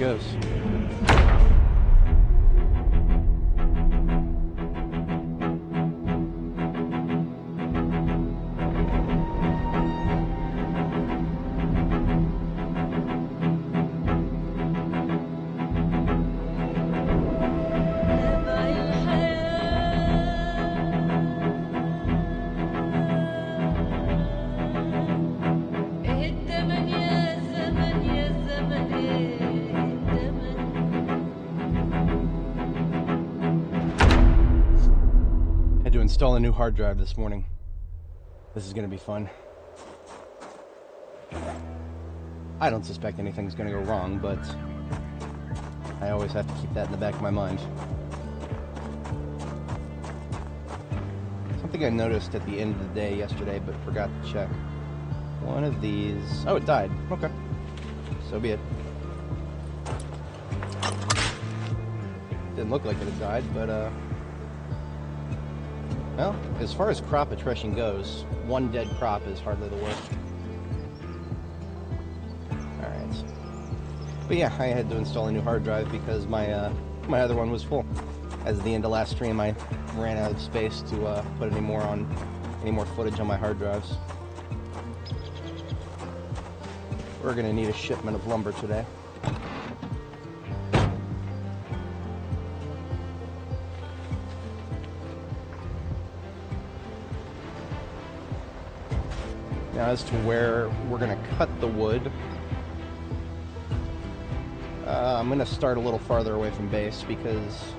goes. Install a new hard drive this morning. This is going to be fun. I don't suspect anything's going to go wrong, but I always have to keep that in the back of my mind. Something I noticed at the end of the day yesterday, but forgot to check. One of these... Oh, it died. Okay. So be it. Didn't look like it had died, but, well, as far as crop attrition goes, one dead crop is hardly the worst. Alright. But yeah, I had to install a new hard drive because my my other one was full. As of the end of last stream, I ran out of space to put any more footage on my hard drives. We're gonna need a shipment of lumber today. Now, as to where we're going to cut the wood, I'm going to start a little farther away from base because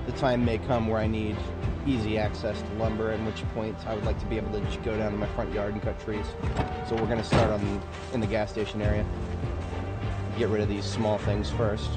the time may come where I need easy access to lumber, at which point I would like to be able to just go down to my front yard and cut trees. So we're going to start in the gas station area. Get rid of these small things first.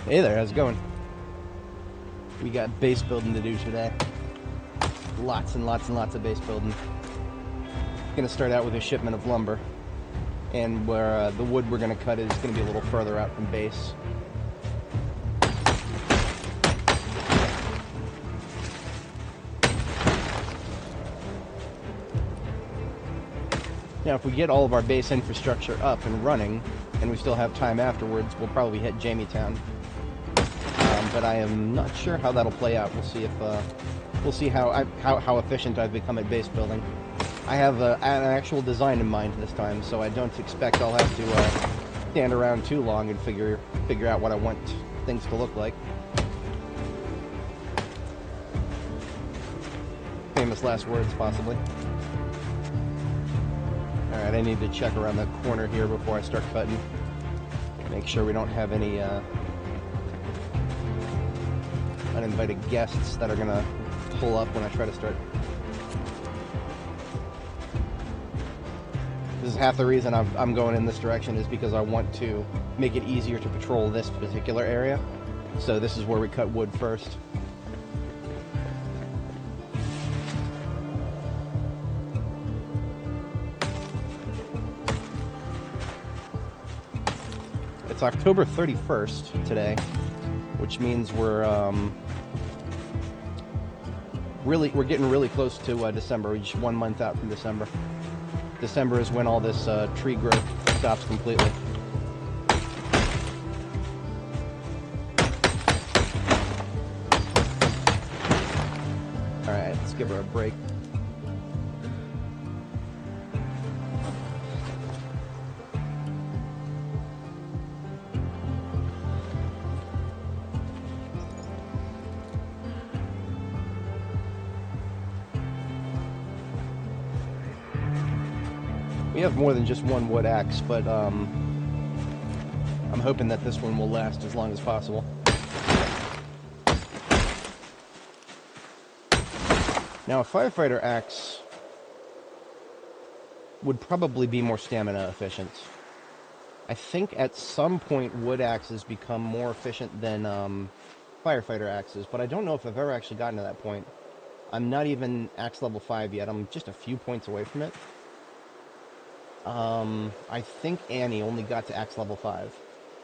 Hey there, how's it going? We got base building to do today. Lots and lots and lots of base building. Gonna start out with a shipment of lumber. And where the wood we're gonna cut is gonna be a little further out from base. Now, if we get all of our base infrastructure up and running, and we still have time afterwards, we'll probably hit Jametown. But I am not sure how that'll play out. We'll see if we'll see how efficient I've become at base building. I have an actual design in mind this time, so I don't expect I'll have to stand around too long and figure out what I want things to look like. Famous last words, possibly. Alright, I need to check around the corner here before I start cutting. Make sure we don't have any uninvited guests that are gonna pull up when I try to start. This is half the reason I'm going in this direction, is because I want to make it easier to patrol this particular area. So this is where we cut wood first. It's October 31st today, which means we're getting really close to December. We're just 1 month out from December. December is when all this tree growth stops completely. All right, let's give her a break. We have more than just one wood axe, but I'm hoping that this one will last as long as possible. Now, a firefighter axe would probably be more stamina efficient. I think at some point wood axes become more efficient than firefighter axes, but I don't know if I've ever actually gotten to that point. I'm not even axe level 5 yet. I'm just a few points away from it. I think Annie only got to axe level 5.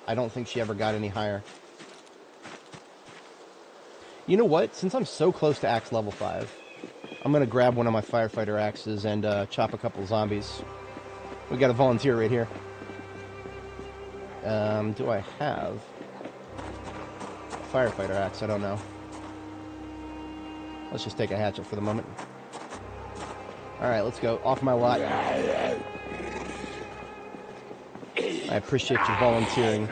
I don't think she ever got any higher. You know what? Since I'm so close to axe level 5, I'm going to grab one of my firefighter axes and chop a couple zombies. We got a volunteer right here. Do I have a firefighter axe? I don't know. Let's just take a hatchet for the moment. Alright, let's go. Off my lot. I appreciate you volunteering.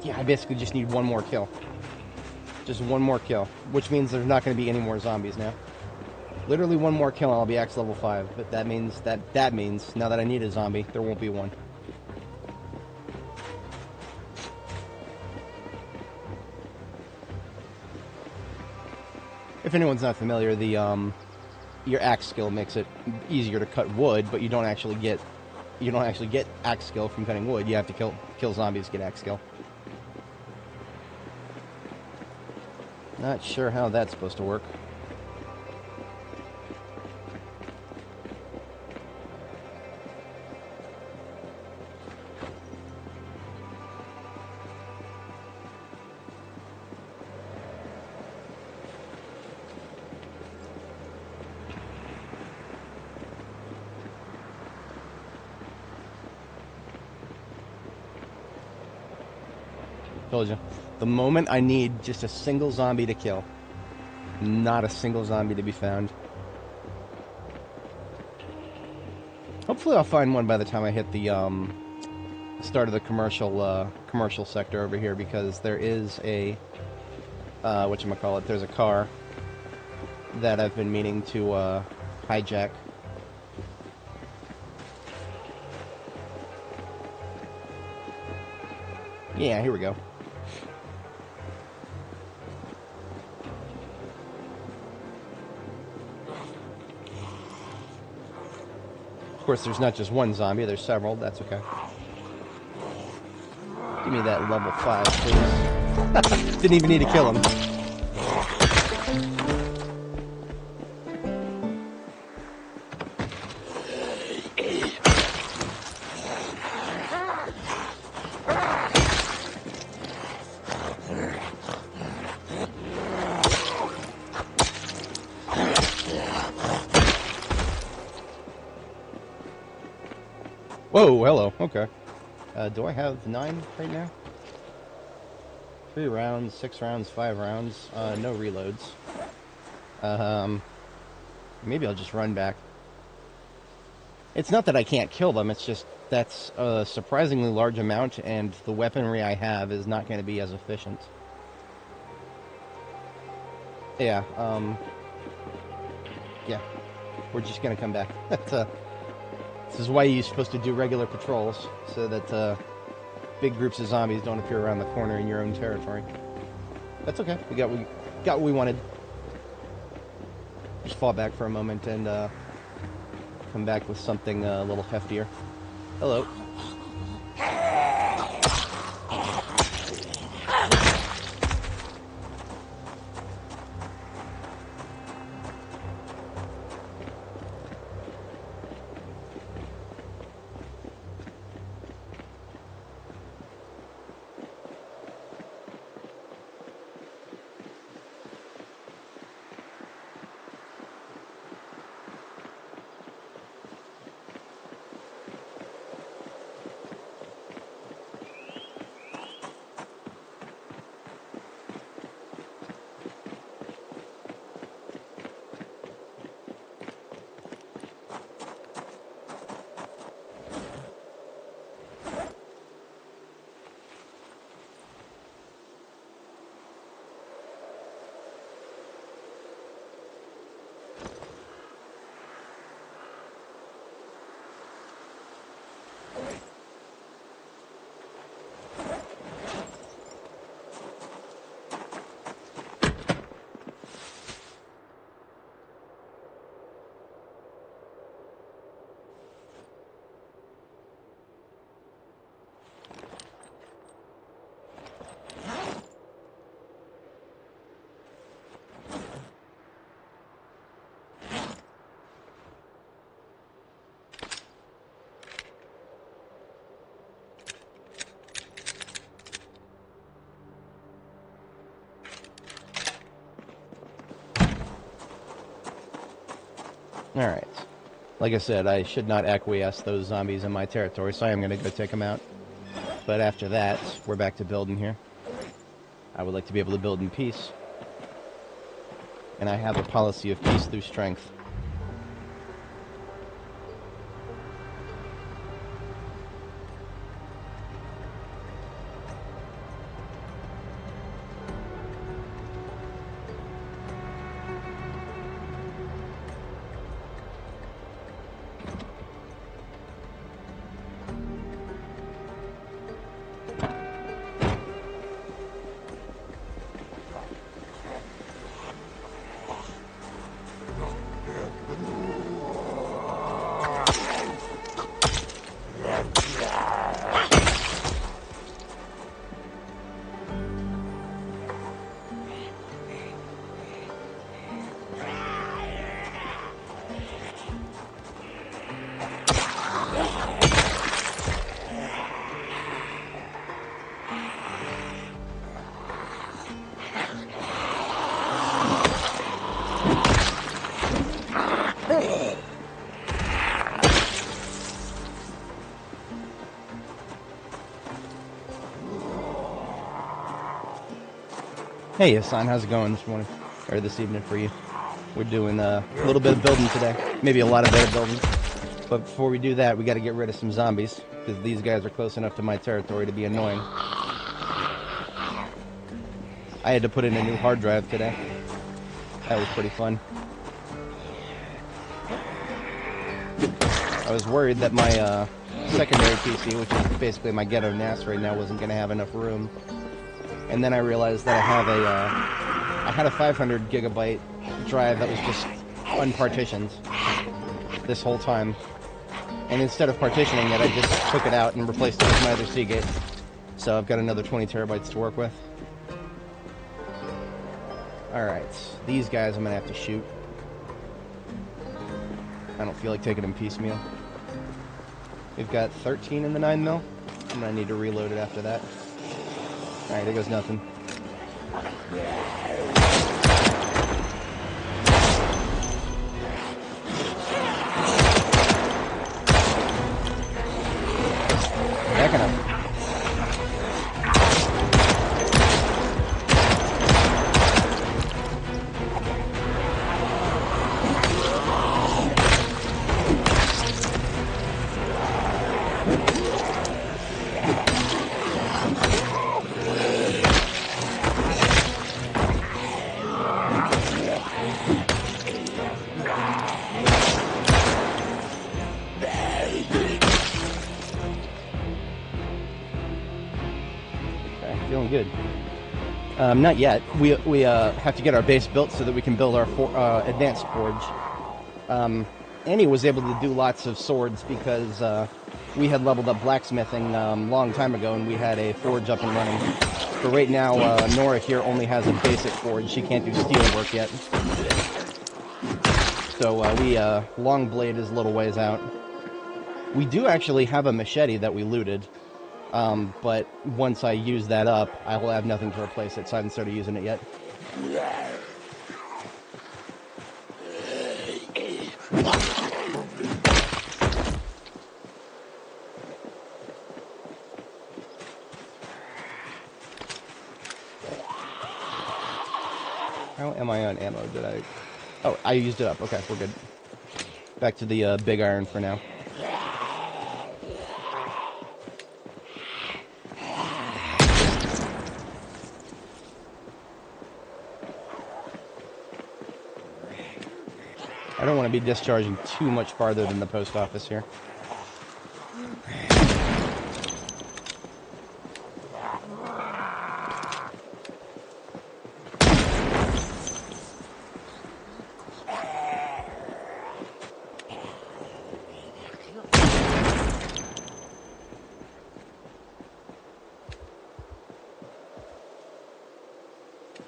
Yeah, I basically just need one more kill. Just one more kill, which means there's not going to be any more zombies now. Literally one more kill and I'll be axe level 5, but that means now that I need a zombie, there won't be one. If anyone's not familiar, the your axe skill makes it easier to cut wood, but you don't actually get axe skill from cutting wood. You have to kill zombies to get axe skill. Not sure how that's supposed to work. Told you. The moment I need just a single zombie to kill, not a single zombie to be found. Hopefully I'll find one by the time I hit the start of the commercial sector over here, because there is a whatchamacallit, there's a car that I've been meaning to hijack. Yeah, here we go. Of course, there's not just one zombie, there's several. That's okay. Give me that level 5, please. Didn't even need to kill him. Whoa, hello, okay. Do I have 9 right now? 3 rounds, 6 rounds, 5 rounds, no reloads. Maybe I'll just run back. It's not that I can't kill them, it's just that's a surprisingly large amount, and the weaponry I have is not going to be as efficient. Yeah, yeah, we're just going to come back. This is why you're supposed to do regular patrols, so that big groups of zombies don't appear around the corner in your own territory. That's okay. We got what we wanted. Just fall back for a moment and come back with something a little heftier. Hello. Alright. Like I said, I should not acquiesce those zombies in my territory, so I am going to go take them out. But after that, we're back to building here. I would like to be able to build in peace. And I have a policy of peace through strength. Hey Hassan, how's it going this morning? Or this evening for you? We're doing a little bit of building today. Maybe a lot of bit of building. But before we do that, we got to get rid of some zombies. Because these guys are close enough to my territory to be annoying. I had to put in a new hard drive today. That was pretty fun. I was worried that my secondary PC, which is basically my ghetto NAS right now, wasn't going to have enough room. And then I realized that I had a 500 gigabyte drive that was just unpartitioned this whole time. And instead of partitioning it, I just took it out and replaced it with my other Seagate. So I've got another 20 terabytes to work with. Alright, these guys I'm going to have to shoot. I don't feel like taking them piecemeal. We've got 13 in the 9mm, and I need to reload it after that. Alright, there goes nothing. Backing up. Feeling good. Not yet. We have to get our base built so that we can build our advanced forge. Annie was able to do lots of swords because we had leveled up blacksmithing long time ago and we had a forge up and running. But right now, Nora here only has a basic forge. She can't do steel work yet. So Longblade is a little ways out. We do actually have a machete that we looted. But once I use that up, I will have nothing to replace it, so I haven't started using it yet. How am I on ammo? Did I... Oh, I used it up. Okay, we're good. Back to the big iron for now. I don't want to be discharging too much farther than the post office here.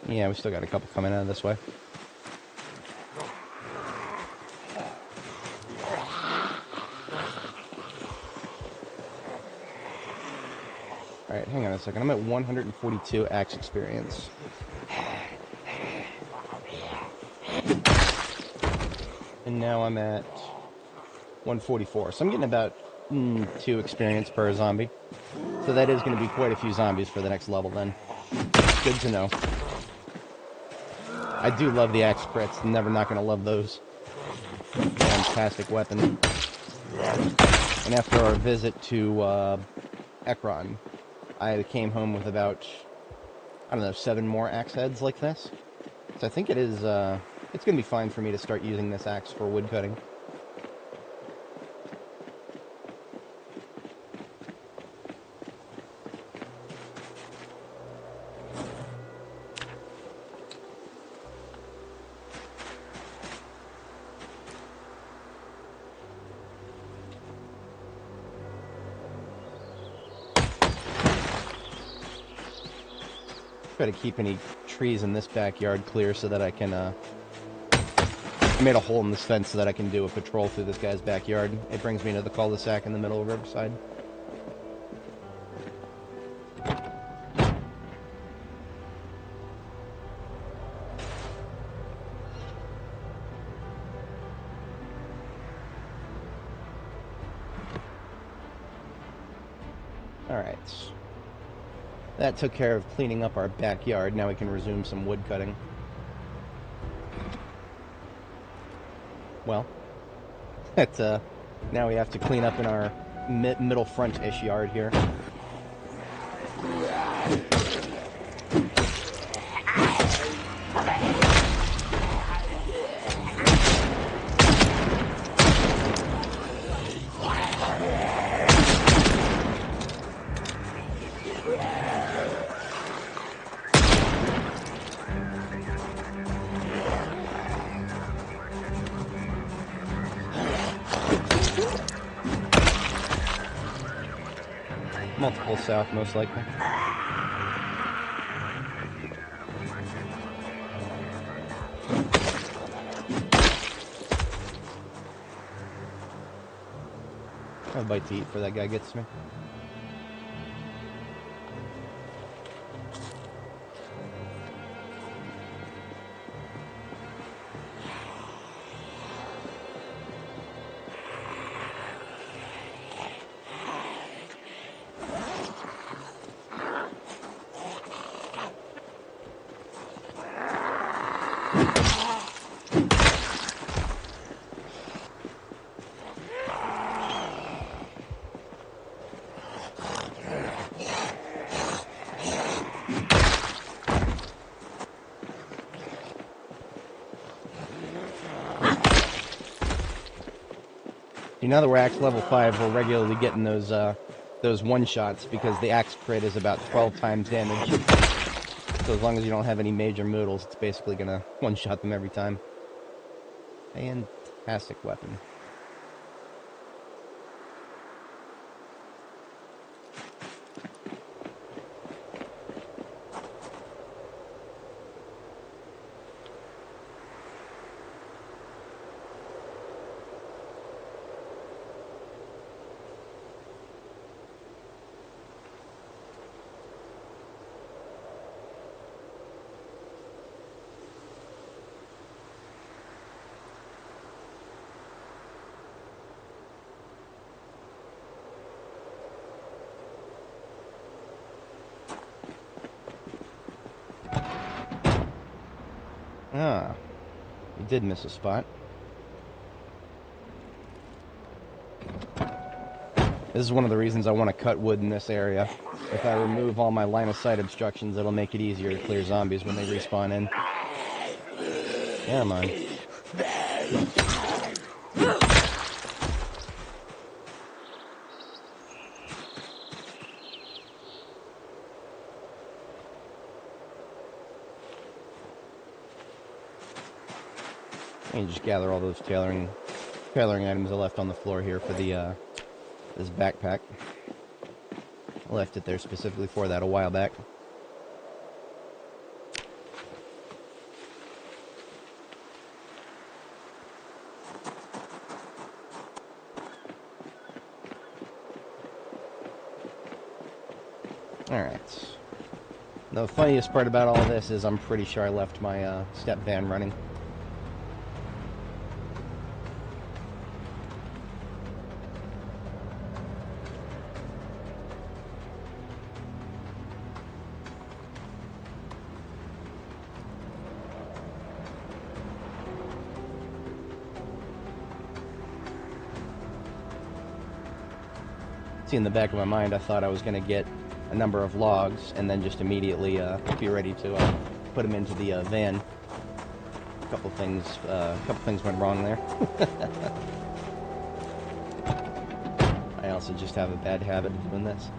Yeah, we still got a couple coming out this way. Alright, hang on a second. I'm at 142 axe experience. And now I'm at 144. So I'm getting about 2 experience per zombie. So that is going to be quite a few zombies for the next level then. Good to know. I do love the axe crits. I'm never not going to love those. Fantastic weapon. And after our visit to Ekron, I came home with about, I don't know, 7 more axe heads like this. So I think it is, it's going to be fine for me to start using this axe for wood cutting. Try to keep any trees in this backyard clear so that I can, I made a hole in this fence so that I can do a patrol through this guy's backyard. It brings me to the cul-de-sac in the middle of Riverside. Alright. That took care of cleaning up our backyard. Now we can resume some wood cutting. Well, now we have to clean up in our middle front-ish yard here. Multiple south, most likely. I'll bite to eat before that guy gets me. Now that we're axe level 5, we're regularly getting those one-shots because the axe crit is about 12 times damage. So as long as you don't have any major moodles, it's basically going to one-shot them every time. Fantastic weapon. Ah, you did miss a spot. This is one of the reasons I want to cut wood in this area. If I remove all my line of sight obstructions, it'll make it easier to clear zombies when they respawn in. Come on. And just gather all those tailoring items I left on the floor here for the this backpack. I left it there specifically for that a while back. Alright. The funniest part about all this is I'm pretty sure I left my step van running. See, in the back of my mind, I thought I was going to get a number of logs and then just immediately be ready to put them into the van. A couple things went wrong there. I also just have a bad habit of doing this.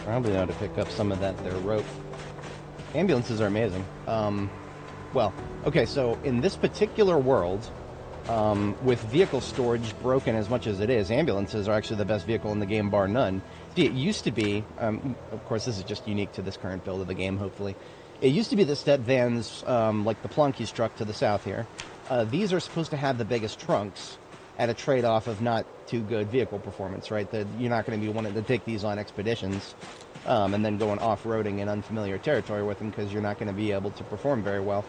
Probably ought to pick up some of that there rope. Ambulances are amazing. Well, okay, so in this particular world, with vehicle storage broken as much as it is, ambulances are actually the best vehicle in the game, bar none. See, it used to be, of course this is just unique to this current build of the game, hopefully. It used to be the step vans, like the Plunky's truck to the south here. These are supposed to have the biggest trunks at a trade-off of not too good vehicle performance, right? That you're not going to be wanting to take these on expeditions and then going off-roading in unfamiliar territory with them because you're not going to be able to perform very well.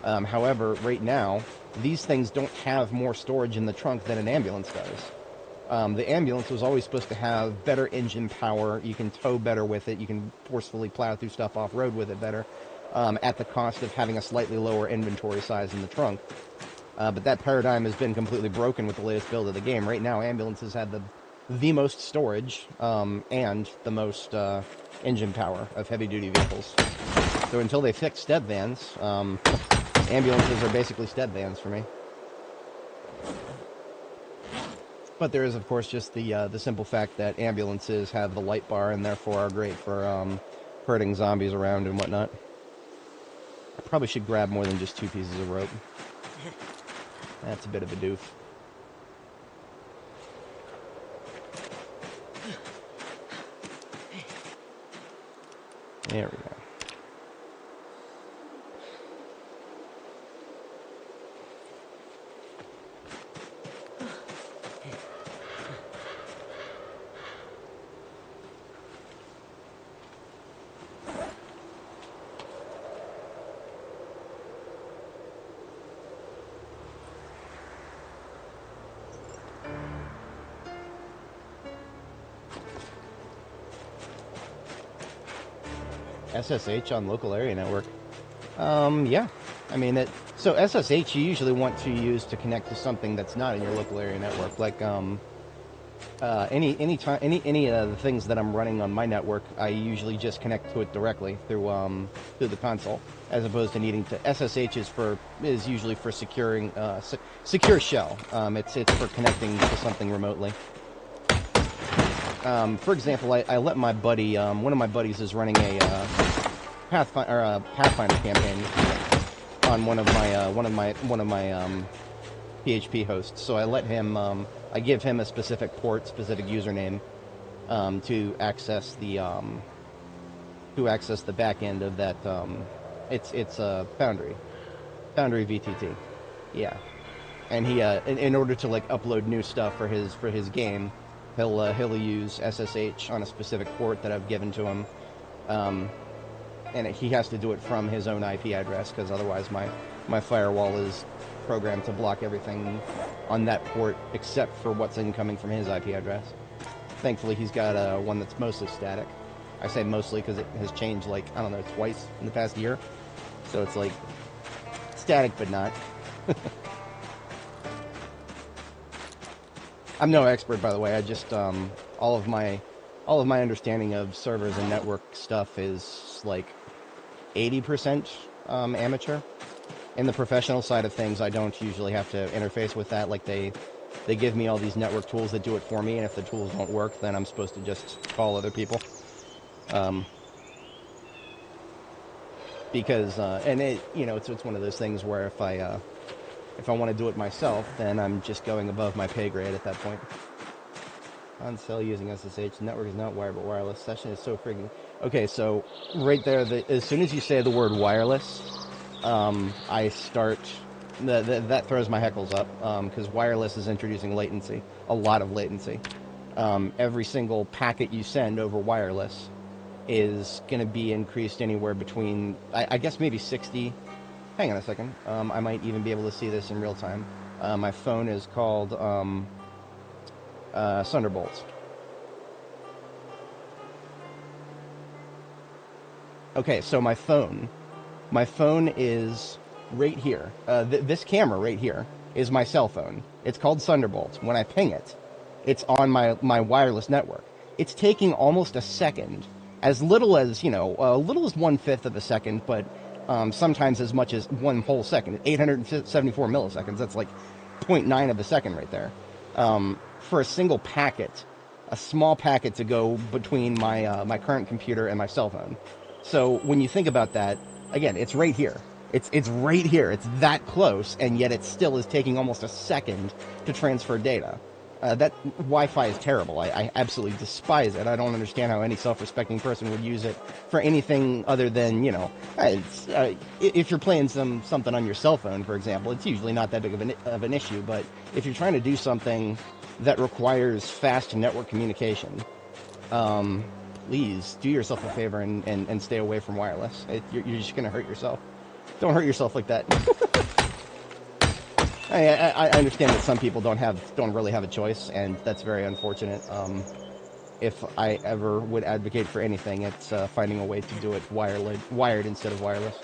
However, right now, these things don't have more storage in the trunk than an ambulance does. The ambulance was always supposed to have better engine power. You can tow better with it. You can forcefully plow through stuff off-road with it better at the cost of having a slightly lower inventory size in the trunk. But that paradigm has been completely broken with the latest build of the game. Right now, ambulances have the most storage and the most engine power of heavy-duty vehicles. So until they fix step vans, ambulances are basically step vans for me. But there is, of course, just the simple fact that ambulances have the light bar and therefore are great for herding zombies around and whatnot. I probably should grab more than just 2 pieces of rope. That's a bit of a doof. There we go. SSH on local area network. Yeah. I mean, so SSH you usually want to use to connect to something that's not in your local area network. Like, any of the things that I'm running on my network, I usually just connect to it directly through the console, as opposed to needing to. SSH is usually for securing secure shell. It's for connecting to something remotely. For example, I let my buddy, one of my buddies is running a Pathfinder campaign on one of my PHP hosts. So I let him, I give him a specific port, specific username, to access the back end of that. It's a Foundry VTT, yeah. And he, in order to like upload new stuff for his game. He'll use SSH on a specific port that I've given to him, and he has to do it from his own IP address because otherwise my firewall is programmed to block everything on that port except for what's incoming from his IP address. Thankfully, he's got one that's mostly static. I say mostly because it has changed like, I don't know, twice in the past year, so it's like static but not. I'm no expert, by the way. I just all of my understanding of servers and network stuff is like 80% amateur. In the professional side of things, I don't usually have to interface with that. Like they give me all these network tools that do it for me, and if the tools don't work, then I'm supposed to just call other people. Because and it, you know, it's one of those things where if I want to do it myself, then I'm just going above my pay grade at that point. On cell using SSH. Network is not wired but wireless. Session is so freaking... Okay, so right there, as soon as you say the word wireless, I start... that throws my heckles up, because wireless is introducing latency. A lot of latency. Every single packet you send over wireless is going to be increased anywhere between, I guess maybe 60. Hang on a second. I might even be able to see this in real time. My phone is called Thunderbolts. Okay, so my phone is right here. This camera right here is my cell phone. It's called Thunderbolt. When I ping it, it's on my wireless network. It's taking almost a second, as little as, a little as 1/5 of a second, but sometimes as much as one whole second. 874 milliseconds. That's like 0.9 of a second right there. For a single packet, a small packet to go between my current computer and my cell phone. So when you think about that, again, it's right here. It's right here. It's that close, and yet it still is taking almost a second to transfer data. That Wi-Fi is terrible. I absolutely despise it. I don't understand how any self-respecting person would use it for anything other than, if you're playing something on your cell phone, for example, it's usually not that big of an issue. But if you're trying to do something that requires fast network communication, please do yourself a favor and stay away from wireless. You're just going to hurt yourself. Don't hurt yourself like that. I understand that some people don't really have a choice, and that's very unfortunate. If I ever would advocate for anything, it's finding a way to do it wired instead of wireless.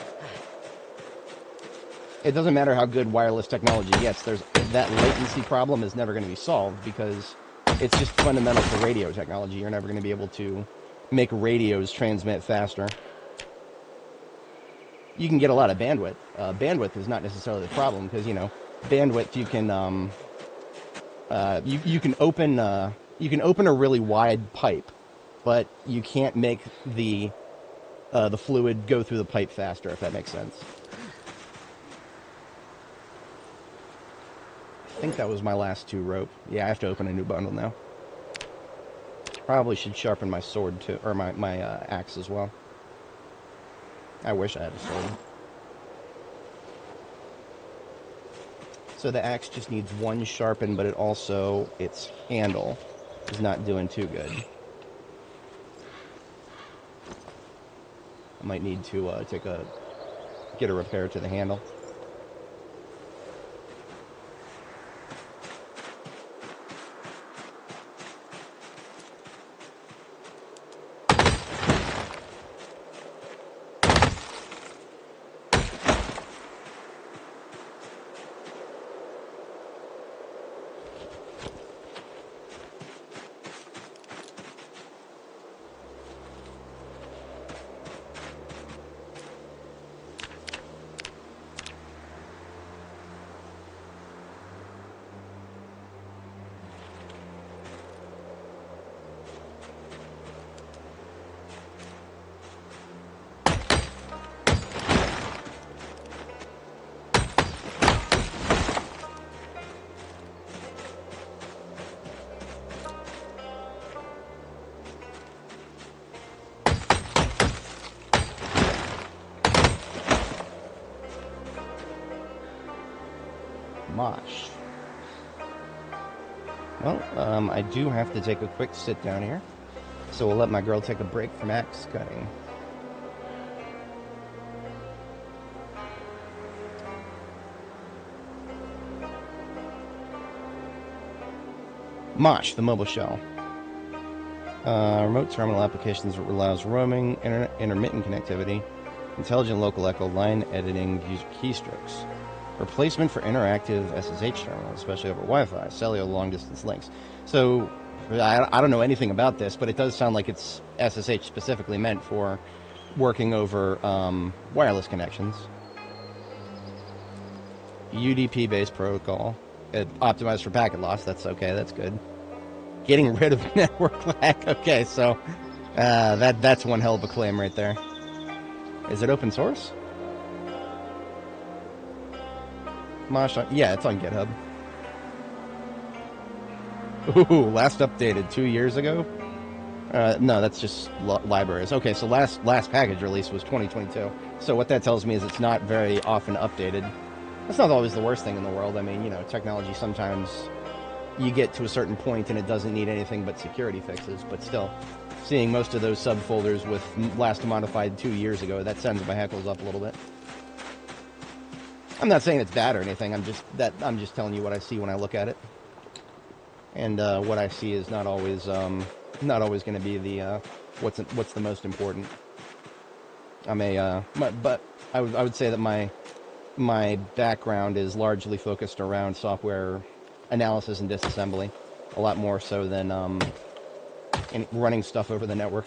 It doesn't matter how good wireless technology gets. That latency problem is never going to be solved because it's just fundamental to radio technology. You're never going to be able to make radios transmit faster. You can get a lot of bandwidth. Bandwidth is not necessarily the problem because, bandwidth you can you can open a really wide pipe, but you can't make the fluid go through the pipe faster, if that makes sense. I think that was my last 2 rope. Yeah, I have to open a new bundle now. Probably should sharpen my sword too, or my axe as well. I wish I had a sword. So the axe just needs 1 sharpen, but its handle is not doing too good. I might need to get a repair to the handle. Mosh. Well, I do have to take a quick sit down here, so we'll let my girl take a break from axe cutting. Mosh, the mobile shell. Remote terminal applications allows roaming, intermittent connectivity, intelligent local echo, line editing, user keystrokes. Replacement for interactive SSH terminals, especially over Wi-Fi, cellular long-distance links. So, I don't know anything about this, but it does sound like it's SSH specifically meant for working over wireless connections. UDP-based protocol. Optimized for packet loss. That's okay. That's good. Getting rid of network lag. Okay, so that's one hell of a claim right there. Is it open source? Mosh, yeah, it's on GitHub. Ooh, last updated 2 years ago? No, that's just libraries. Okay, so last package release was 2022. So what that tells me is it's not very often updated. That's not always the worst thing in the world. I mean, you know, technology sometimes you get to a certain point and it doesn't need anything but security fixes, but still, seeing most of those subfolders with last modified 2 years ago, that sends my hackles up a little bit. I'm not saying it's bad or anything. I'm just telling you what I see when I look at it, and what I see is not always going to be the what's the most important. But I would say that my background is largely focused around software analysis and disassembly, a lot more so than running stuff over the network.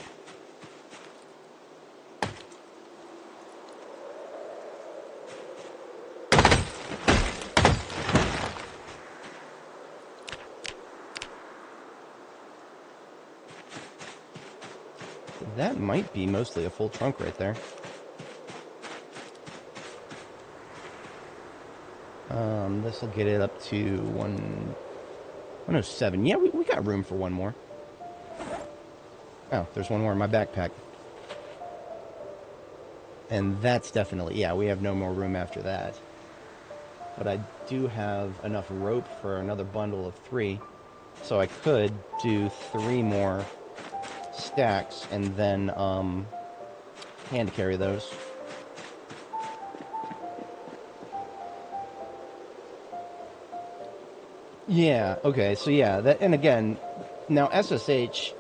That might be mostly a full trunk right there. This will get it up to 107. Yeah, we got room for one more. Oh, there's one more in my backpack. And that's definitely, yeah, we have no more room after that. But I do have enough rope for another bundle of 3. So I could do 3 more stacks and then hand carry those. Yeah, okay, so yeah, that, and again, now SSH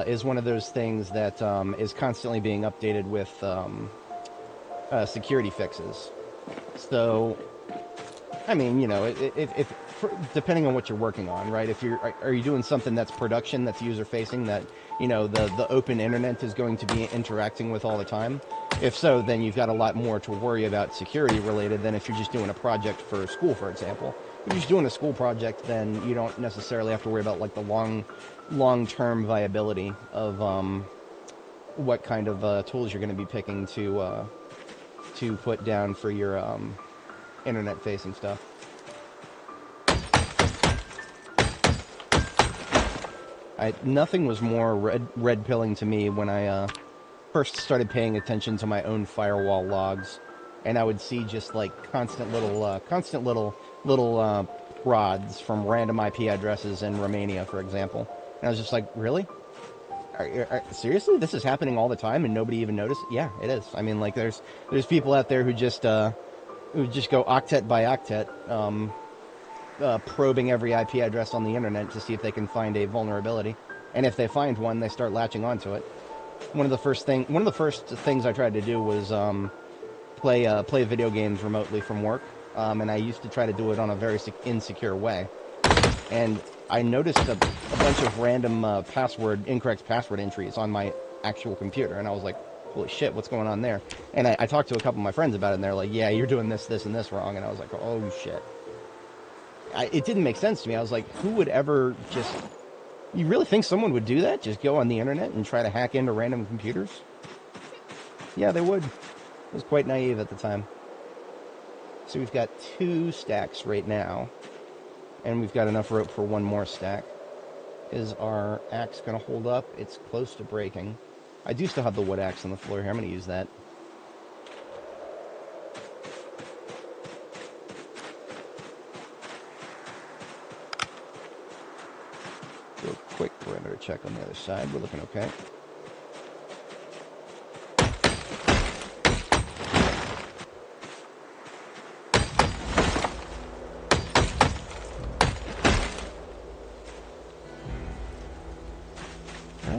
is one of those things that is constantly being updated with security fixes. So, I mean, you know, if depending on what you're working on, right? If are you doing something that's production, that's user facing, that, you know, the open internet is going to be interacting with all the time? If so, then you've got a lot more to worry about security related than if you're just doing a project for school, for example. If you're just doing a school project, then you don't necessarily have to worry about like the long-term viability of what kind of tools you're going to be picking to put down for your internet-facing stuff. Nothing was more red-pilling to me when I first started paying attention to my own firewall logs, and I would see just like constant little prods from random IP addresses in Romania, for example. And I was just like, really? Seriously? This is happening all the time and nobody even noticed? Yeah, it is. I mean, like, there's people out there who just go octet by octet, probing every IP address on the internet to see if they can find a vulnerability. And if they find one, they start latching onto it. One of the first things I tried to do was play video games remotely from work. And I used to try to do it on a very insecure way. And I noticed a bunch of random incorrect password entries on my actual computer. And I was like, holy shit, what's going on there? And I talked to a couple of my friends about it, and they're like, yeah, you're doing this, and this wrong. And I was like, oh shit. It didn't make sense to me. I was like, who would ever just... You really think someone would do that? Just go on the internet and try to hack into random computers? Yeah, they would. I was quite naive at the time. So we've got 2 stacks right now, and we've got enough rope for 1 more stack. Is our axe going to hold up? It's close to breaking. I do still have the wood axe on the floor here. I'm going to use that. Do a quick perimeter check on the other side. We're looking okay.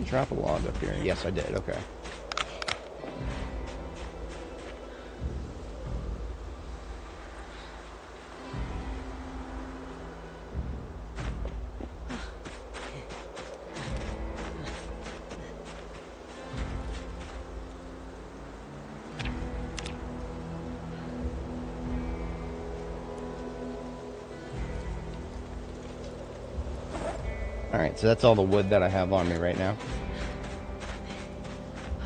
Drop a log up here. Yes, I did. Okay. Alright, so that's all the wood that I have on me right now.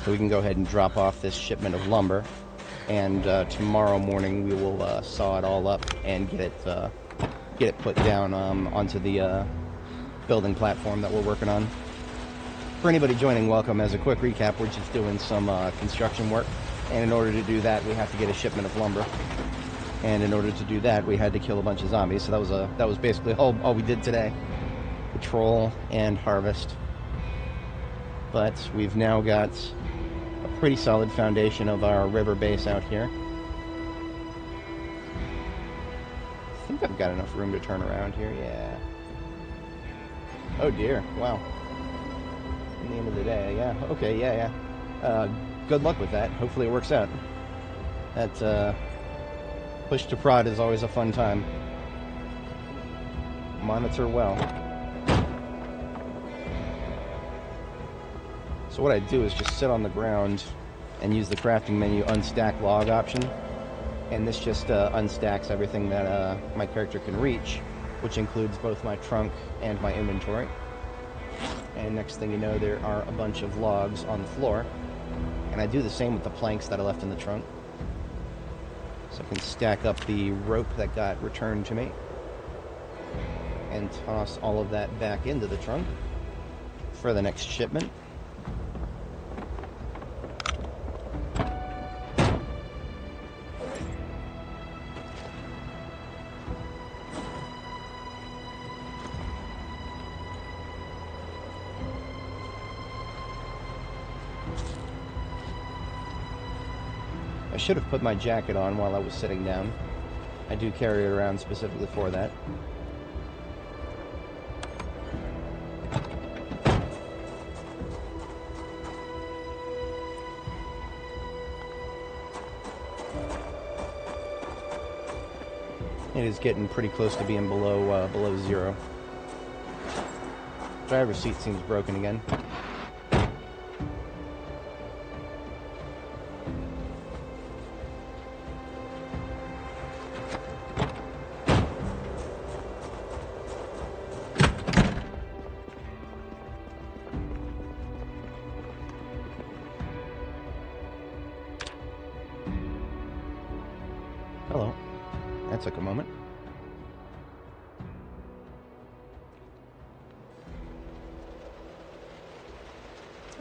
So we can go ahead and drop off this shipment of lumber, and tomorrow morning we will saw it all up and get it put down onto the building platform that we're working on. For anybody joining, welcome. As a quick recap, we're just doing some construction work, and in order to do that, we have to get a shipment of lumber. And in order to do that, we had to kill a bunch of zombies. So that was basically all we did today: patrol and harvest. But we've now got a pretty solid foundation of our river base out here. I think I've got enough room to turn around here. Yeah. Oh dear! Wow. In the end of the day, yeah. Okay, yeah. Good luck with that. Hopefully it works out. That push to prod is always a fun time. Monitor well. So what I do is just sit on the ground and use the crafting menu unstack log option, and this just unstacks everything that my character can reach, which includes both my trunk and my inventory. And next thing you know, there are a bunch of logs on the floor, and I do the same with the planks that I left in the trunk. So I can stack up the rope that got returned to me and toss all of that back into the trunk for the next shipment. I should have put my jacket on while I was sitting down. I do carry it around specifically for that. It is getting pretty close to being below zero. Driver's seat seems broken again. Hello. That took a moment.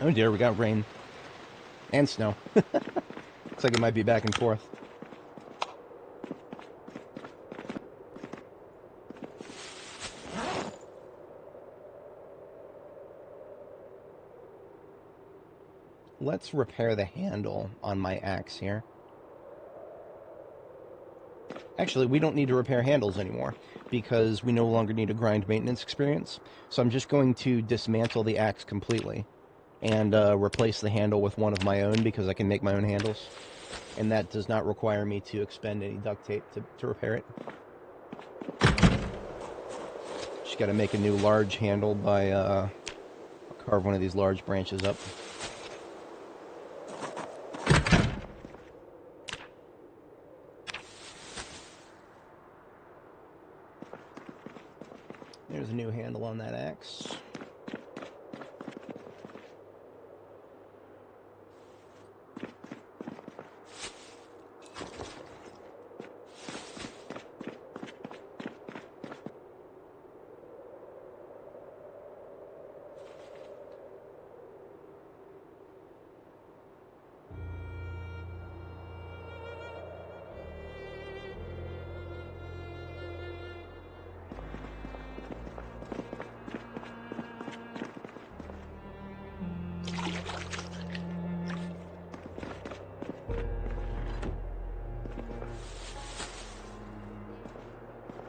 Oh dear, we got rain. And snow. Looks like it might be back and forth. Let's repair the handle on my axe here. Actually, we don't need to repair handles anymore, because we no longer need a grind maintenance experience. So I'm just going to dismantle the axe completely and replace the handle with one of my own, because I can make my own handles. And that does not require me to expend any duct tape to repair it. Just got to make a new large handle by carve one of these large branches up. There's a new handle on that axe.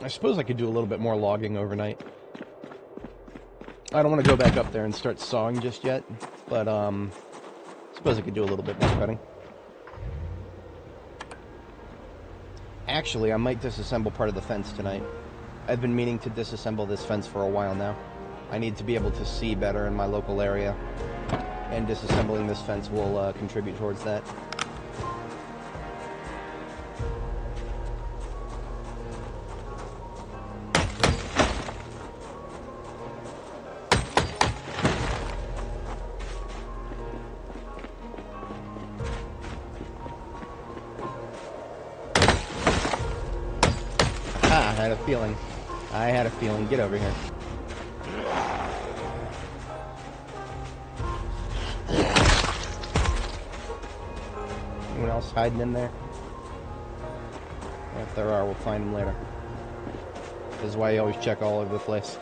I suppose I could do a little bit more logging overnight. I don't want to go back up there and start sawing just yet, but I suppose I could do a little bit more cutting. Actually, I might disassemble part of the fence tonight. I've been meaning to disassemble this fence for a while now. I need to be able to see better in my local area, and disassembling this fence will contribute towards that. I had a feeling. Get over here. Anyone else hiding in there? If there are, we'll find them later. This is why you always check all over the place.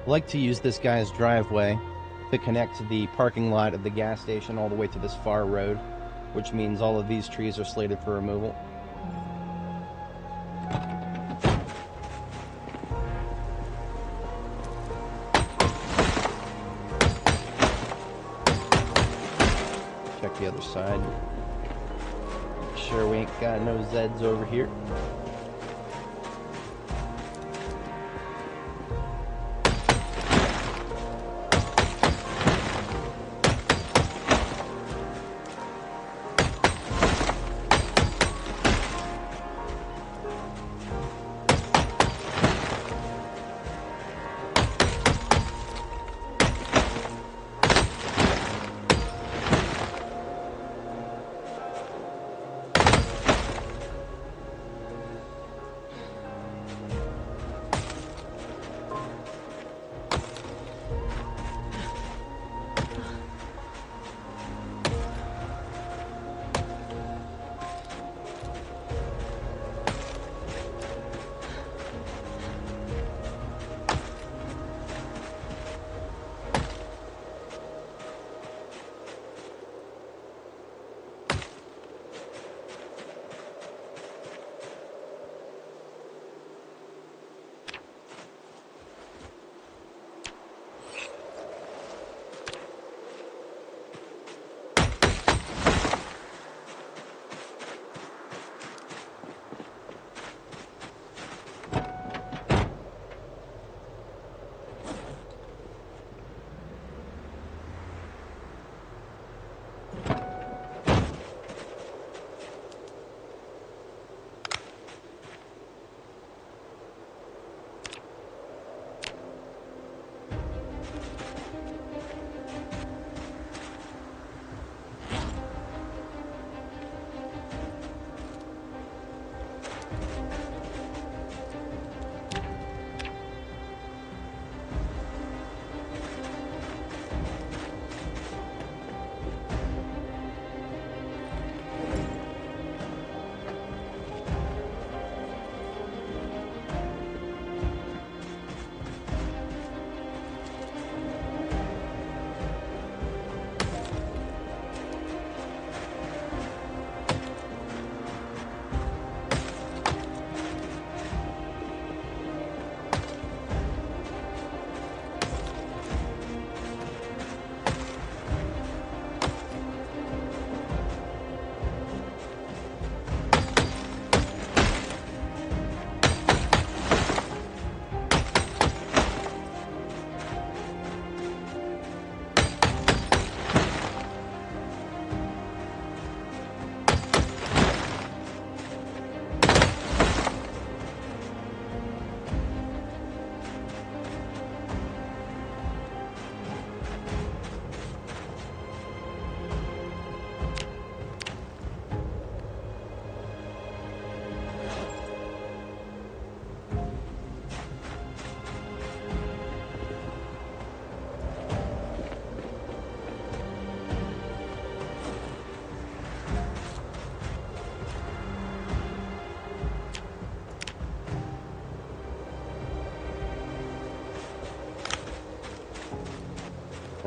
I like to use this guy's driveway to connect the parking lot of the gas station all the way to this far road, which means all of these trees are slated for removal. Check the other side. Make sure we ain't got no Zeds over here.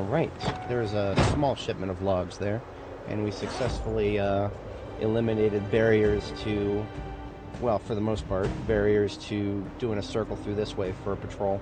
Right, there's a small shipment of logs there, and we successfully eliminated barriers to, well, for the most part, barriers to doing a circle through this way for a patrol.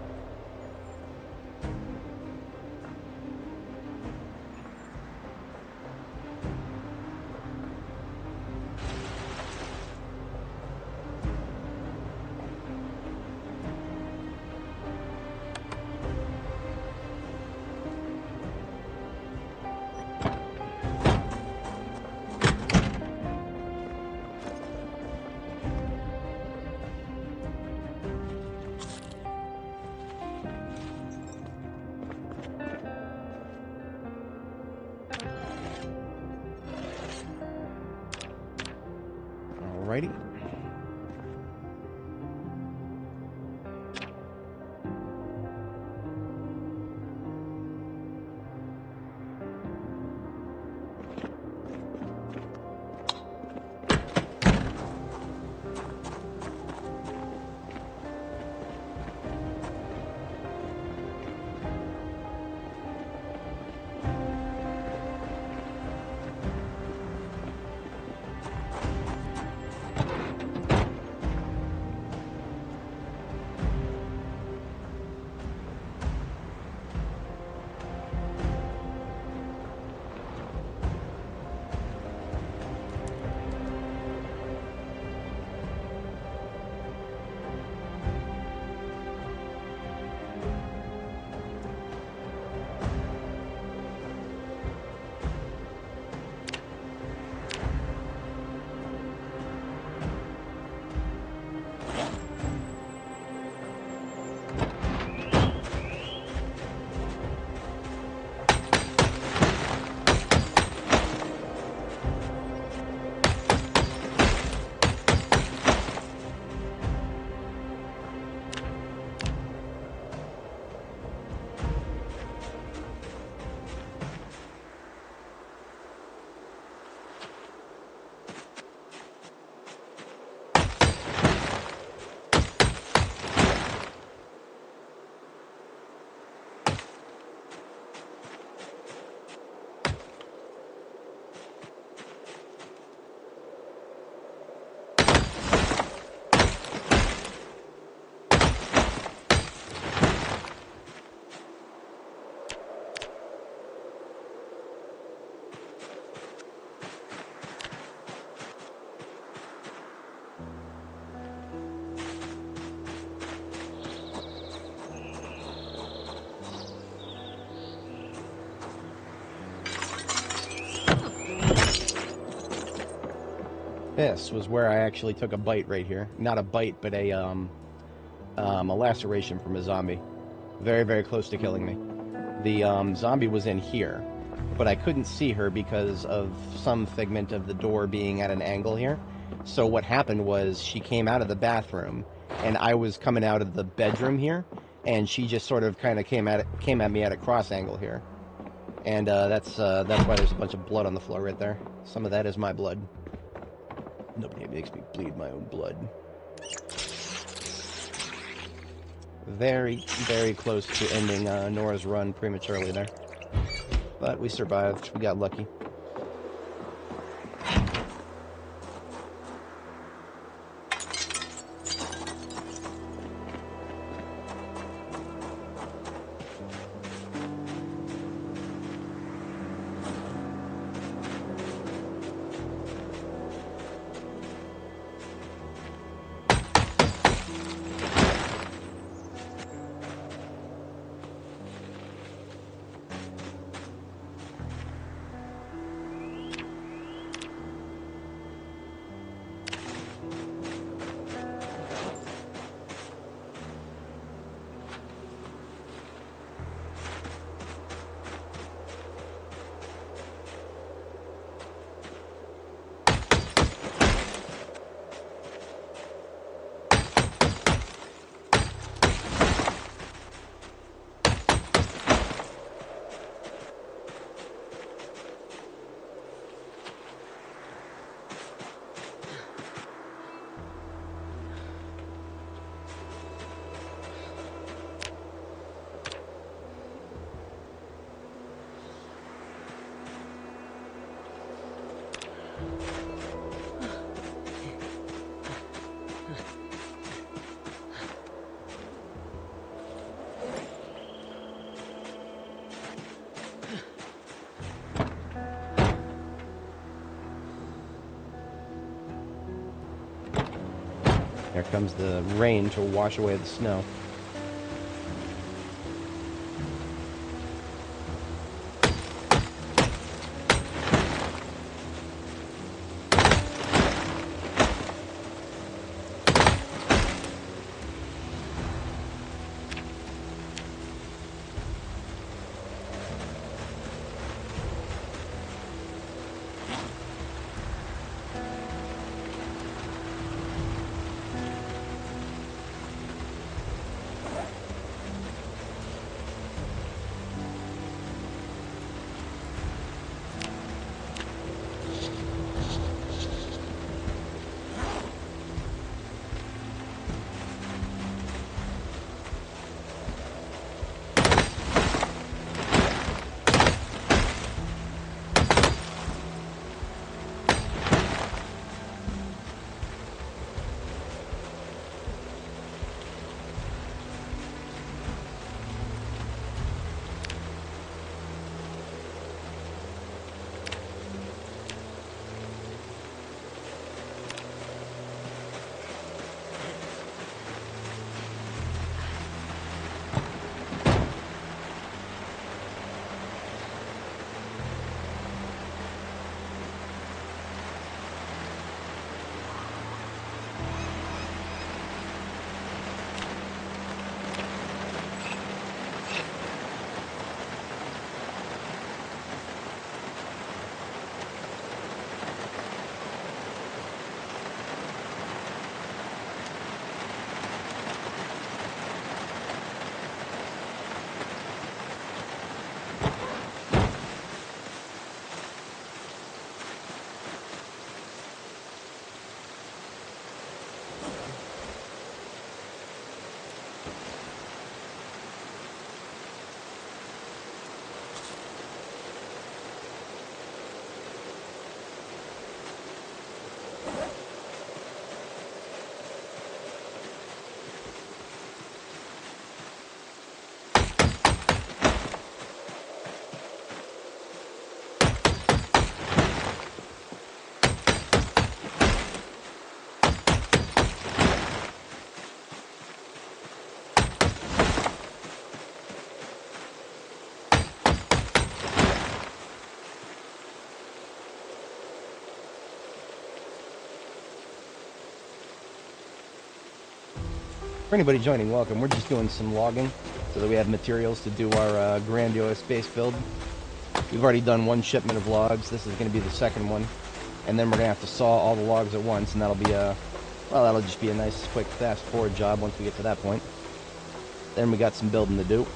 Alrighty. This was where I actually took a bite right here. Not a bite, but a laceration from a zombie. Very, very close to killing me. The zombie was in here, but I couldn't see her because of some figment of the door being at an angle here. So what happened was she came out of the bathroom, and I was coming out of the bedroom here, and she just sort of kind of came at me at a cross angle here. And that's why there's a bunch of blood on the floor right there. Some of that is my blood. Nobody makes me bleed my own blood. Very, very close to ending Nora's run prematurely there. But we survived. We got lucky. There comes the rain to wash away the snow. For anybody joining, welcome. We're just doing some logging so that we have materials to do our grandiose base build. We've already done one shipment of logs. This is going to be the second one. And then we're going to have to saw all the logs at once, and that'll be a, well, that'll just be a nice, quick, fast-forward job once we get to that point. Then we got some building to do.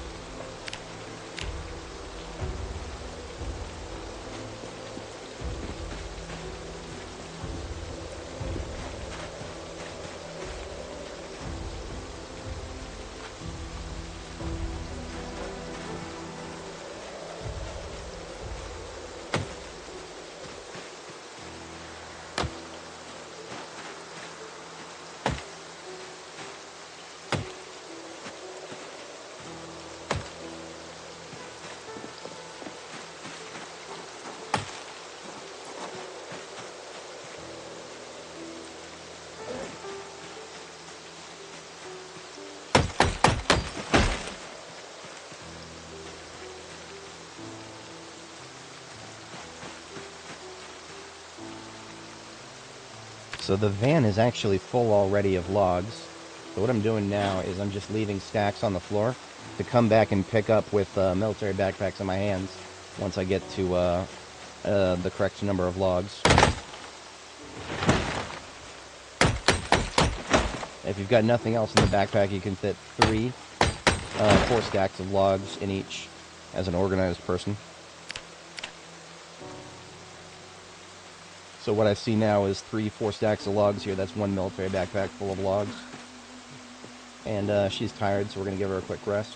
So the van is actually full already of logs. So what I'm doing now is I'm just leaving stacks on the floor to come back and pick up with military backpacks in my hands once I get to the correct number of logs. If you've got nothing else in the backpack, you can fit 4 stacks of logs in each as an organized person. So what I see now is 4 stacks of logs here. That's 1 military backpack full of logs. And she's tired, so we're going to give her a quick rest.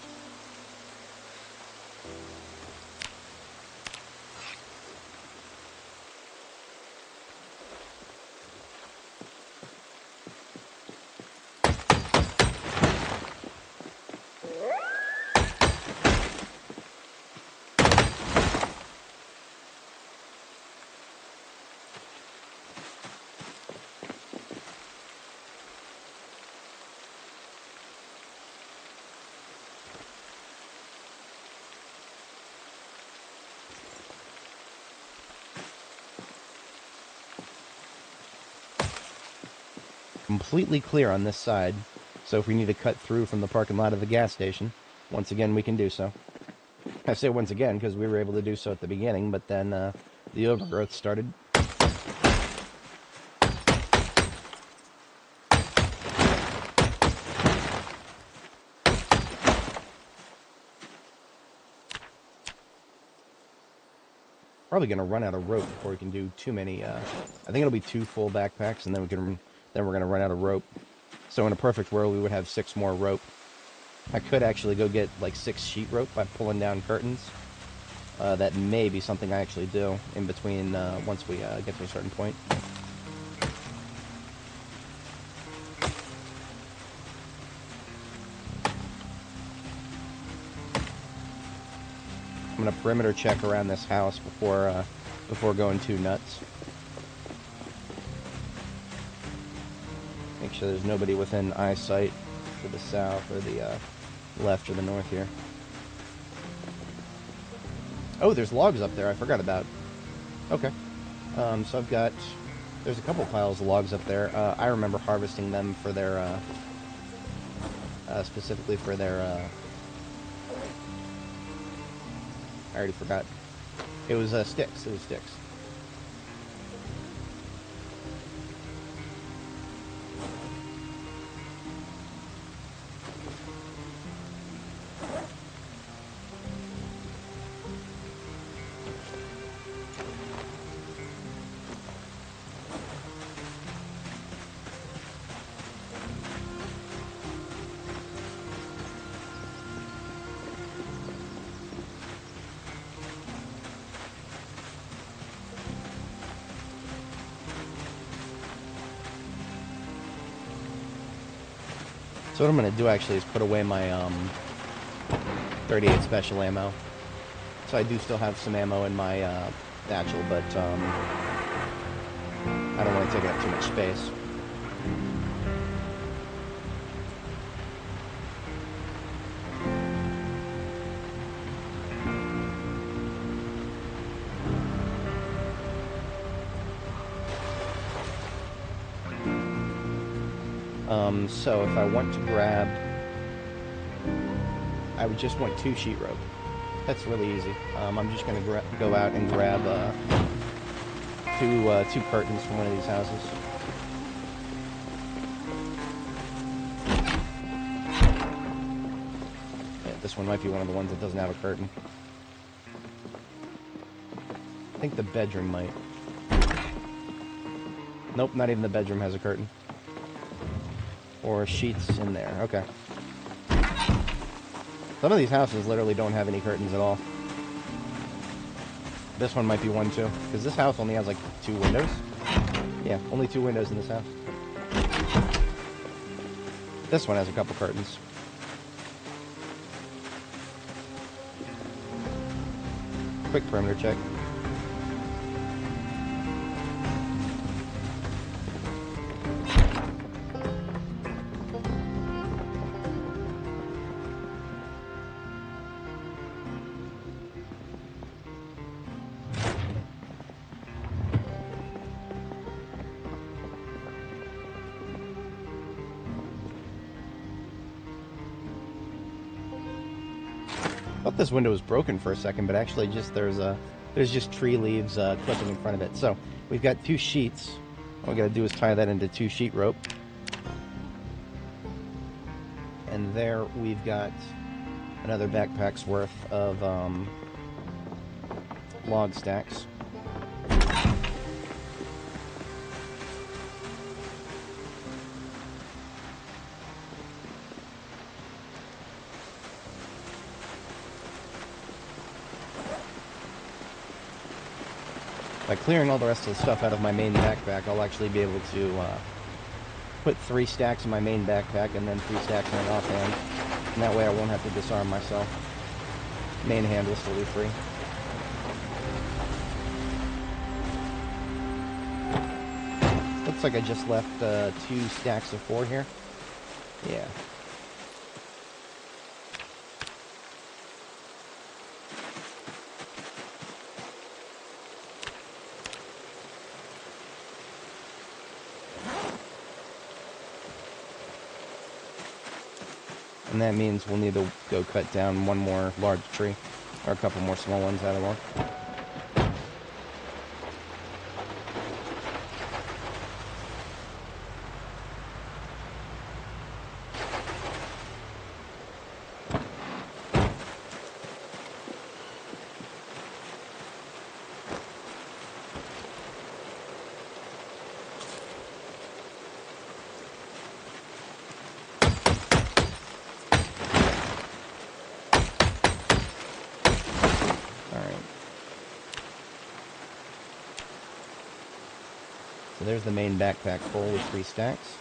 completely clear on this side, so if we need to cut through from the parking lot of the gas station, once again we can do so. I say once again because we were able to do so at the beginning, but then the overgrowth started. Probably gonna run out of rope before we can do too many. I think it'll be 2 full backpacks, and then we're gonna run out of rope. So in a perfect world, we would have 6 more rope. I could actually go get like 6 sheet rope by pulling down curtains. That may be something I actually do in between once we get to a certain point. I'm gonna perimeter check around this house before going too nuts. Make sure there's nobody within eyesight to the south or the left or the north here. Oh, there's logs up there I forgot about. Okay. So there's a couple piles of logs up there. I remember harvesting them for their, specifically for their, I already forgot. It was sticks. It was sticks. So what I'm going to do actually is put away my 38 special ammo. So I do still have some ammo in my satchel, but I don't want to take up too much space. So if I want to grab, I would just want 2 sheet rope. That's really easy. I'm just going to go out and grab 2 curtains from one of these houses. Yeah, this one might be one of the ones that doesn't have a curtain. I think the bedroom might. Nope, not even the bedroom has a curtain. Or sheets in there. Okay. Some of these houses literally don't have any curtains at all. This one might be one too, because this house only has like 2 windows. Yeah, only 2 windows in this house. This one has a couple curtains. Quick perimeter check. I thought this window was broken for a second, but actually there's just tree leaves clipping in front of it. So we've got 2 sheets. All we gotta do is tie that into 2 sheet rope. And there we've got another backpack's worth of log stacks. By clearing all the rest of the stuff out of my main backpack, I'll actually be able to put 3 stacks in my main backpack and then 3 stacks in an offhand. And that way I won't have to disarm myself. Main hand will still be free. Looks like I just left 2 stacks of 4 here. Yeah. And that means we'll need to go cut down one more large tree, or a couple more small ones out of log. So there's the main backpack full with 3 stacks.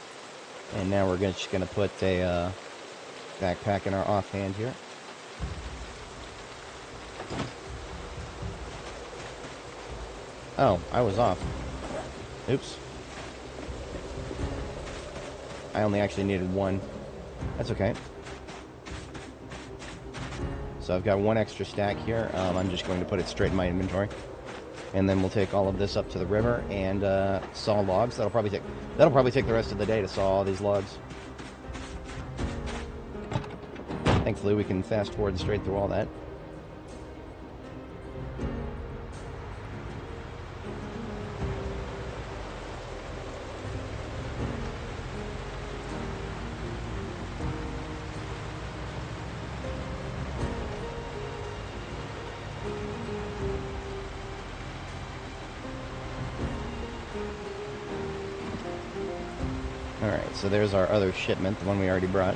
And now we're just going to put a backpack in our offhand here. Oh, I was off. Oops. I only actually needed 1. That's okay. So I've got 1 extra stack here. I'm just going to put it straight in my inventory. And then we'll take all of this up to the river and saw logs. That'll probably take the rest of the day to saw all these logs. Thankfully, we can fast forward straight through all that. Alright, so there's our other shipment, the one we already brought.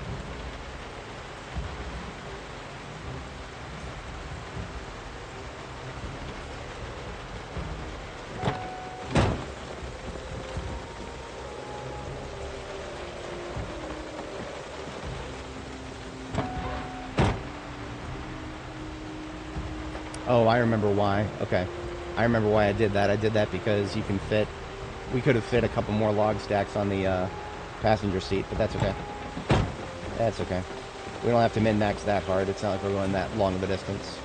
Oh, I remember why. Okay. I remember why I did that. I did that because you can fit... We could have fit a couple more log stacks on the passenger seat, but that's okay. That's okay. We don't have to min-max that hard. It's not like we're going that long of a distance.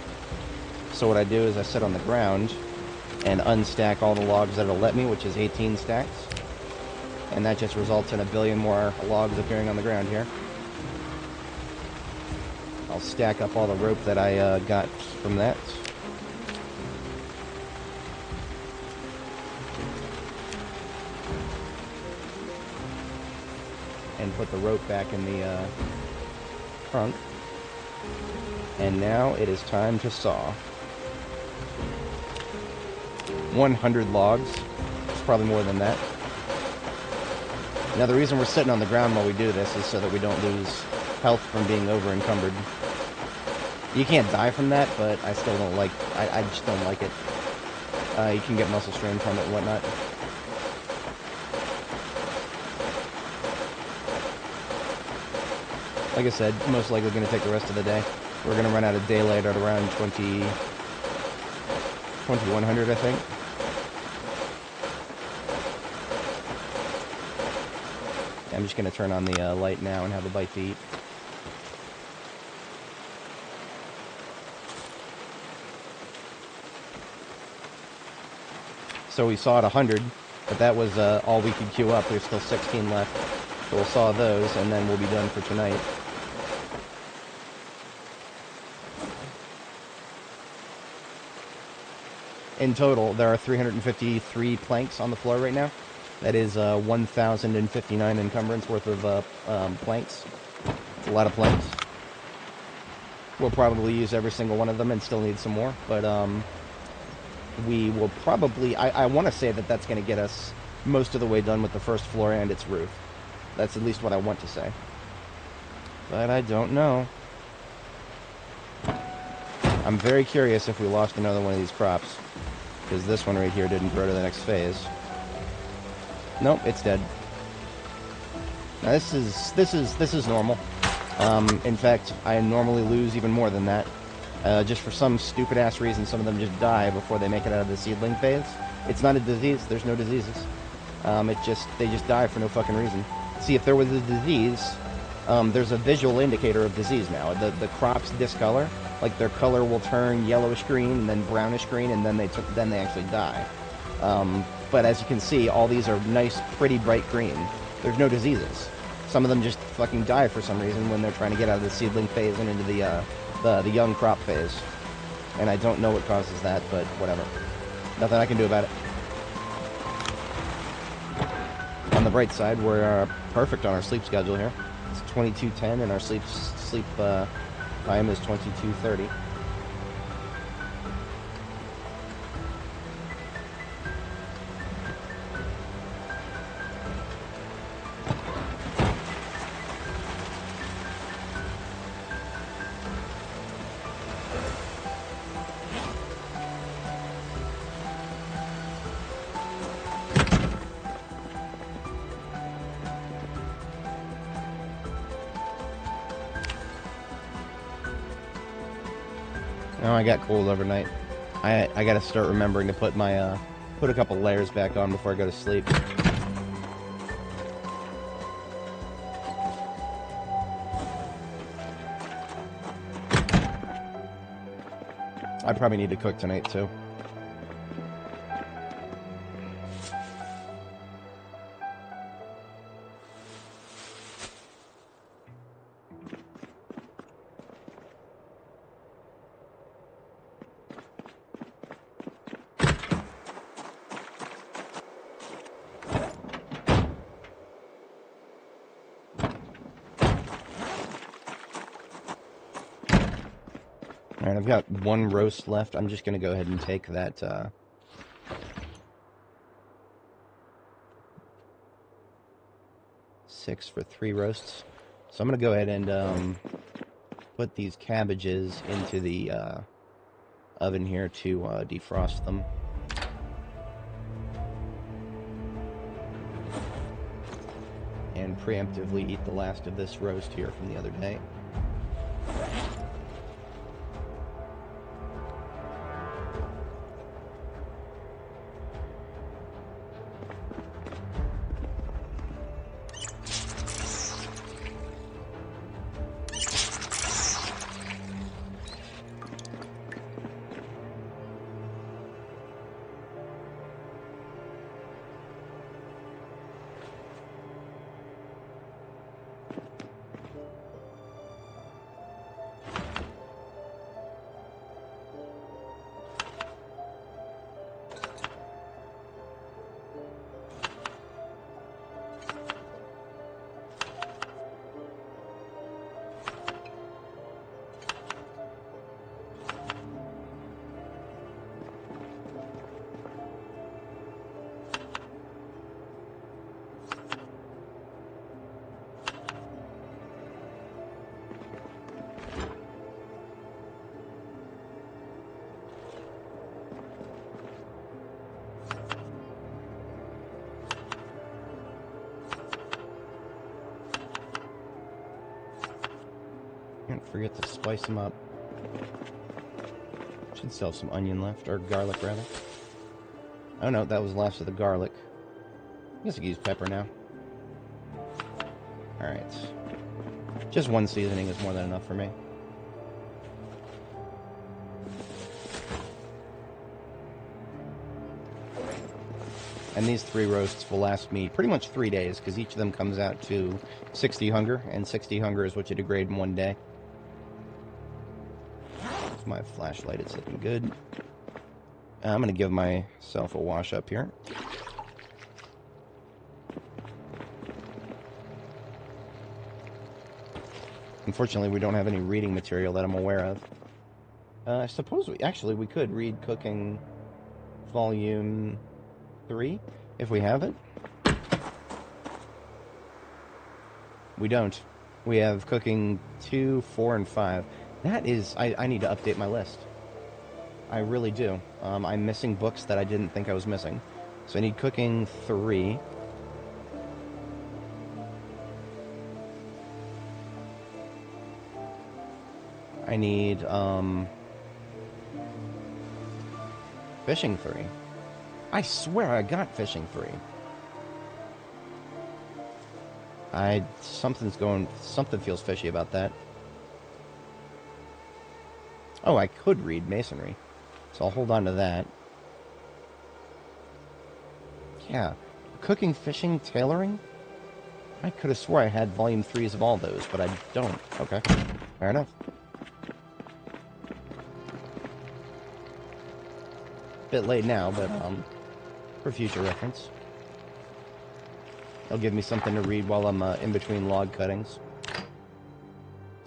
So what I do is I sit on the ground and unstack all the logs that it'll let me, which is 18 stacks. And that just results in a billion more logs appearing on the ground here. I'll stack up all the rope that I got from that. And put the rope back in the trunk. And now it is time to saw. 100 logs. It's probably more than that. Now the reason we're sitting on the ground while we do this is so that we don't lose health from being over encumbered. You can't die from that, but I still don't like... I just don't like it. You can get muscle strain from it and whatnot. Like I said, most likely going to take the rest of the day. We're going to run out of daylight at around 2100, I think. I'm just going to turn on the light now and have a bite to eat. So we sawed 100, but that was all we could queue up. There's still 16 left. So we'll saw those, and then we'll be done for tonight. In total, there are 353 planks on the floor right now. That is 1,059 encumbrance worth of planks. It's a lot of planks. We'll probably use every single one of them and still need some more, but we will probably... I want to say that that's going to get us most of the way done with the first floor and its roof. That's at least what I want to say. But I don't know. I'm very curious if we lost another one of these crops. Because this one right here didn't grow to the next phase. Nope, it's dead. Now this is normal. In fact, I normally lose even more than that. Just for some stupid ass reason, some of them just die before they make it out of the seedling phase. It's not a disease. There's no diseases. They just die for no fucking reason. See, if there was a disease, there's a visual indicator of disease now. The crops discolor. Like, their color will turn yellowish green, and then brownish green, and then they actually die. But as you can see, all these are nice, pretty bright green. There's no diseases. Some of them just fucking die for some reason when they're trying to get out of the seedling phase and into the young crop phase. And I don't know what causes that, but whatever. Nothing I can do about it. On the bright side, we're perfect on our sleep schedule here. It's 22:10 and our sleep time is 22:30. Oh, I got cold overnight. I gotta start remembering to put my put a couple layers back on before I go to sleep. I probably need to cook tonight too. Alright, I've got one roast left. I'm just going to go ahead and take that, 6 for 3 roasts. So I'm going to go ahead and, put these cabbages into the, oven here to, defrost them. And preemptively eat the last of this roast here from the other day. Don't forget to spice them up. Should still have some onion left, or garlic rather. Oh no, that was the last of the garlic. I guess I can use pepper now. Alright. Just one seasoning is more than enough for me. And these 3 roasts will last me pretty much 3 days, because each of them comes out to 60 hunger, and 60 hunger is what you degrade in 1 day. It's my flashlight, it's looking good. I'm going to give myself a wash up here. Unfortunately, we don't have any reading material that I'm aware of. I suppose we could read Cooking Volume 3, if we have it. We don't. We have Cooking 2, 4, and 5. That is... I need to update my list. I really do. I'm missing books that I didn't think I was missing. So I need Cooking 3. I need, Fishing 3. I swear I got Fishing 3. Something feels fishy about that. Oh, I could read Masonry. So I'll hold on to that. Yeah. Cooking, fishing, tailoring? I could have swore I had volume 3s of all those, but I don't. Okay, fair enough. Bit late now, but for future reference. It'll give me something to read while I'm in between log cuttings.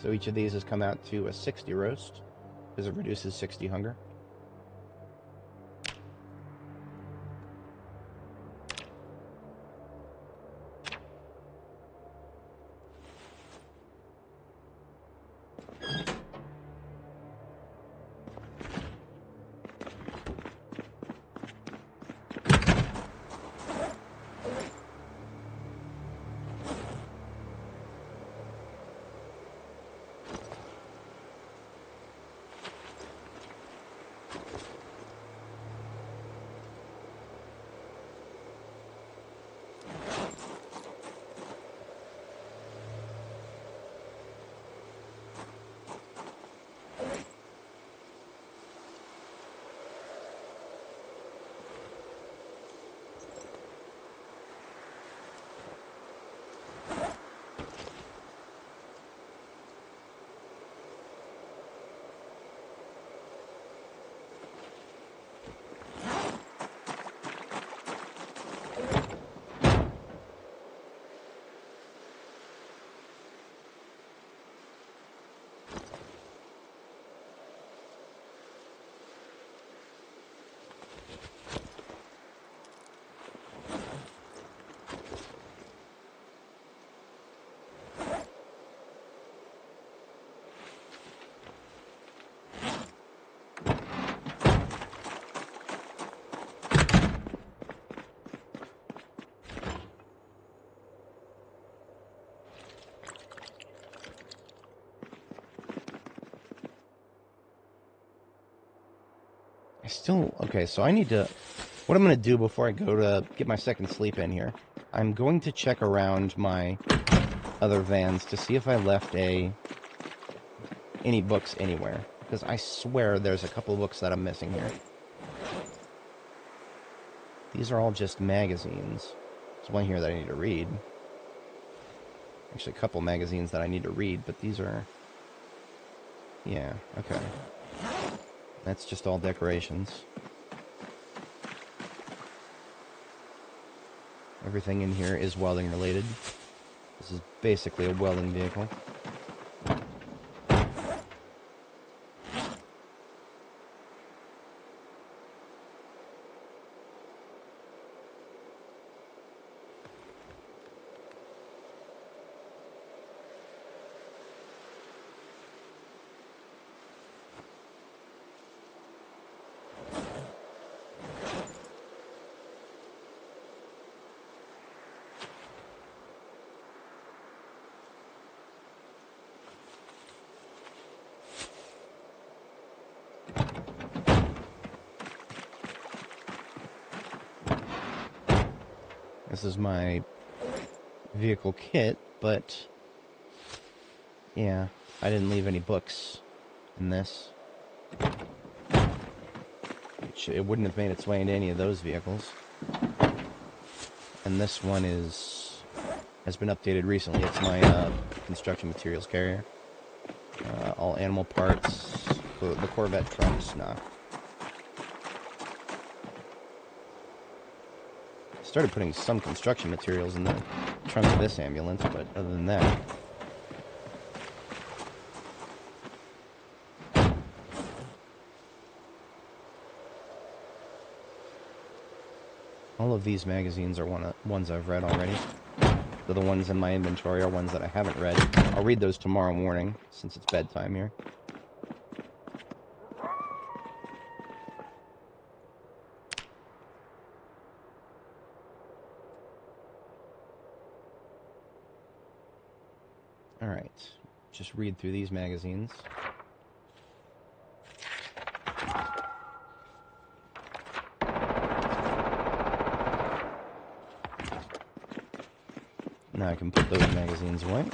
So each of these has come out to a 60 roast, because it reduces 60 hunger. Okay, so I need to... What I'm going to do before I go to get my second sleep in here, I'm going to check around my other vans to see if I left any books anywhere. Because I swear there's a couple books that I'm missing here. These are all just magazines. There's one here that I need to read. Actually, a couple magazines that I need to read, but these are... Yeah, okay. That's just all decorations. Everything in here is welding related. This is basically a welding vehicle. This is my vehicle kit, but yeah, I didn't leave any books in this. It wouldn't have made its way into any of those vehicles. And this one has been updated recently. It's my construction materials carrier. All animal parts. The Corvette trucks, nah. Started putting some construction materials in the trunk of this ambulance, but other than that... All of these magazines are ones I've read already. So the ones in my inventory are ones that I haven't read. I'll read those tomorrow morning, since it's bedtime here. Alright, just read through these magazines. Now I can put those magazines away.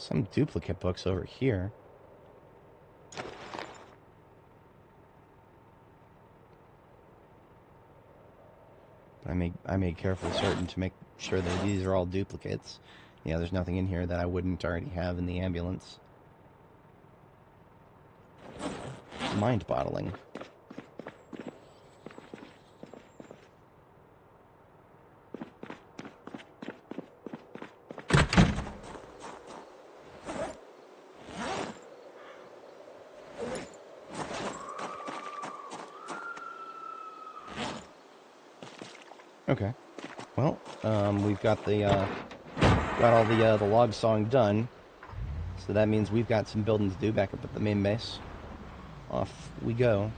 Some duplicate books over here. But I made carefully certain to make sure that these are all duplicates. Yeah, there's nothing in here that I wouldn't already have in the ambulance. Mind bottling. Okay. Well, we've got all the log sawing done, so that means we've got some building to do back up at the main base. Off we go.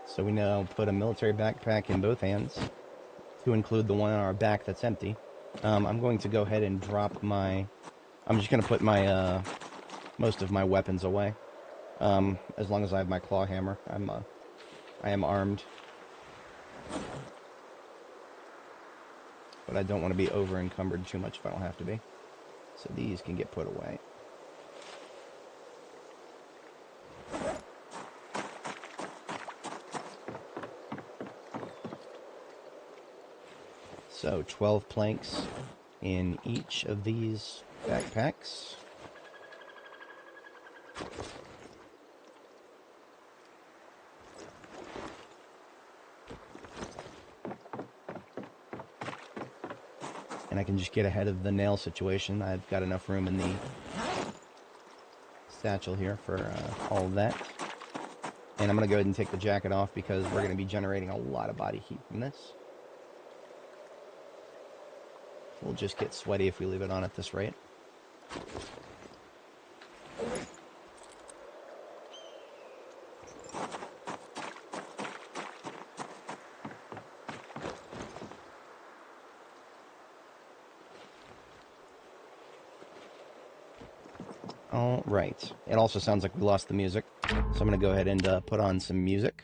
So we now put a military backpack in both hands to include the one on our back that's empty. I'm going to go ahead and drop my... I'm just going to put my most of my weapons away. As long as I have my claw hammer, I am armed. But I don't want to be over encumbered too much if I don't have to be. So these can get put away. So 12 planks in each of these backpacks. And I can just get ahead of the nail situation. I've got enough room in the satchel here for all of that. And I'm going to go ahead and take the jacket off because we're going to be generating a lot of body heat from this. We'll just get sweaty if we leave it on at this rate. All right. It also sounds like we lost the music, so I'm going to go ahead and put on some music.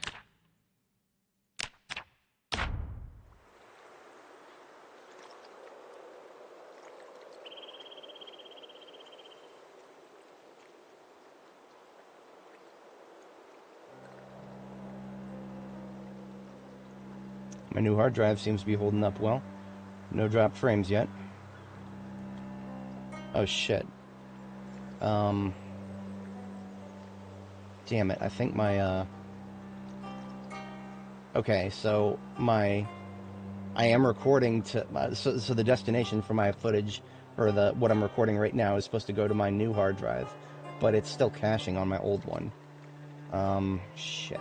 My new hard drive seems to be holding up well. No dropped frames yet. Oh shit. Damn it, I think my, okay, so I am recording to, so the destination for my footage, or what I'm recording right now, is supposed to go to my new hard drive, but it's still caching on my old one. Shit.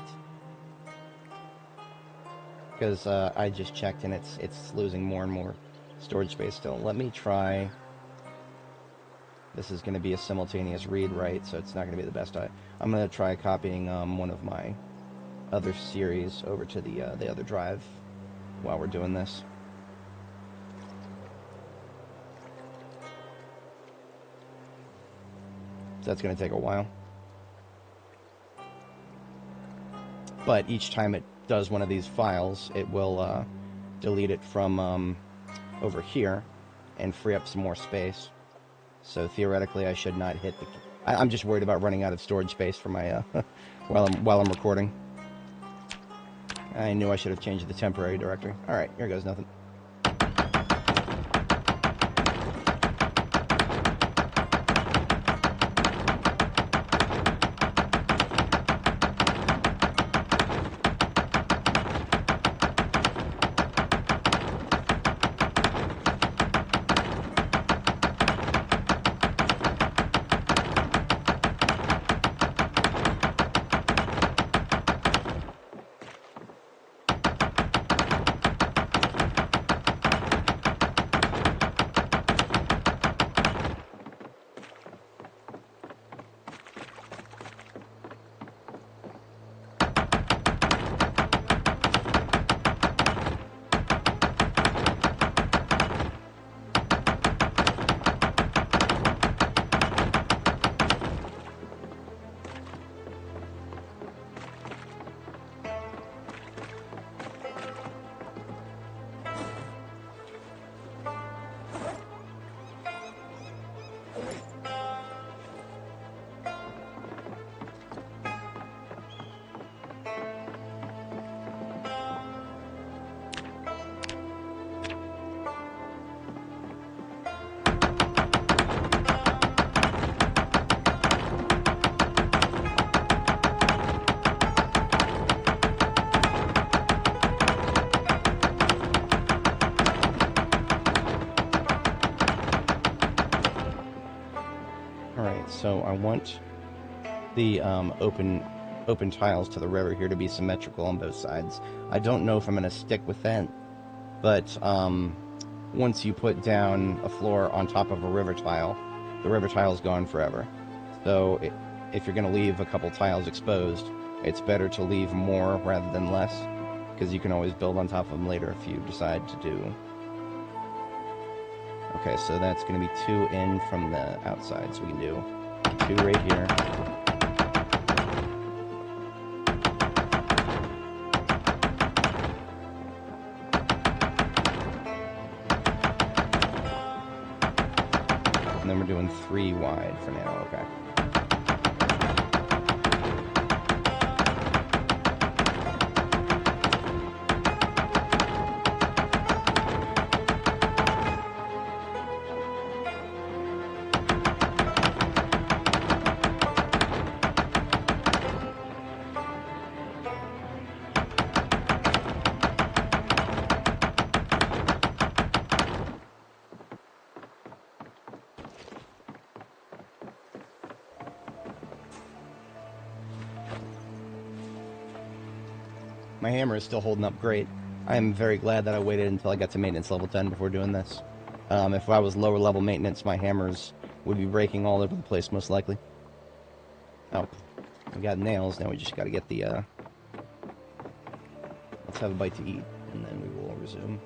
Because, I just checked and it's losing more and more storage space still. Let me try... This is going to be a simultaneous read-write, so it's not going to be the best. I'm going to try copying one of my other series over to the other drive while we're doing this. So that's going to take a while. But each time it does one of these files, it will delete it from over here and free up some more space. So theoretically, I should not hit the... I'm just worried about running out of storage space for my while I'm recording. I knew I should have changed the temporary directory. All right, here goes nothing. so I want the open tiles to the river here to be symmetrical on both sides. I don't know if I'm going to stick with that, but once you put down a floor on top of a river tile, the river tile is gone forever. So if you're going to leave a couple tiles exposed, it's better to leave more rather than less, because you can always build on top of them later if you decide to do. Okay, so that's going to be 2 in from the outside, so we can do 2 right here. And then we're doing 3 wide for now, okay. My hammer is still holding up great. I am very glad that I waited until I got to maintenance level 10 before doing this. If I was lower level maintenance, my hammers would be breaking all over the place, most likely. Oh, we got nails, now we just gotta get the, let's have a bite to eat, and then we will resume.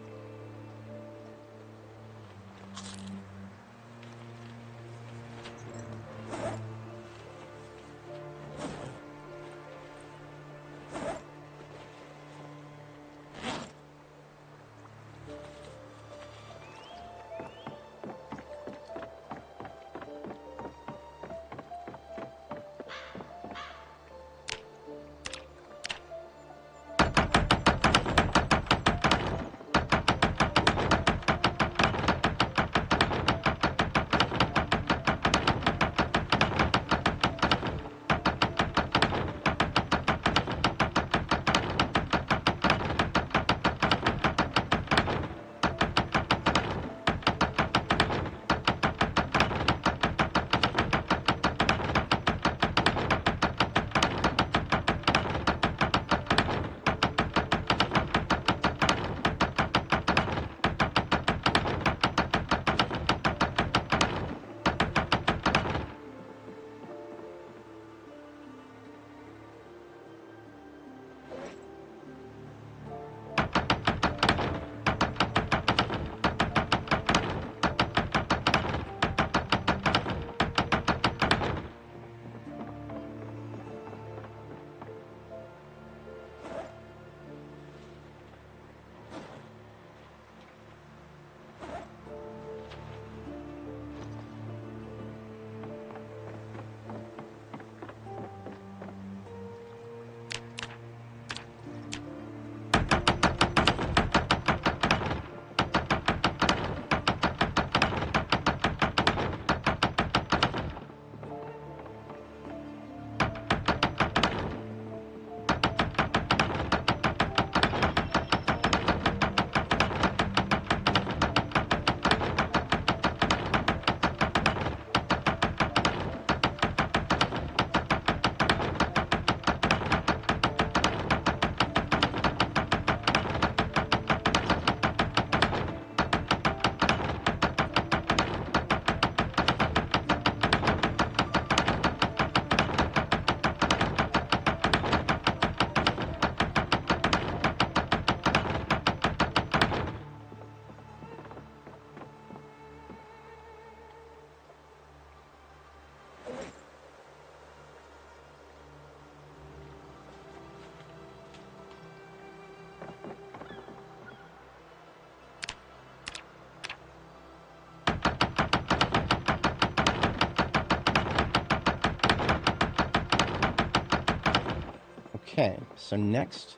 Okay, so next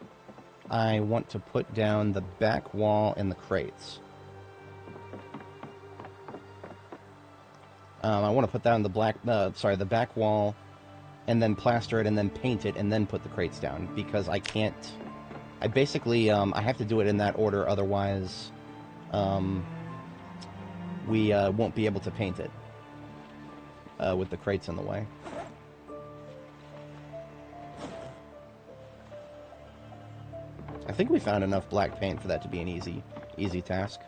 I want to put down the back wall and the crates. I want to put down the the back wall, and then plaster it, and then paint it, and then put the crates down, because I can't... I basically, I have to do it in that order, otherwise, we won't be able to paint it. with the crates in the way. I think we found enough black paint for that to be an easy task.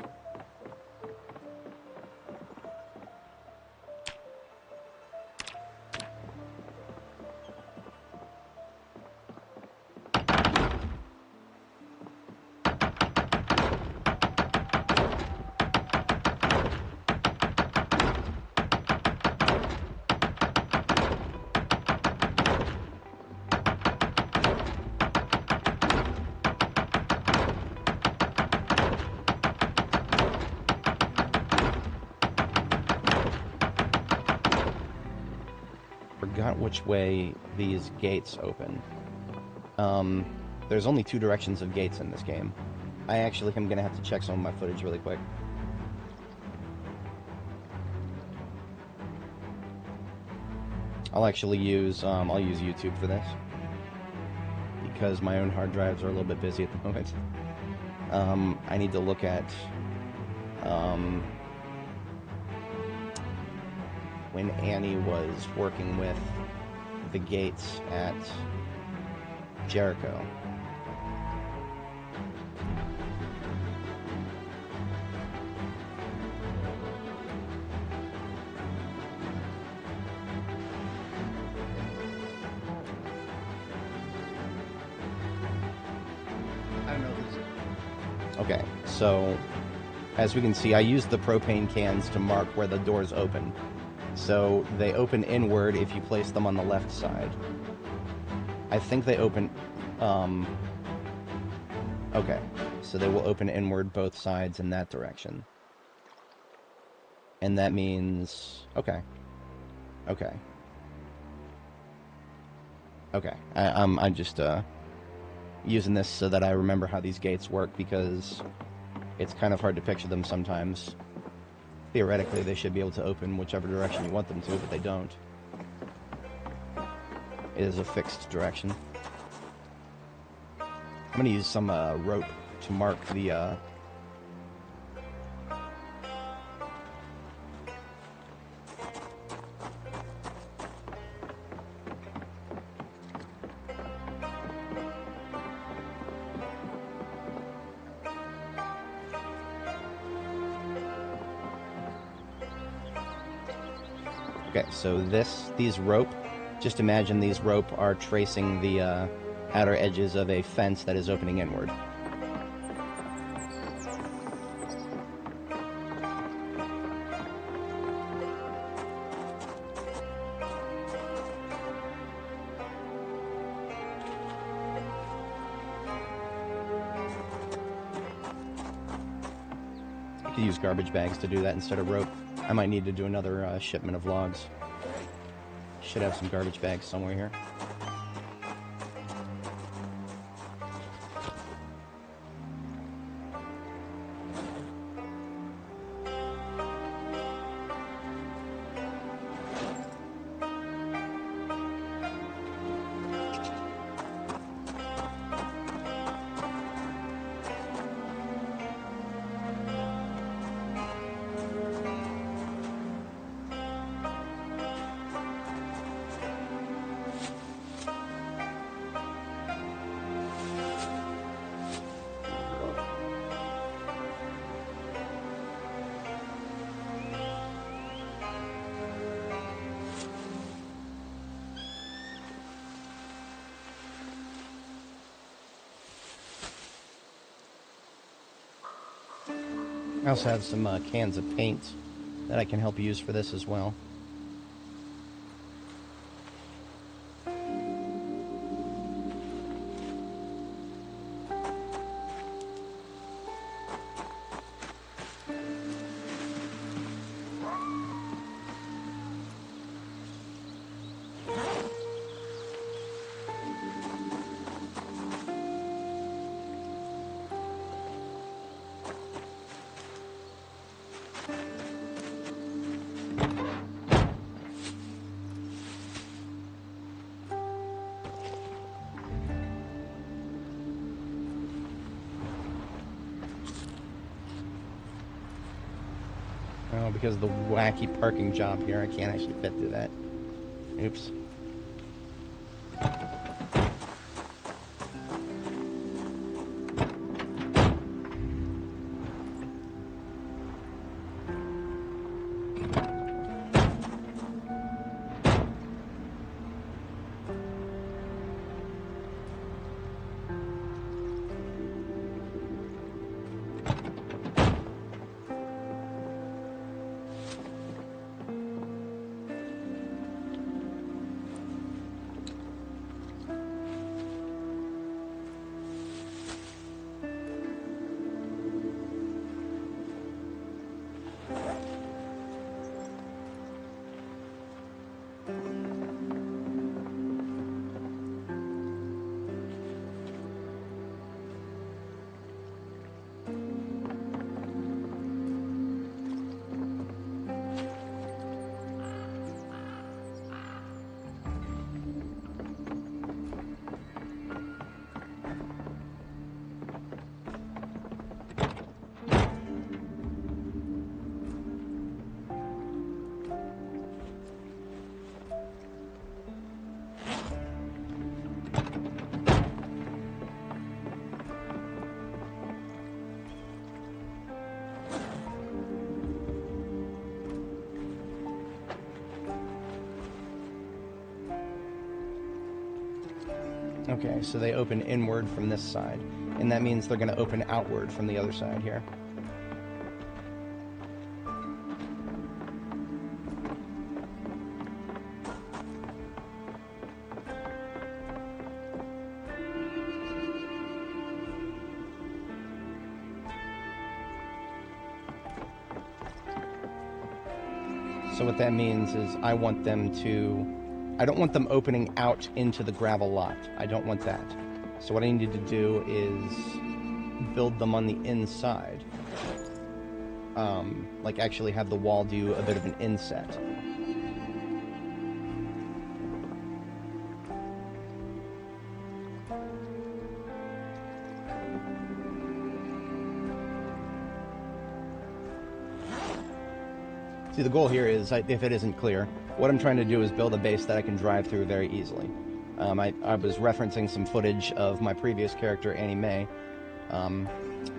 Forgot which way these gates open. There's only 2 directions of gates in this game. I actually am gonna have to check some of my footage really quick. I'll actually use I'll use YouTube for this because my own hard drives are a little bit busy at the moment. I need to look at when Annie was working with the gates at Jericho. I don't know who's... Okay, so as we can see, I used the propane cans to mark where the doors open. So they open inward if you place them on the left side. I think they open... okay, so they will open inward both sides in that direction. And that means... okay. Okay. Okay, I'm just using this so that I remember how these gates work, because it's kind of hard to picture them sometimes. Theoretically, they should be able to open whichever direction you want them to, but they don't. It is a fixed direction. I'm going to use some rope to mark the... Okay, so these rope, just imagine these rope are tracing the outer edges of a fence that is opening inward. I could use garbage bags to do that instead of rope. I might need to do another shipment of logs. Should have some garbage bags somewhere here. I also have some cans of paint that I can help use for this as well. Oh, because of the wacky parking job here, I can't actually fit through that. Oops. Okay, so they open inward from this side, and that means they're going to open outward from the other side here. So what that means is I want them to... I don't want them opening out into the gravel lot. I don't want that. So what I need to do is build them on the inside. Like actually have the wall do a bit of an inset. See, the goal here is, if it isn't clear, what I'm trying to do is build a base that I can drive through very easily. I was referencing some footage of my previous character, Annie Mae.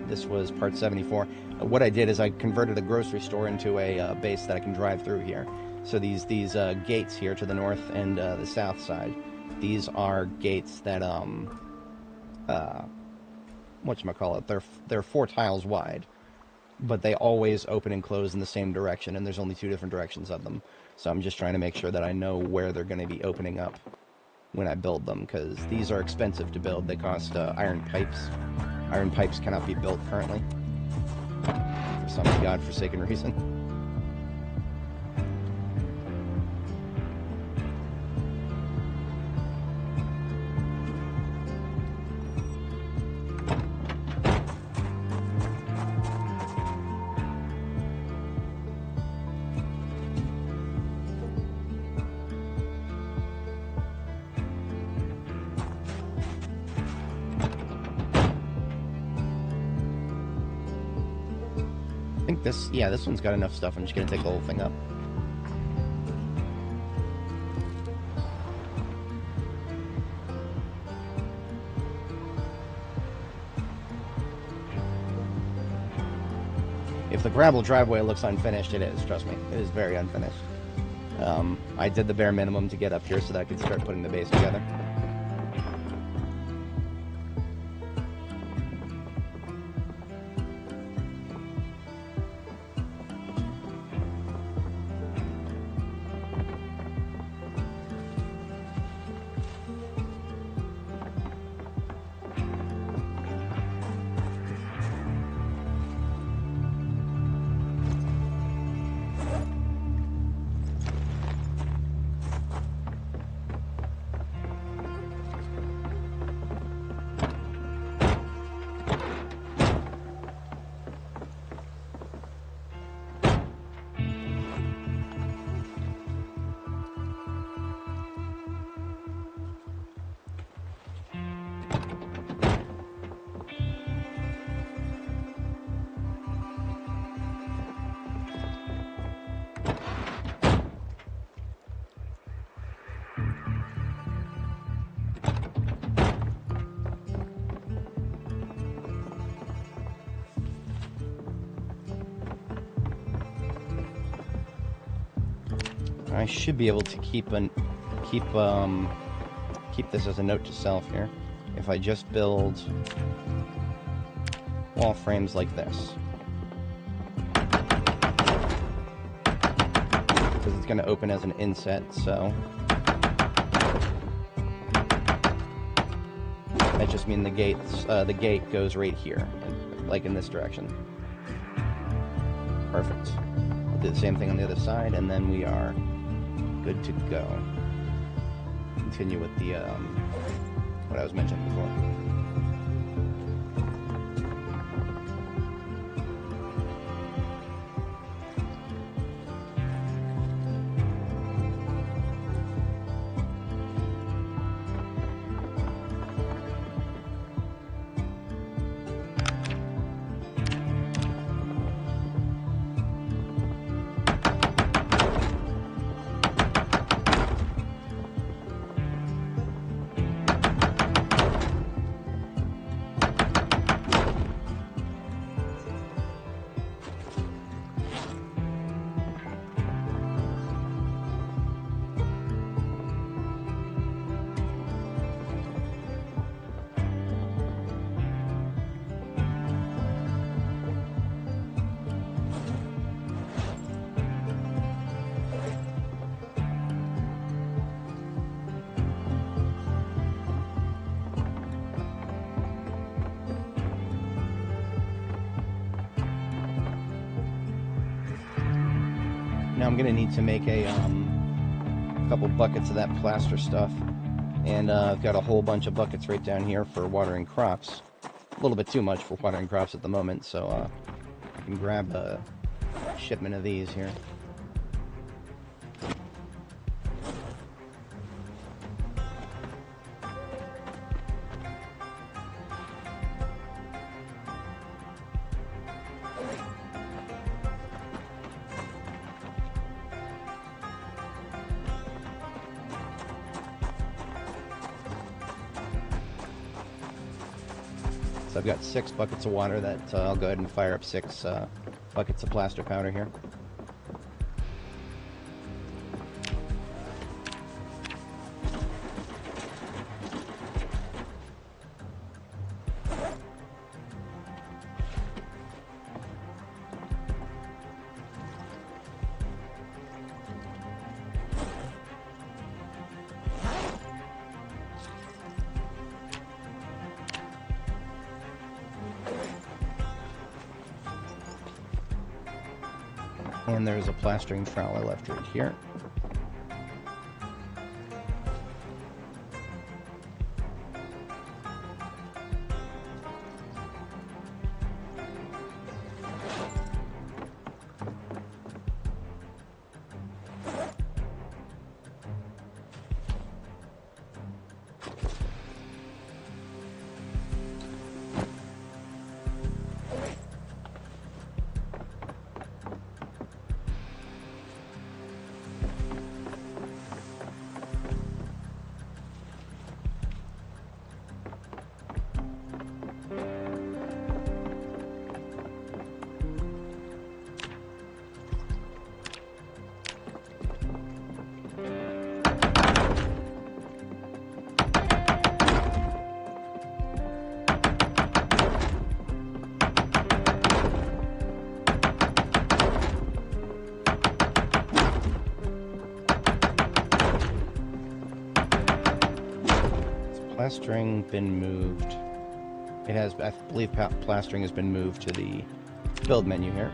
This was part 74. What I did is I converted a grocery store into a base that I can drive through here. So these gates here to the north and the south side, these are gates that, whatchamacallit, they're 4 tiles wide. But they always open and close in the same direction, and there's only 2 different directions of them. So I'm just trying to make sure that I know where they're going to be opening up when I build them, because these are expensive to build. They cost iron pipes. Iron pipes cannot be built currently, for some godforsaken reason. This one's got enough stuff. I'm just going to take the whole thing up. If the gravel driveway looks unfinished, it is. Trust me, it is very unfinished. I did the bare minimum to get up here so that I could start putting the base together. I should be able to keep this as a note to self here. If I just build wall frames like this, because it's going to open as an inset, so that just means the gate goes right here, like in this direction. Perfect. We'll do the same thing on the other side, and then we are good to go. Continue with the what I was mentioning before. Now I'm gonna need to make a couple buckets of that plaster stuff, and I've got a whole bunch of buckets right down here for watering crops. A little bit too much for watering crops at the moment, so I can grab a shipment of these here. So I've got 6 buckets of water that I'll go ahead and fire up 6 buckets of plaster powder here. And there's a plastering trowel I left right here. Plastering been moved. It has, I believe plastering has been moved to the build menu here.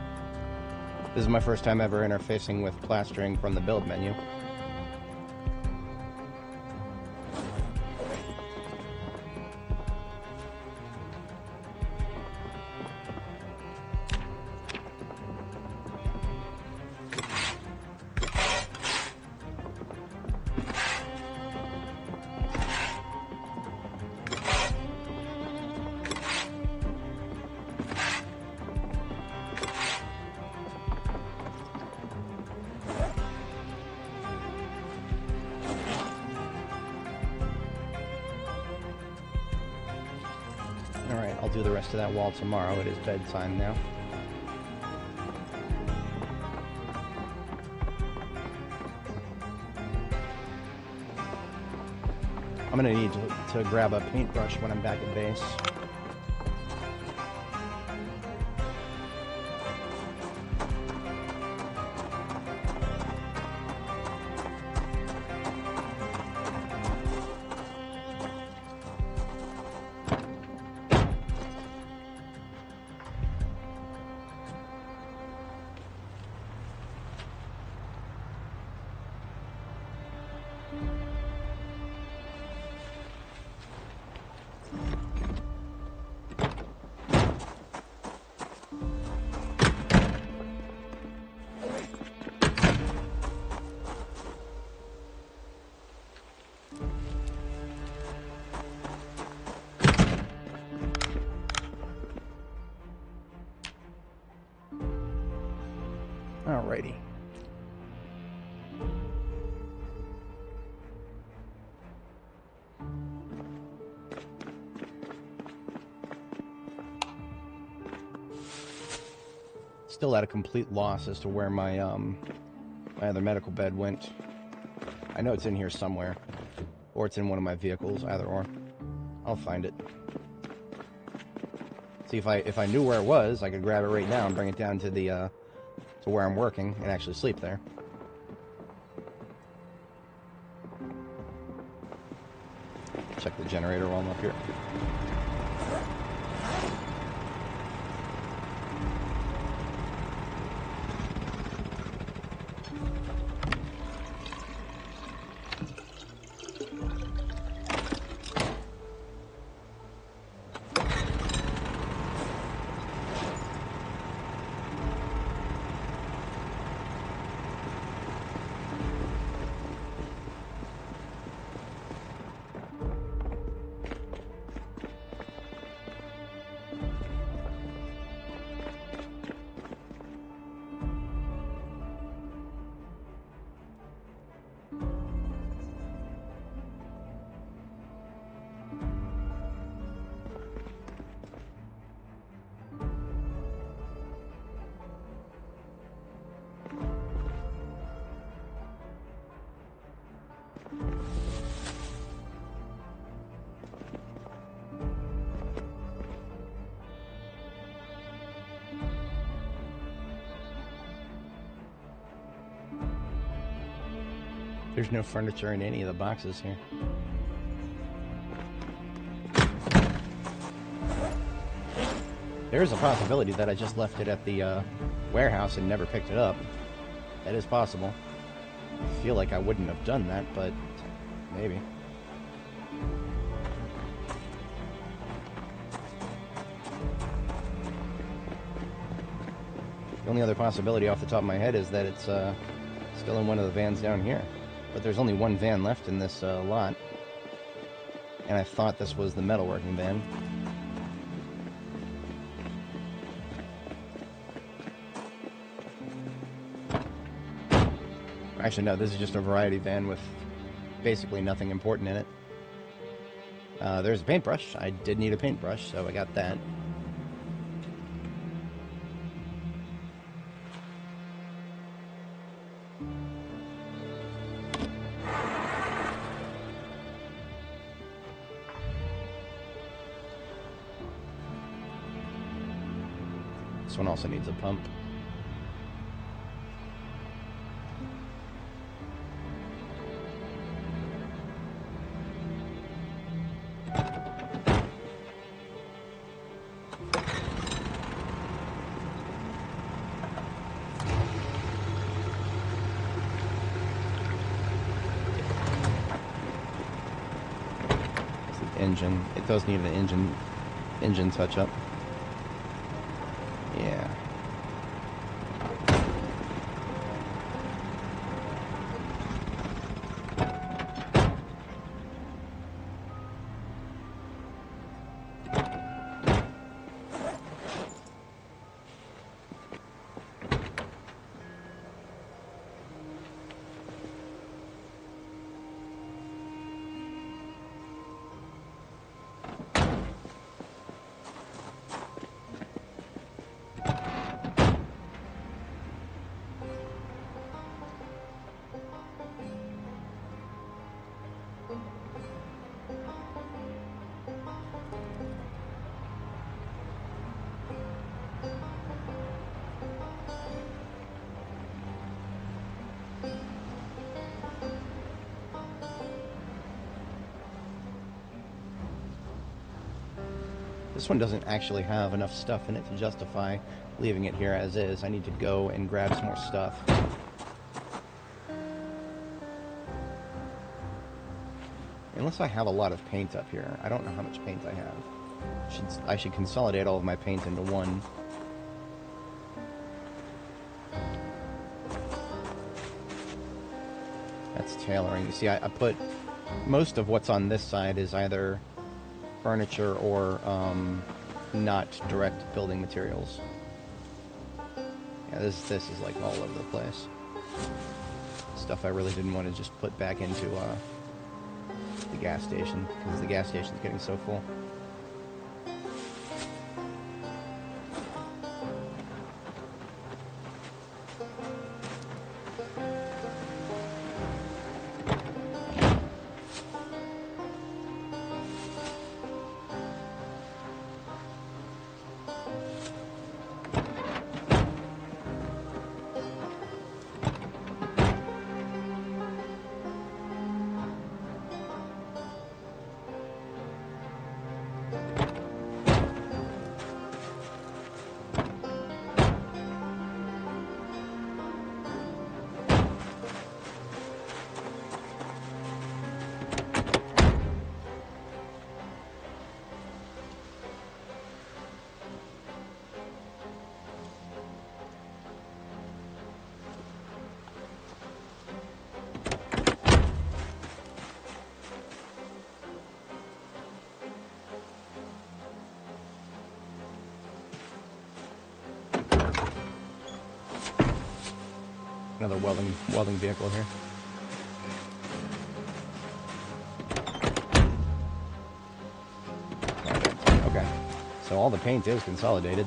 This is my first time ever interfacing with plastering from the build menu. Alright, I'll do the rest of that wall tomorrow. It is bedtime now. I'm gonna need to grab a paintbrush when I'm back at base. Alrighty. Still at a complete loss as to where my my other medical bed went. I know it's in here somewhere, or it's in one of my vehicles, either or. I'll find it. See, if I knew where it was, I could grab it right now and bring it down to the to where I'm working and actually sleep there. Check the generator while I'm up here. There's no furniture in any of the boxes here. There is a possibility that I just left it at the warehouse and never picked it up. That is possible. I feel like I wouldn't have done that, but maybe. The only other possibility off the top of my head is that it's still in one of the vans down here. But there's only one van left in this lot. And I thought this was the metalworking van. Actually, no, this is just a variety van with basically nothing important in it. There's a paintbrush. I did need a paintbrush, so I got that. This one also needs a pump. Engine. It does need an engine touch up. Yeah. This one doesn't actually have enough stuff in it to justify leaving it here as is. I need to go and grab some more stuff. Unless I have a lot of paint up here. I don't know how much paint I have. I should consolidate all of my paint into one. That's tailoring. You see, I put... Most of what's on this side is either furniture or not direct building materials. Yeah, this is like all over the place. Stuff I really didn't want to just put back into the gas station, because the gas station's getting so full. Another welding vehicle here. Okay, so all the paint is consolidated.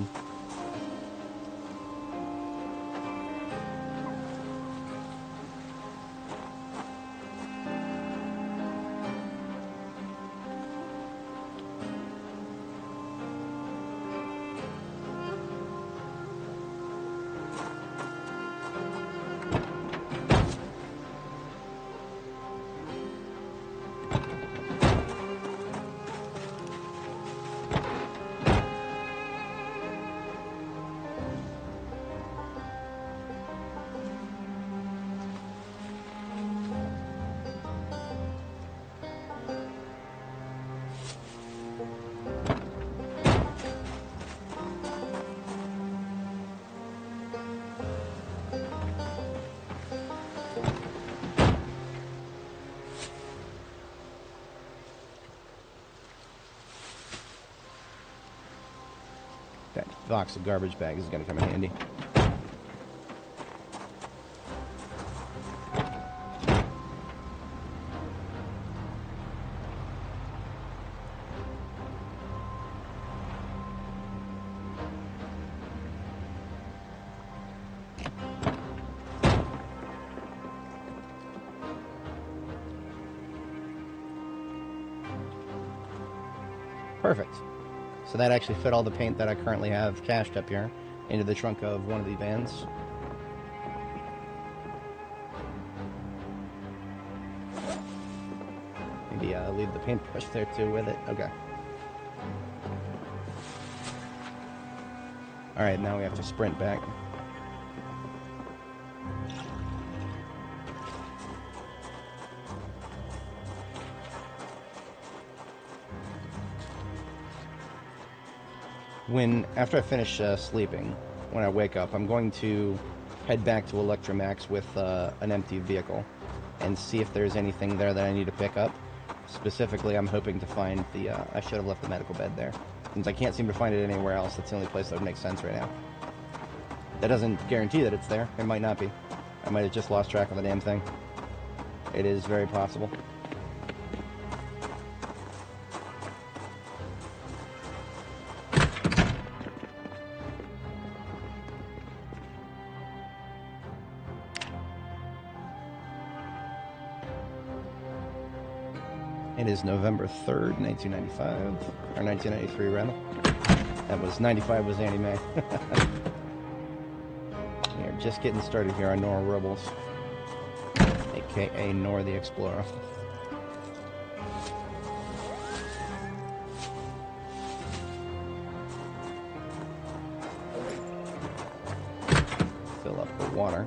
That box of garbage bags is going to come in handy. Perfect. So that actually fit all the paint that I currently have cached up here into the trunk of one of the vans. Maybe leave the paintbrush there too with it. Okay. Alright, now we have to sprint back. After I finish sleeping, when I wake up, I'm going to head back to Electromax with an empty vehicle and see if there's anything there that I need to pick up. Specifically, I'm hoping to find the, I should have left the medical bed there. Since I can't seem to find it anywhere else, that's the only place that would make sense right now. That doesn't guarantee that it's there. It might not be. I might have just lost track of the damn thing. It is very possible. It is November 3rd, 1995, or 1993 rather. That was, 95 was Annie Mae. We're just getting started here on Nora Robles, aka Nora the Explora. fill up the water.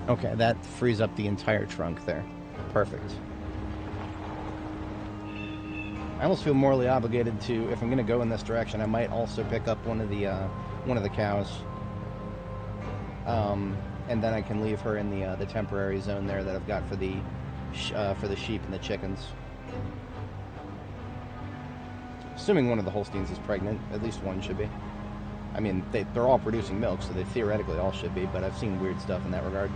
Okay, that frees up the entire trunk there. Perfect. I almost feel morally obligated to, if I'm going to go in this direction, I might also pick up one of the cows, and then I can leave her in the temporary zone there that I've got for the sheep and the chickens. Assuming one of the Holsteins is pregnant, at least one should be. I mean, they're all producing milk, so they theoretically all should be, but I've seen weird stuff in that regard.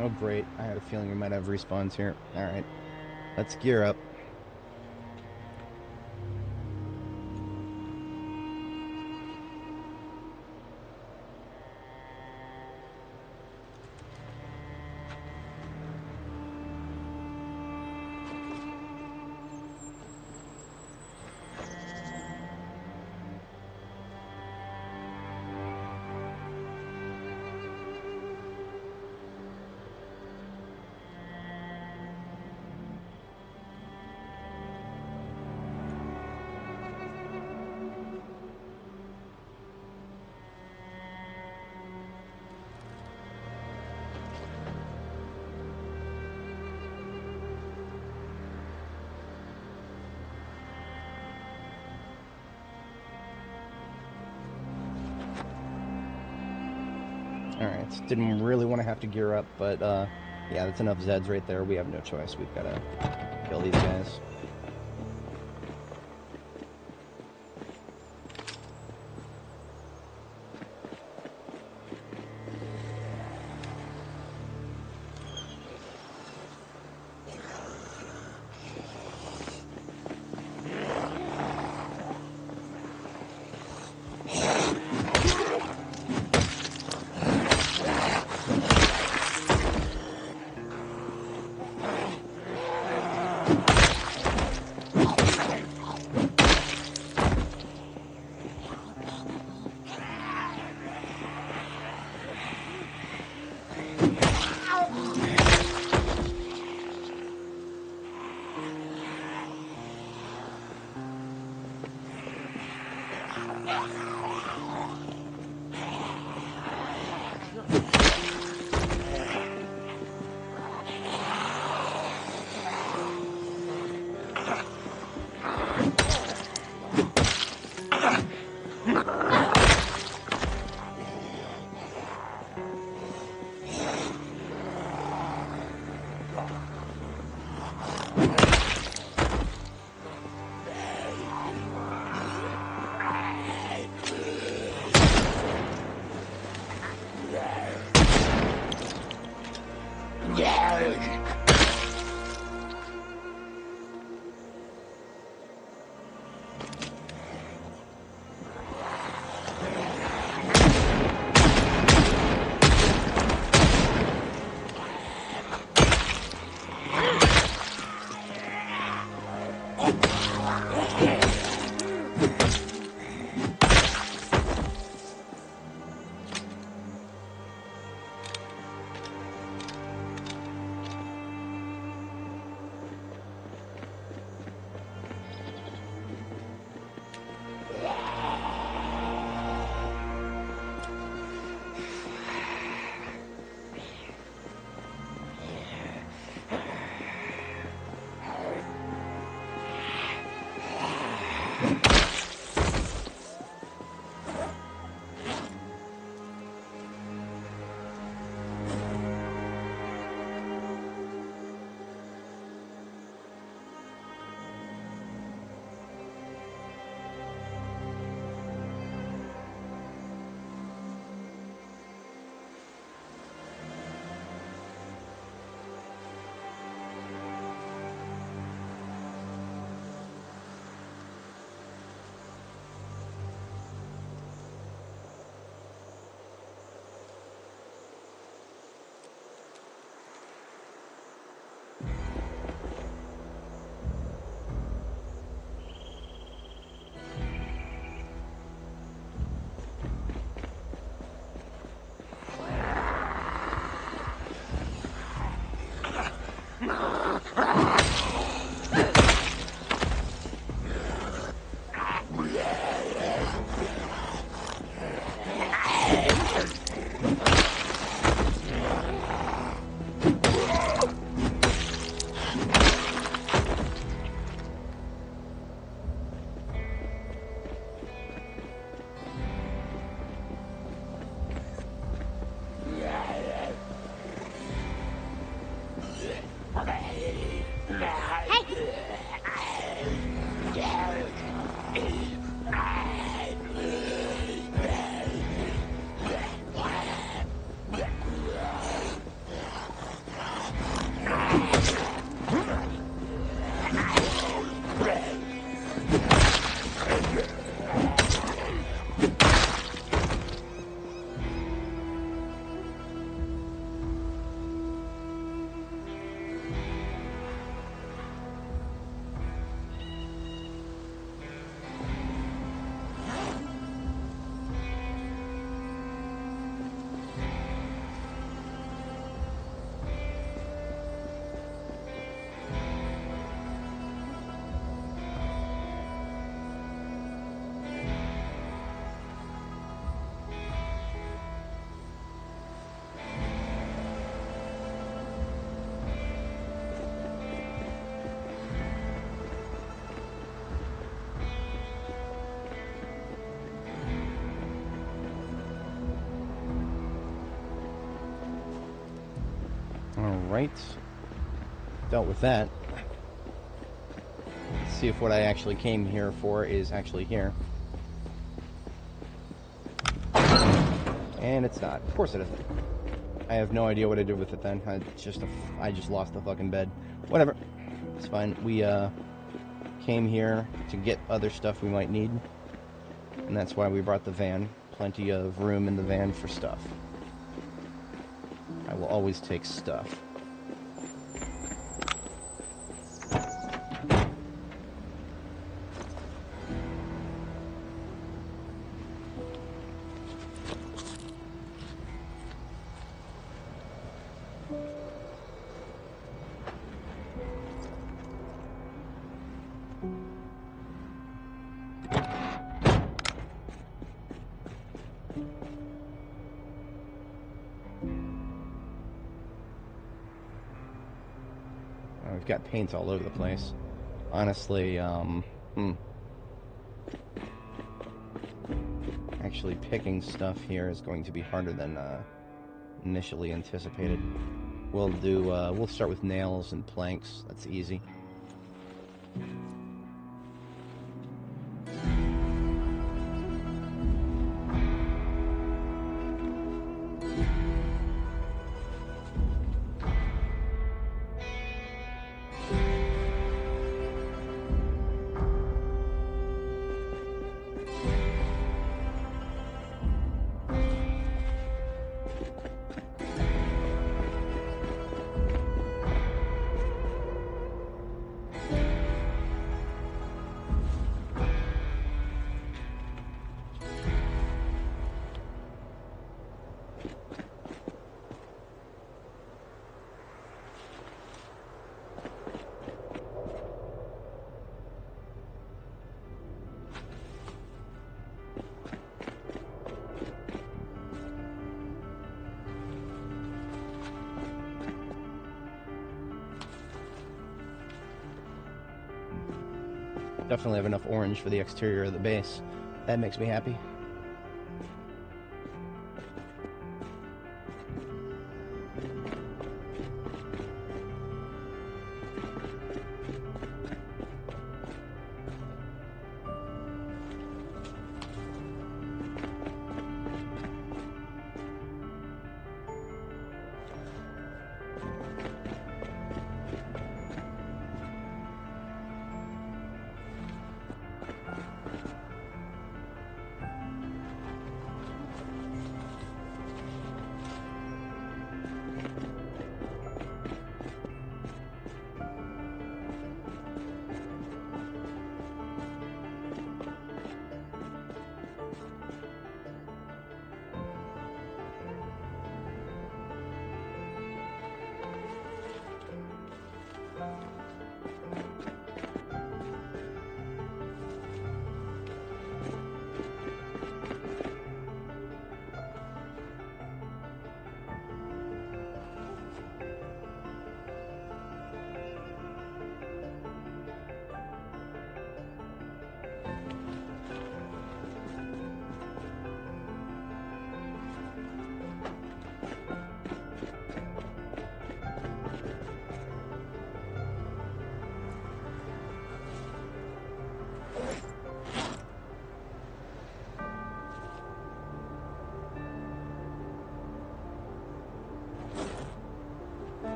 Oh great, I had a feeling we might have respawns here. Alright, let's gear up. Alright, didn't really want to have to gear up, but yeah, that's enough Zeds right there. We have no choice. We've got to kill these guys. Alright. Dealt with that. Let's see if what I actually came here for is actually here. And it's not. Of course it isn't. I have no idea what I did with it then. I just lost the fucking bed. Whatever. It's fine. We came here to get other stuff we might need. And that's why we brought the van. Plenty of room in the van for stuff. I will always take stuff. We've got paint all over the place. Honestly, actually picking stuff here is going to be harder than initially anticipated. We'll start with nails and planks. That's easy. Definitely have enough orange for the exterior of the base. That makes me happy.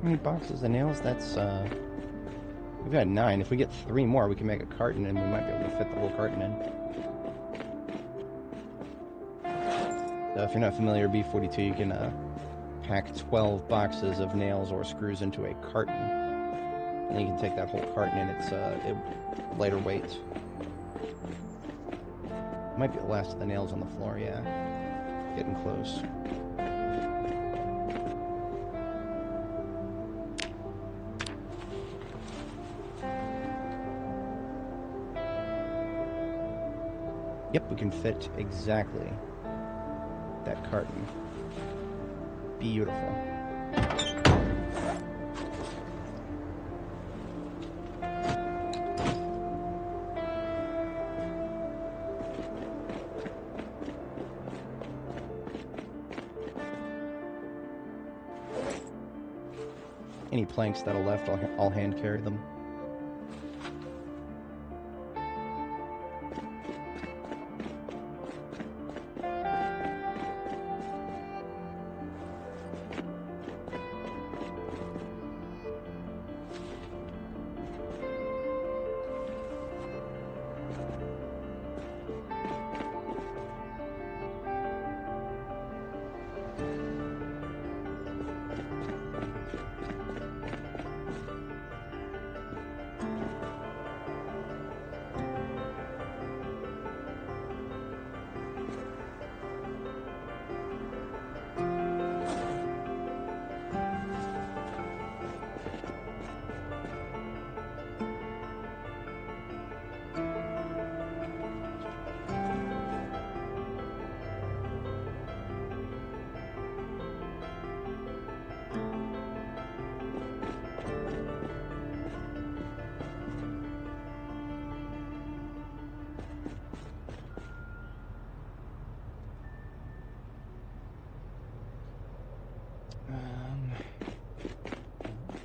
How many boxes of nails? That's, we've got 9. If we get 3 more, we can make a carton, and we might be able to fit the whole carton in. So if you're not familiar, B42, you can pack 12 boxes of nails or screws into a carton. And then you can take that whole carton, and it's lighter weight. Might be the last of the nails on the floor, yeah. Getting close. Yep, we can fit exactly that carton. Beautiful. any planks that are left, I'll hand carry them.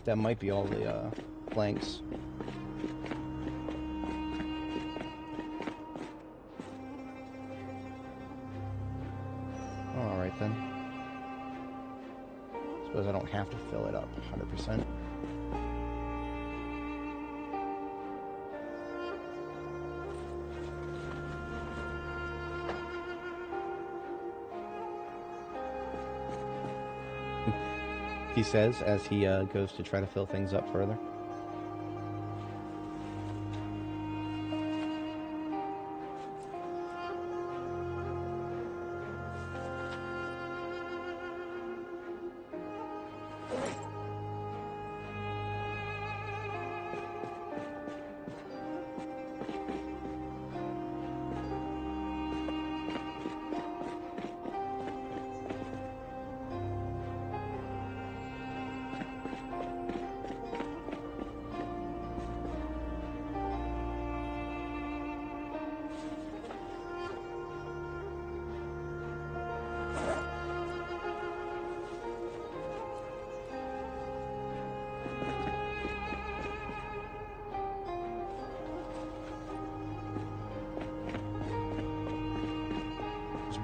That might be all the planks. Alright then. Suppose I don't have to fill it up 100%. He says as he goes to try to fill things up further.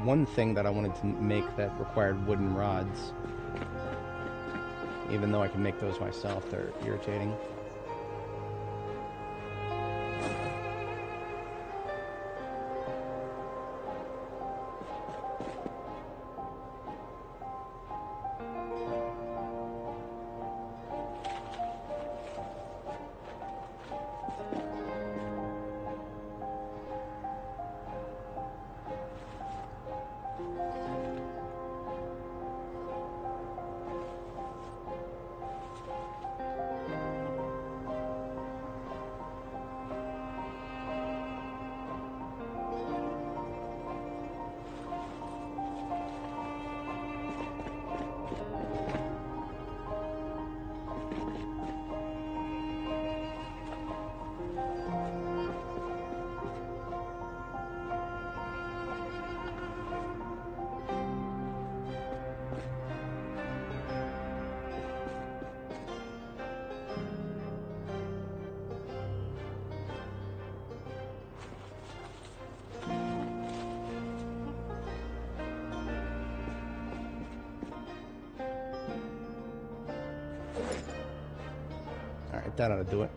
One thing that I wanted to make that required wooden rods. Even though I can make those myself, they're irritating. Alright, that ought to do it.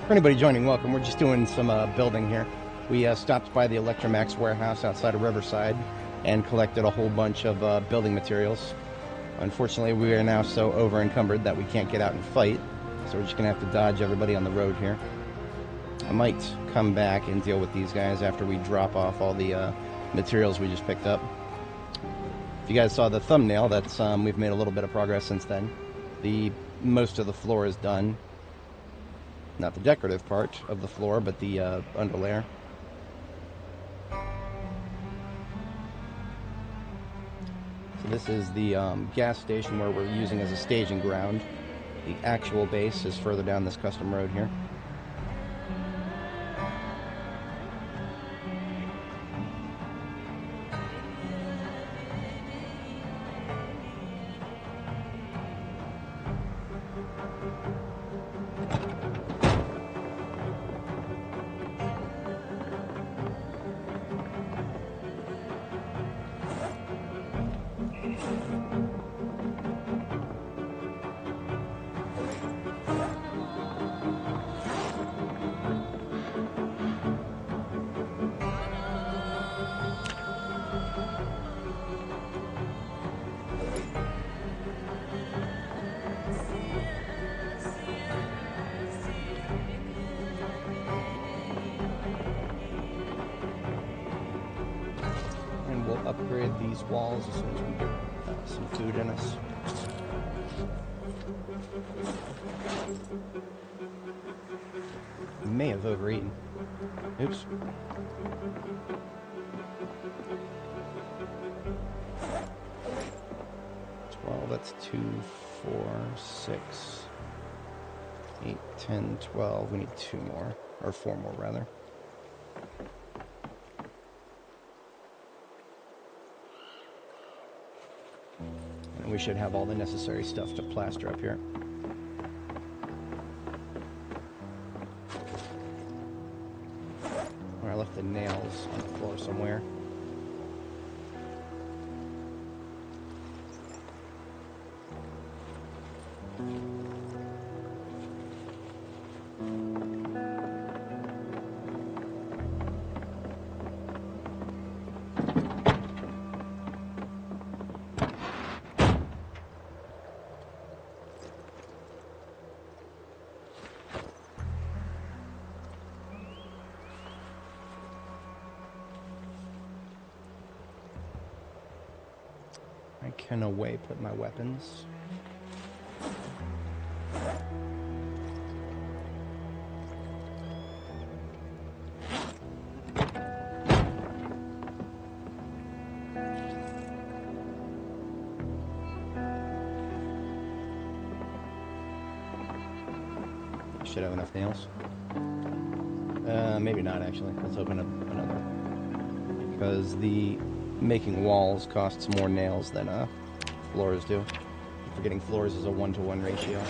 For anybody joining, welcome. We're just doing some building here. We stopped by the Electromax warehouse outside of Riverside and collected a whole bunch of building materials. Unfortunately, we are now so over encumbered that we can't get out and fight, so we're just gonna have to dodge everybody on the road here. I might come back and deal with these guys after we drop off all the materials we just picked up. If you guys saw the thumbnail, that's we've made a little bit of progress since then. Most of the floor is done. Not the decorative part of the floor, but the underlayer. So this is the gas station where we're using as a staging ground. The actual base is further down this custom road here. Upgrade these walls as soon as we get some food in us. May have overeaten. Oops. That's 2, 4, 6, 8, 10, 12. We need 2 more, or 4 more rather. And we should have all the necessary stuff to plaster up here. Or I left the nails on the floor somewhere. I can away put my weapons. Should have enough nails. Maybe not actually. Let's open up another. Because the making walls costs more nails than floors do. I'm forgetting floors is a 1-to-1 ratio.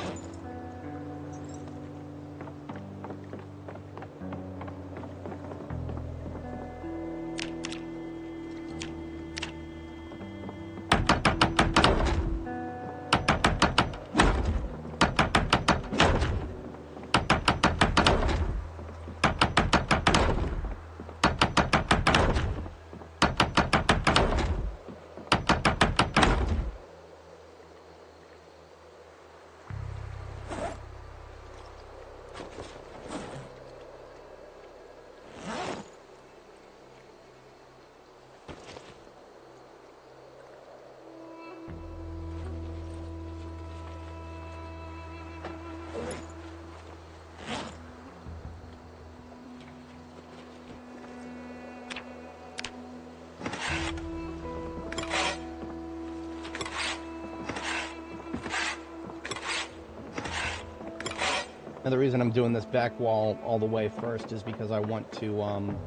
And the reason I'm doing this back wall all the way first is because I want to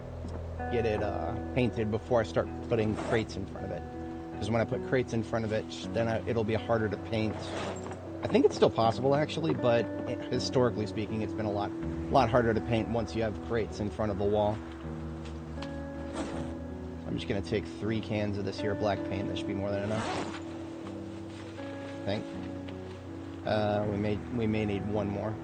get it painted before I start putting crates in front of it. Because when I put crates in front of it, then it'll be harder to paint. I think it's still possible actually, but historically speaking, it's been a lot harder to paint once you have crates in front of the wall. I'm just gonna take 3 cans of this here black paint. That should be more than enough, I think. We may need 1 more.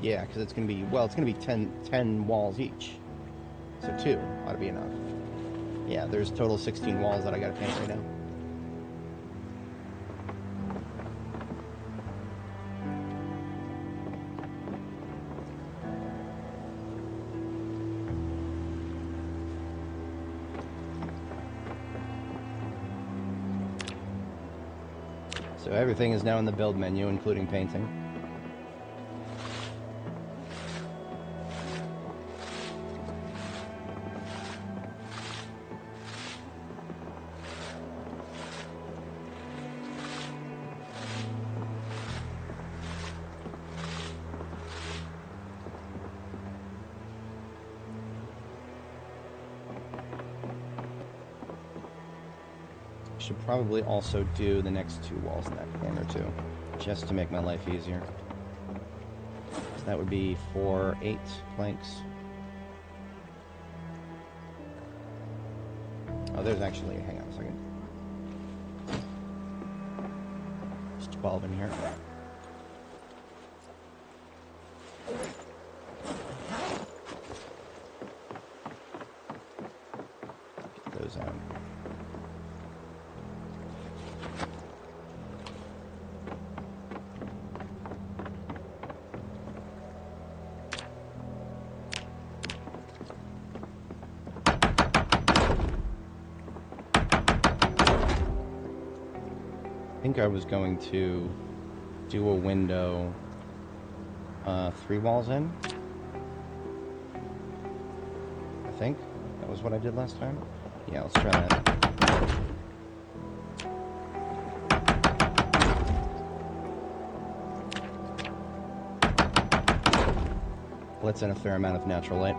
Yeah, because it's gonna be 10 walls each. So 2 ought to be enough. Yeah, there's total 16 walls that I gotta paint right now. So everything is now in the build menu, including painting. Should probably also do the next 2 walls in that corner too, just to make my life easier. So that would be 4, 8 planks. Oh, there's actually, hang on a second. There's 12 in here. Get those out. I think I was going to do a window 3 walls in. I think that was what I did last time. Yeah, let's try that. Lets in a fair amount of natural light.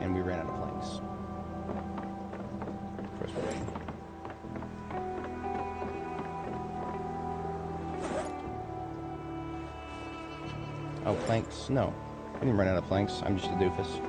And we ran out of planks. Of course we did. Oh, planks? No. I didn't run out of planks. I'm just a doofus.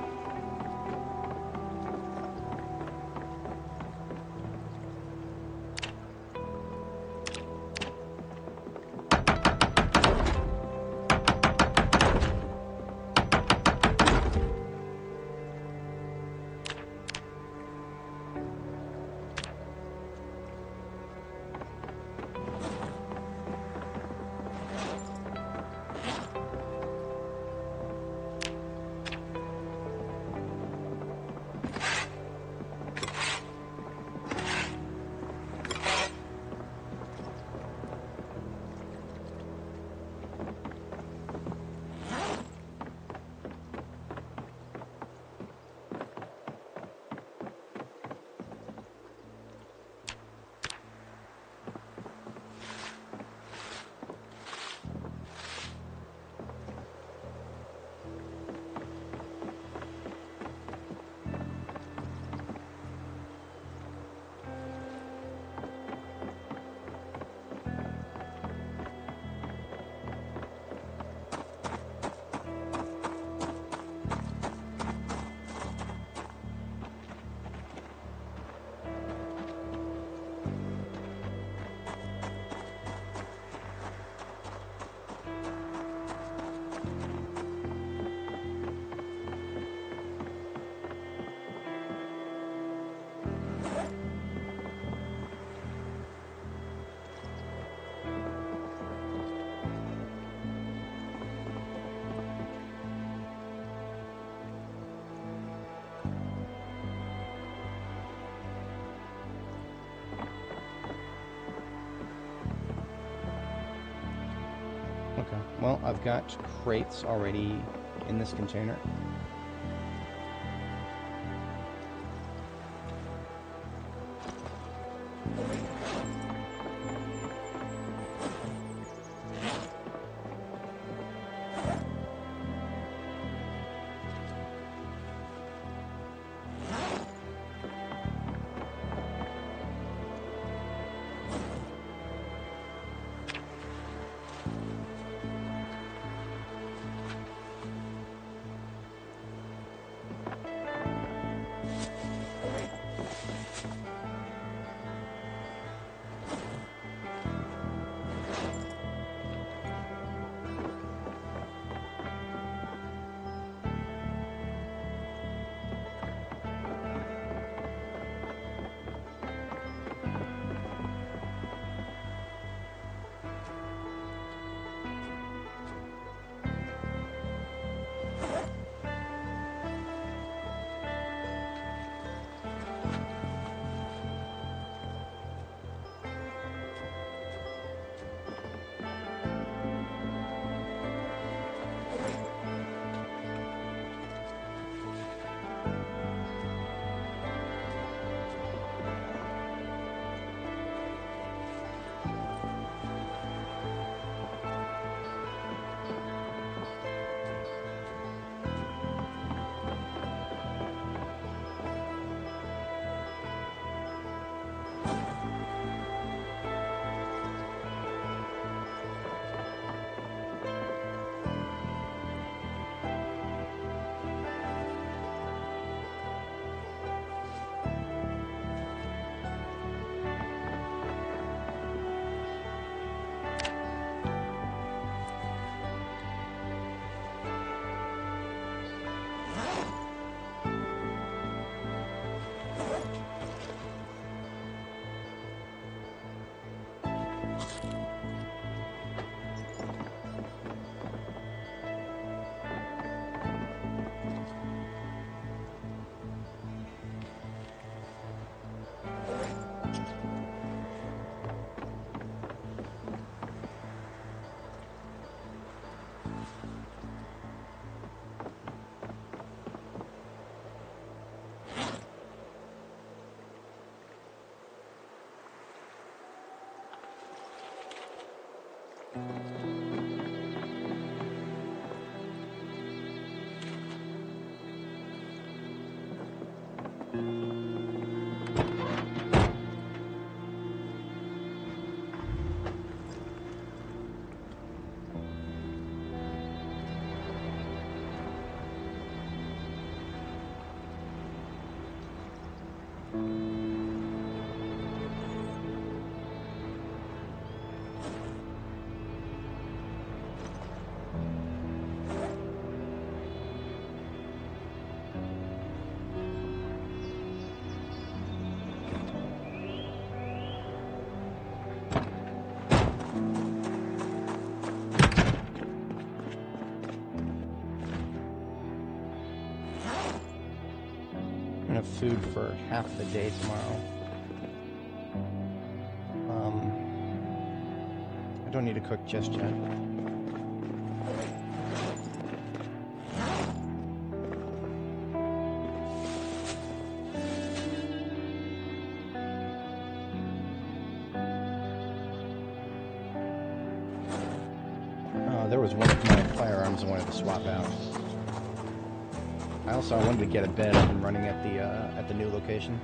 Okay, well, I've got crates already in this container. Have food for half the day tomorrow. I don't need to cook just yet. There was one of my firearms I wanted to swap out. I wanted to get a bed up and running at the new location.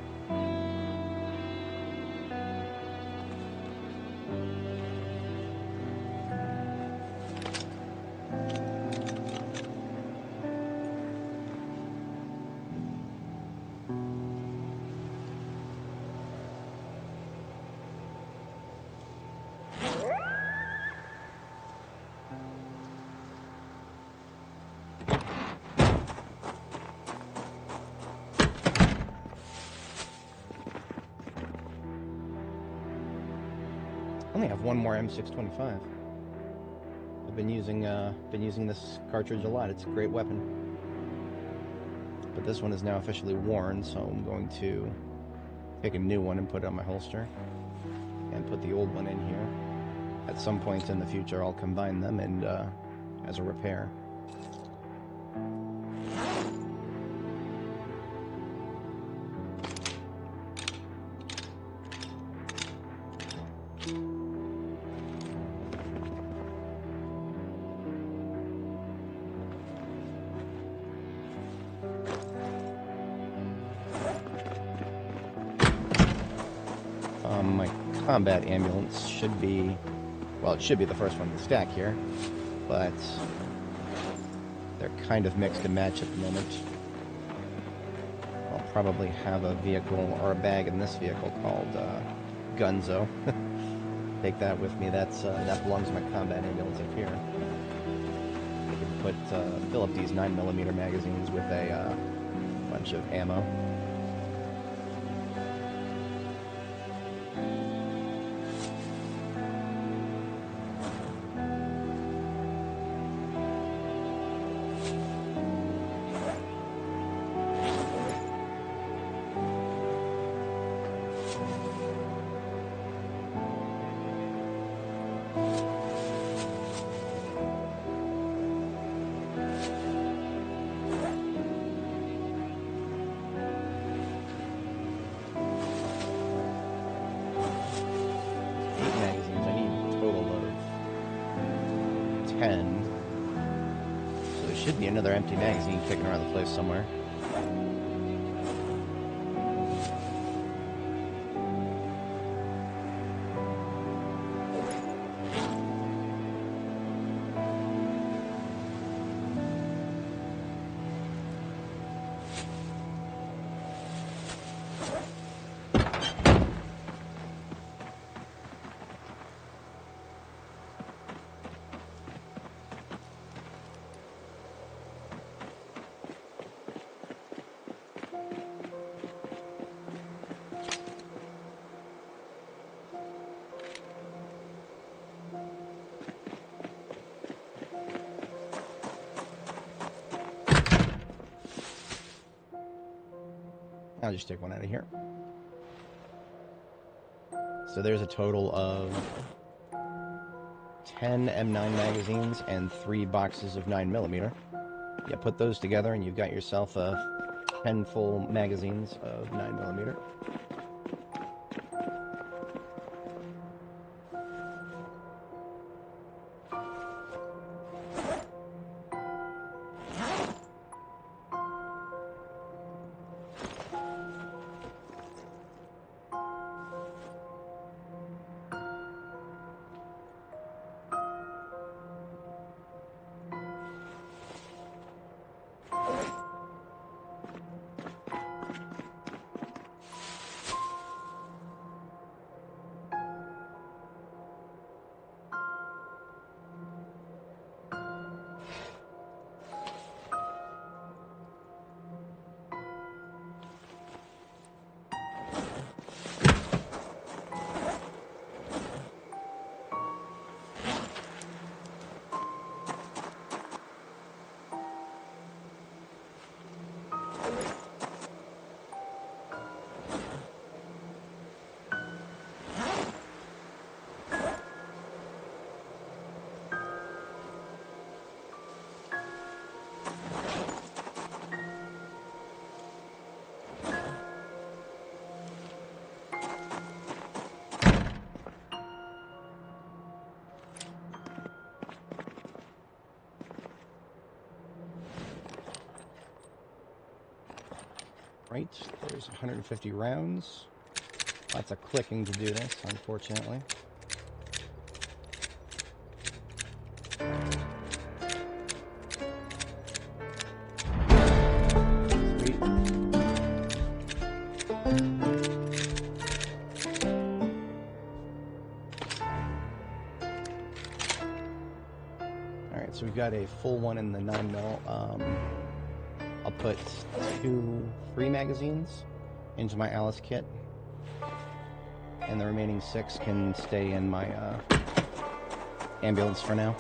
I only have one more M625. I've been using this cartridge a lot. It's a great weapon. But this one is now officially worn, so I'm going to take a new one and put it on my holster and put the old one in here. At some point in the future, I'll combine them and as a repair. My combat ambulance should be, well, it should be the first one to stack here, but they're kind of mixed and match at the moment. I'll probably have a vehicle or a bag in this vehicle called Gunzo. Take that with me. That belongs to my combat ambulance up here. I can fill up these 9mm magazines with a bunch of ammo. So there should be another empty magazine kicking around the place somewhere. I'll just take one out of here. So there's a total of 10 M9 magazines and 3 boxes of 9mm. You put those together and you've got yourself 10 full magazines of 9mm. Right, there's 150 rounds. Lots of clicking to do this, unfortunately. Sweet. Alright, so we've got a full one in the 9mm. I'll put 2 free magazines into my Alice kit, and the remaining 6 can stay in my ambulance for now.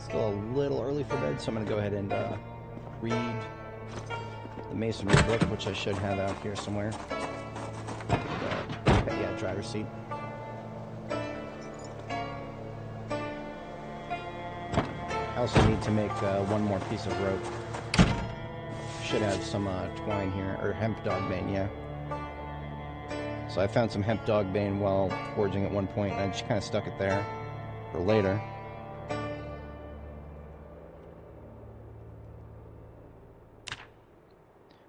Still a little early for bed, so I'm going to go ahead and read the masonry book, which I should have out here somewhere. Yeah, driver's seat. I also need to make one more piece of rope. Should have some twine here, or hemp dog bane, yeah. So I found some hemp dog bane while forging at one point, and I just kind of stuck it there for later.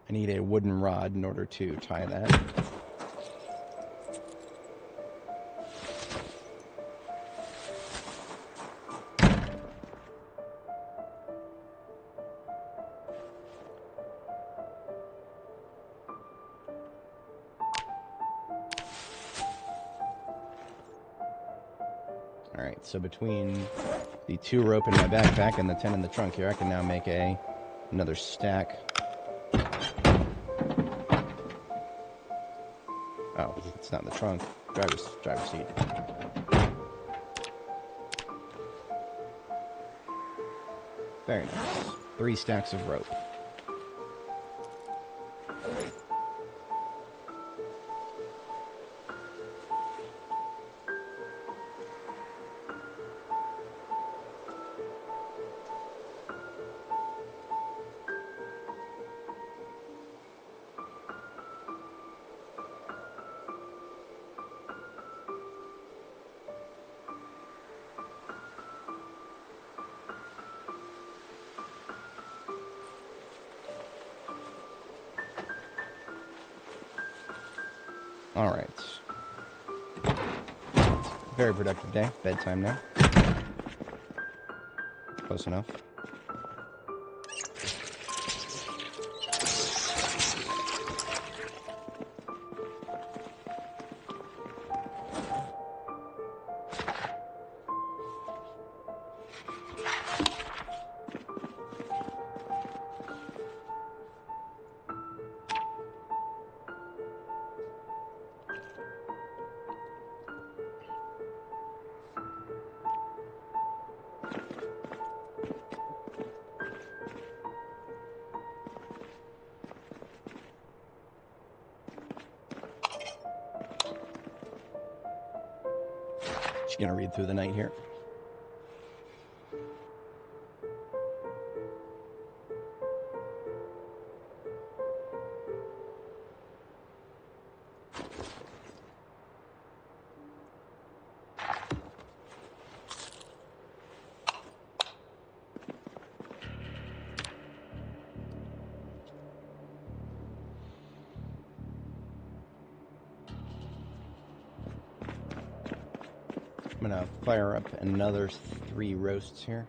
I need a wooden rod in order to tie that. Alright, so between the 2 rope in my backpack and the 10 in the trunk here, I can now make another stack. Oh, it's not in the trunk. Driver's seat. Very nice. 3 stacks of rope. Alright. Very productive day. Bedtime now. Close enough. Just gonna read through the night here. I'm gonna fire up another 3 roasts here.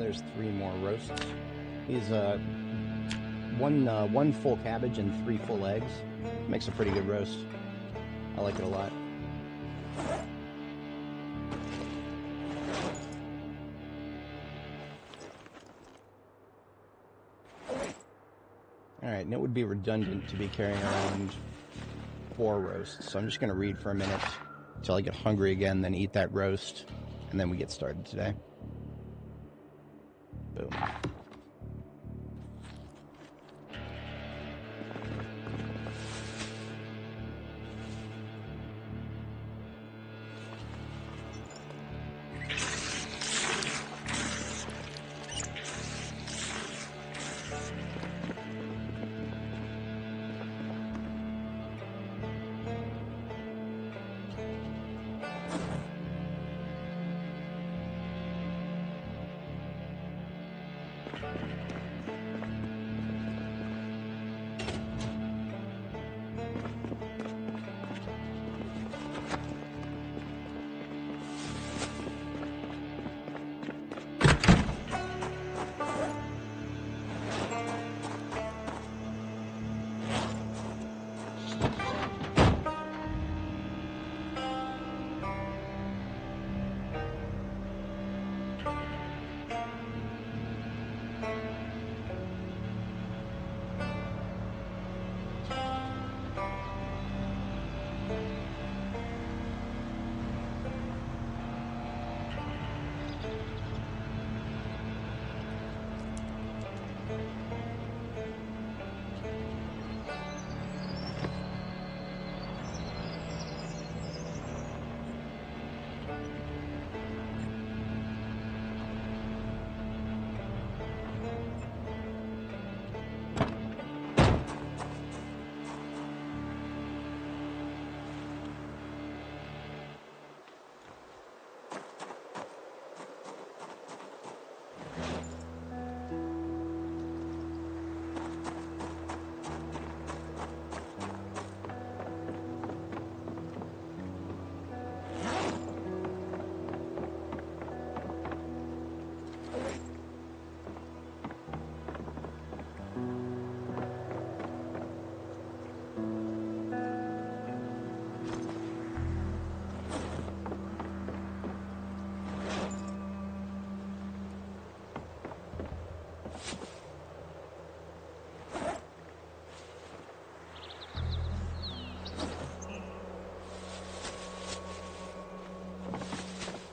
there's 3 more roasts. These, one full cabbage and 3 full eggs. Makes a pretty good roast. I like it a lot. Alright, and it would be redundant to be carrying around 4 roasts, so I'm just going to read for a minute until I get hungry again, then eat that roast, and then we get started today. Boom.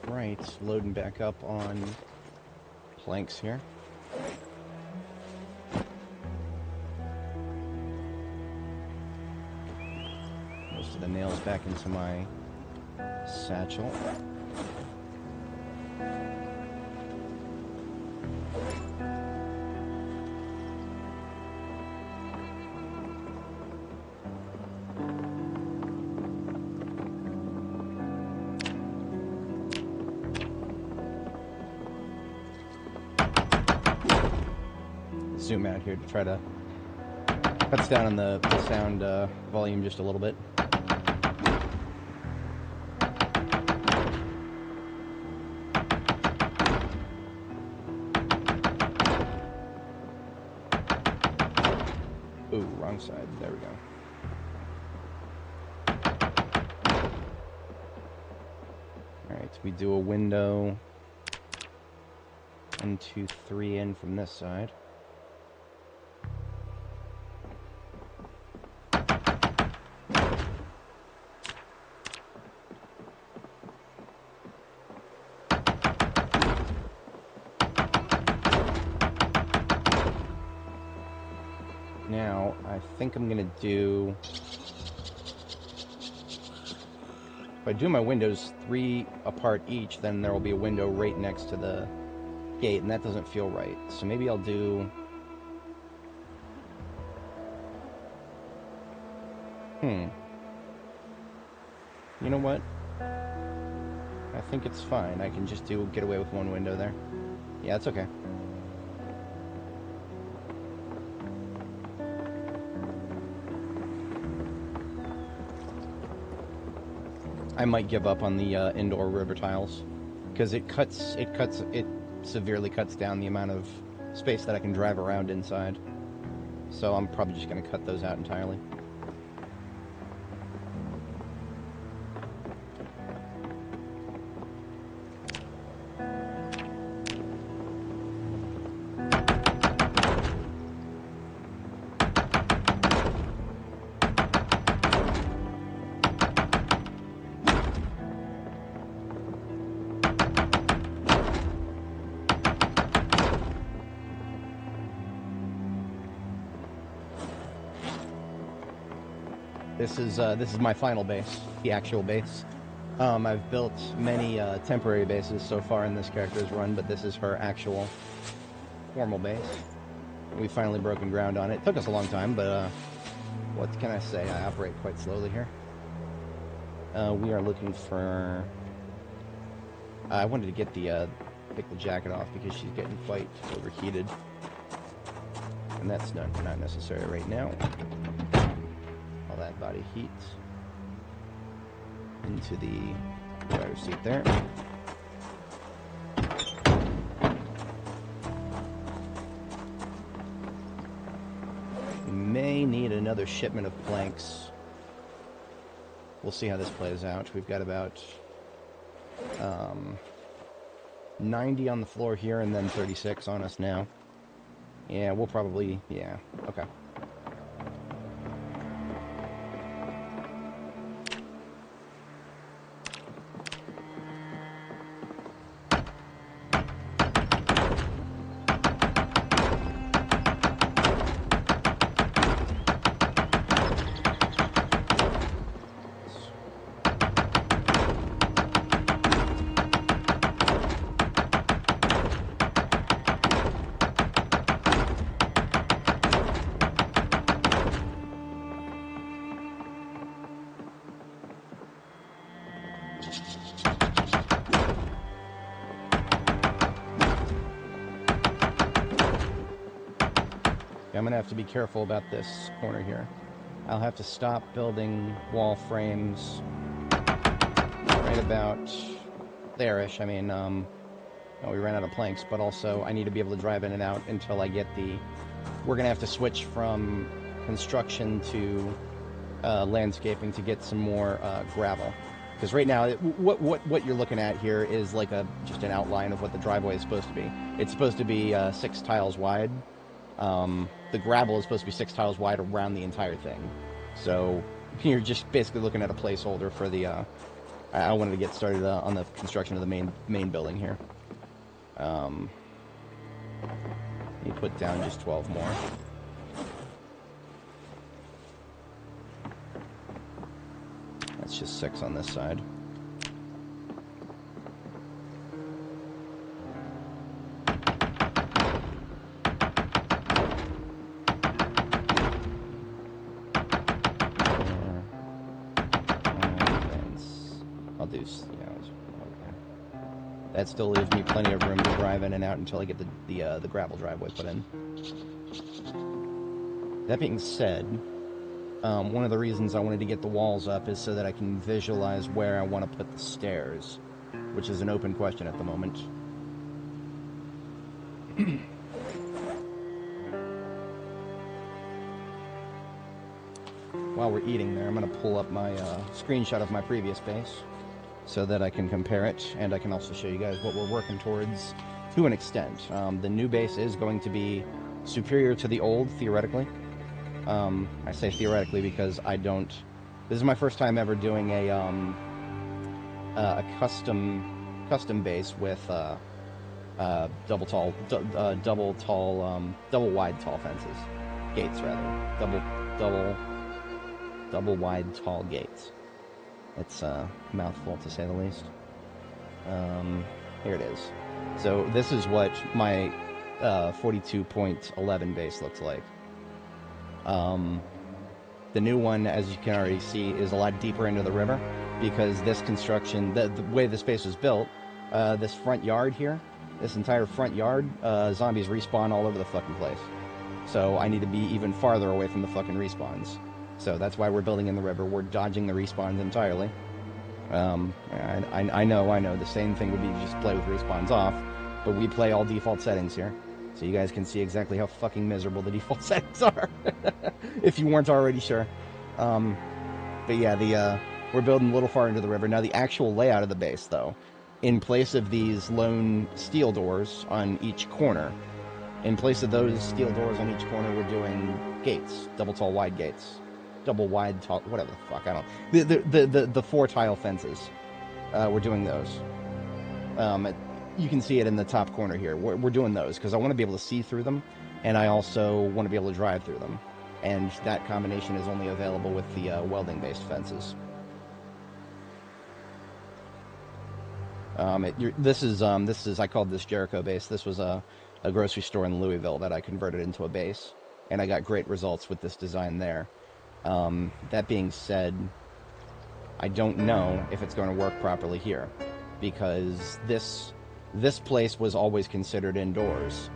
Right, loading back up on planks here. Most of the nails back into my satchel. Zoom out here to try to cuts down on the sound volume just a little bit. Ooh, wrong side. There we go. Alright, we do a window 1, 2, 3 in from this side. Now, I think I'm gonna do... If I do my windows 3 apart each, then there will be a window right next to the gate, and that doesn't feel right. So maybe I'll do... You know what? I think it's fine. I can just get away with 1 window there. Yeah, it's okay. I might give up on the indoor river tiles because it cuts severely cuts down the amount of space that I can drive around inside. So I'm probably just going to cut those out entirely. This is my final base, the actual base. I've built many temporary bases so far in this character's run, but this is her actual formal base. We've finally broken ground on it. It took us a long time, but what can I say? I operate quite slowly here. We are looking for... I wanted to get take the jacket off because she's getting quite overheated. And that's not necessary right now. That body heat into the driver's seat there. We may need another shipment of planks. We'll see how this plays out. We've got about 90 on the floor here and then 36 on us now. Yeah, we'll probably... yeah, okay. I'm going to have to be careful about this corner here. I'll have to stop building wall frames right about there-ish. I mean, we ran out of planks, but also I need to be able to drive in and out until I get the... We're going to have to switch from construction to landscaping to get some more gravel. Because right now, what you're looking at here is like just an outline of what the driveway is supposed to be. It's supposed to be 6 tiles wide. The gravel is supposed to be 6 tiles wide around the entire thing. So you're just basically looking at a placeholder for the... I wanted to get started on the construction of the main building here. You put down just 12 more. That's just 6 on this side. That still leaves me plenty of room to drive in and out until I get the gravel driveway put in. That being said, one of the reasons I wanted to get the walls up is so that I can visualize where I want to put the stairs, which is an open question at the moment. While we're eating there, I'm going to pull up my screenshot of my previous base, so that I can compare it, and I can also show you guys what we're working towards to an extent. The new base is going to be superior to the old, theoretically. I say theoretically because I don't... This is my first time ever doing a custom base with double wide tall fences. Gates, rather. Double wide tall gates. It's a mouthful, to say the least. Here it is. So this is what my 42.11 base looks like. The new one, as you can already see, is a lot deeper into the river, because this construction, the way this base was built, this front yard here, this entire front yard, zombies respawn all over the fucking place. So I need to be even farther away from the fucking respawns. So that's why we're building in the river. We're dodging the respawns entirely. I know, the same thing would be just play with respawns off, but we play all default settings here, so you guys can see exactly how fucking miserable the default settings are, if you weren't already sure. But yeah, we're building a little far into the river. Now, the actual layout of the base, though, in place of these lone steel doors on each corner, in place of those steel doors on each corner, we're doing gates, double tall wide gates. Double wide tall, whatever the fuck, I don't... The 4 tile fences. We're doing those. You can see it in the top corner here. We're doing those because I want to be able to see through them, and I also want to be able to drive through them. And that combination is only available with the welding-based fences. This is I called this Jericho base. This was a grocery store in Louisville that I converted into a base, and I got great results with this design there. That being said, I don't know if it's going to work properly here, because this place was always considered indoors.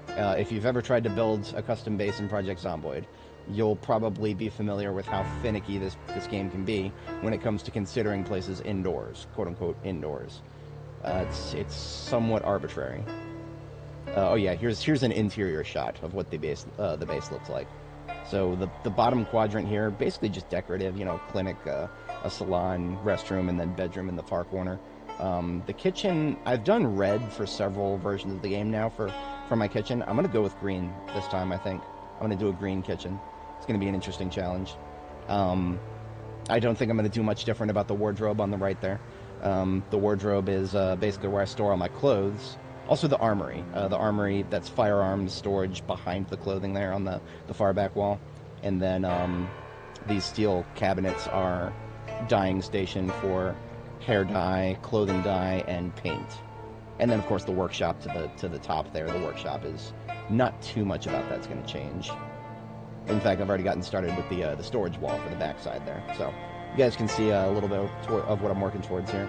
If you've ever tried to build a custom base in Project Zomboid, you'll probably be familiar with how finicky this game can be when it comes to considering places indoors, quote-unquote indoors. It's somewhat arbitrary. Oh yeah, here's an interior shot of what the base looks like. So the bottom quadrant here, basically just decorative, you know, clinic, a salon, restroom, and then bedroom in the far corner. The kitchen, I've done red for several versions of the game now for my kitchen. I'm going to go with green this time, I think. I'm going to do a green kitchen. It's going to be an interesting challenge. I don't think I'm going to do much different about the wardrobe on the right there. The wardrobe is basically where I store all my clothes. Also the armory. The armory, that's firearms storage behind the clothing there on the far back wall. And then these steel cabinets are dyeing station for hair dye, clothing dye, and paint. And then, of course, the workshop to the top there. The workshop is not too much about that's going to change. In fact, I've already gotten started with the storage wall for the backside there. So you guys can see a little bit of what I'm working towards here.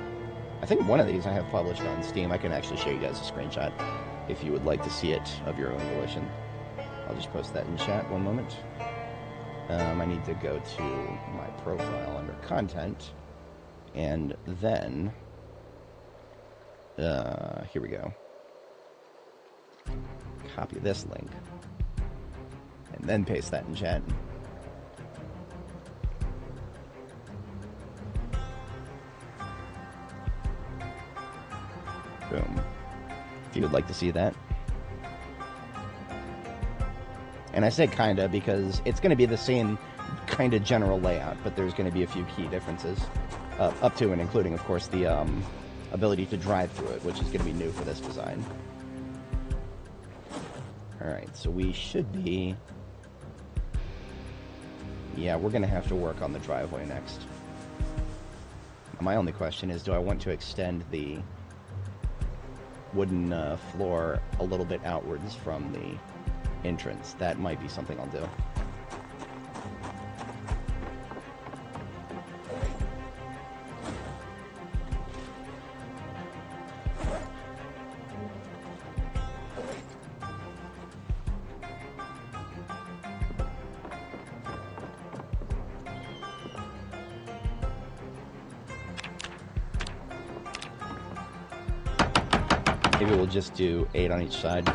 I think one of these I have published on Steam. I can actually show you guys a screenshot if you would like to see it of your own volition. I'll just post that in chat. One moment. I need to go to my profile under content, and then here we go. Copy this link, and then paste that in chat. Boom. If you would like to see that. And I say kinda because it's going to be the same kind of general layout, but there's going to be a few key differences. Up to and including, of course, the ability to drive through it, which is going to be new for this design. Alright, so we should be... Yeah, we're going to have to work on the driveway next. My only question is, do I want to extend the wooden floor a little bit outwards from the entrance? That might be something I'll do. Maybe we'll just do 8 on each side.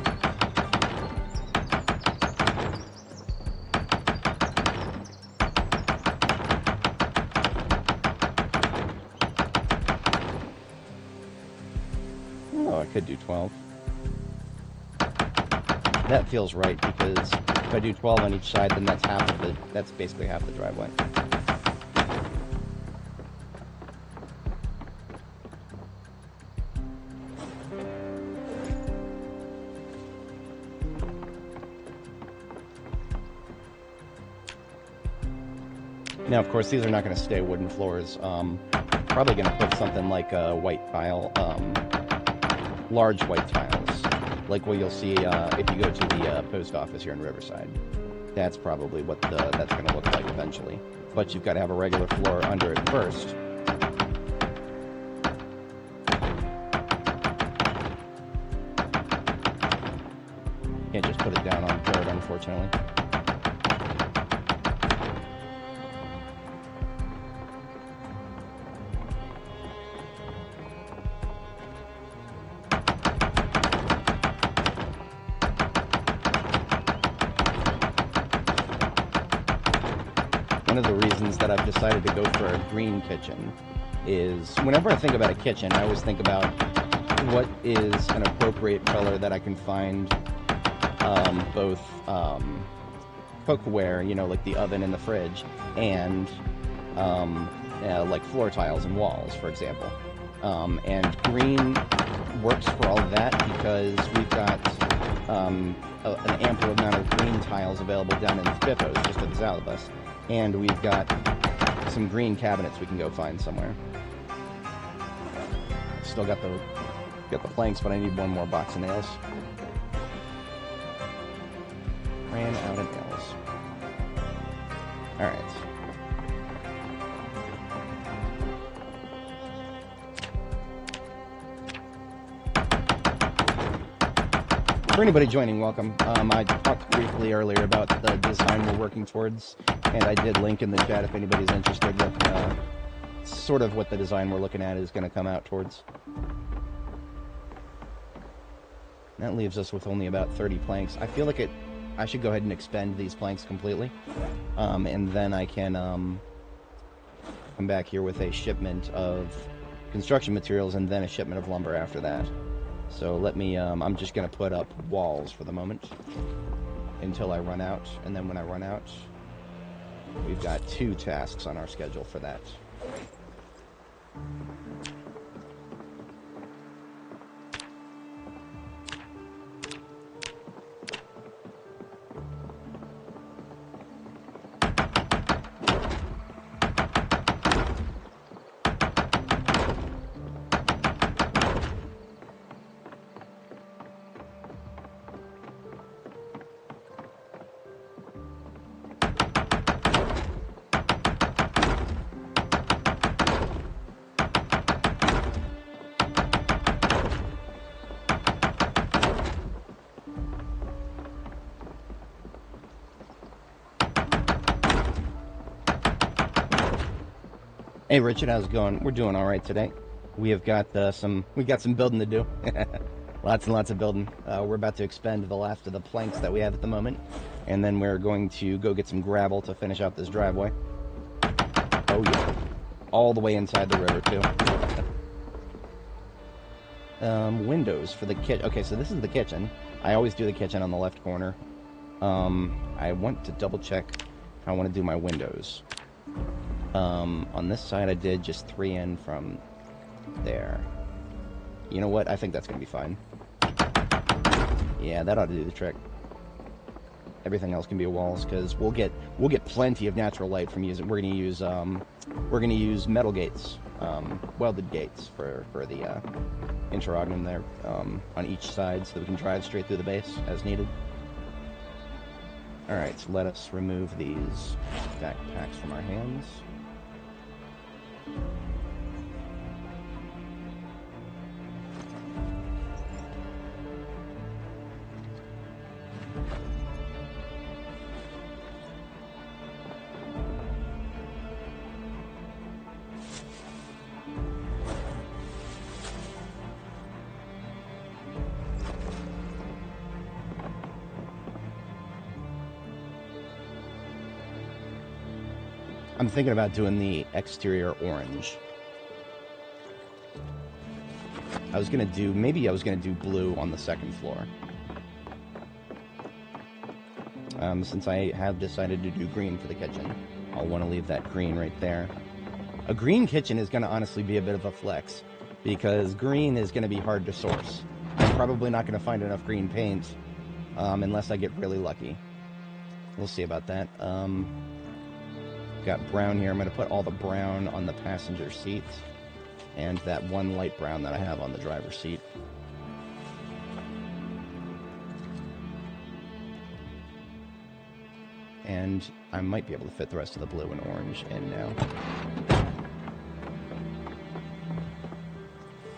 Oh, I could do 12. That feels right, because if I do 12 on each side, then that's basically half the driveway. Now, of course, these are not going to stay wooden floors. Probably going to put something like a white tile, large white tiles, like what you'll see if you go to the post office here in Riverside. That's probably what that's going to look like eventually. But you've got to have a regular floor under it first. Can't just put it down on dirt, unfortunately. one of the reasons that I've decided to go for a green kitchen is whenever I think about a kitchen, I always think about what is an appropriate color that I can find both cookware, you know, like the oven and the fridge, and like floor tiles and walls, for example. And green works for all of that because we've got an ample amount of green tiles available down in Spiffos, just to the south of us. And we've got some green cabinets we can go find somewhere. Still got the planks, but I need one more box of nails. Ran out of nails. Alright. For anybody joining, welcome. I talked briefly earlier about the design we're working towards, and I did link in the chat if anybody's interested with sort of what the design we're looking at is going to come out towards. That leaves us with only about 30 planks. I feel like I should go ahead and expend these planks completely, and then I can come back here with a shipment of construction materials and then a shipment of lumber after that. So let me, I'm just going to put up walls for the moment until I run out, and then when I run out, we've got 2 tasks on our schedule for that. Hey Richard, how's it going? We're doing all right today. We have got some building to do. Lots and lots of building. We're about to expend the last of the planks that we have at the moment, and then we're going to go get some gravel to finish out this driveway. Oh yeah, all the way inside the river too. Windows for the kitchen. Okay, so this is the kitchen. I always do the kitchen on the left corner. I want to double check how I want to do my windows. On this side I did just 3 in from there. You know what? I think that's gonna be fine. Yeah, that ought to do the trick. Everything else can be walls because we'll get plenty of natural light from using. We're gonna use metal gates, welded gates for the interregnum there on each side, so that we can drive straight through the base as needed. All right, so let us remove these backpacks from our hands. I'm thinking about doing the exterior orange. Maybe I was gonna do blue on the second floor. Since I have decided to do green for the kitchen, I'll want to leave that green right there. A green kitchen is gonna honestly be a bit of a flex, because green is gonna be hard to source. I'm probably not gonna find enough green paint, unless I get really lucky. We'll see about that. Got brown here. I'm going to put all the brown on the passenger seat and that one light brown that I have on the driver's seat. And I might be able to fit the rest of the blue and orange in now.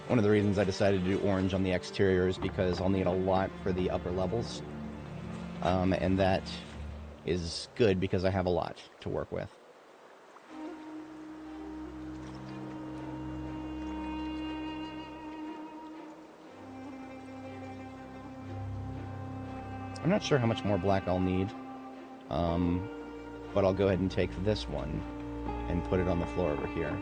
One of the reasons I decided to do orange on the exterior is because I'll need a lot for the upper levels. And that is good because I have a lot to work with. I'm not sure how much more black I'll need. but I'll go ahead and take this one and put it on the floor over here.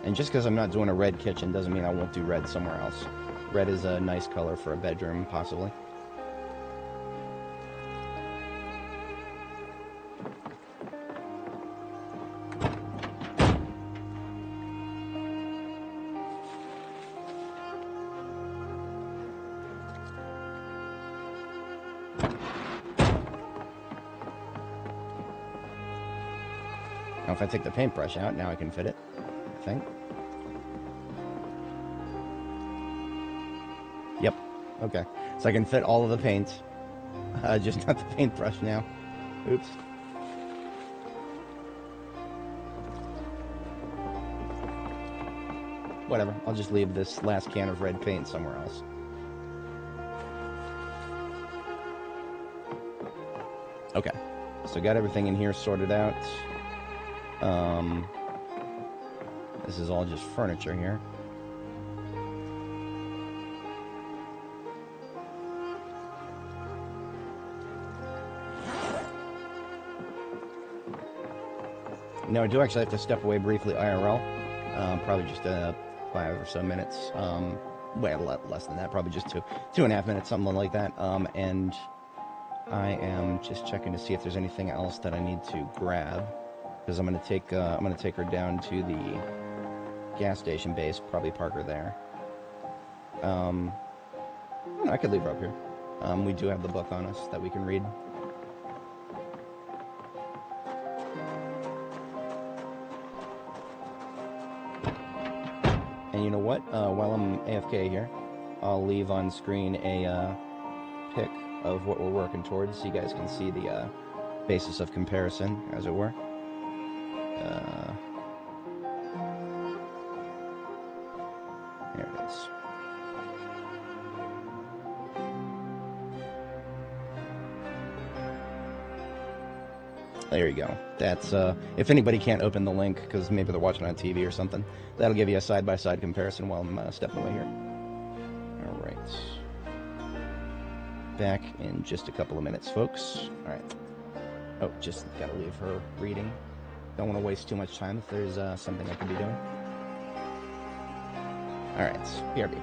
And just because I'm not doing a red kitchen doesn't mean I won't do red somewhere else. Red is a nice color for a bedroom, possibly. Now if I take the paintbrush out, now I can fit it, I think. Yep, okay. So I can fit all of the paint, just not the paintbrush now. Oops. Whatever, I'll just leave this last can of red paint somewhere else. Okay, so got everything in here sorted out. This is all just furniture here. Now I do actually have to step away briefly IRL, probably just 5 or so minutes, well, less than that, probably just 2.5 minutes, something like that, and I am just checking to see if there's anything else that I need to grab, because I'm gonna take her down to the gas station base, probably park her there. I could leave her up here. We do have the book on us that we can read. And you know what? While I'm AFK here, I'll leave on screen a pic of what we're working towards, so you guys can see the basis of comparison, as it were. There it is. There you go. That's, if anybody can't open the link, because maybe they're watching on TV or something, that'll give you a side-by-side comparison while I'm stepping away here. Alright. Back in just a couple of minutes, folks. Alright. Oh, just gotta leave her reading. Don't want to waste too much time if there's something I could be doing. Alright, BRB.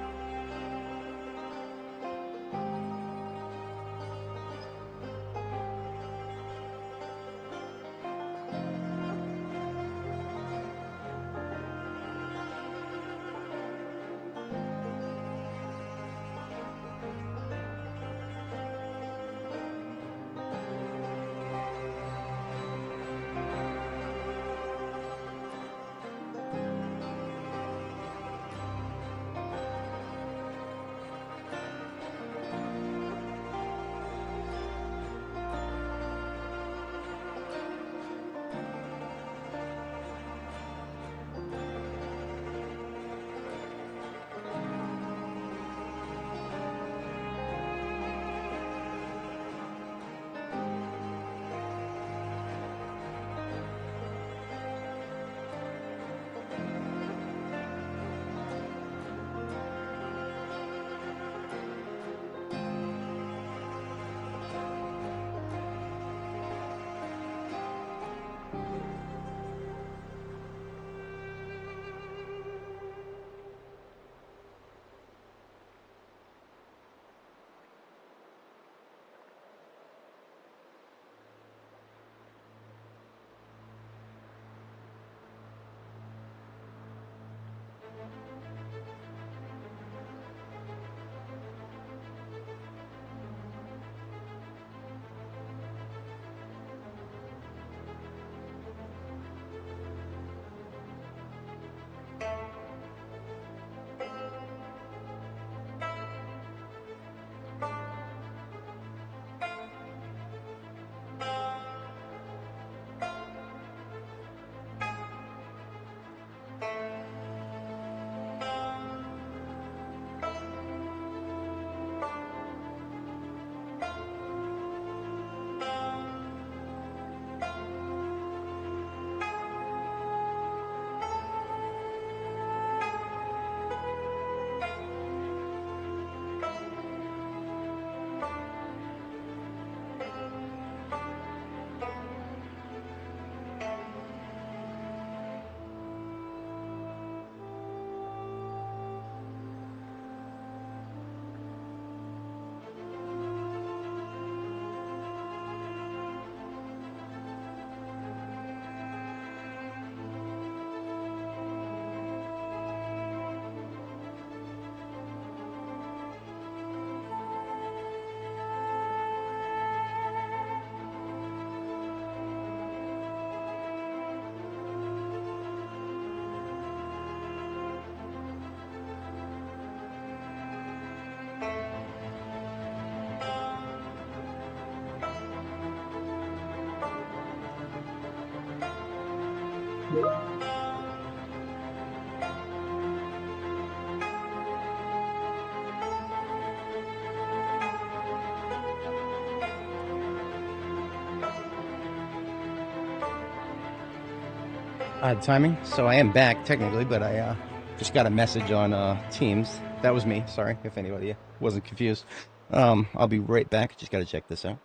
Odd timing. So I am back technically, but I just got a message on Teams. That was me. Sorry if anybody wasn't confused. I'll be right back. Just got to check this out.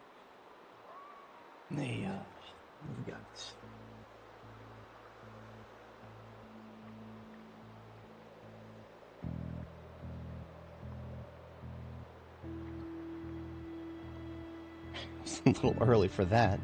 What do we got? It's a little early for that.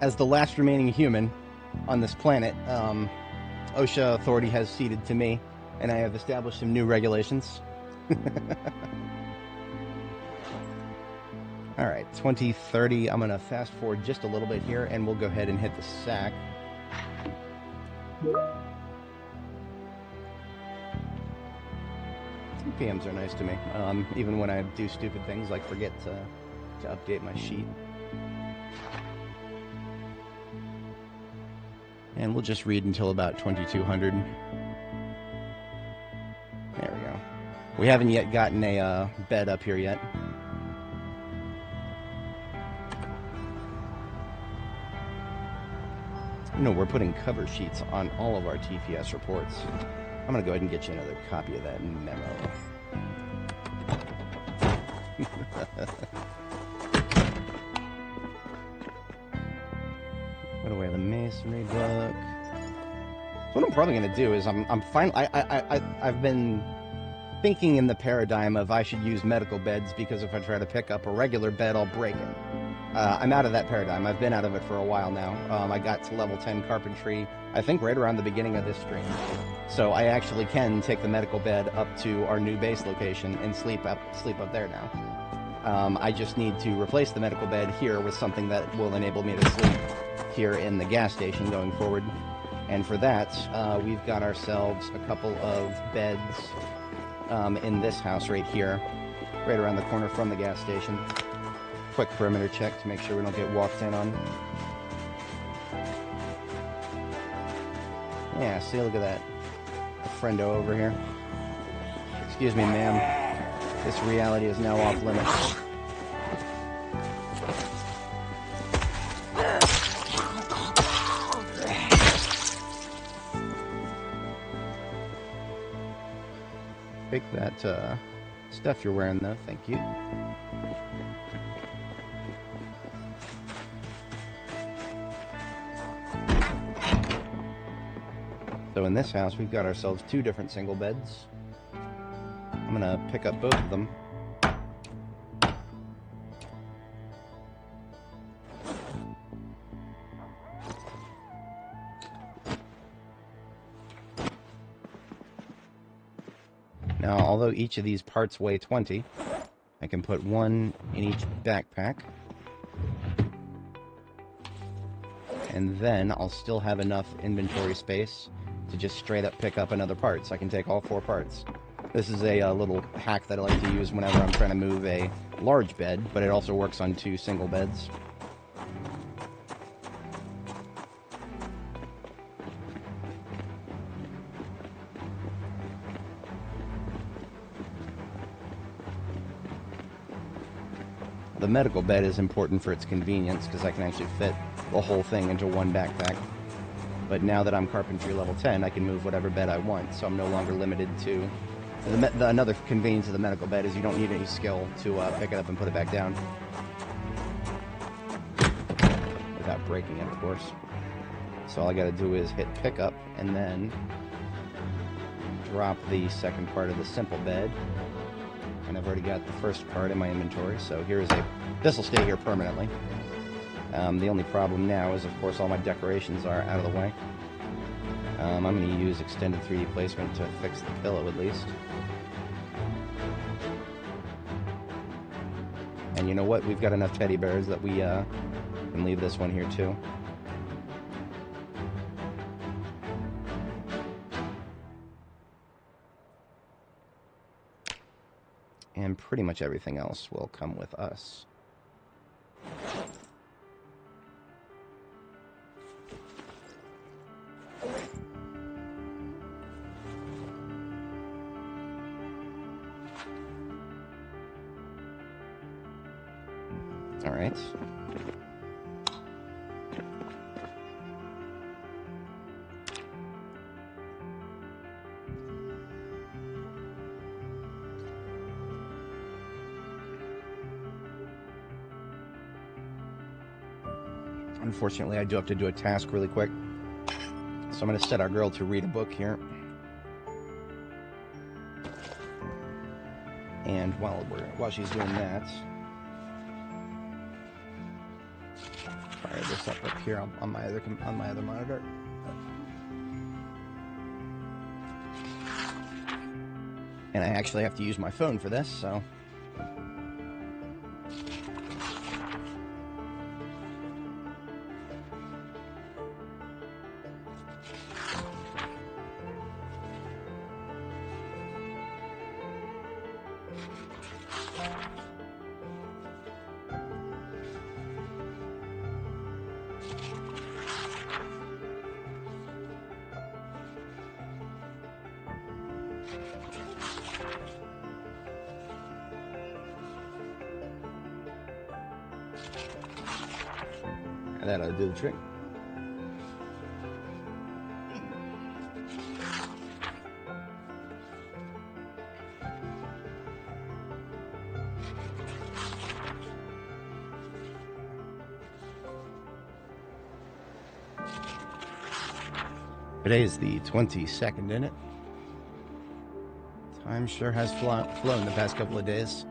As the last remaining human on this planet, OSHA authority has ceded to me, and I have established some new regulations. All right, 2030. I'm gonna fast forward just a little bit here, and we'll go ahead and hit the sack. PMs are nice to me, even when I do stupid things like forget to update my sheet. And we'll just read until about 2200. There we go. We haven't yet gotten a bed up here yet. No, we're putting cover sheets on all of our TPS reports. I'm going to go ahead and get you another copy of that memo. Put away the masonry book. So what I'm probably going to do is I've been thinking in the paradigm of I should use medical beds because if I try to pick up a regular bed, I'll break it. I'm out of that paradigm. I've been out of it for a while now. I got to level 10 carpentry, I think right around the beginning of this stream. So I actually can take the medical bed up to our new base location and sleep up there now. I just need to replace the medical bed here with something that will enable me to sleep here in the gas station going forward. And for that, we've got ourselves a couple of beds in this house right here, right around the corner from the gas station. Quick perimeter check to make sure we don't get walked in on. Yeah, see, look at that. A friendo over here. Excuse me, ma'am. This reality is now off limits. Take that stuff you're wearing, though. Thank you. So in this house, we've got ourselves 2 different single beds. I'm gonna pick up both of them. Now, although each of these parts weigh 20, I can put 1 in each backpack. And then I'll still have enough inventory space to just straight up pick up another part, so I can take all 4 parts. This is a little hack that I like to use whenever I'm trying to move a large bed, but it also works on 2 single beds. The medical bed is important for its convenience because I can actually fit the whole thing into 1 backpack. But now that I'm carpentry level 10, I can move whatever bed I want, so I'm no longer limited to Another convenience of the medical bed is you don't need any skill to pick it up and put it back down. Without breaking it, of course. So all I gotta do is hit pick up and then drop the second part of the simple bed. And I've already got the first part in my inventory, so this will stay here permanently. The only problem now is, of course, all my decorations are out of the way. I'm going to use extended 3D placement to fix the pillow at least. And you know what? We've got enough teddy bears that we can leave this one here too. And pretty much everything else will come with us. All right. Unfortunately, I do have to do a task really quick. So I'm going to set our girl to read a book here. And while she's doing that, fire this up here on my other monitor. And I actually have to use my phone for this, so that ought to do the trick. Today is the 22nd, isn't it? Time sure has flown the past couple of days.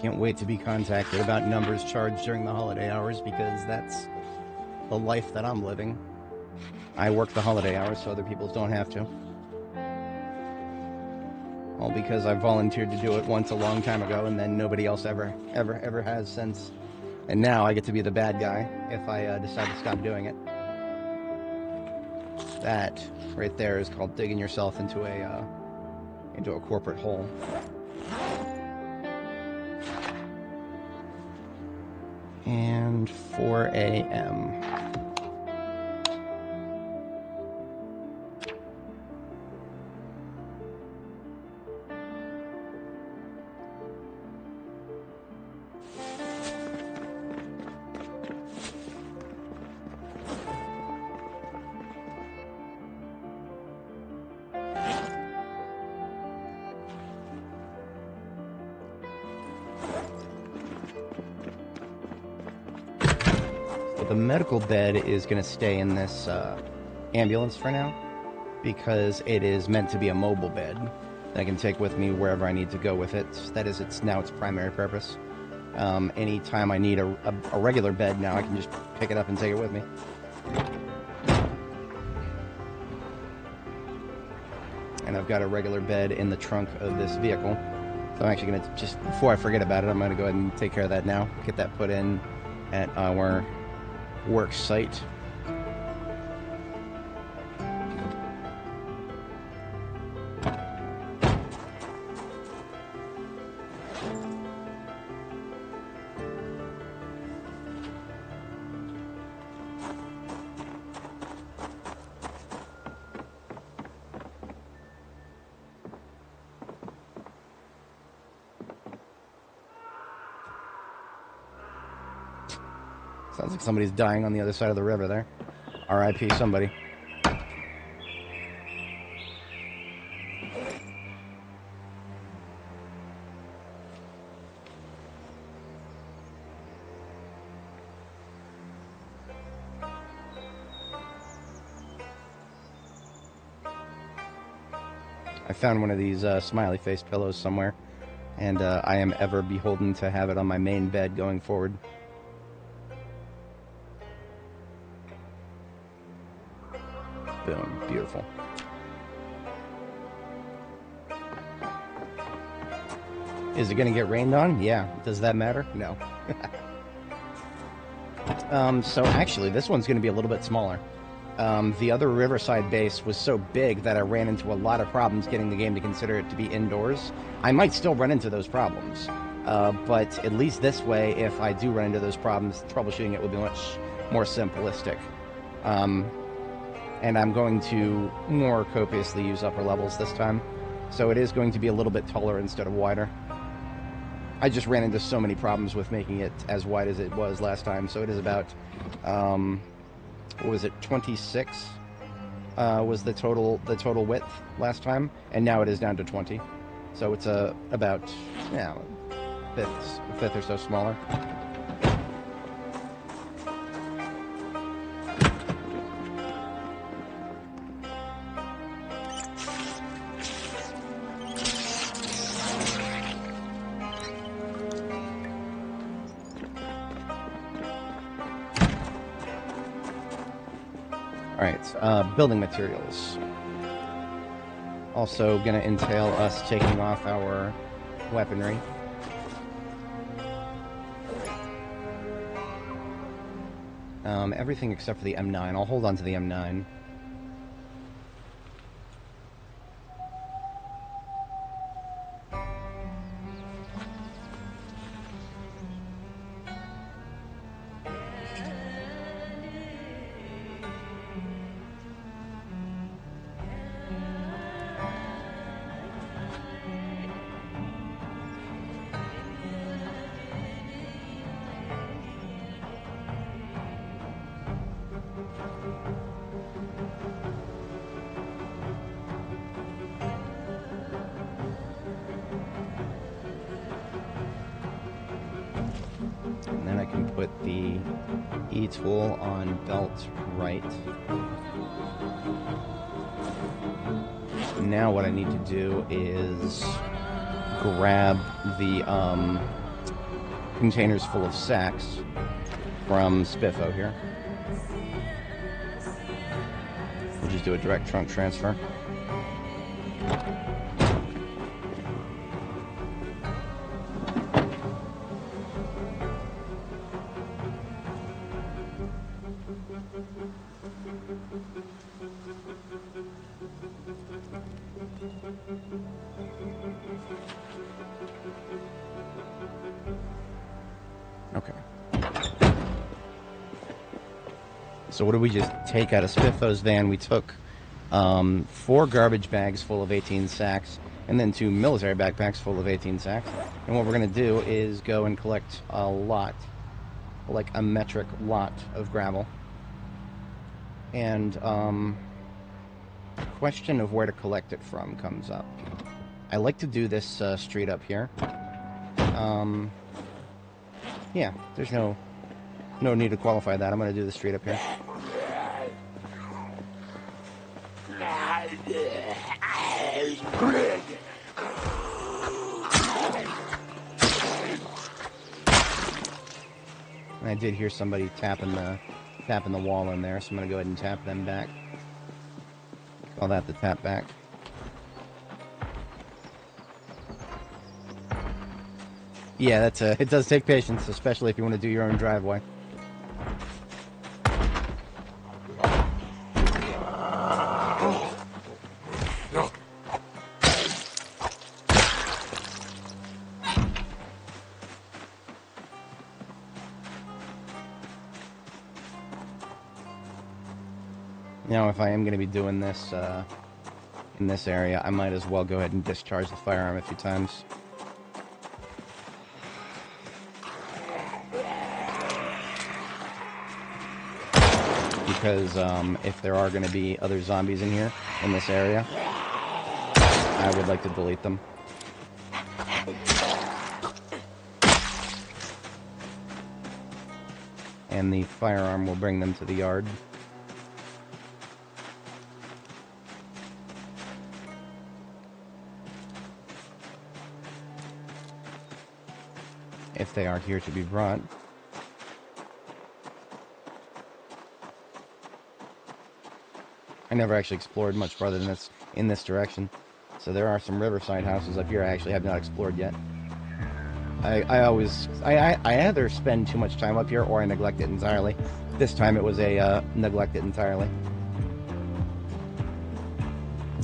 Can't wait to be contacted about numbers charged during the holiday hours, because that's the life that I'm living. I work the holiday hours so other people don't have to. All because I volunteered to do it once a long time ago, and then nobody else ever has since. And now I get to be the bad guy if I decide to stop doing it. That right there is called digging yourself into a corporate hole. And 4 a.m. The medical bed is going to stay in this ambulance for now, because it is meant to be a mobile bed that I can take with me wherever I need to go with it. That is now its primary purpose. Anytime I need a regular bed now, I can just pick it up and take it with me. And I've got a regular bed in the trunk of this vehicle. So I'm actually going to, just before I forget about it, I'm going to go ahead and take care of that now. Get that put in at our work site. Sounds like somebody's dying on the other side of the river there. R.I.P. somebody. I found one of these smiley face pillows somewhere, and I am ever beholden to have it on my main bed going forward. Boom. Beautiful. Is it going to get rained on? Yeah. Does that matter? No. So actually, this one's going to be a little bit smaller. The other Riverside base was so big that I ran into a lot of problems getting the game to consider it to be indoors. I might still run into those problems, but at least this way, if I do run into those problems, troubleshooting it will be much more simplistic. And I'm going to more copiously use upper levels this time, so it is going to be a little bit taller instead of wider. I just ran into so many problems with making it as wide as it was last time, so it is about... what was it, 26 was the total width last time, and now it is down to 20. So it's about, yeah, a fifth or so smaller. Alright, building materials. Also going to entail us taking off our weaponry. Everything except for the M9. I'll hold on to the M9. And then I can put the E-tool on belt right. Now what I need to do is grab the containers full of sacks from Spiffo here. We'll just do a direct trunk transfer. Okay. So what did we just take out of Spiffo's van? We took 4 garbage bags full of 18 sacks, and then 2 military backpacks full of 18 sacks. And what we're going to do is go and collect a lot, like a metric lot of gravel. And question of where to collect it from comes up. I like to do this street up here. Yeah, there's no need to qualify that. I'm going to do the street up here. I did hear somebody tapping the wall in there, so I'm going to go ahead and tap them back. Call that the tap back. Yeah, it does take patience, especially if you want to do your own driveway. Now, if I am going to be doing this in this area, I might as well go ahead and discharge the firearm a few times. because if there are going to be other zombies in here, in this area, I would like to delete them. And the firearm will bring them to the yard. If they are here to be brought. I never actually explored much farther than this in this direction. So there are some riverside houses up here I actually have not explored yet. I either spend too much time up here or I neglect it entirely. This time it was a neglect it entirely.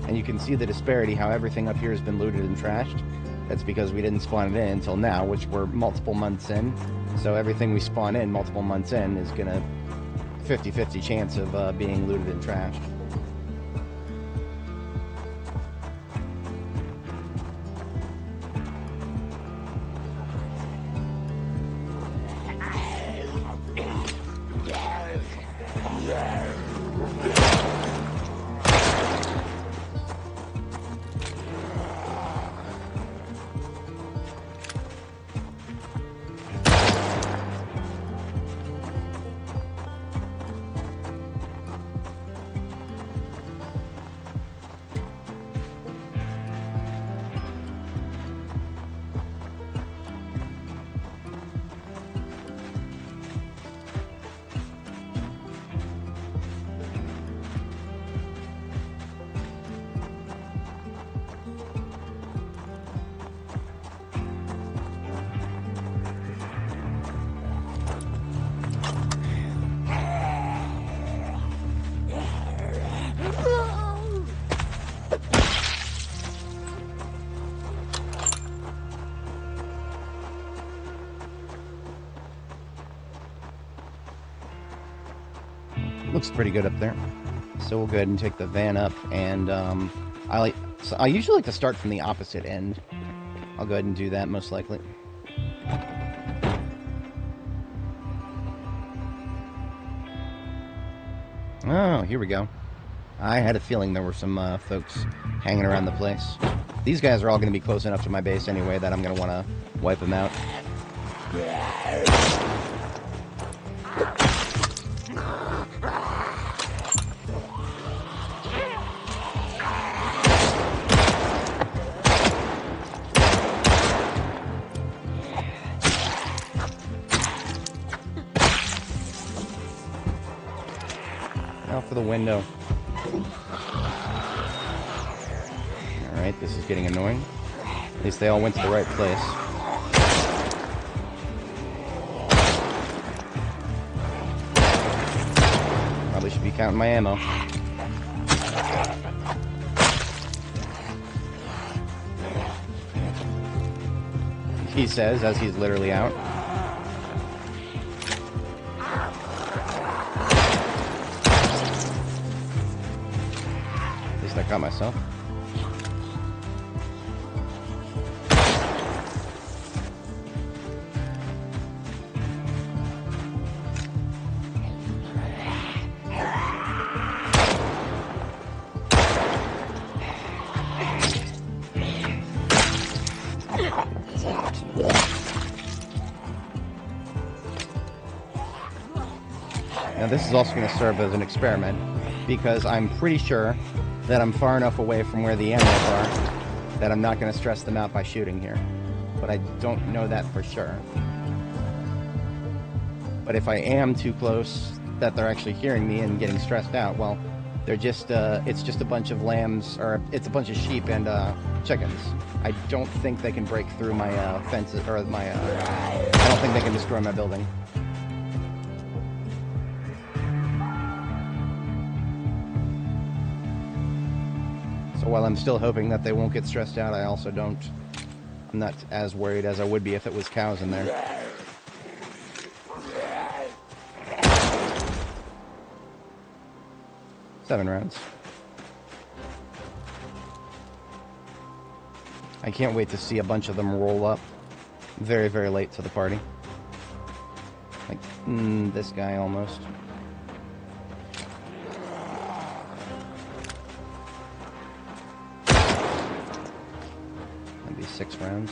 And you can see the disparity, how everything up here has been looted and trashed. That's because we didn't spawn it in until now, which we're multiple months in. So everything we spawn in multiple months in is gonna 50-50 chance of being looted and trashed. Looks pretty good up there. So we'll go ahead and take the van up, and I usually like to start from the opposite end. I'll go ahead and do that most likely. Oh, here we go. I had a feeling there were some folks hanging around the place. These guys are all going to be close enough to my base anyway that I'm going to want to wipe them out. For the window. Alright, this is getting annoying. At least they all went to the right place. Probably should be counting my ammo. He says, as he's literally out. I got myself. Now this is also going to serve as an experiment, because I'm pretty sure that I'm far enough away from where the animals are that I'm not going to stress them out by shooting here. But I don't know that for sure. But if I am too close that they're actually hearing me and getting stressed out, well, they're just, it's just a bunch of lambs, or it's a bunch of sheep and chickens. I don't think they can break through my fences, or my, I don't think they can destroy my building. So while I'm still hoping that they won't get stressed out, I also don't, I'm not as worried as I would be if it was cows in there. Seven rounds. I can't wait to see a bunch of them roll up very, very late to the party. Like, this guy almost. 6 rounds.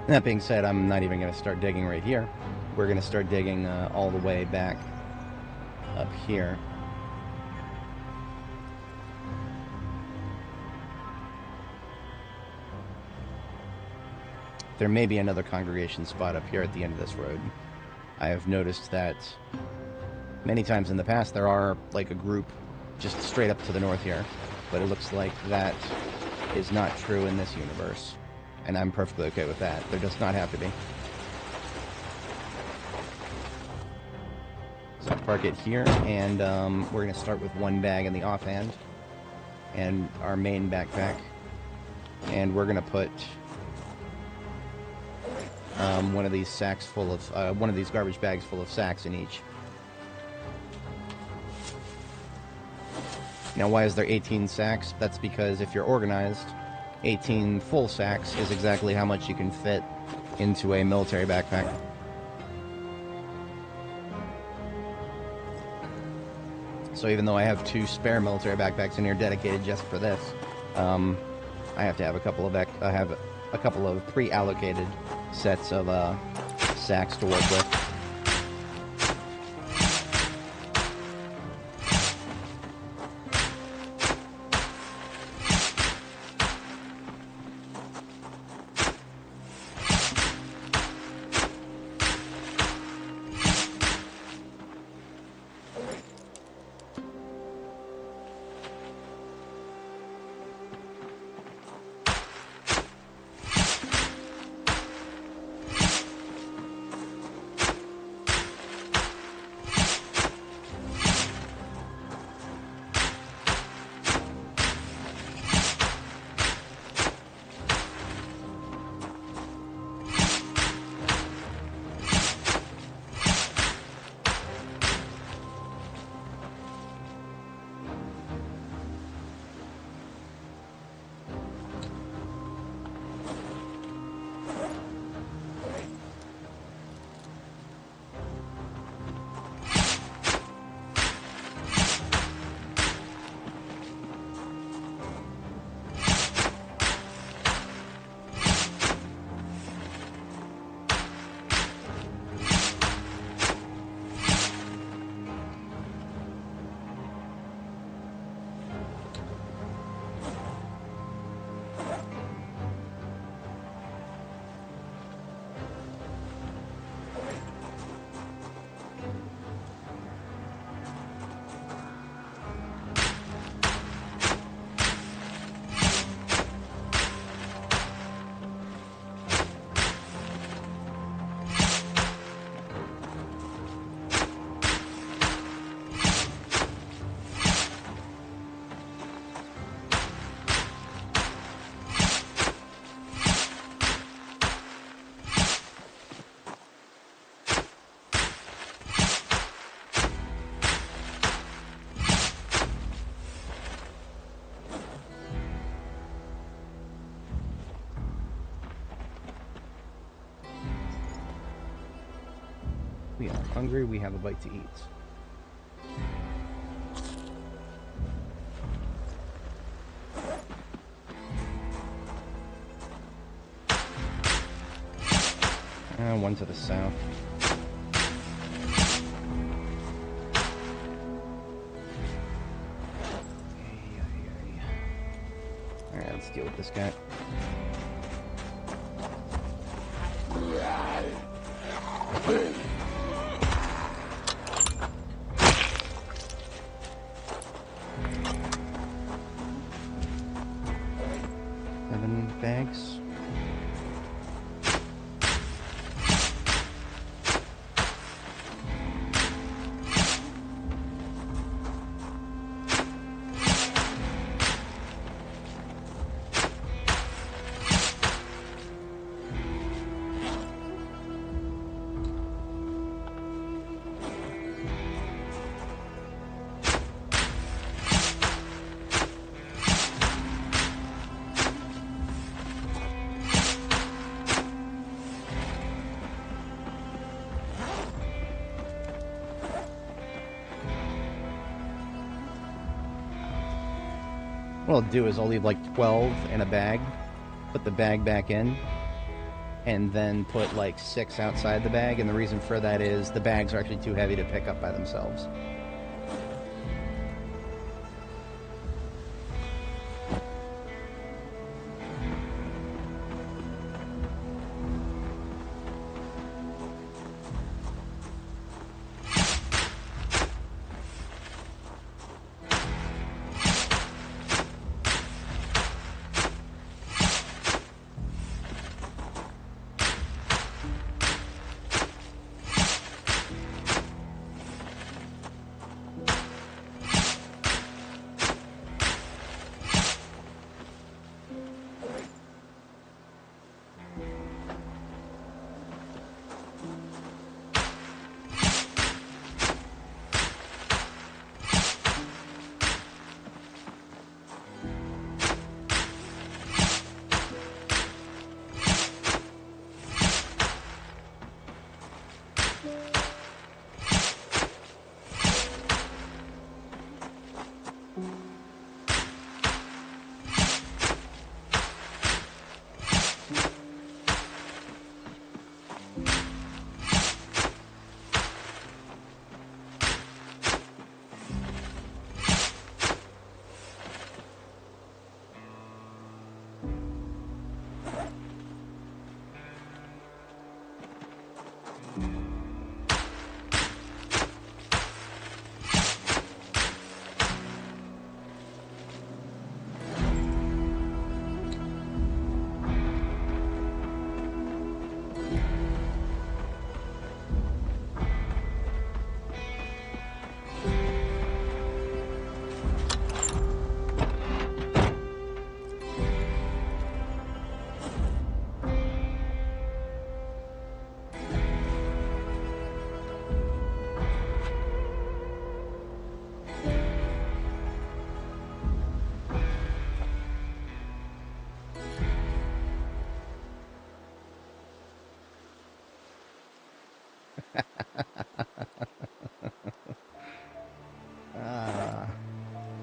That being said, I'm not even going to start digging right here. We're going to start digging all the way back up here. There may be another congregation spot up here at the end of this road. I have noticed that many times in the past there are like a group just straight up to the north here, but it looks like that is not true in this universe. And I'm perfectly okay with that. There does not have to be. So I'll park it here, and we're going to start with 1 bag in the offhand, and our main backpack. And we're going to put one of these sacks full of, one of these garbage bags full of sacks in each. Now, why is there 18 sacks? That's because if you're organized, 18 full sacks is exactly how much you can fit into a military backpack. So even though I have 2 spare military backpacks in here dedicated just for this, I have to have a couple of pre-allocated sets of sacks to work with. We are hungry, we have a bite to eat. One to the south. Alright, let's deal with this guy. Bags. what I'll do is I'll leave like 12 in a bag, put the bag back in, and then put like 6 outside the bag, and the reason for that is the bags are actually too heavy to pick up by themselves.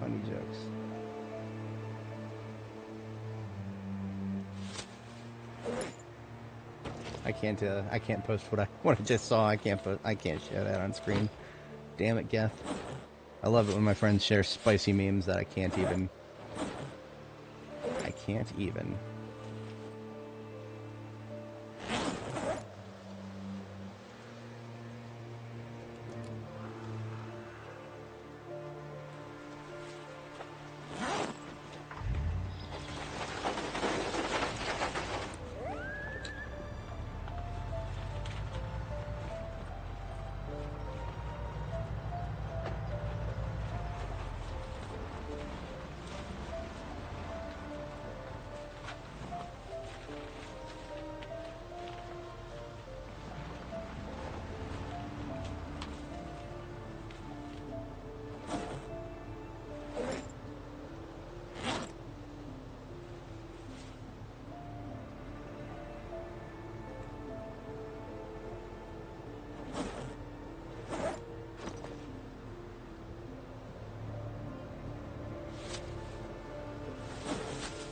Funny jokes. I can't post what I just saw. I can't share that on screen. Damn it, Geth. I love it when my friends share spicy memes that I can't even.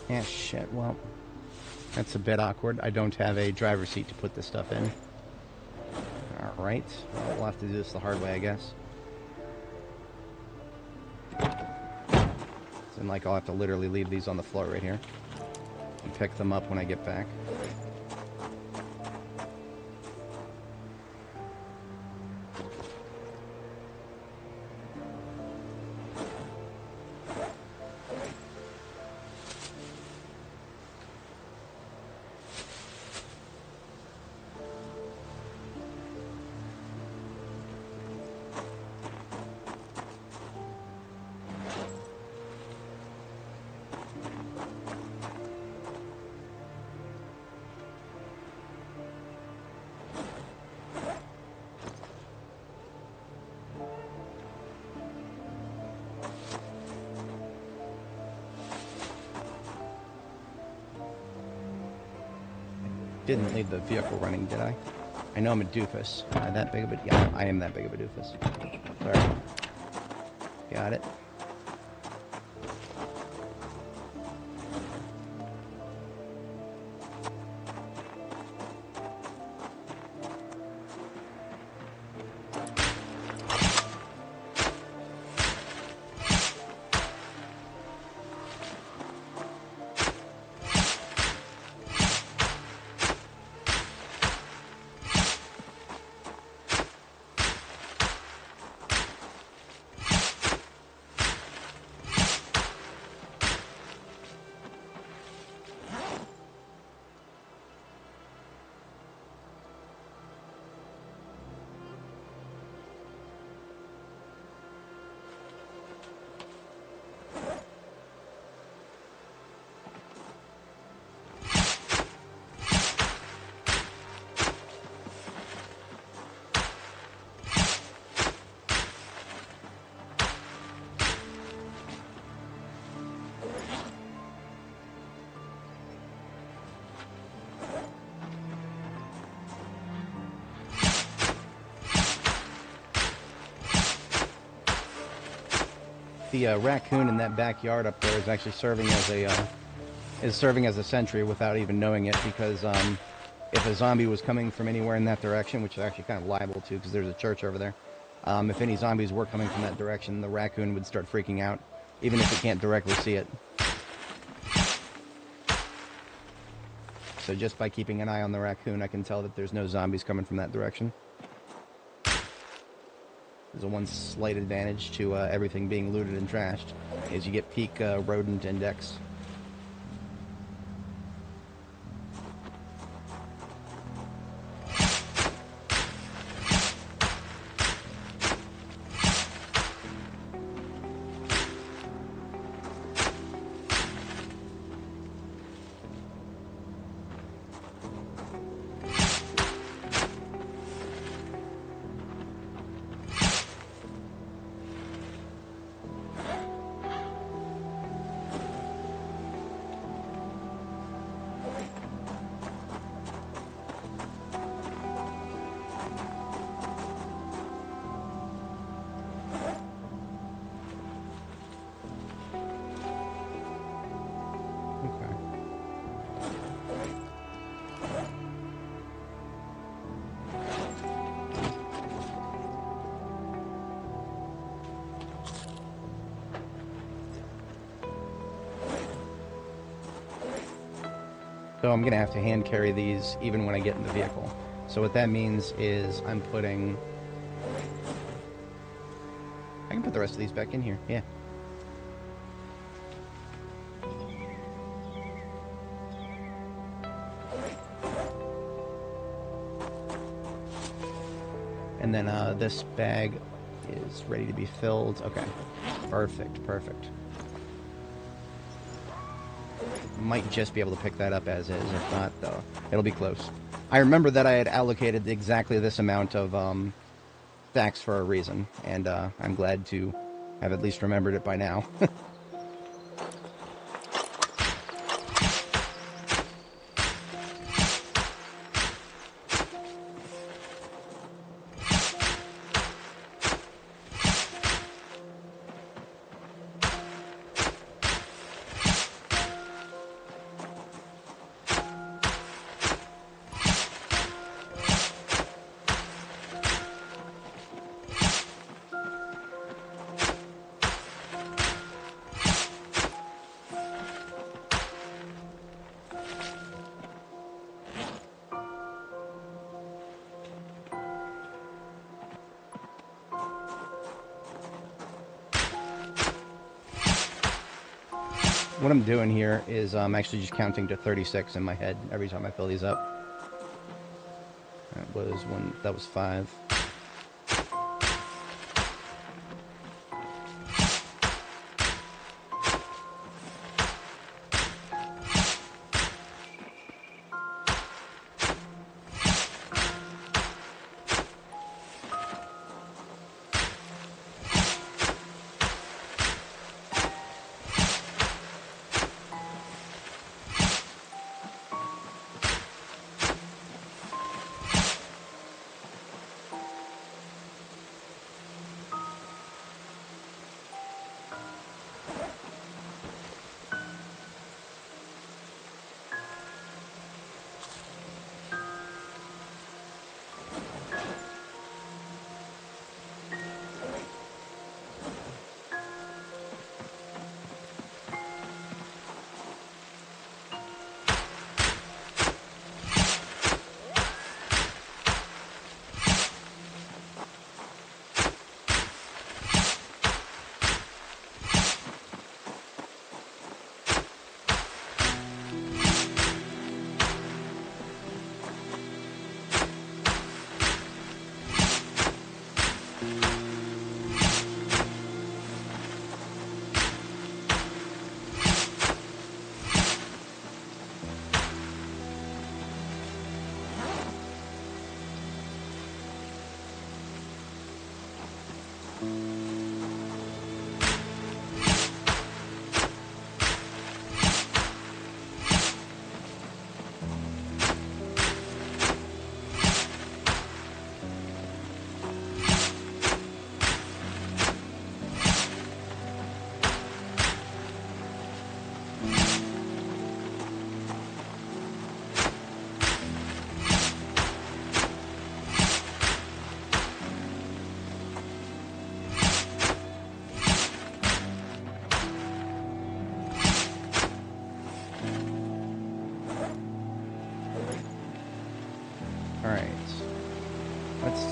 Yeah, shit, well, that's a bit awkward. I don't have a driver's seat to put this stuff in. Alright, well, we'll have to do this the hard way, I guess. And like, I'll have to literally leave these on the floor right here and pick them up when I get back. Didn't leave the vehicle running, did I? I know I'm a doofus. Am I that big of a... Yeah, I am that big of a doofus. Sorry. Got it. the raccoon in that backyard up there is actually serving as a sentry without even knowing it, because if a zombie was coming from anywhere in that direction, which is actually kind of liable to, because there's a church over there, if any zombies were coming from that direction, the raccoon would start freaking out, even if it can't directly see it. So just by keeping an eye on the raccoon, I can tell that there's no zombies coming from that direction. There's a one slight advantage to everything being looted and trashed, is you get peak rodent index. So I'm going to have to hand carry these even when I get in the vehicle. So what that means is I'm putting... I can put the rest of these back in here, yeah. And then this bag is ready to be filled. Okay, perfect, perfect. Might just be able to pick that up as is. If not, though, it'll be close. I remember that I had allocated exactly this amount of stacks for a reason, and I'm glad to have at least remembered it by now. What I'm doing here is I'm actually just counting to 36 in my head every time I fill these up. That was 5.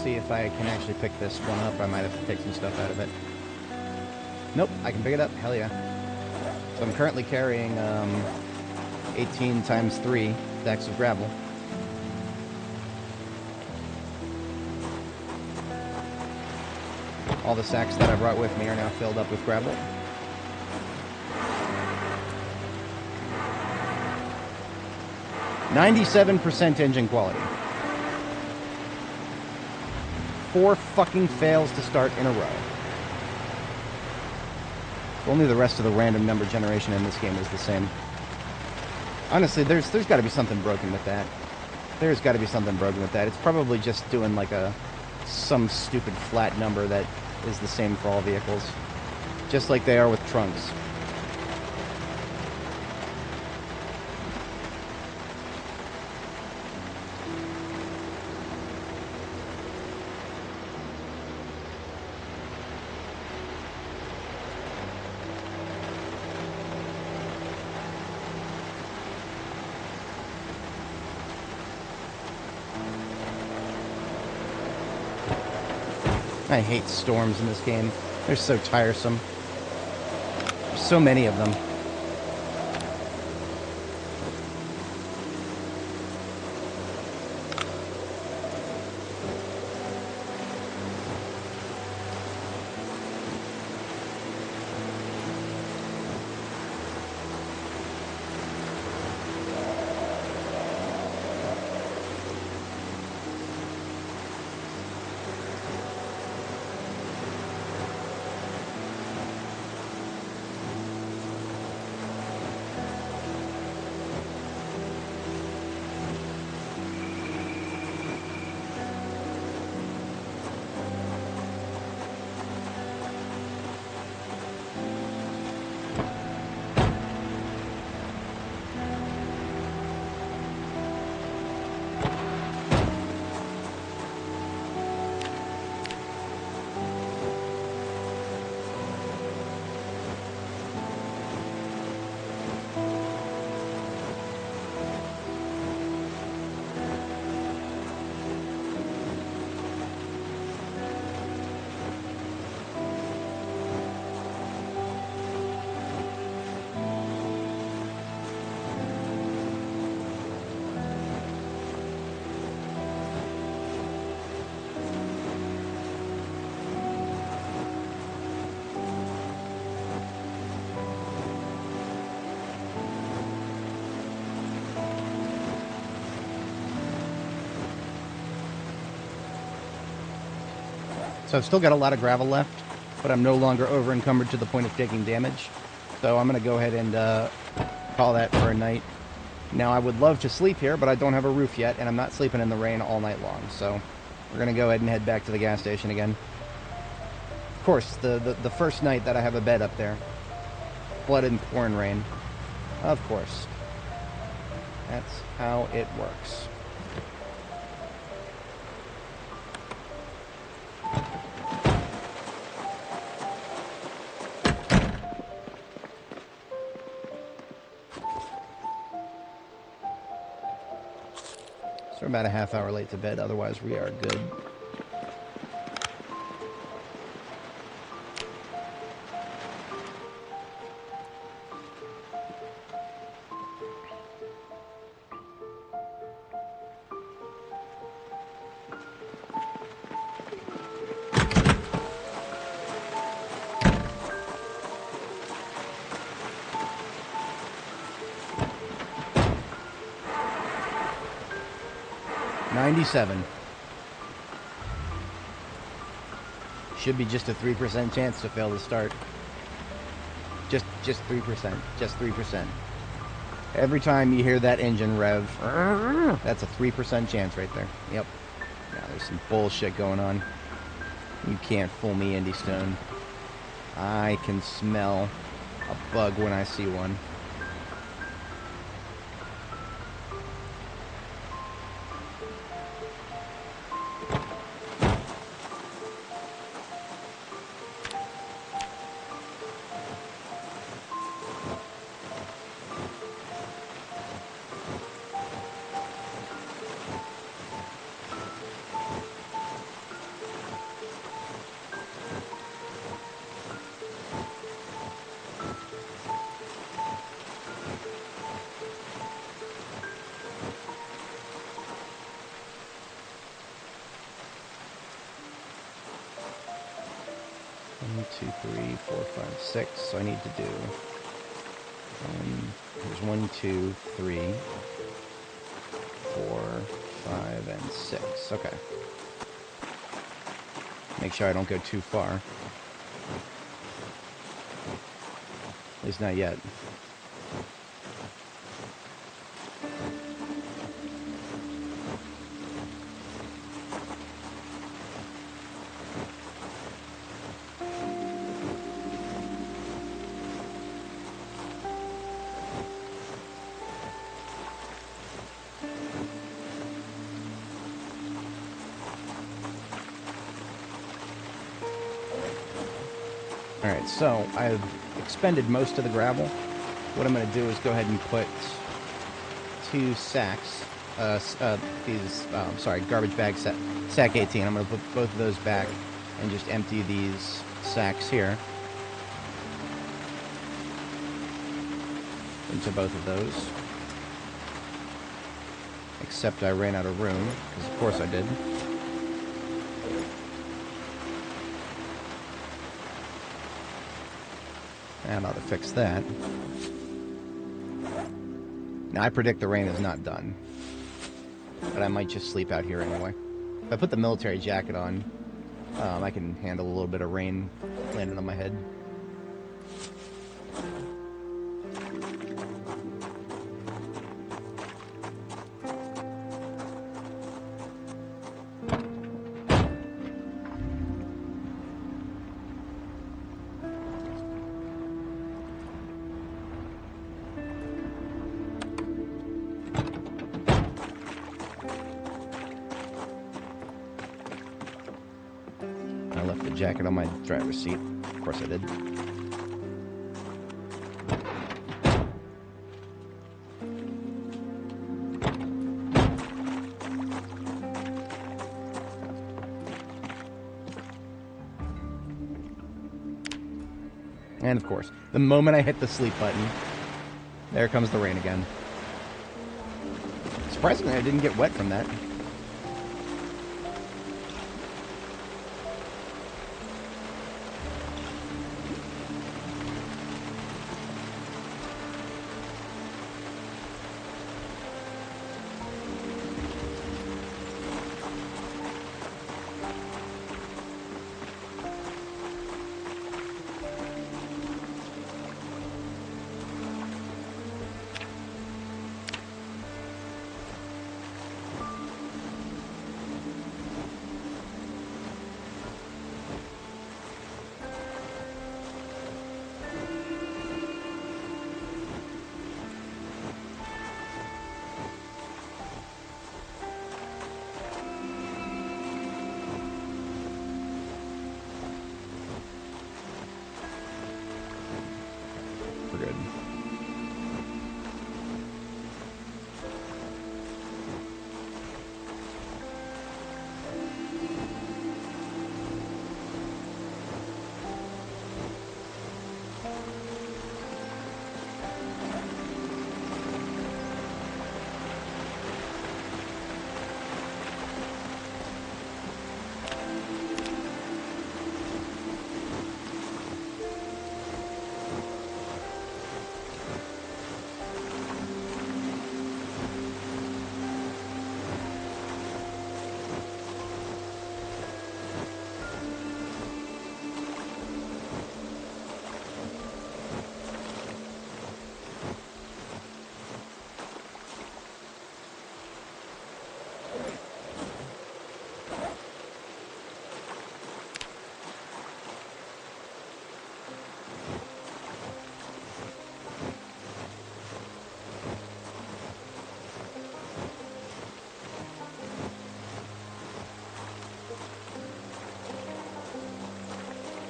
see if I can actually pick this one up. I might have to take some stuff out of it. Nope, I can pick it up. Hell yeah. So I'm currently carrying 18 times 3 stacks of gravel. All the sacks that I brought with me are now filled up with gravel. %97 engine quality. 4 fucking fails to start in a row. Only the rest of the random number generation in this game is the same. Honestly, there's got to be something broken with that. There's got to be something broken with that. It's probably just doing like some stupid flat number that is the same for all vehicles. Just like they are with trunks. I hate storms in this game. They're so tiresome. There's so many of them. So I've still got a lot of gravel left, but I'm no longer over encumbered to the point of taking damage. So I'm going to go ahead and call that for a night. Now I would love to sleep here, but I don't have a roof yet, and I'm not sleeping in the rain all night long. So we're going to go ahead and head back to the gas station again. Of course, the first night that I have a bed up there. Blood and pouring rain. Of course. That's how it works. So we're about a half hour late to bed, otherwise we are good. $97. Should be just a 3% chance to fail to start. Just 3%. Just 3%. Every time you hear that engine rev, that's a 3% chance right there. Yep. Now there's some bullshit going on. You can't fool me, Indy Stone. I can smell a bug when I see one. 1, 2, 3, 4, 5, 6. So I need to do... There's 1, 2, 3, 4, 5, and 6. Okay. Make sure I don't go too far. At least not yet. Alright, so I've expended most of the gravel. What I'm going to do is go ahead and put 2 sacks, garbage bag sack 18. I'm going to put both of those back and just empty these sacks here into both of those. Except I ran out of room, because of course I did. And I'll fix that. Now, I predict the rain is not done. But I might just sleep out here anyway. If I put the military jacket on, I can handle a little bit of rain landing on my head. Jacket on my driver's seat. Of course I did. And of course, the moment I hit the sleep button, there comes the rain again. Surprisingly, I didn't get wet from that.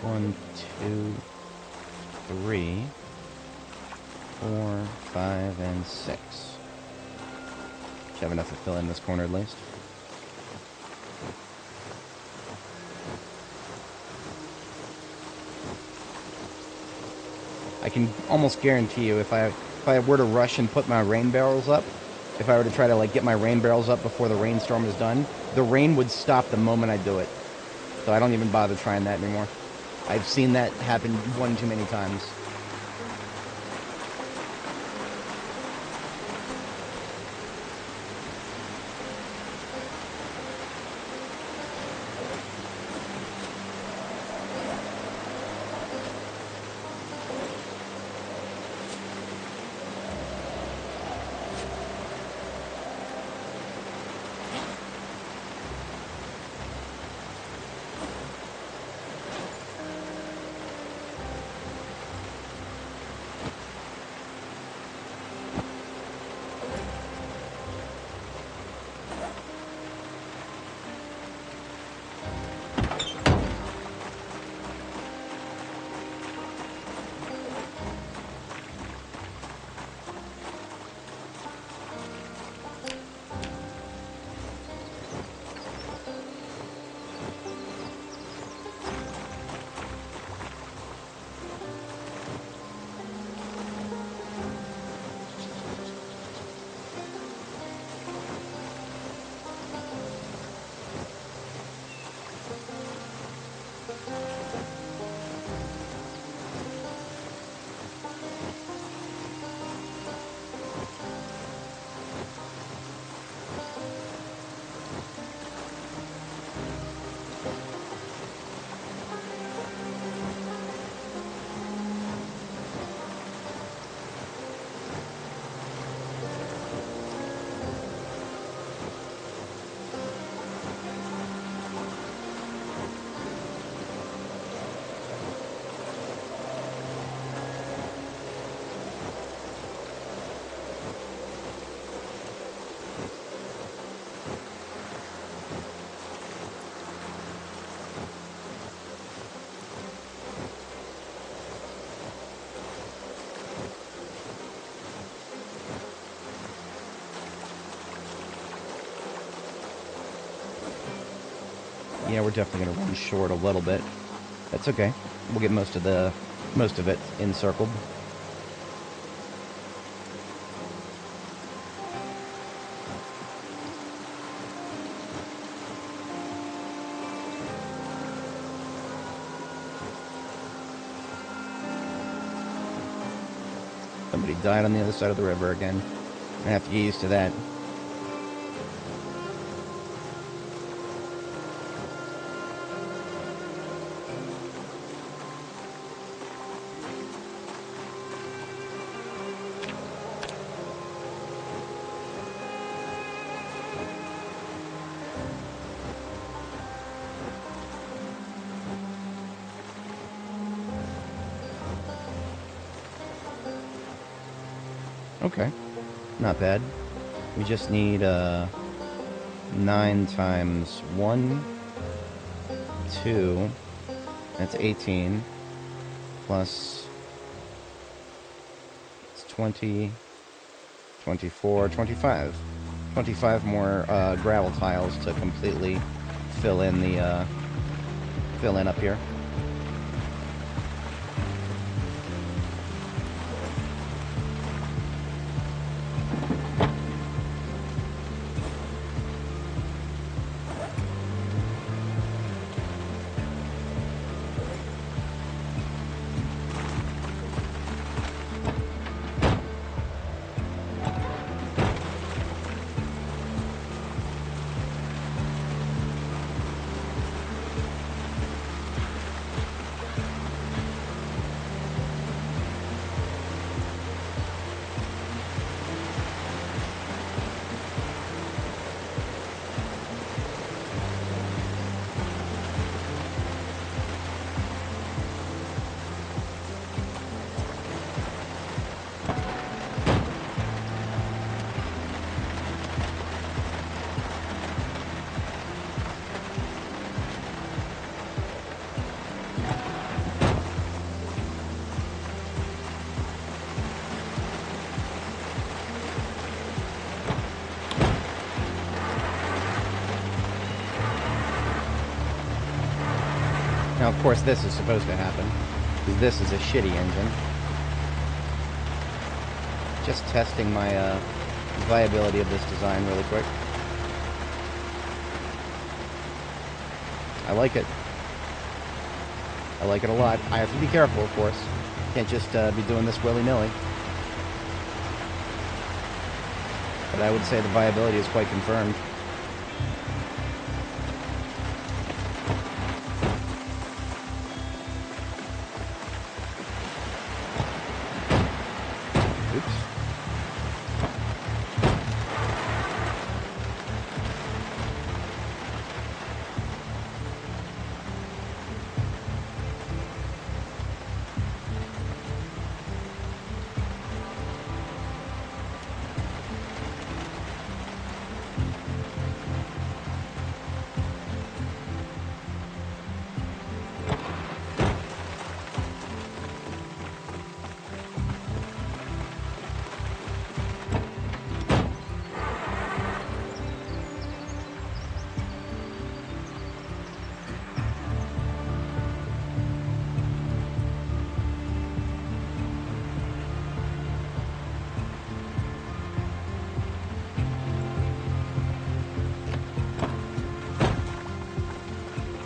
One, two, 3, 4, 5, and 6. Should have enough to fill in this corner at least. I can almost guarantee you if I were to rush and put my rain barrels up, if I were to try to like get my rain barrels up before the rainstorm is done, the rain would stop the moment I do it. So I don't even bother trying that anymore. I've seen that happen one too many times. Yeah, we're definitely going to run short a little bit. That's okay. We'll get most of it encircled. Somebody died on the other side of the river again. I have to get used to that. Okay, not bad. We just need 9 times 1, 2, that's 18, plus it's 20, 24, 25. 25 more gravel tiles to completely fill in the up here. Now, of course, this is supposed to happen, because this is a shitty engine. Just testing my viability of this design really quick. I like it. I like it a lot. I have to be careful, of course. Can't just be doing this willy-nilly. But I would say the viability is quite confirmed.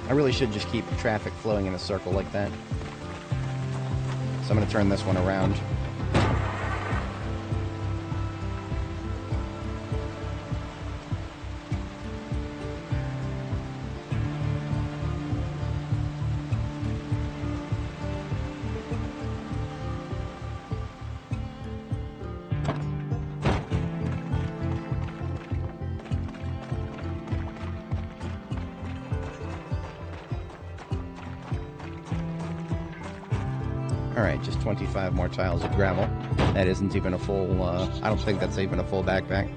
I really should just keep traffic flowing in a circle like that. So I'm going to turn this one around. Alright, just 25 more tiles of gravel. That isn't even a full, I don't think that's even a full backpack.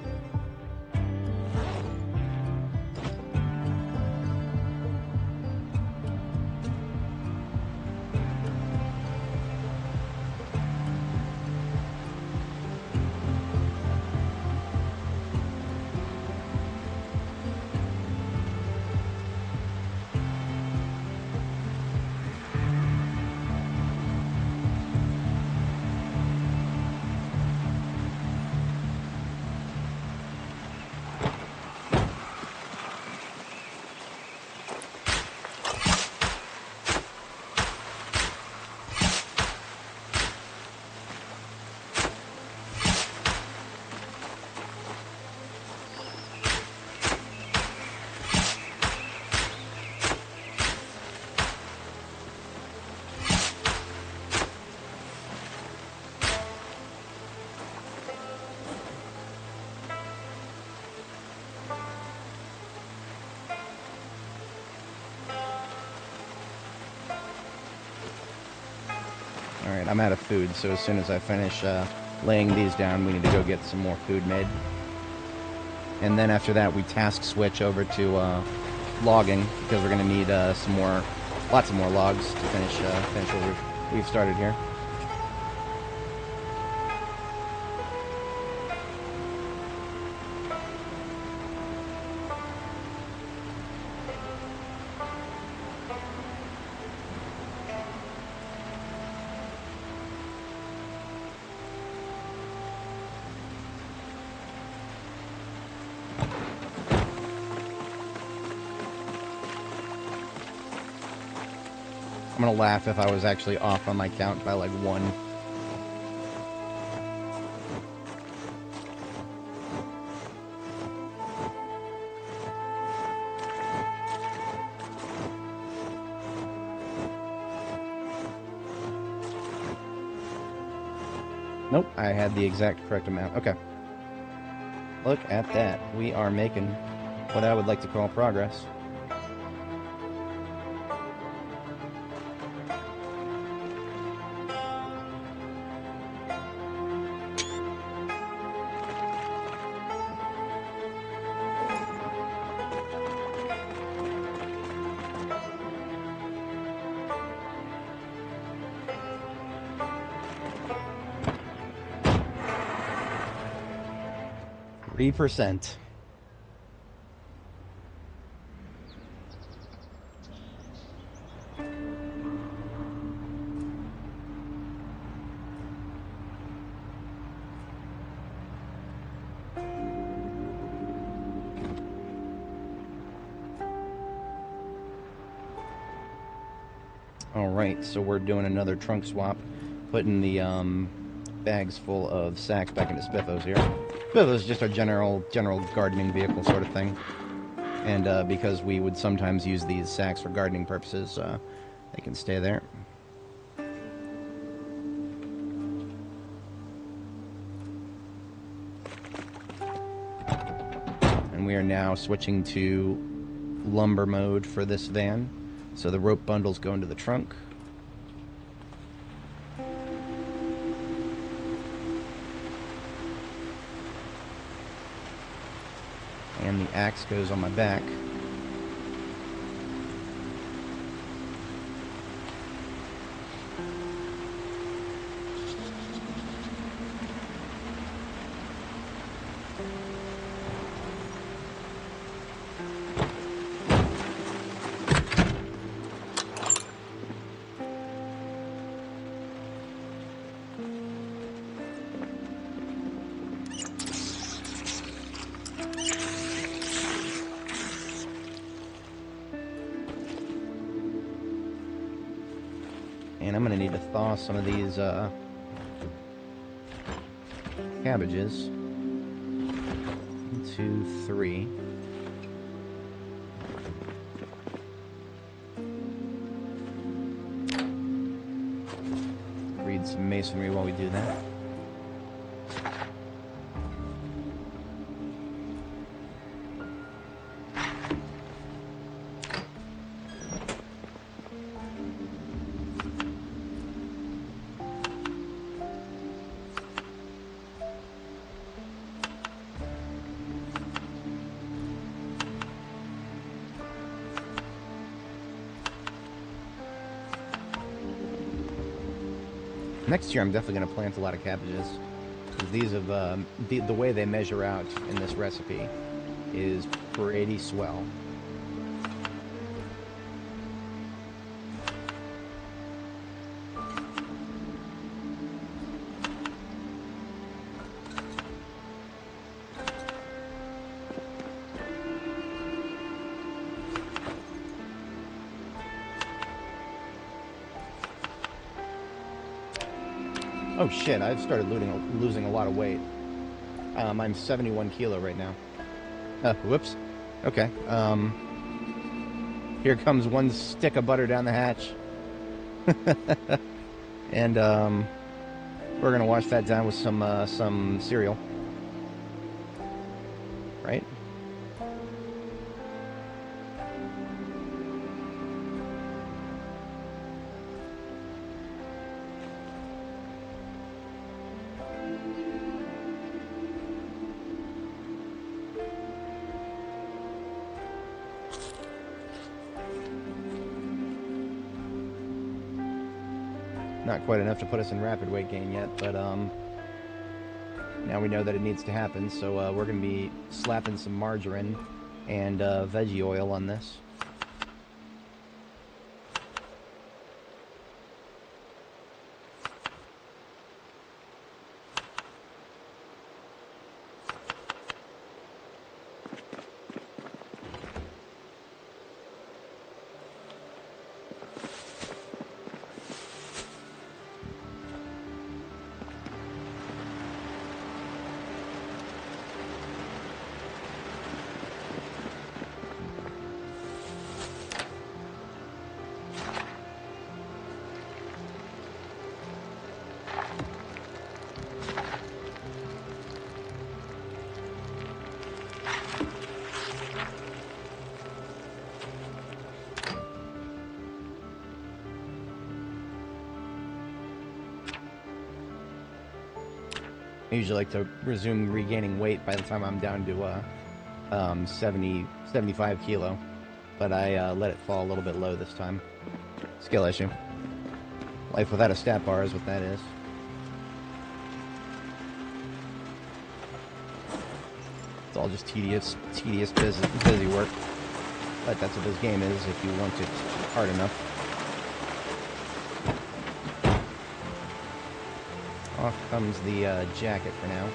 Alright, I'm out of food, so as soon as I finish laying these down, we need to go get some more food made. And then after that, we task switch over to logging, because we're going to need lots of more logs to finish what we've started here. I'm gonna laugh if I was actually off on my count by like 1. Nope, I had the exact correct amount. Okay. Look at that. We are making what I would like to call progress. %. Alright, so we're doing another trunk swap, putting the bags full of sacks back into Spiffos here. Spiffos is just our general gardening vehicle sort of thing. And because we would sometimes use these sacks for gardening purposes, they can stay there. And we are now switching to lumber mode for this van. So the rope bundles go into the trunk. And the axe goes on my back. And I'm going to need to thaw some of these cabbages. 1, 2, 3. Read some masonry while we do that. Next year, I'm definitely going to plant a lot of cabbages. These have the way they measure out in this recipe is pretty swell. Oh shit, I've started losing a lot of weight. I'm 71 kilo right now. Whoops. Okay. Here comes one stick of butter down the hatch. And we're gonna wash that down with some cereal. Right? Not quite enough to put us in rapid weight gain yet, but now we know that it needs to happen, so we're going to be slapping some margarine and veggie oil on this. I usually like to resume regaining weight by the time I'm down to 75 kilo, but I let it fall a little bit low this time. Skill issue. Life without a stat bar is what that is. It's all just tedious busy work. But that's what this game is if you want it hard enough. Off comes the jacket for now.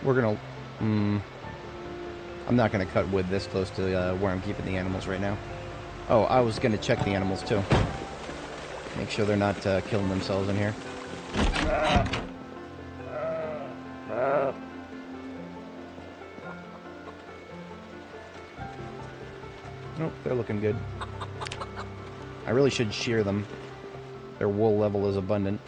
we're gonna... I'm not gonna cut wood this close to where I'm keeping the animals right now. Oh, I was gonna check the animals too. Make sure they're not killing themselves in here. Nope, they're looking good. I really should shear them. Their wool level is abundant.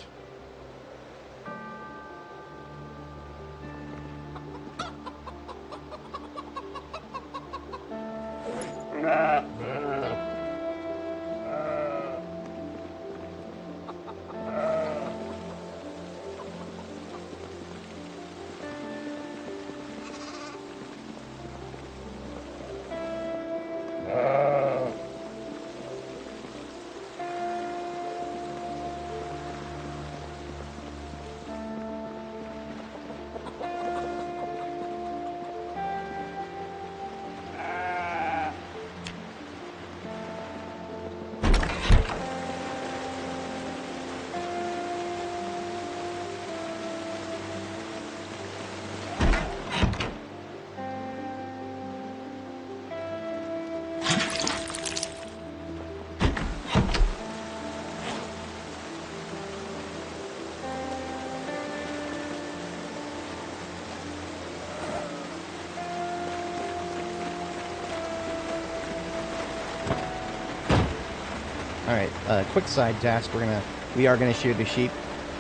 Alright, quick side task, we are gonna shear the sheep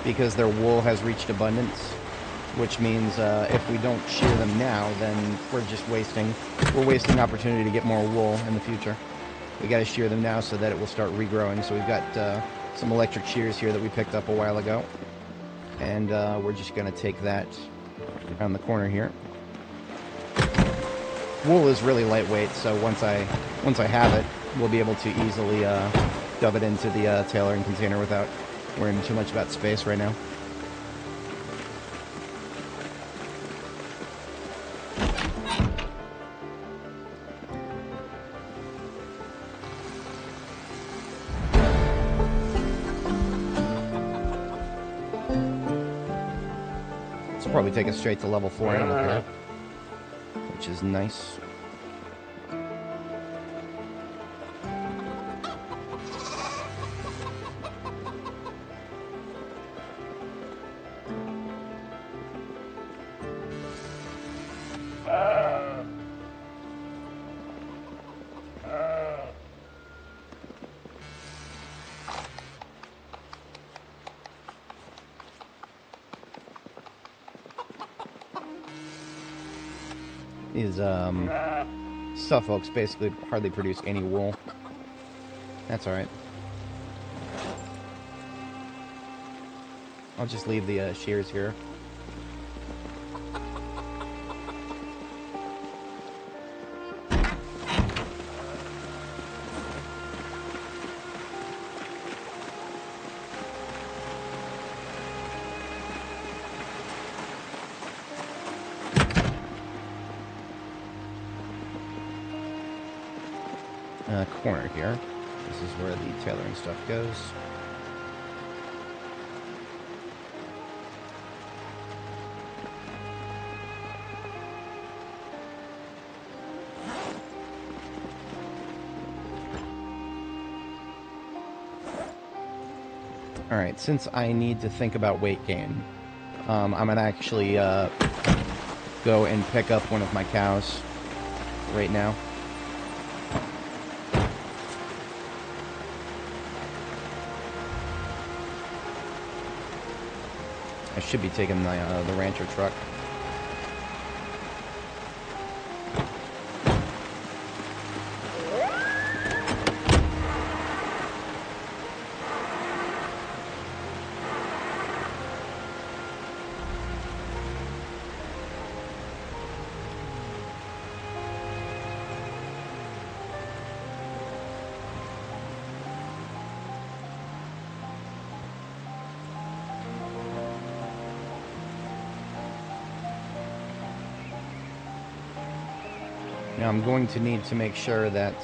because their wool has reached abundance, which means if we don't shear them now, then we're wasting opportunity to get more wool in the future. We gotta shear them now so that it will start regrowing. So we've got some electric shears here that we picked up a while ago, and we're just gonna take that around the corner here. Wool is really lightweight, so once I have it, we'll be able to easily dub it into the tailoring container without worrying too much about space right now. This will probably take us straight to level 4 animal care, which is nice. These Suffolks basically hardly produce any wool. That's alright. I'll just leave the shears here. Corner here. This is where the tailoring stuff goes. Alright, since I need to think about weight gain, I'm gonna actually go and pick up one of my cows right now. I should be taking the rancher truck. Now I'm going to need to make sure that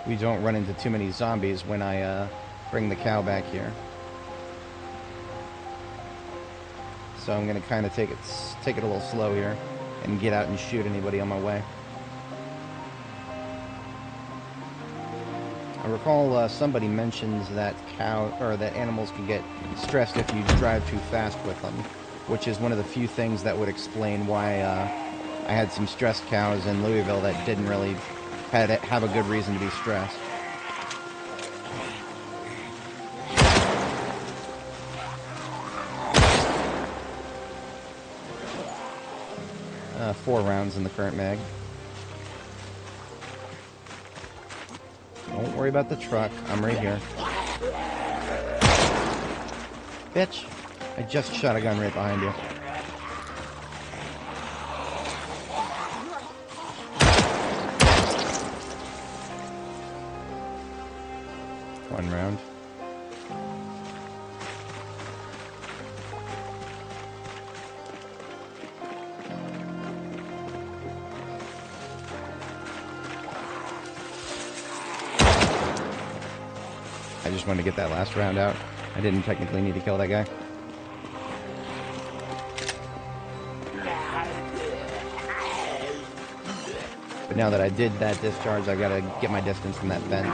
we don't run into too many zombies when I bring the cow back here. So I'm going to kind of take it a little slow here. and get out and shoot anybody on my way. I recall somebody mentions that that animals can get stressed if you drive too fast with them, which is one of the few things that would explain why I had some stressed cows in Louisville that didn't really have a good reason to be stressed. Four rounds in the current mag. Don't worry about the truck. I'm right here. Bitch! I just shot a gun right behind you. One round. I just wanted to get that last round out. I didn't technically need to kill that guy. But now that I did that discharge, I gotta get my distance from that vent.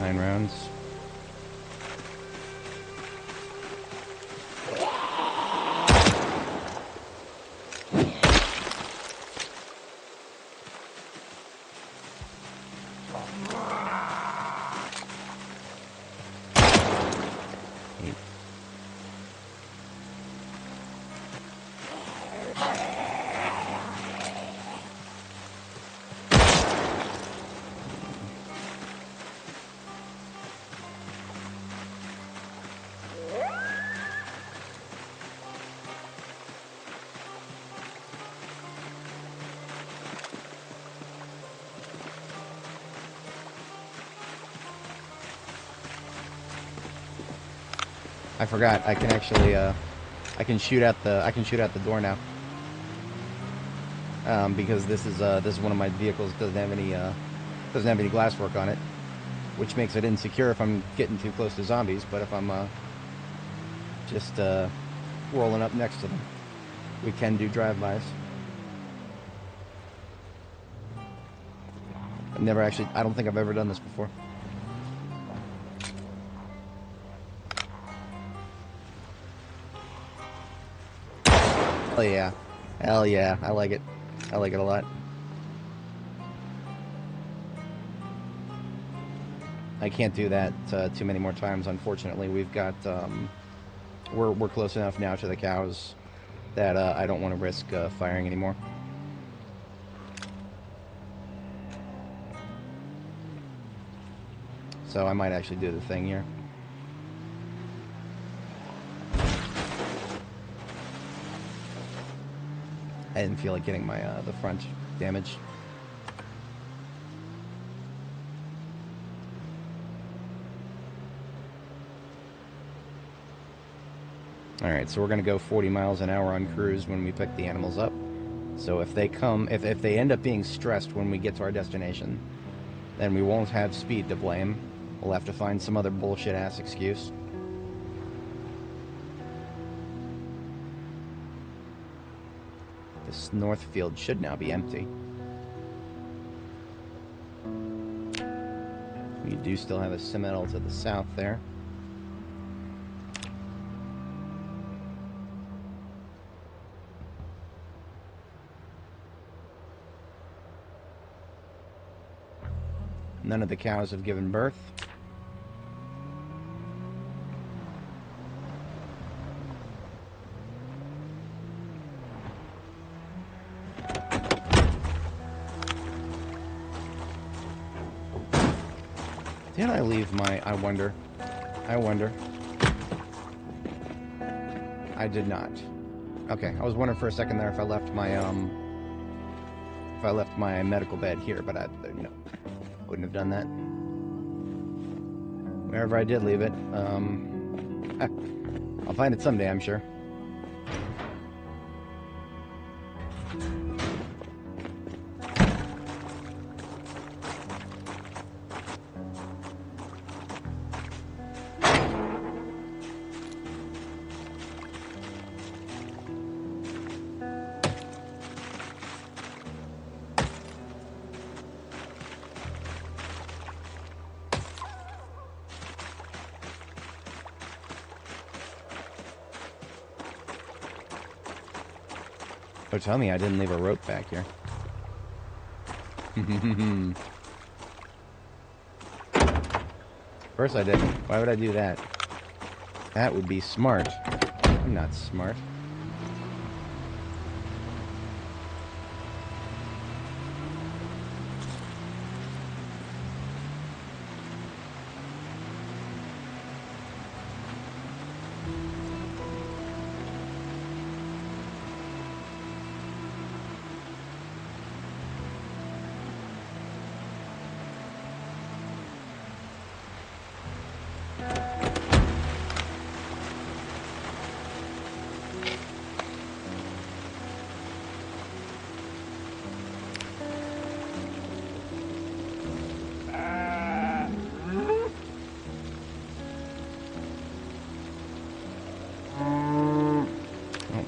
9 rounds. I forgot. I can actually, I can shoot at the door now. Because this is one of my vehicles doesn't have any glasswork on it, which makes it insecure if I'm getting too close to zombies. But if I'm just rolling up next to them, we can do drive-bys. I don't think I've ever done this before. Hell yeah. Hell yeah. I like it. I like it a lot. I can't do that too many more times, unfortunately. We've got, we're close enough now to the cows that I don't want to risk firing anymore. So I might actually do the thing here. I didn't feel like getting my the front damage. Alright, so we're gonna go 40 miles an hour on cruise when we pick the animals up. So if they end up being stressed when we get to our destination, then we won't have speed to blame. We'll have to find some other bullshit ass excuse. This north field should now be empty. We do still have a Simmental to the south there. None of the cows have given birth. Did I leave my... I wonder. I wonder. I did not. Okay, I was wondering for a second there if I left my, medical bed here, but I, you know, wouldn't have done that. Wherever I did leave it, I'll find it someday, I'm sure. Oh, tell me I didn't leave a rope back here. Of course I didn't. Why would I do that? That would be smart. I'm not smart.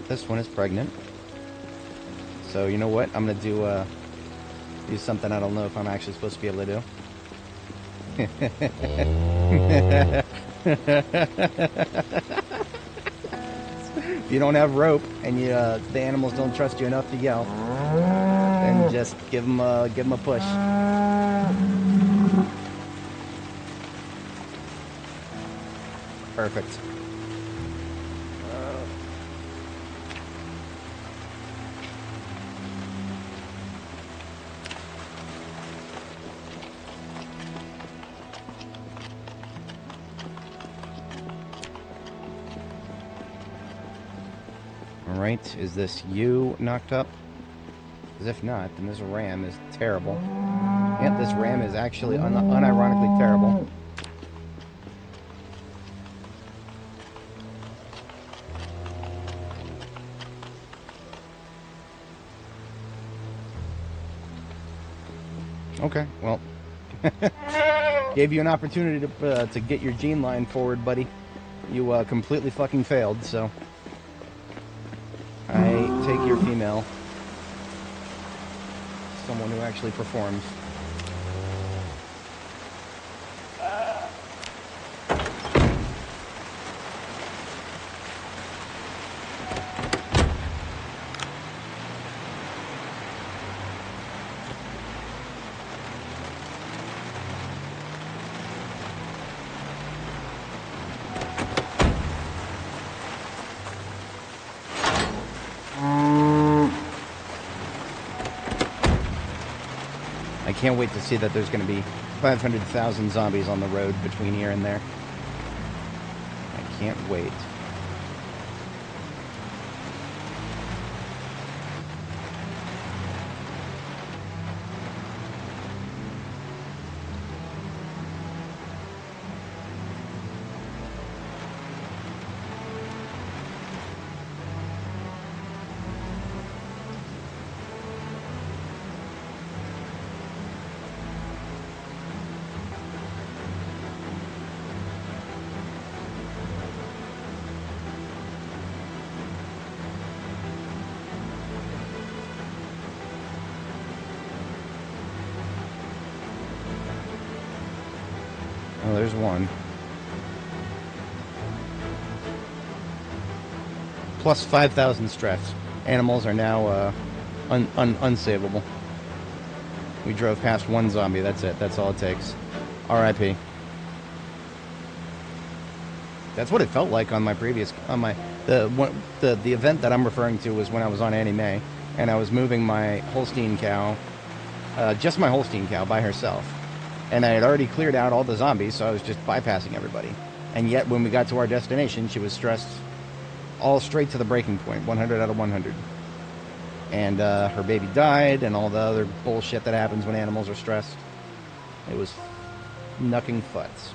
This one is pregnant. So you know what? I'm gonna do something I don't know if I'm actually supposed to be able to do. If you don't have rope and you the animals don't trust you enough to yell, then just give them a push. Perfect. Alright, is this you knocked up? Because if not, then this ram is terrible. Yep, this ram is actually unironically terrible. Okay, well. Gave you an opportunity to get your gene line forward, buddy. You completely fucking failed, so... I take your female. Someone who actually performs. I can't wait to see that there's going to be 500,000 zombies on the road between here and there. I can't wait. Oh, there's one. Plus 5,000 stress. Animals are now unsavable. We drove past one zombie. That's it. That's all it takes. R.I.P. That's what it felt like on my previous the event that I'm referring to was when I was on Annie Mae and I was moving my Holstein cow, just my Holstein cow by herself. And I had already cleared out all the zombies, so I was just bypassing everybody. And yet, when we got to our destination, she was stressed all straight to the breaking point, 100 out of 100. And her baby died, and all the other bullshit that happens when animals are stressed. It was knucking futz.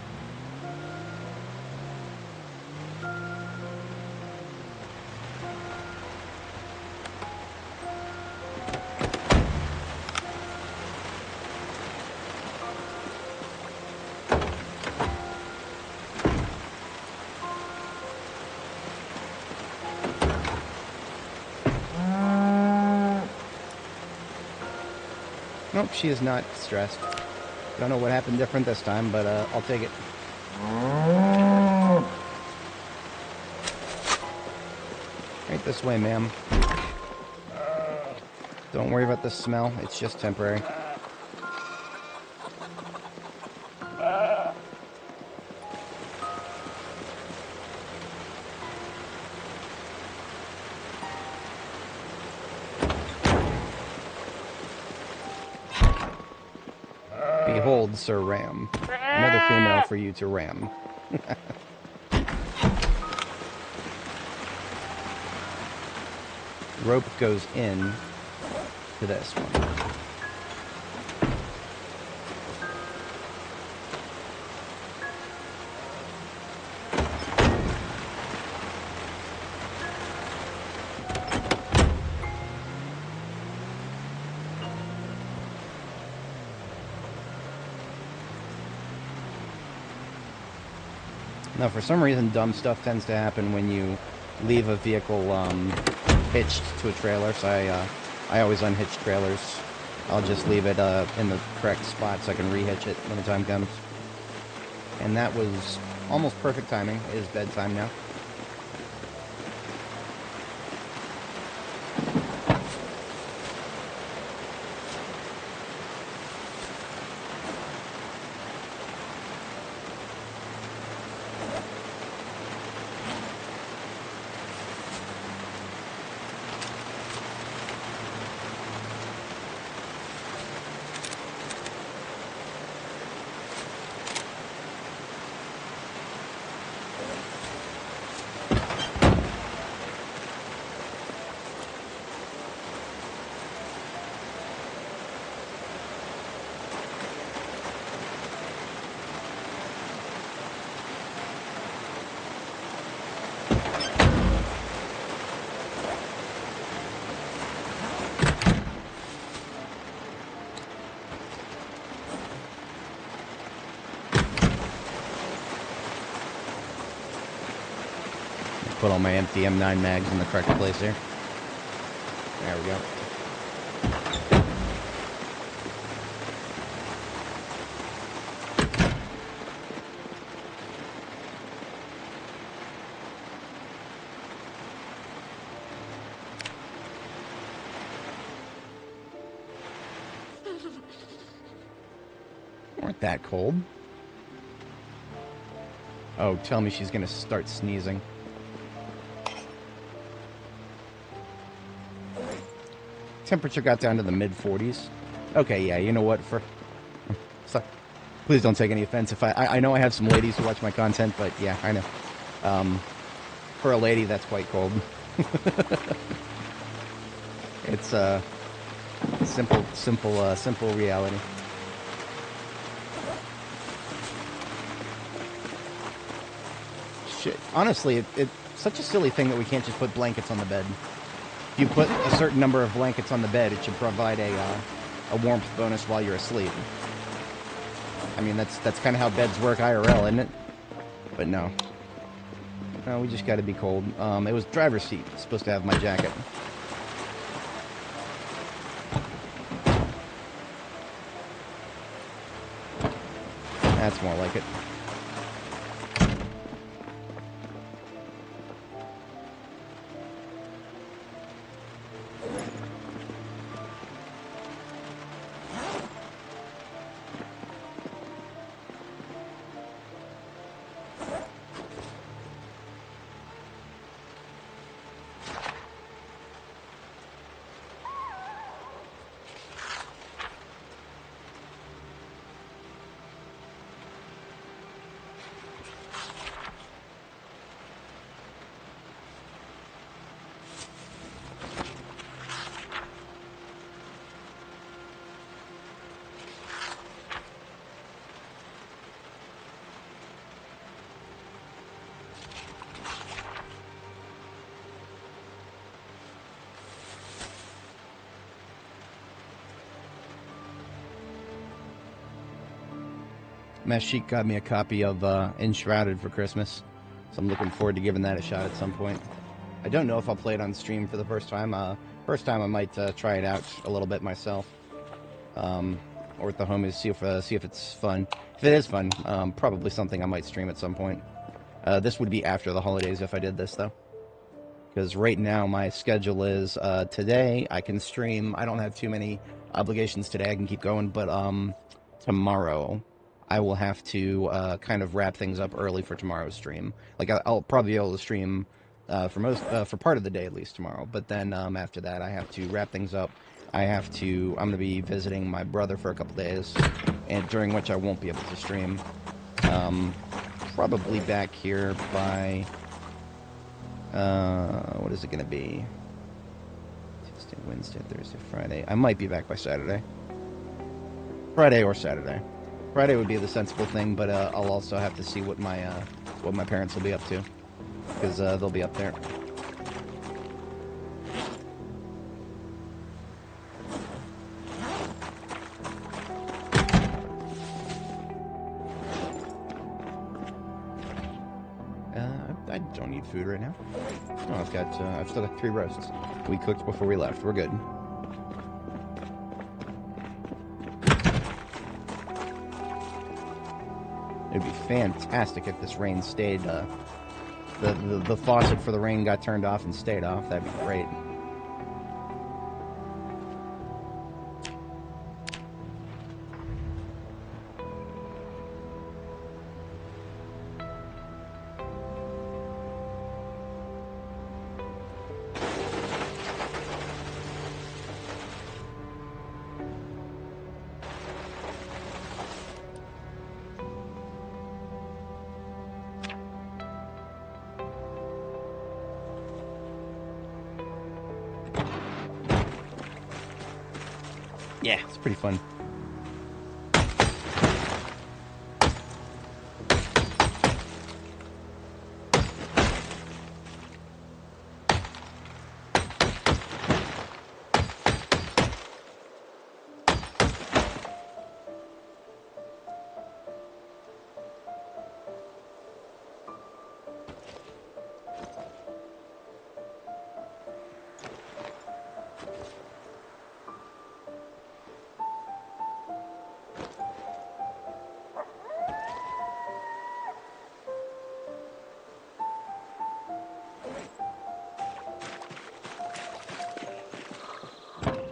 Nope, she is not stressed. Don't know what happened different this time, but I'll take it. Right this way, ma'am. Don't worry about the smell. It's just temporary. Behold, Sir Ram. Another female for you to ram. Rope goes in to this one. Now, for some reason, dumb stuff tends to happen when you leave a vehicle hitched to a trailer, so I always unhitch trailers. I'll just leave it in the correct spot so I can rehitch it when the time comes. And that was almost perfect timing. It is bedtime now. Put all my empty M9 mags in the correct place here. There we go. Weren't that cold? Oh, tell me she's gonna start sneezing. Temperature got down to the mid-40s. Okay, yeah, you know what? So, please don't take any offense if I know I have some ladies who watch my content, but yeah, I know. For a lady, that's quite cold. It's simple reality. Shit. Honestly, it's such a silly thing that we can't just put blankets on the bed. If you put a certain number of blankets on the bed, it should provide a warmth bonus while you're asleep. I mean, that's kind of how beds work IRL, isn't it? But no. No, we just got to be cold. It was driver's seat. It's supposed to have my jacket. That's more like it. Mashik got me a copy of Enshrouded for Christmas, so I'm looking forward to giving that a shot at some point. I don't know if I'll play it on stream for the first time. First time I might try it out a little bit myself, or with the homies, see if it's fun. If it is fun, probably something I might stream at some point. This would be after the holidays if I did this, though. Because right now my schedule is, today I can stream. I don't have too many obligations today. I can keep going, but tomorrow I will have to kind of wrap things up early for tomorrow's stream. Like, I'll probably be able to stream for part of the day at least tomorrow. But then after that I have to wrap things up. I'm going to be visiting my brother for a couple days, and during which I won't be able to stream. Probably back here by... what is it going to be? Tuesday, Wednesday, Thursday, Friday. I might be back by Saturday. Friday or Saturday. Friday would be the sensible thing, but I'll also have to see what my parents will be up to, because they'll be up there. I don't need food right now. Oh, I've still got 3 roasts. We cooked before we left. We're good. It'd be fantastic if this rain stayed, the faucet for the rain got turned off and stayed off. That'd be great. Yeah, it's pretty fun.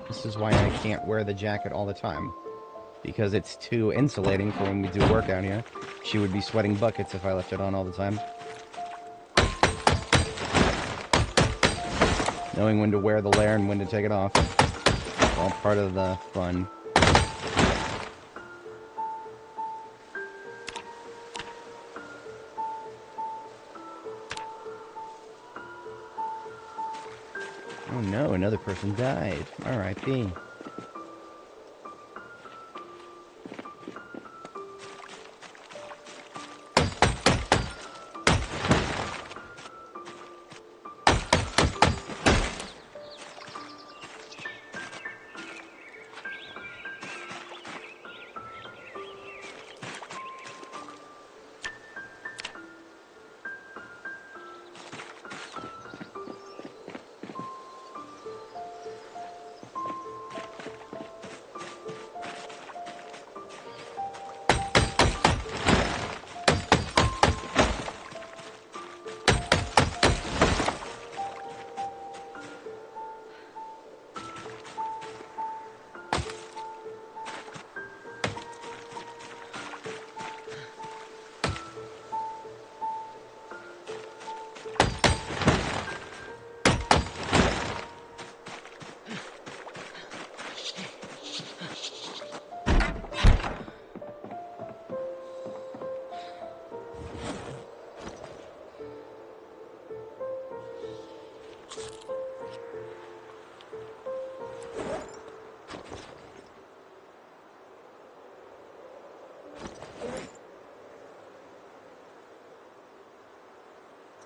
This is why I can't wear the jacket all the time, because it's too insulating for when we do work out here. She would be sweating buckets if I left it on all the time. Knowing when to wear the layer and when to take it off. It's all part of the fun. Oh no, another person died. R.I.P.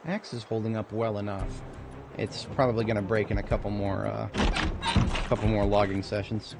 Axe is holding up well enough. It's probably going to break in a couple more logging sessions.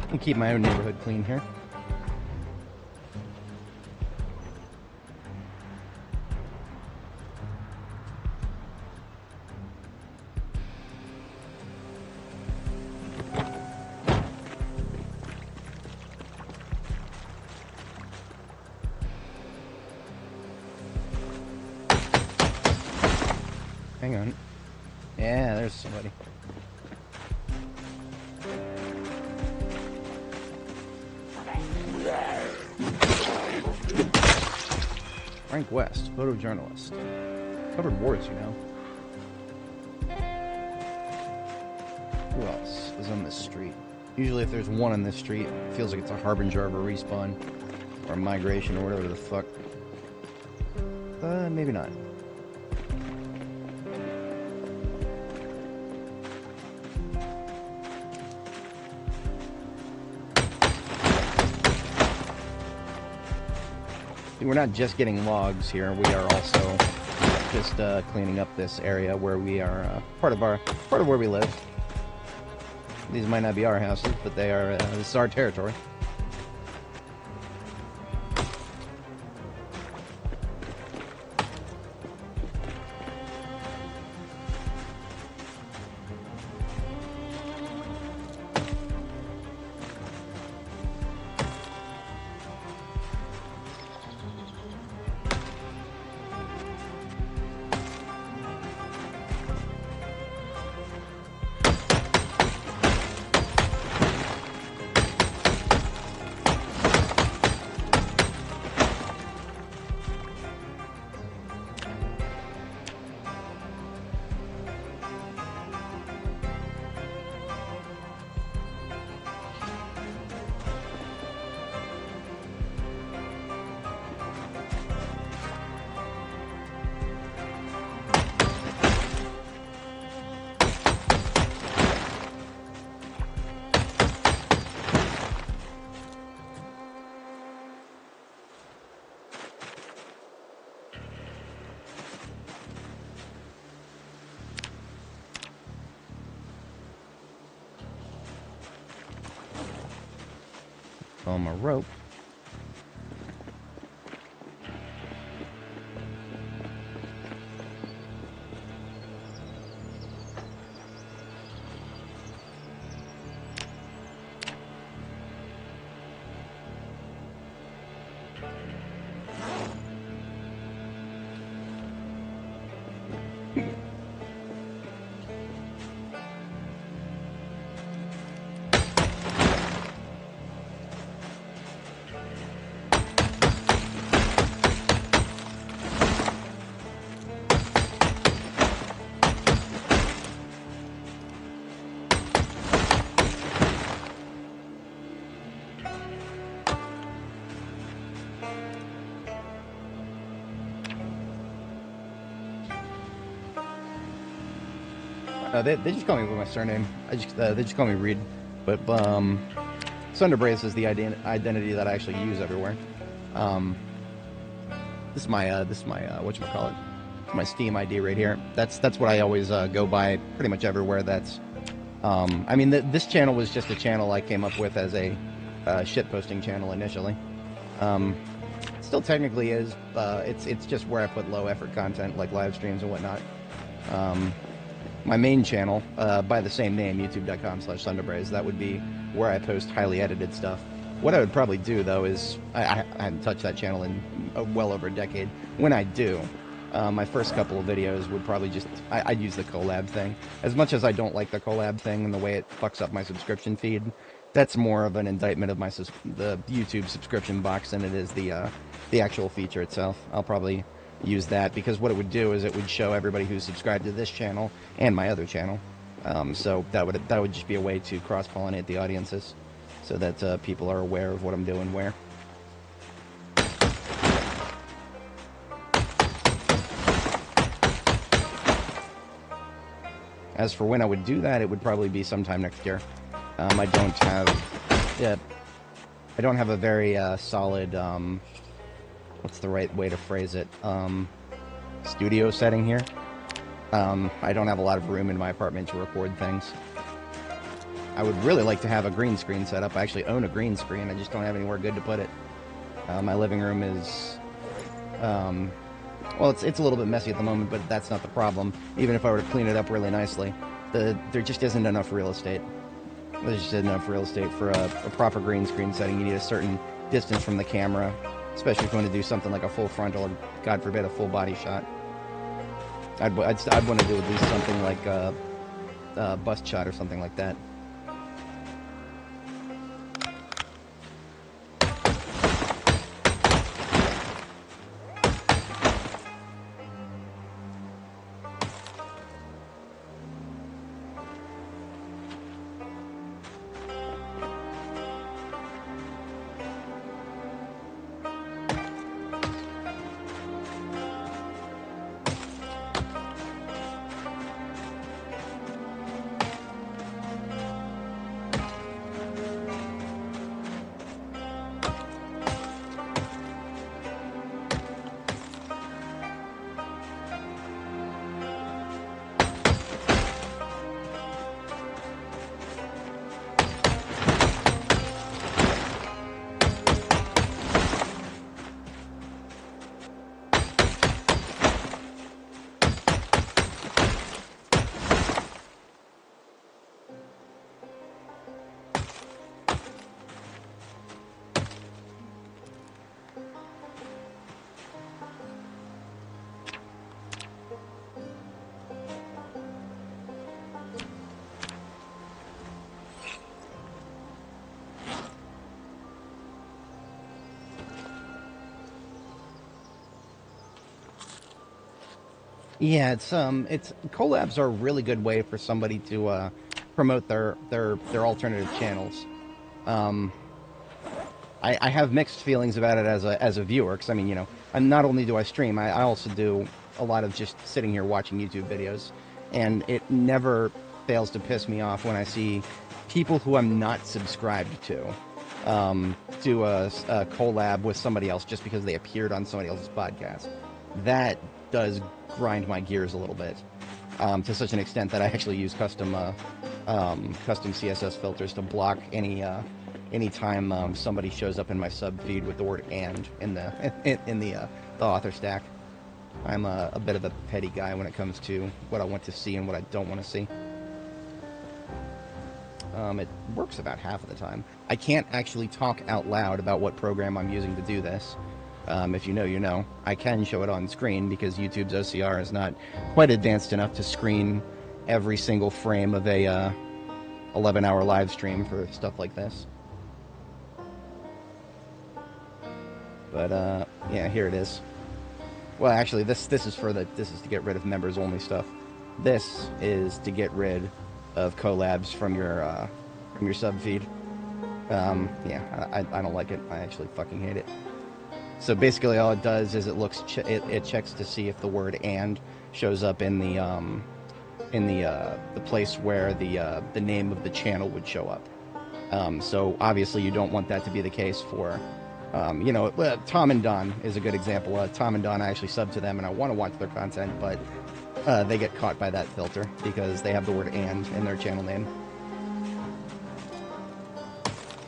I'll keep my own neighborhood clean here. Hang on. Yeah, there's somebody. Frank West, photojournalist. Covered wars, you know. Who else is on this street? Usually if there's one on this street, it feels like it's a harbinger of a respawn. Or a migration, or whatever the fuck. Maybe not. We're not just getting logs here. We are also just cleaning up this area where we are part of where we live. These might not be our houses, but they are. This is our territory. On my rope. They just call me with my surname. They just call me Reed. But Sunderbrace is the identity that I actually use everywhere. This is my whatchamacallit, my Steam ID right here. That's what I always go by pretty much everywhere. That's I mean this channel was just a channel I came up with as a shit posting channel initially. Still technically is. It's just where I put low effort content like live streams and whatnot. My main channel, by the same name, youtube.com/Thunderbraze, that would be where I post highly edited stuff. What I would probably do, though, is, I haven't touched that channel in well over a decade. When I do, my first couple of videos would probably just, I'd use the collab thing. As much as I don't like the collab thing and the way it fucks up my subscription feed, that's more of an indictment of the YouTube subscription box than it is the actual feature itself. I'll probably use that, because what it would do is it would show everybody who's subscribed to this channel and my other channel. So that would just be a way to cross-pollinate the audiences, so that people are aware of what I'm doing where. As for when I would do that, it would probably be sometime next year. I don't have a very solid, what's the right way to phrase it, studio setting here. I don't have a lot of room in my apartment to record things. I would really like to have a green screen set up. I actually own a green screen. I just don't have anywhere good to put it. My living room is, well, it's a little bit messy at the moment, but that's not the problem. Even if I were to clean it up really nicely, there just isn't enough real estate. There's just enough real estate for a proper green screen setting. You need a certain distance from the camera, especially if you want to do something like a full frontal or, God forbid, a full body shot. I'd want to do at least something like a bust shot or something like that. Yeah, it's collabs are a really good way for somebody to promote their alternative channels. I have mixed feelings about it as a viewer, because I mean, you know, and not only do I stream, I also do a lot of just sitting here watching YouTube videos, and it never fails to piss me off when I see people who I'm not subscribed to do a collab with somebody else just because they appeared on somebody else's podcast. That does grind my gears a little bit, to such an extent that I actually use custom CSS filters to block any time somebody shows up in my sub feed with the word "and" in the author stack. I'm a bit of a petty guy when it comes to what I want to see and what I don't want to see. It works about half of the time. I can't actually talk out loud about what program I'm using to do this. If you know, you know. I can show it on screen because YouTube's OCR is not quite advanced enough to screen every single frame of a 11-hour live stream for stuff like this. But yeah, here it is. Well, actually, this is to get rid of members only stuff. This is to get rid of collabs from your sub feed. Yeah, I don't like it. I actually fucking hate it. So basically, all it does is it checks to see if the word "and" shows up in the place where the name of the channel would show up. So obviously, you don't want that to be the case for. You know, Tom and Don is a good example. Tom and Don, I actually sub to them, and I want to watch their content, but they get caught by that filter because they have the word "and" in their channel name.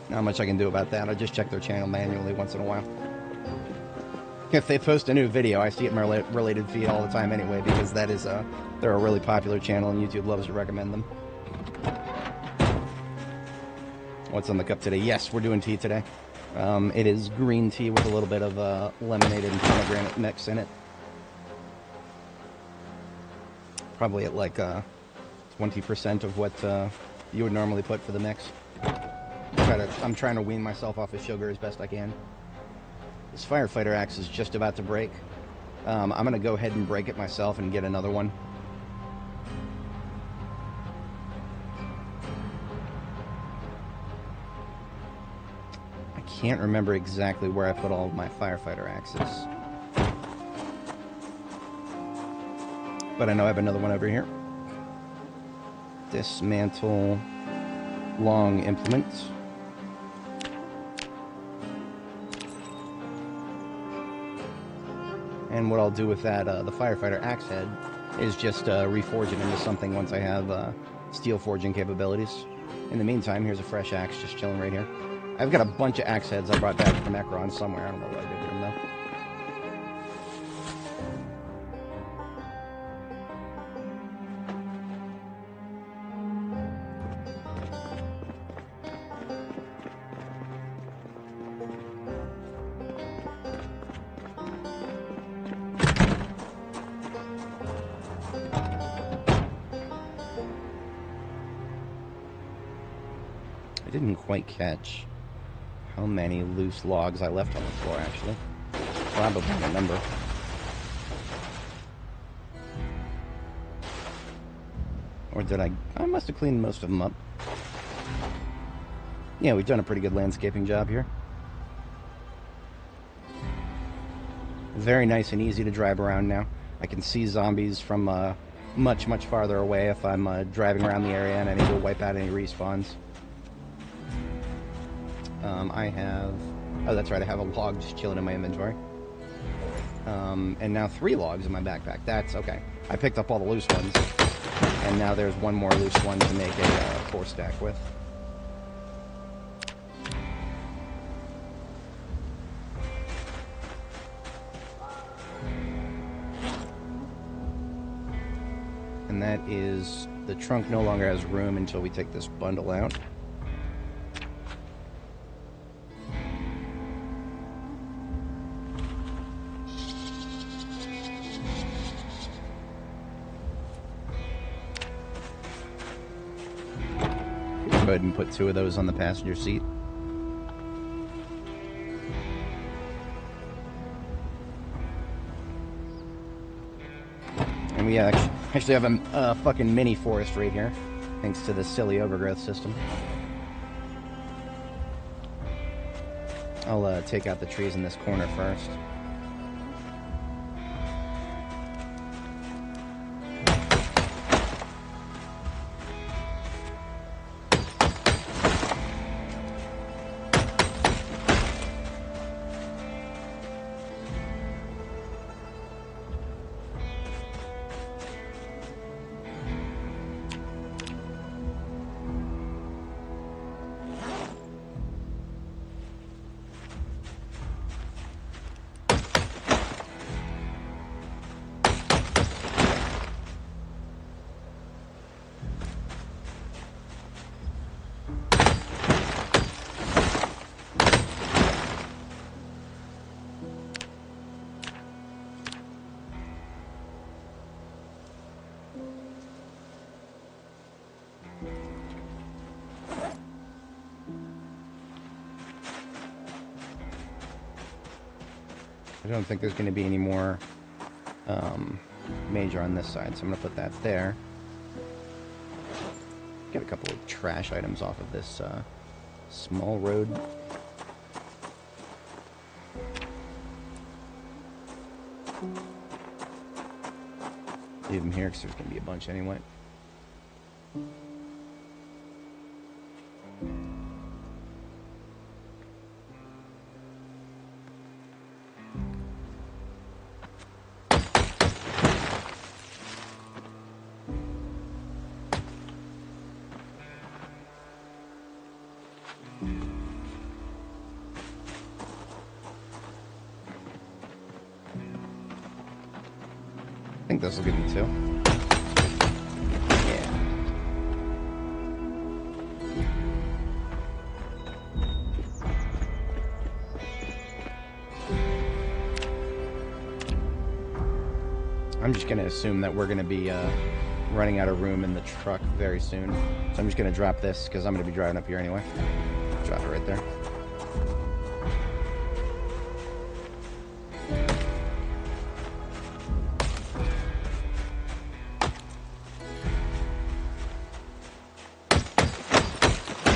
Not much I can do about that. I just check their channel manually once in a while. If they post a new video, I see it in my related feed all the time anyway, because that is they're a really popular channel, and YouTube loves to recommend them. What's on the cup today? Yes, we're doing tea today. It is green tea with a little bit of lemonade and pomegranate mix in it. Probably at like 20% of what you would normally put for the mix. I'm trying to wean myself off of sugar as best I can. This firefighter axe is just about to break. I'm going to go ahead and break it myself and get another one. I can't remember exactly where I put all of my firefighter axes. But I know I have another one over here. Dismantle long implement. And what I'll do with that, the firefighter axe head, is just reforge it into something once I have steel forging capabilities. In the meantime, here's a fresh axe just chilling right here. I've got a bunch of axe heads I brought back from Ekron somewhere. I don't know what I did with them, though. I didn't quite catch how many loose logs I left on the floor, actually. Probably a number. Or did I must have cleaned most of them up. Yeah, we've done a pretty good landscaping job here. Very nice and easy to drive around now. I can see zombies from much, much farther away if I'm driving around the area and I need to wipe out any respawns. I have... Oh, that's right, I have a log just chilling in my inventory. And now 3 logs in my backpack. That's okay. I picked up all the loose ones. And now there's one more loose one to make a 4-stack with. And that is... The trunk no longer has room until we take this bundle out. Go ahead and put 2 of those on the passenger seat. And we actually have a fucking mini forest right here, thanks to this silly overgrowth system. I'll take out the trees in this corner first. I don't think there's going to be any more major on this side, so I'm going to put that there. Get a couple of trash items off of this small road. Leave them here because there's going to be a bunch anyway. I think this will give me 2. Yeah. I'm just going to assume that we're going to be running out of room in the truck very soon. So I'm just going to drop this because I'm going to be driving up here anyway. Drop it right there.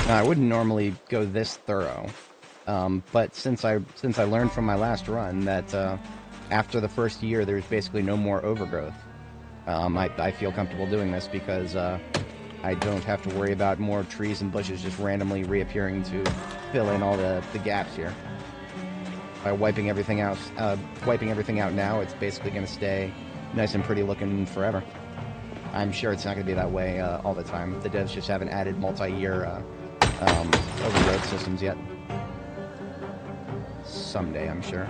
Now, I wouldn't normally go this thorough, but since I learned from my last run that after the first year there's basically no more overgrowth, I feel comfortable doing this because I don't have to worry about more trees and bushes just randomly reappearing to fill in all the gaps here. By wiping everything out now, it's basically going to stay nice and pretty looking forever. I'm sure it's not going to be that way all the time. The devs just haven't added multi-year overload systems yet. Someday, I'm sure.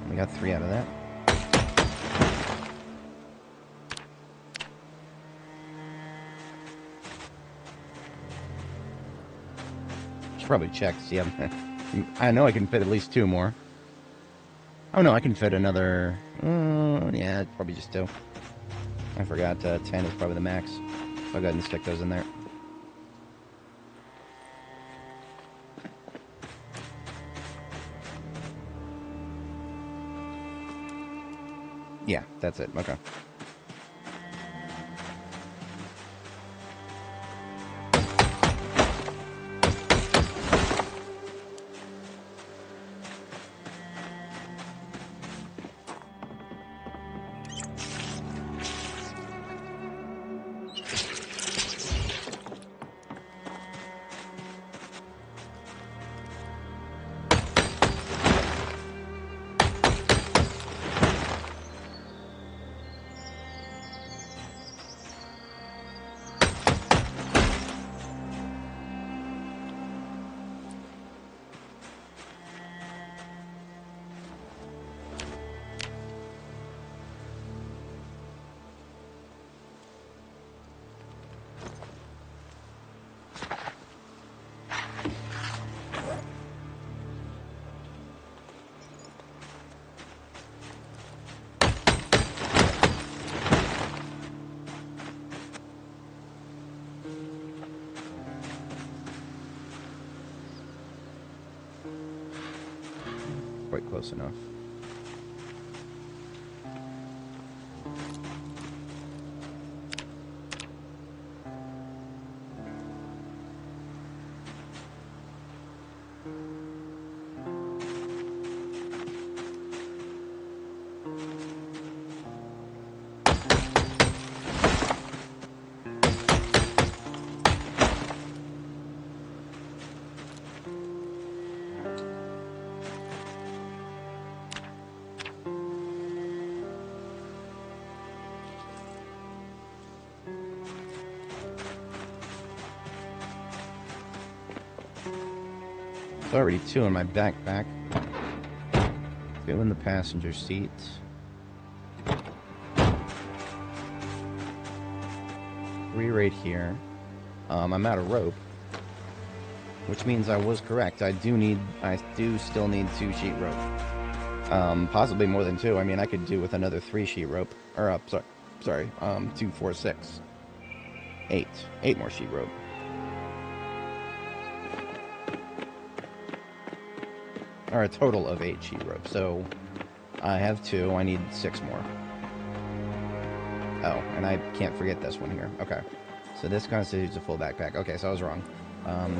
We got 3 out of that. Should probably check to see. I know I can fit at least 2 more. Oh no, I can fit another. Yeah, probably just 2. I forgot 10 is probably the max. So I'll go ahead and stick those in there. Yeah, that's it. Okay. Quite close enough. There's already 2 in my backpack. Let's go in the passenger seat. Three right here. I'm out of rope, which means I was correct. I do still need 2 sheet rope. Possibly more than 2. I mean, I could do with another 3 sheet rope. Or, sorry, 2, 4, 6. 8. 8 more sheet rope. Or a total of 8 sheet rope. So, I have 2. I need 6 more. Oh, and I can't forget this one here. Okay. So this constitutes a full backpack. Okay, so I was wrong. I've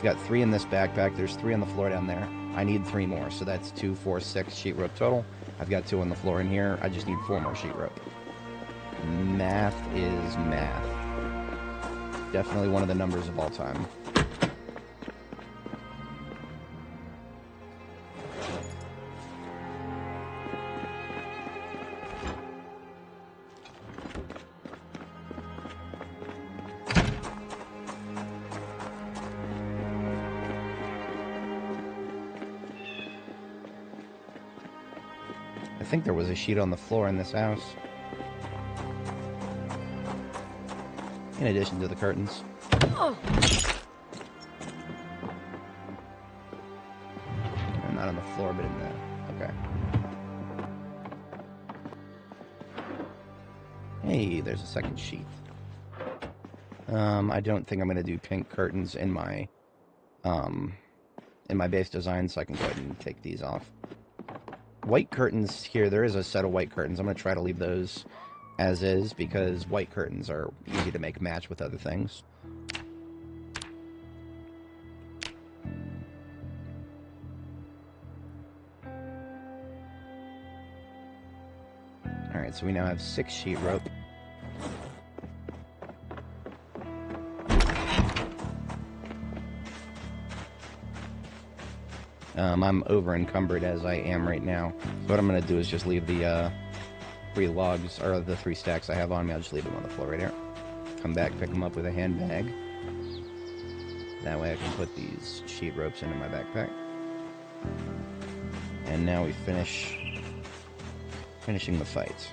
got 3 in this backpack. There's 3 on the floor down there. I need 3 more. So that's 2, 4, 6 sheet rope total. I've got 2 on the floor in here. I just need 4 more sheet rope. Math is math. Definitely one of the numbers of all time. think there was a sheet on the floor in this house. In addition to the curtains. Oh. Not on the floor, but in the... Okay. Hey, there's a second sheet. I don't think I'm going to do pink curtains in my base design, so I can go ahead and take these off. White curtains here, there is a set of white curtains. I'm going to try to leave those as is, because white curtains are easy to make match with other things. Alright, so we now have 6 sheet rope. I'm over encumbered as I am right now. So what I'm going to do is just leave the 3 logs, or the 3 stacks I have on me. I'll just leave them on the floor right here. Come back, pick them up with a handbag. That way I can put these sheet ropes into my backpack. And now we finishing the fight.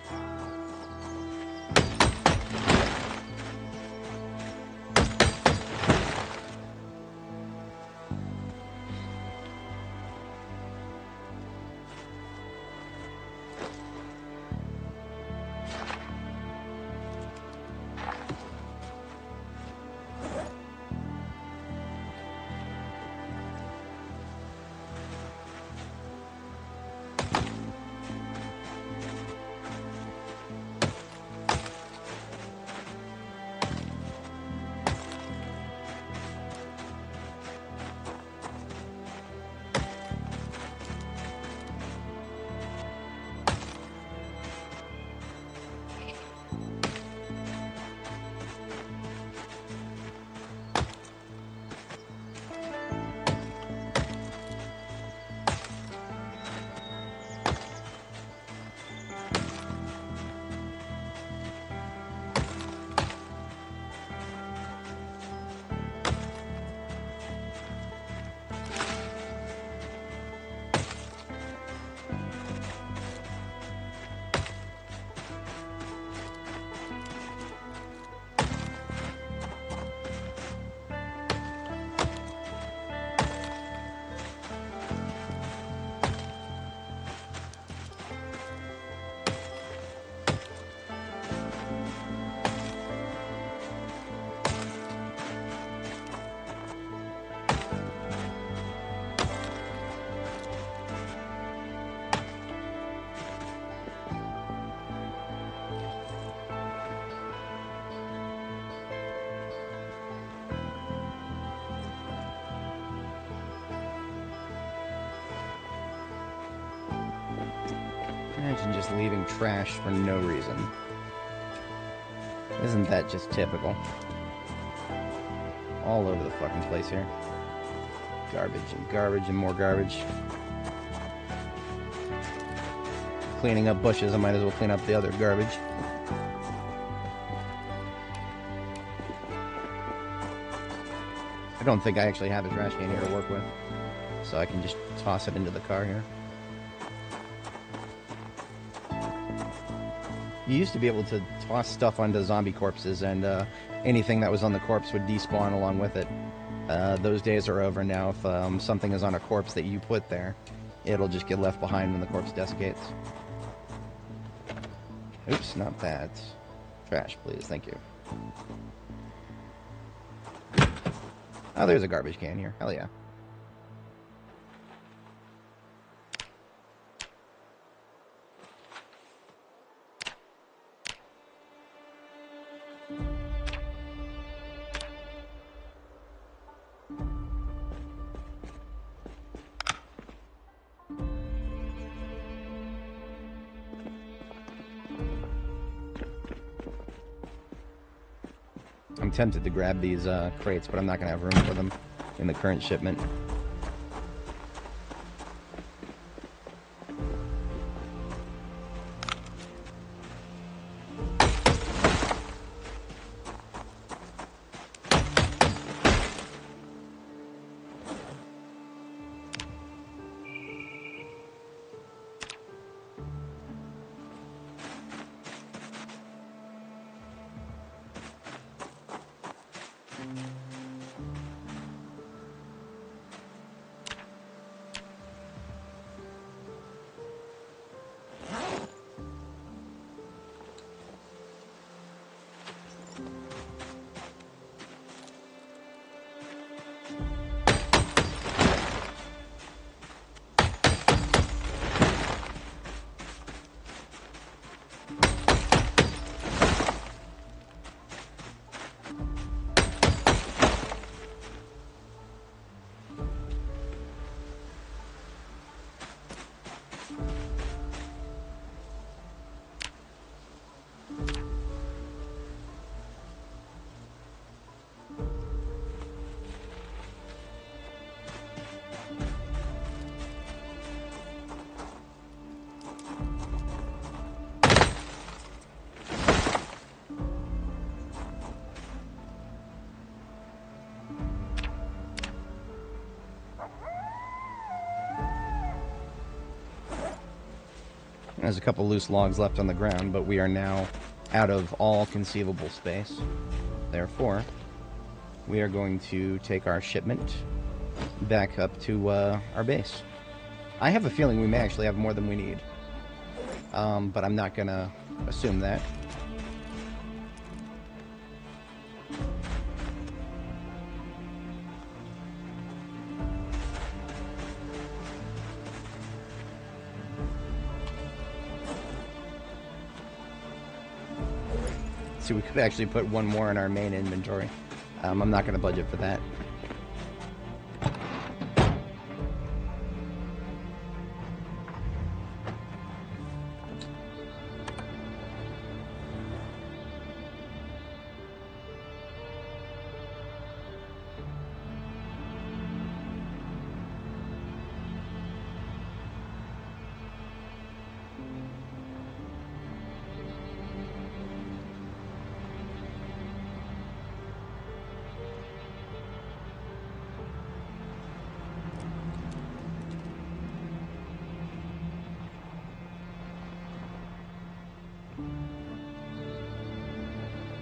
Imagine just leaving trash for no reason. Isn't that just typical? All over the fucking place here. Garbage and garbage and more garbage. Cleaning up bushes, I might as well clean up the other garbage. I don't think I actually have a trash can here to work with, so I can just toss it into the car here. You used to be able to toss stuff onto zombie corpses, and anything that was on the corpse would despawn along with it. Those days are over now. If something is on a corpse that you put there, it'll just get left behind when the corpse desiccates. Oops, not that. Trash, please. Thank you. Oh, there's a garbage can here. Hell yeah. I'm tempted to grab these crates, but I'm not going to have room for them in the current shipment. There's a couple loose logs left on the ground, but we are now out of all conceivable space. Therefore, we are going to take our shipment back up to our base. I have a feeling we may actually have more than we need, but I'm not going to assume that. So we could actually put one more in our main inventory. I'm not going to budget for that.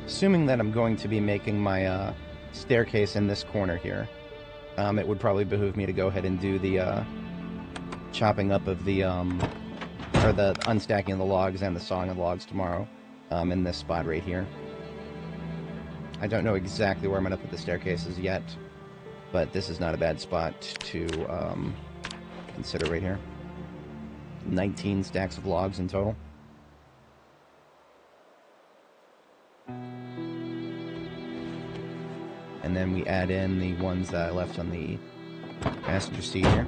Assuming that I'm going to be making my staircase in this corner here, it would probably behoove me to go ahead and do the chopping up of the, or the unstacking of the logs and the sawing of the logs tomorrow, in this spot right here. I don't know exactly where I'm going to put the staircases yet, but this is not a bad spot to consider right here. 19 stacks of logs in total. And then we add in the ones that I left on the passenger seat here.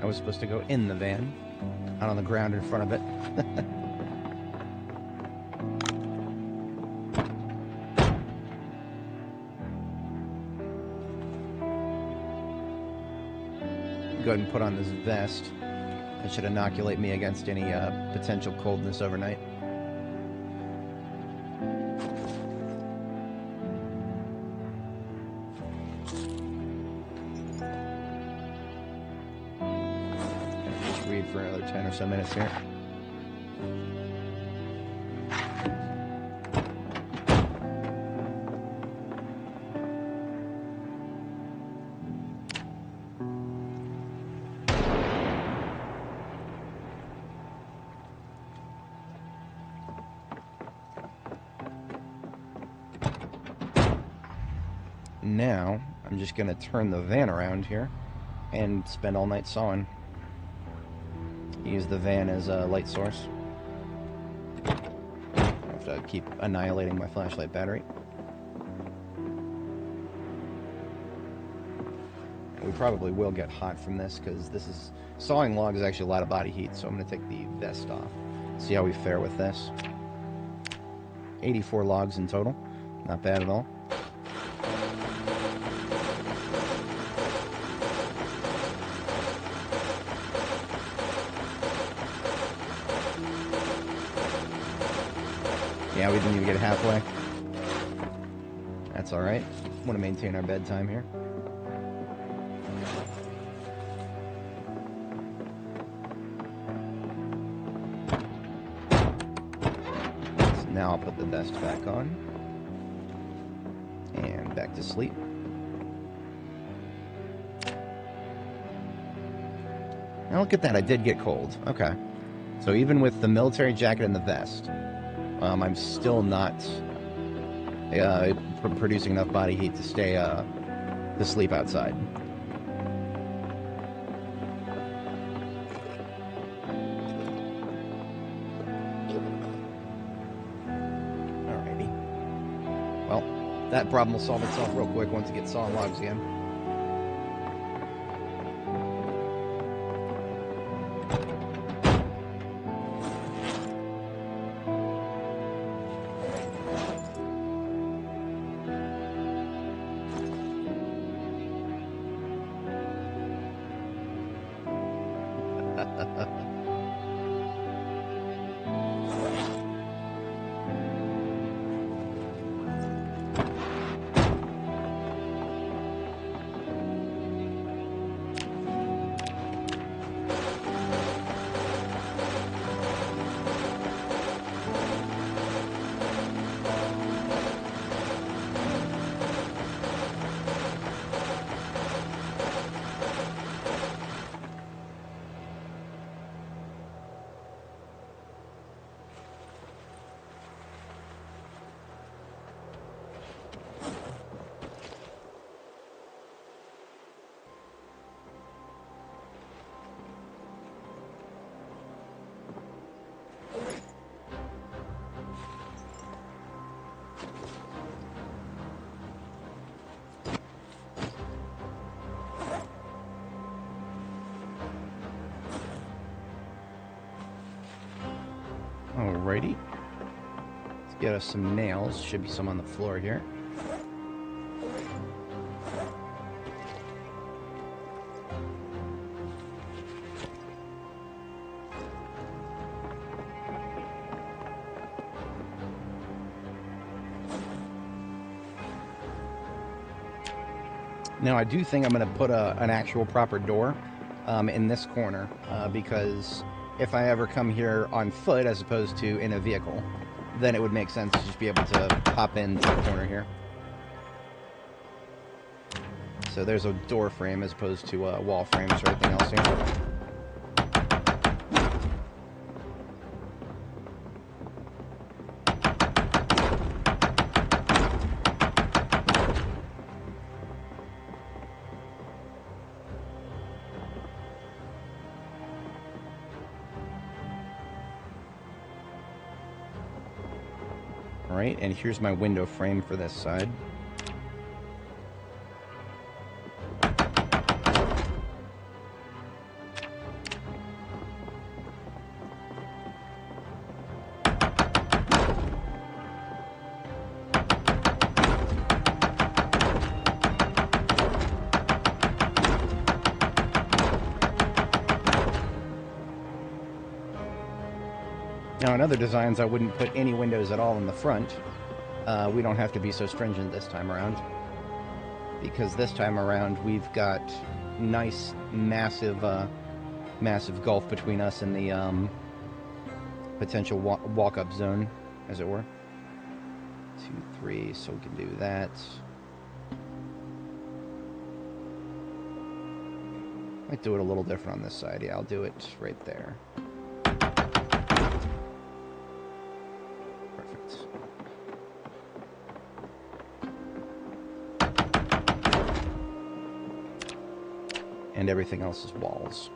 I was supposed to go in the van, not on the ground in front of it. Go ahead and put on this vest. That should inoculate me against any potential coldness overnight. For another 10 or so minutes here. Now, I'm just going to turn the van around here and spend all night sawing. Use the van as a light source. I have to keep annihilating my flashlight battery. And we probably will get hot from this because this is sawing logs is actually a lot of body heat, so I'm going to take the vest off. See how we fare with this. 84 logs in total. Not bad at all. Yeah, we didn't even get halfway. That's alright. Want to maintain our bedtime here. So now I'll put the vest back on. And back to sleep. Now look at that, I did get cold. Okay. So even with the military jacket and the vest, I'm still not producing enough body heat to stay to sleep outside. That problem will solve itself real quick once it gets sawing logs again. Alrighty. Let's get us some nails. Should be some on the floor here. Now I do think I'm going to put an actual proper door in this corner because if I ever come here on foot as opposed to in a vehicle, then it would make sense to just be able to pop into the corner here. So there's a door frame as opposed to wall frames or anything else here. Alright, and here's my window frame for this side. Now in other designs I wouldn't put any windows at all in the front. We don't have to be so stringent this time around. Because this time around we've got nice, massive gulf between us and the potential walk-up zone, as it were. 2, 3, so we can do that. Might do it a little different on this side. Yeah, I'll do it right there. And everything else is walls.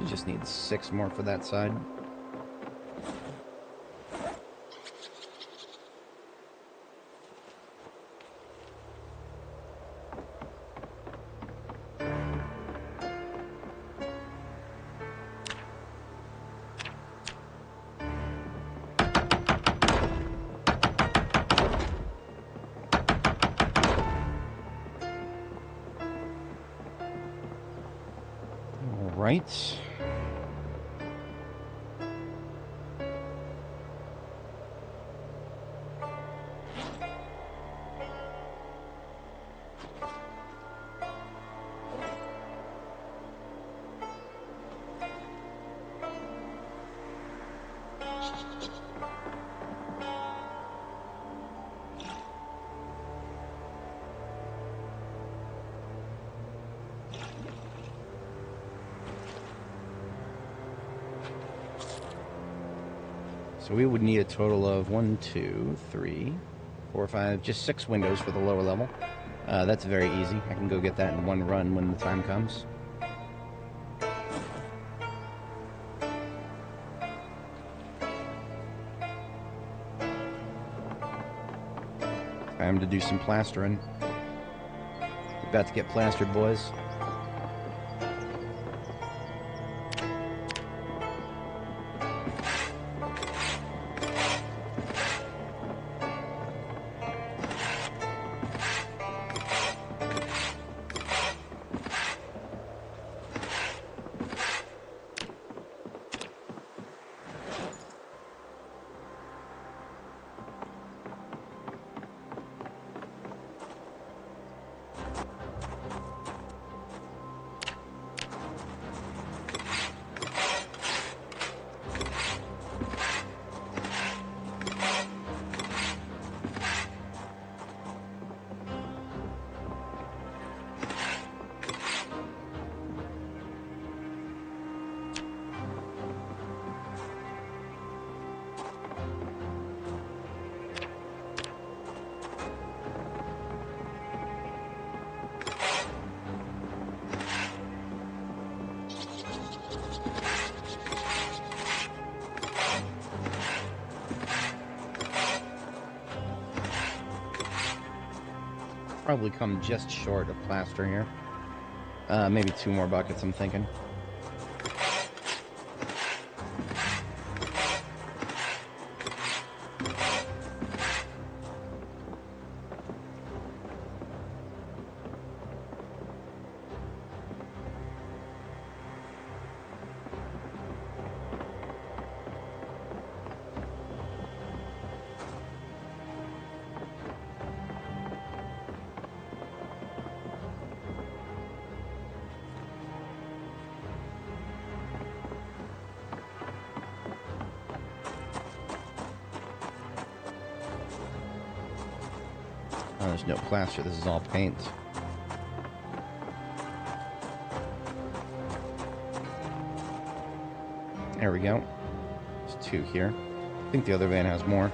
You just need 6 more for that side. Right. So we would need a total of 1, 2, 3, 4, 5, just 6 windows for the lower level. That's very easy. I can go get that in one run when the time comes. Time to do some plastering. About to get plastered, boys. Probably come just short of plaster here. Maybe 2 more buckets, I'm thinking. Oh, there's no plaster, this is all paint. There we go. There's 2 here. I think the other van has more.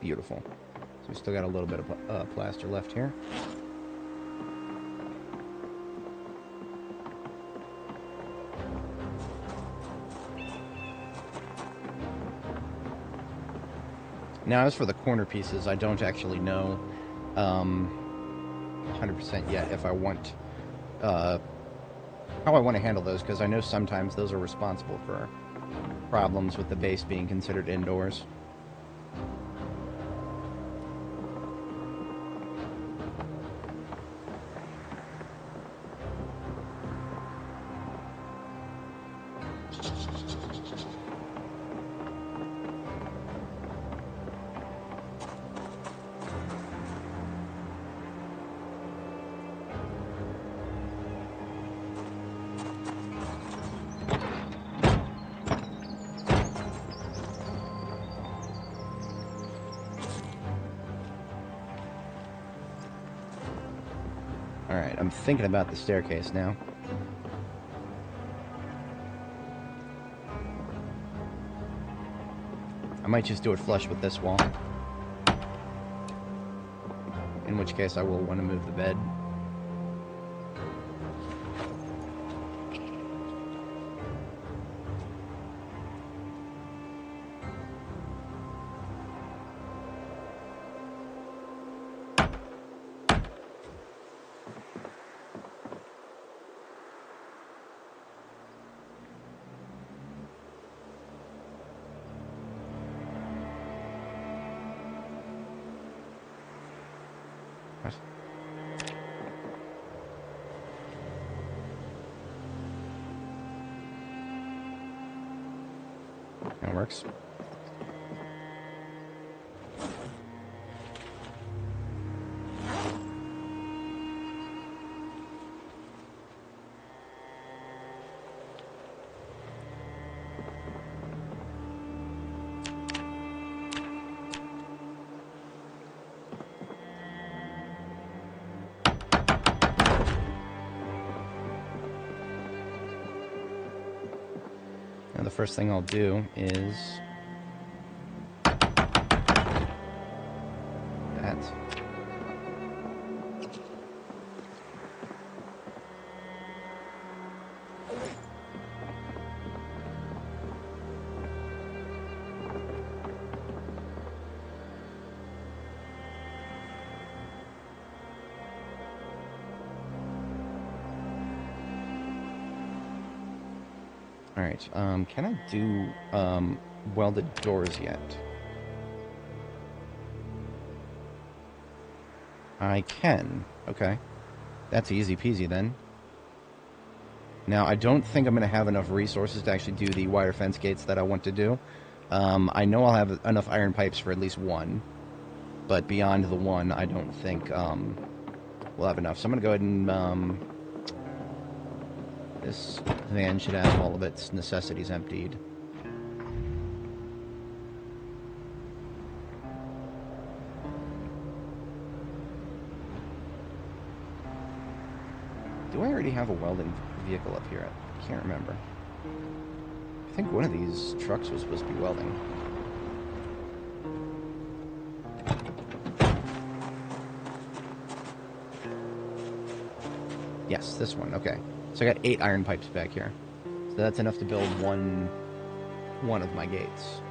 Beautiful. So we still got a little bit of plaster left here. Now, as for the corner pieces, I don't actually know 100% yet if I want how I want to handle those, because I know sometimes those are responsible for problems with the base being considered indoors. Alright, I'm thinking about the staircase now. I might just do it flush with this wall. in which case I will want to move the bed. That works. The first thing I'll do is that. Alright, can I do, welded doors yet? I can. Okay. That's easy peasy then. Now, I don't think I'm going to have enough resources to actually do the wire fence gates that I want to do. I know I'll have enough iron pipes for at least one, but beyond the one, I don't think, we'll have enough. So I'm going to go ahead and, this van should have all of its necessities emptied. Do I already have a welding vehicle up here? I can't remember. I think one of these trucks was supposed to be welding. Yes, this one. Okay. So I got 8 iron pipes back here. So that's enough to build one of my gates.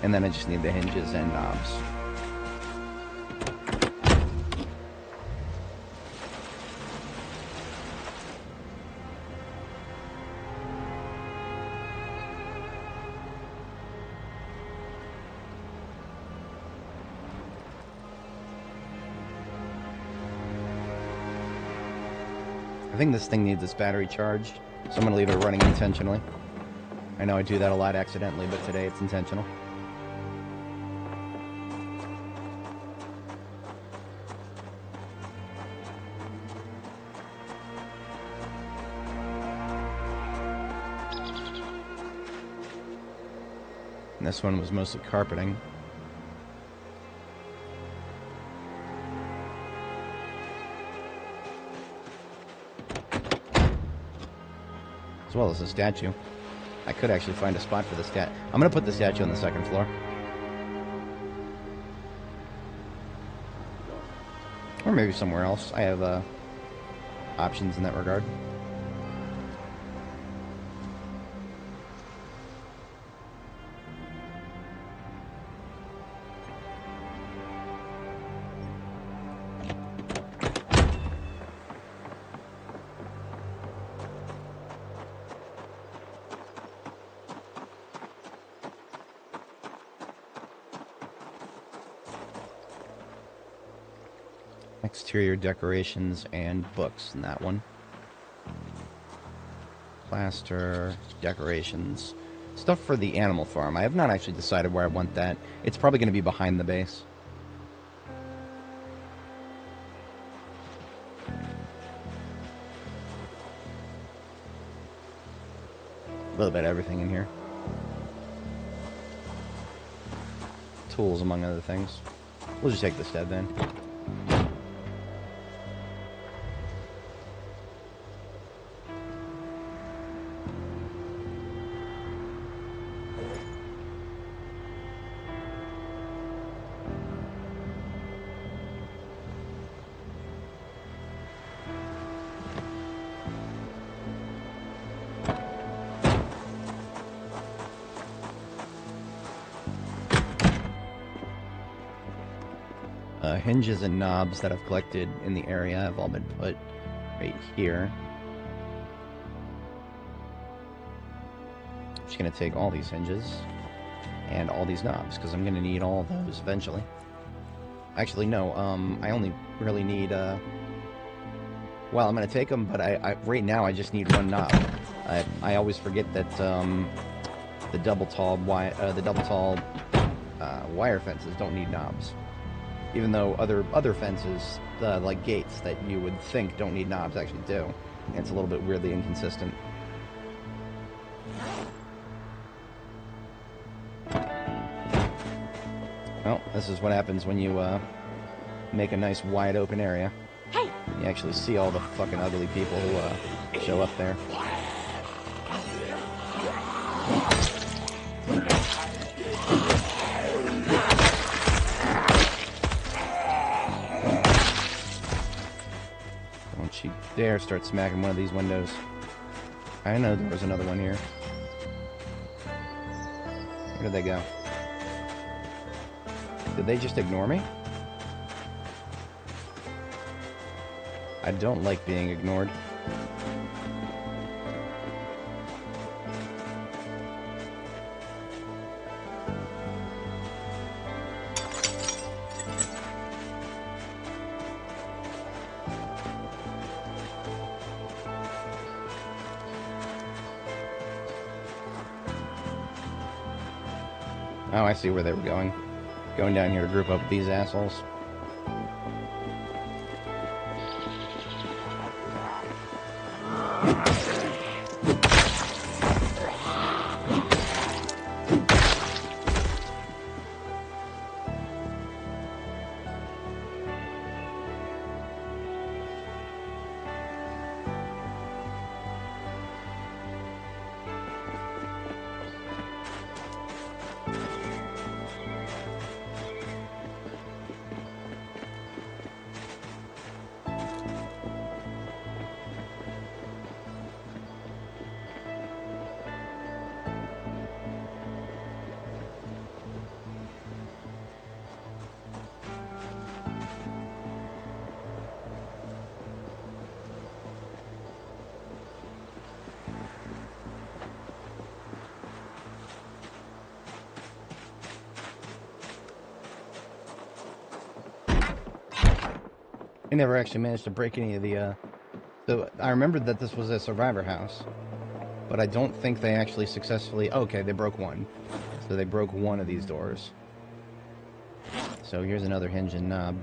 And then I just need the hinges and knobs. I think this thing needs its battery charged, so I'm going to leave it running intentionally. I know I do that a lot accidentally, but today it's intentional. And this one was mostly carpeting. As well as a statue. I could actually find a spot for the statue. I'm going to put the statue on the second floor. Or maybe somewhere else. I have options in that regard. Exterior decorations and books in that one. Plaster, decorations. Stuff for the animal farm. I have not actually decided where I want that. It's probably going to be behind the base. little bit of everything in here. Tools, among other things. We'll just take the stead then. Hinges and knobs that I've collected in the area have all been put right here. I'm just going to take all these hinges and all these knobs, because I'm going to need all of those eventually. Actually, no, I only really need, well, I'm going to take them, but right now I just need one knob. I always forget that the double tall wire fences don't need knobs. Even though other fences, like gates that you would think don't need knobs, actually do. And it's a little bit weirdly inconsistent. Well, this is what happens when you make a nice wide open area. Hey! You actually see all the fucking ugly people who show up there. Don't you dare start smacking one of these windows. I know there was another one here. Where did they go? Did they just ignore me? I don't like being ignored. Oh, I see where they were going. Going down here to group up with these assholes. I never actually managed to break any of the, so I remembered that this was a survivor house, but I don't think they actually successfully, okay, they broke one. So they broke one of these doors. So here's another hinge and knob.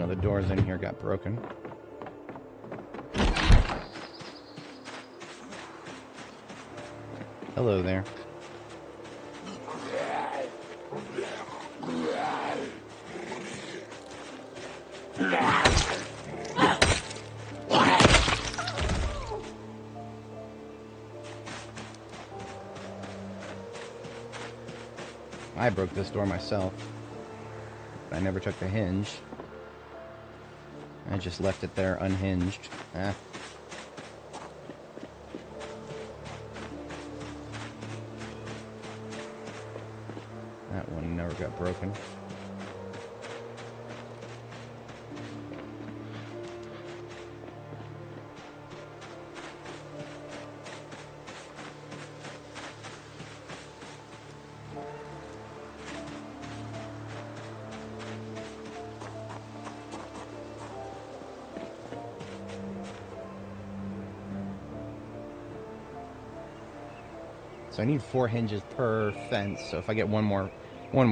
The doors in here got broken. Hello there. I broke this door myself. I never took the hinge. I just left it there unhinged. Ah. That one never got broken. So I need 4 hinges per fence. So if I get one more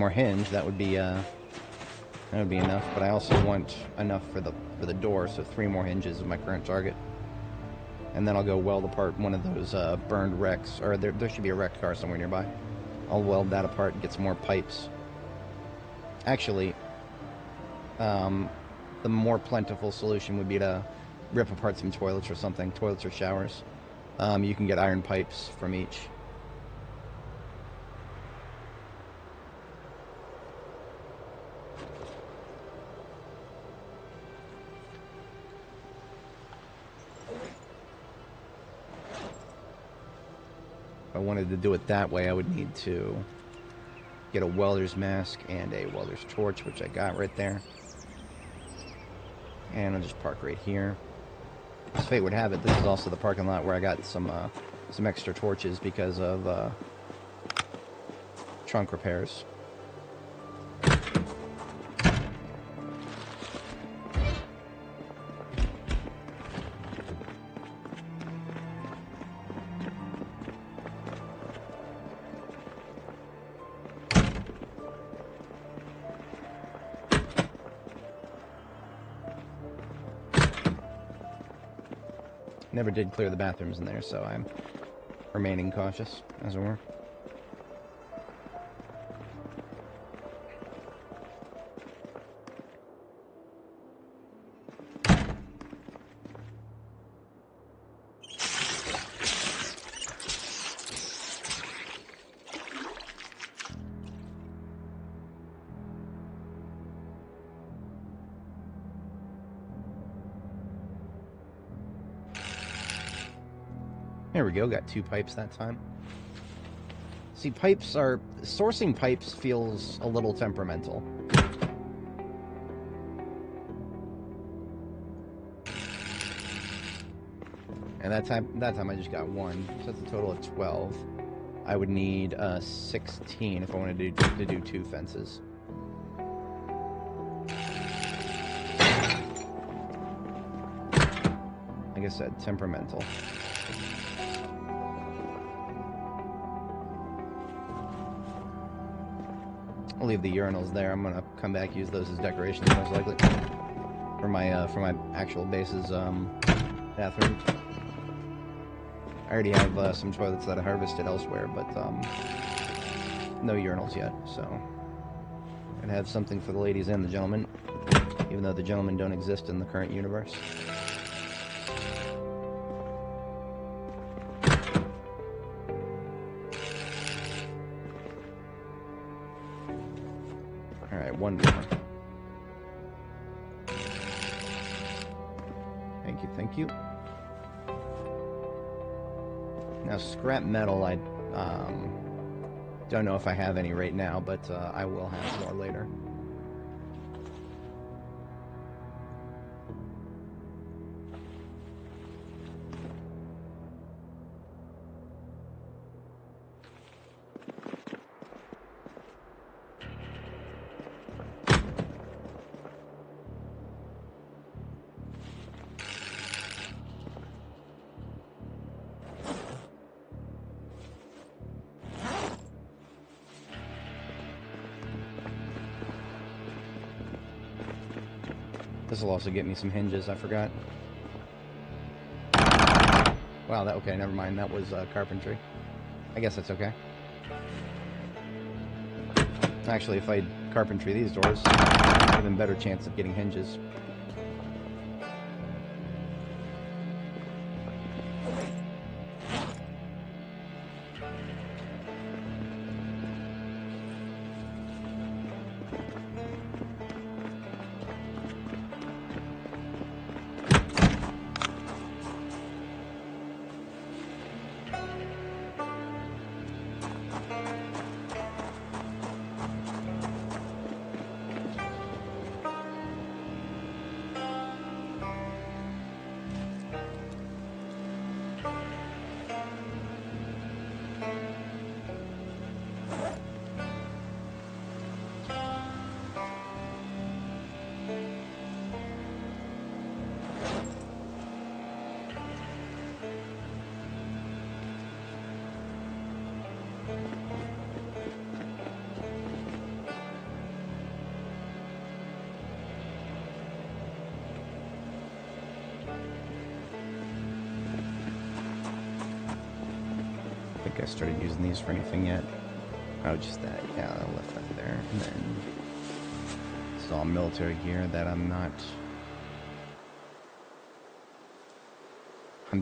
hinge, that would be enough. But I also want enough for the door. So 3 more hinges is my current target. And then I'll go weld apart one of those burned wrecks, or there should be a wrecked car somewhere nearby. I'll weld that apart and get some more pipes. Actually, the more plentiful solution would be to rip apart some toilets or something. Toilets or showers. You can get iron pipes from each. If I wanted to do it that way, I would need to get a welder's mask and a welder's torch, which I got right there. And I'll just park right here. As fate would have it, this is also the parking lot where I got some extra torches because of trunk repairs. Never did clear the bathrooms in there, so I'm remaining cautious, as it were. There we go, got 2 pipes that time. See, sourcing pipes feels a little temperamental. And that time I just got 1, so that's a total of 12. I would need 16 if I wanted to do 2 fences. Like I said, temperamental. I'll leave the urinals there. I'm gonna come back, use those as decorations most likely for my actual base's bathroom. I already have some toilets that I harvested elsewhere, but no urinals yet. So I'd have something for the ladies and the gentlemen, even though the gentlemen don't exist in the current universe. Alright, 1 more. Thank you. Now, scrap metal, I don't know if I have any right now, but I will have more later. This will also get me some hinges, I forgot. Wow, okay, never mind, that was carpentry. I guess that's okay. Actually, if I carpentry these doors, I have even better chance of getting hinges. think I started using these for anything yet. Oh, just that. Yeah, I left that there. And then this is all military gear that I'm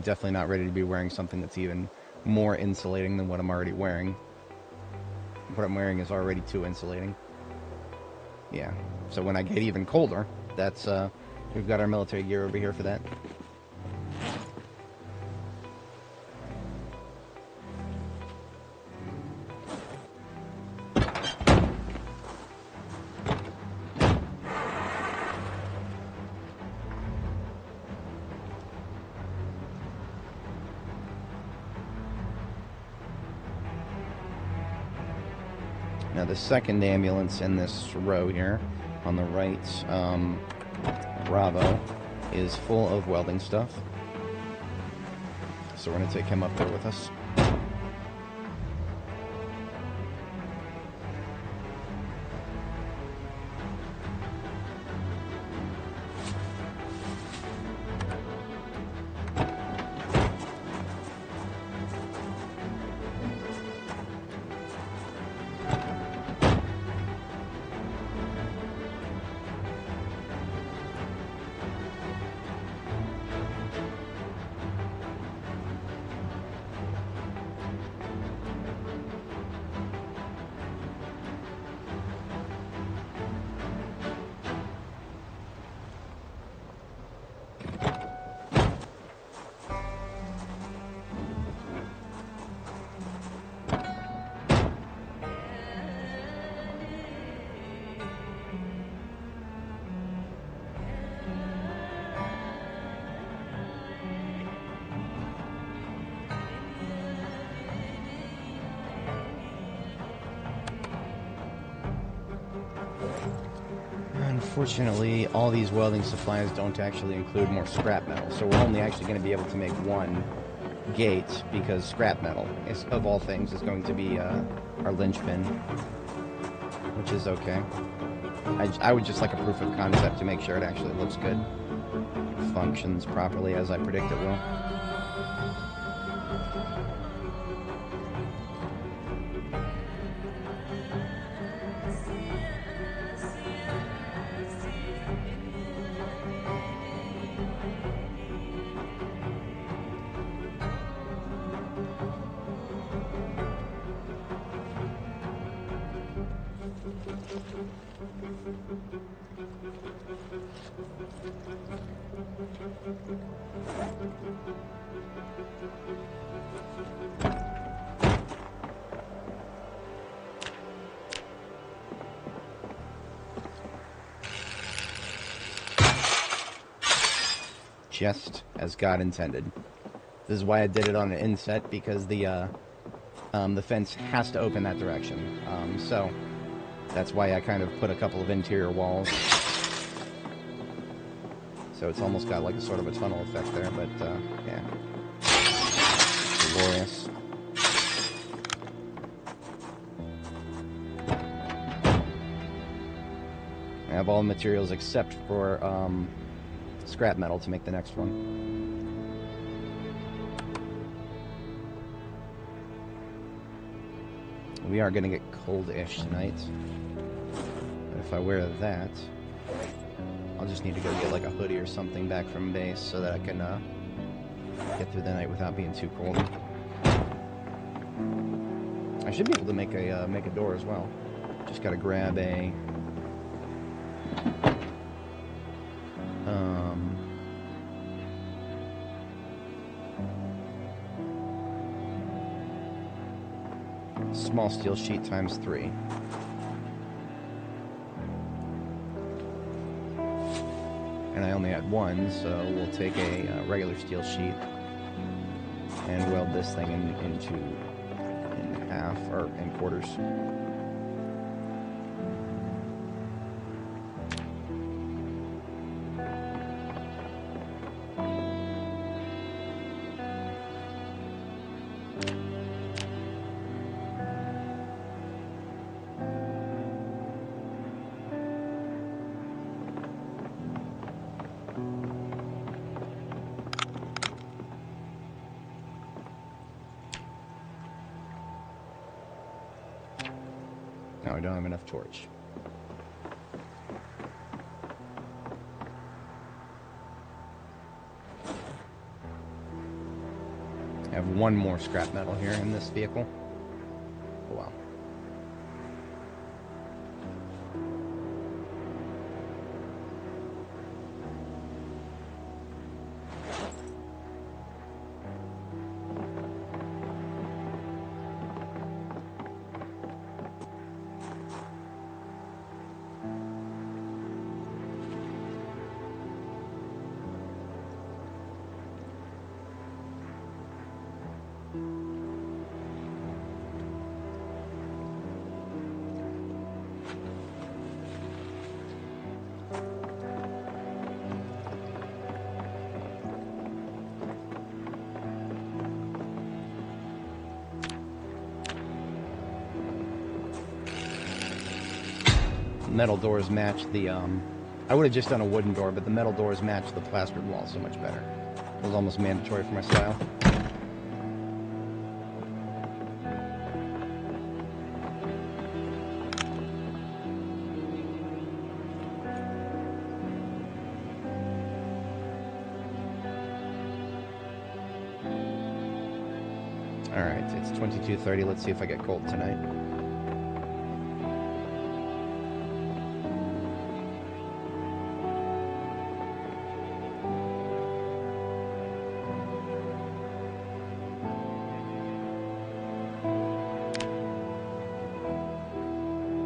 definitely not ready to be wearing something that's even more insulating than what I'm already wearing. What I'm wearing is already too insulating. Yeah. So when I get even colder, that's, we've got our military gear over here for that. Now the second ambulance in this row here, on the right, Bravo, is full of welding stuff. So we're going to take him up there with us. Unfortunately, all these welding supplies don't actually include more scrap metal, so we're only actually going to be able to make one gate, because scrap metal, is, of all things, is going to be our linchpin, which is okay. I would just like a proof of concept to make sure it actually looks good. Functions properly as I predict it will. Just as God intended. This is why I did it on an inset, because the fence has to open that direction. So that's why I kind of put a couple of interior walls. So it's almost got like a sort of a tunnel effect there, but yeah. Glorious. I have all the materials except for scrap metal to make the next one. We are going to get cold-ish tonight. But if I wear that, I'll just need to go get like a hoodie or something back from base so that I can get through the night without being too cold. I should be able to make a door as well. Just got to grab a small steel sheet times 3. And I only had one, so we'll take a regular steel sheet and weld this thing in half, or in quarters. don't have enough torch. I have one more scrap metal here in this vehicle. Oh, wow. Metal doors match the, I would have just done a wooden door, but the metal doors match the plastered wall so much better. It was almost mandatory for my style. Alright, it's 22:30. Let's see if I get cold tonight.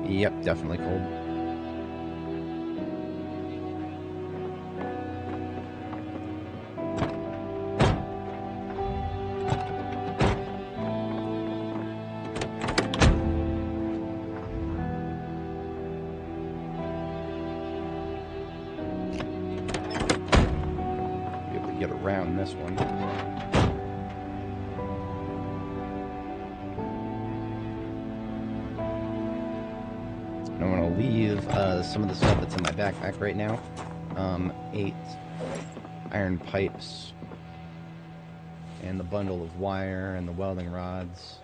Yep, definitely cold. Be able to get around this one. I'm going to leave some of the stuff that's in my backpack right now. 8 iron pipes, and the bundle of wire, and the welding rods,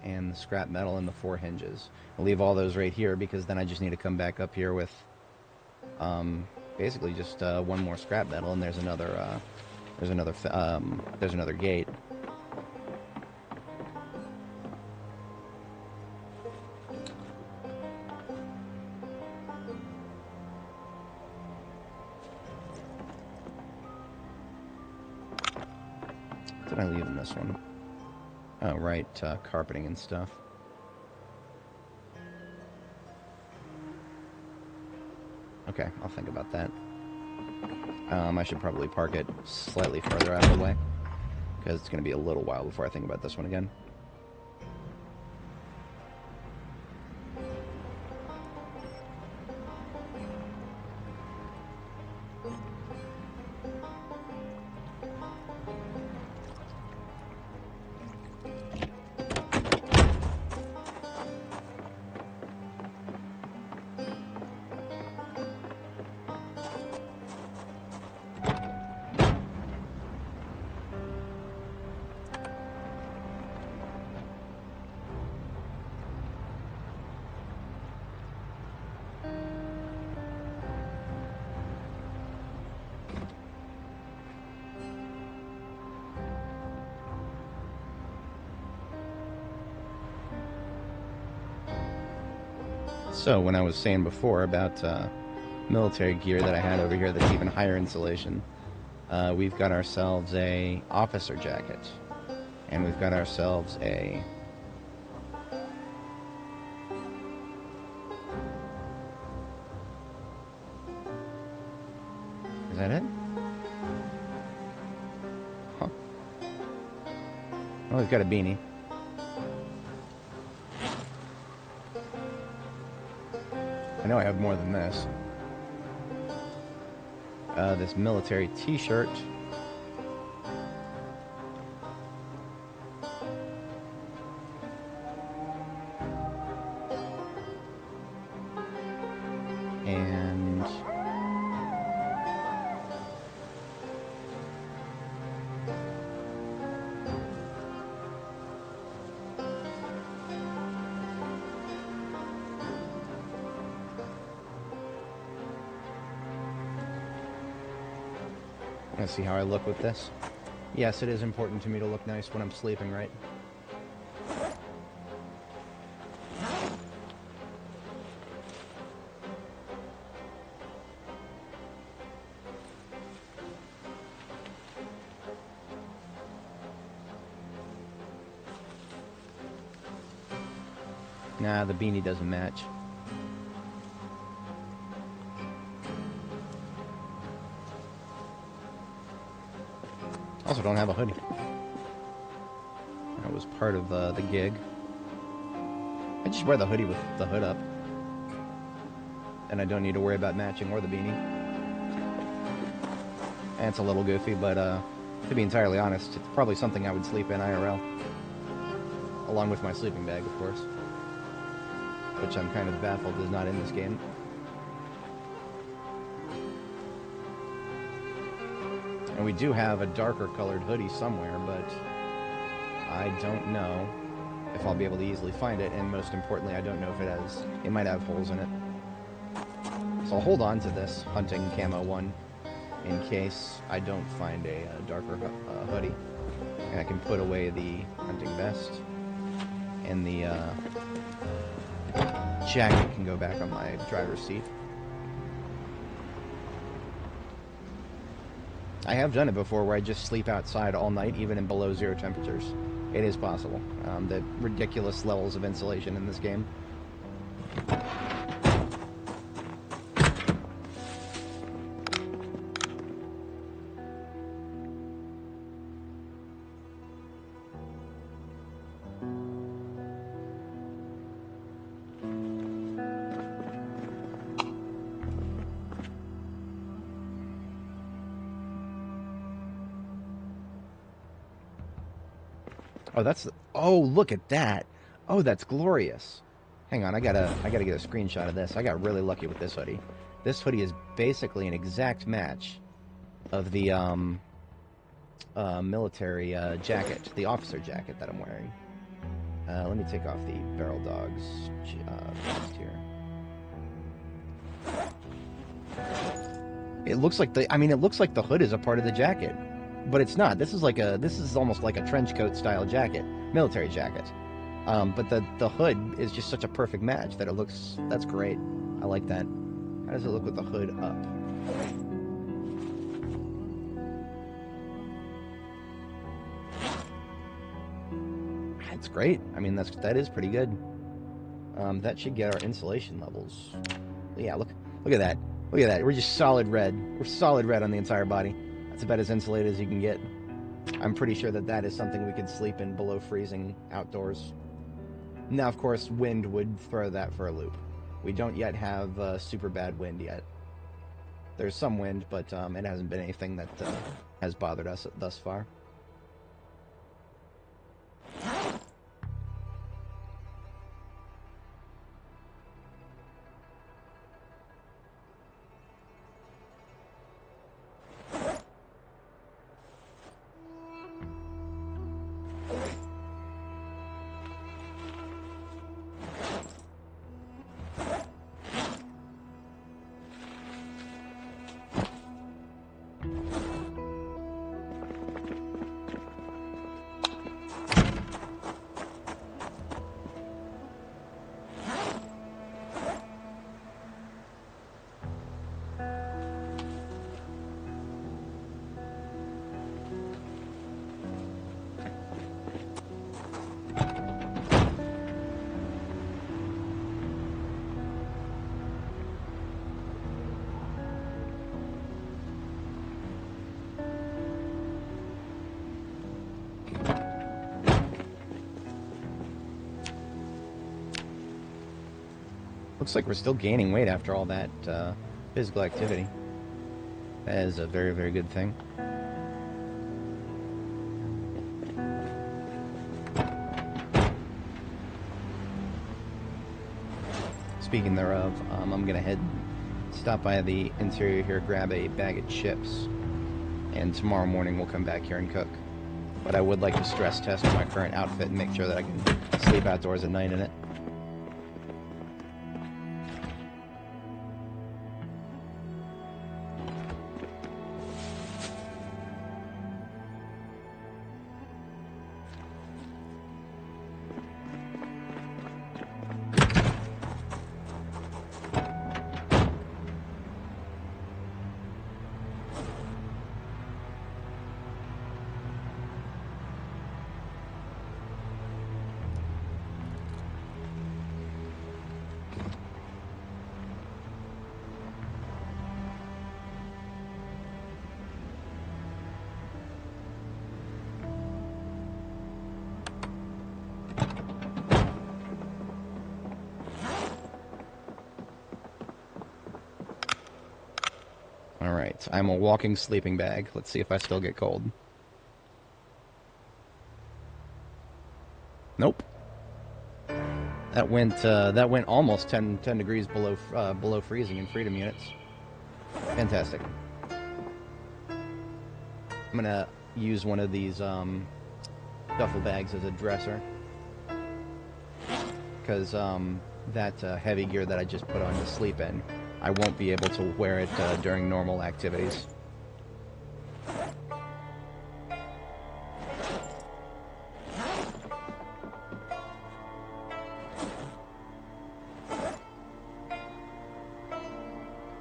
and the scrap metal, and the 4 hinges. I'll leave all those right here because then I just need to come back up here with basically just one more scrap metal, and there's another gate. What did I leave in this one? Oh, right, carpeting and stuff. Okay, I'll think about that. I should probably park it slightly further out of the way, because it's going to be a little while before I think about this one again. So, when I was saying before about military gear that I had over here that's even higher insulation, we've got ourselves a officer jacket, and we've got ourselves a is that it? Huh. Oh, we've got a beanie. I know I have more than this. This military t-shirt. And Let's see how I look with this. Yes, it is important to me to look nice when I'm sleeping, right? Nah, the beanie doesn't match. Also don't have a hoodie. That was part of the gig. I just wear the hoodie with the hood up. And I don't need to worry about matching or the beanie. And it's a little goofy, but to be entirely honest, it's probably something I would sleep in IRL. Along with my sleeping bag, of course. Which I'm kind of baffled is not in this game. And we do have a darker colored hoodie somewhere, but I don't know if I'll be able to easily find it, and most importantly, I don't know if it might have holes in it. So I'll hold on to this hunting camo one in case I don't find a darker hoodie. And I can put away the hunting vest, and the jacket can go back on my driver's seat. I have done it before where I just sleep outside all night, even in below zero temperatures. It is possible. The ridiculous levels of insulation in this game. Oh, look at that. Oh, that's glorious. Hang on, I gotta get a screenshot of this. I got really lucky with this hoodie. This hoodie is basically an exact match of the military jacket, the officer jacket that I'm wearing. Let me take off the Barrel Dogs vest here. It looks like it looks like the hood is a part of the jacket. But it's not. This is almost like a trench coat style jacket, military jacket. But the hood is just such a perfect match that that's great. I like that. How does it look with the hood up? It's great. I mean, that is pretty good. That should get our insulation levels. Yeah, look at that. Look at that. We're just solid red. We're solid red on the entire body. That's about as insulated as you can get. I'm pretty sure that is something we could sleep in below freezing outdoors. Now, of course, wind would throw that for a loop. We don't yet have super bad wind yet. There's some wind, but it hasn't been anything that has bothered us thus far. Looks like we're still gaining weight after all that physical activity. That is a very, very good thing. Speaking thereof, I'm gonna stop by the interior here, grab a bag of chips, and tomorrow morning we'll come back here and cook. But I would like to stress test my current outfit and make sure that I can sleep outdoors at night in it. Alright, I'm a walking sleeping bag. Let's see if I still get cold. Nope. That went almost 10 degrees below freezing in freedom units. Fantastic. I'm gonna use one of these duffel bags as a dresser, because that heavy gear that I just put on to sleep in, I won't be able to wear it during normal activities.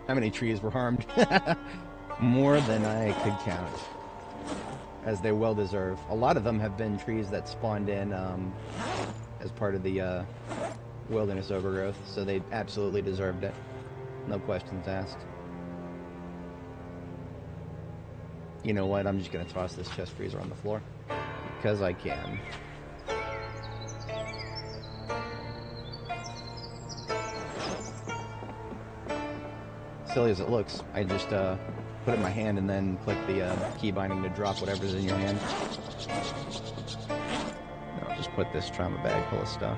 How many trees were harmed? More than I could count, as they well deserve. A lot of them have been trees that spawned in as part of the wilderness overgrowth, so they absolutely deserved it. No questions asked. You know what? I'm just gonna toss this chest freezer on the floor, because I can. Silly as it looks, I just put it in my hand and then click the key binding to drop whatever's in your hand. I'll just put this trauma bag full of stuff.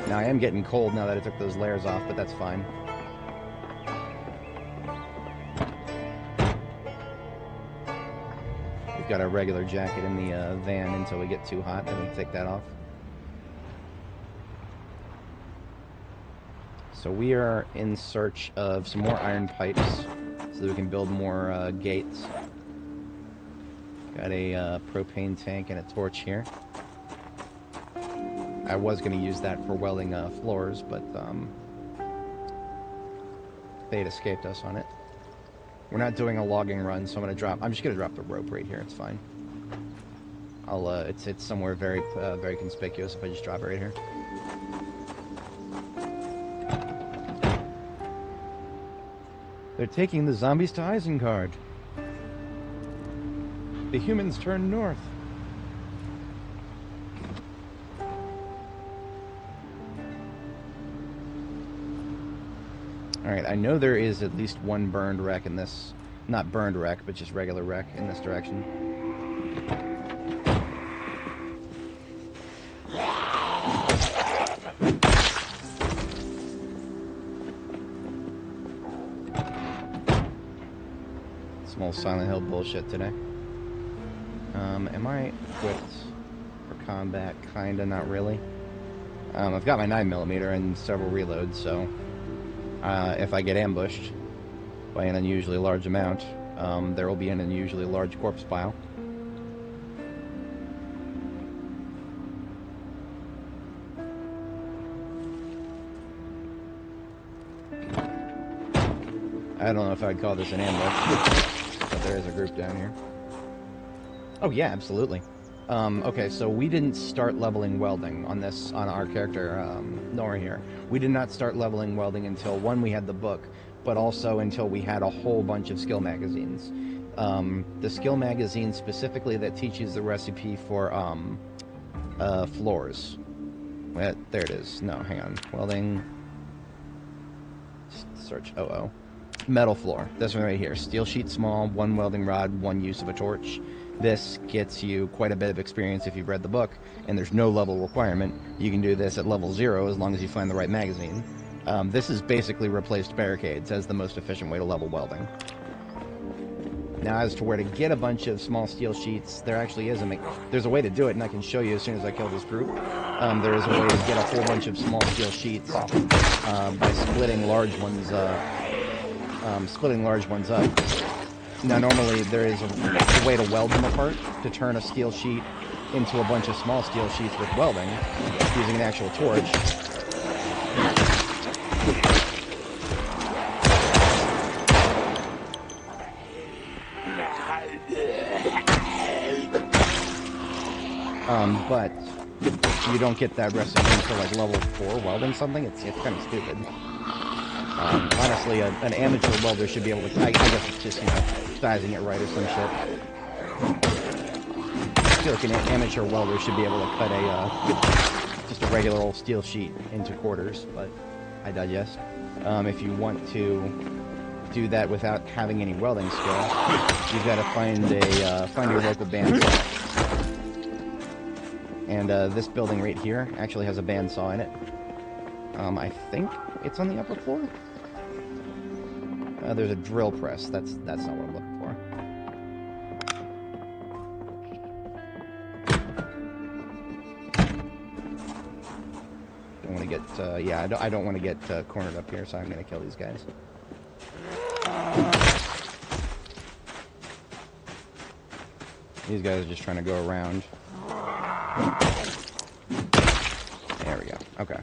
Now I am getting cold now that I took those layers off, but that's fine. We've got our regular jacket in the van until we get too hot, then we take that off. So we are in search of some more iron pipes so that we can build more gates. Got a propane tank and a torch here. I was going to use that for welding floors, but fate escaped us on it. We're not doing a logging run, so I'm just going to drop the rope right here. It's fine. It's somewhere very conspicuous if I just drop it right here. They're taking the zombies to Isengard. The humans turn north. Alright, I know there is at least one burned wreck in this... Not burned wreck, but just regular wreck in this direction. Some old Silent Hill bullshit today. Am I equipped for combat? Kinda, not really. I've got my 9mm and several reloads, so... if I get ambushed by an unusually large amount, there will be an unusually large corpse pile. I don't know if I'd call this an ambush, but there is a group down here. Oh yeah, absolutely. Okay, so we didn't start leveling welding on our character, Nora here. We did not start leveling welding until, one, we had the book, but also until we had a whole bunch of skill magazines. The skill magazine specifically that teaches the recipe for, floors. Well, there it is. No, hang on. Welding. Search, metal floor. This one right here. Steel sheet small, 1 welding rod, 1 use of a torch. This gets you quite a bit of experience if you've read the book, and there's no level requirement. You can do this at level 0 as long as you find the right magazine. This has basically replaced barricades as the most efficient way to level welding. Now, as to where to get a bunch of small steel sheets, there actually is there's a way to do it, and I can show you as soon as I kill this group. There is a way to get a whole bunch of small steel sheets by splitting large ones up. Now, normally there is a way to weld them apart, to turn a steel sheet into a bunch of small steel sheets with welding, using an actual torch. But you don't get that recipe until like level 4 welding something. It's kind of stupid. Honestly, an amateur welder should be able to... I guess it's just, sizing it right or some shit. I feel like an amateur welder should be able to cut just a regular old steel sheet into quarters, but I digest. If you want to do that without having any welding skill, you've got to find your local bandsaw. And this building right here actually has a bandsaw in it. I think it's on the upper floor. There's a drill press. That's not what I'm looking for. Don't want to get yeah, I don't want to get cornered up here, so I'm going to kill these guys. These guys are just trying to go around. There we go. Okay.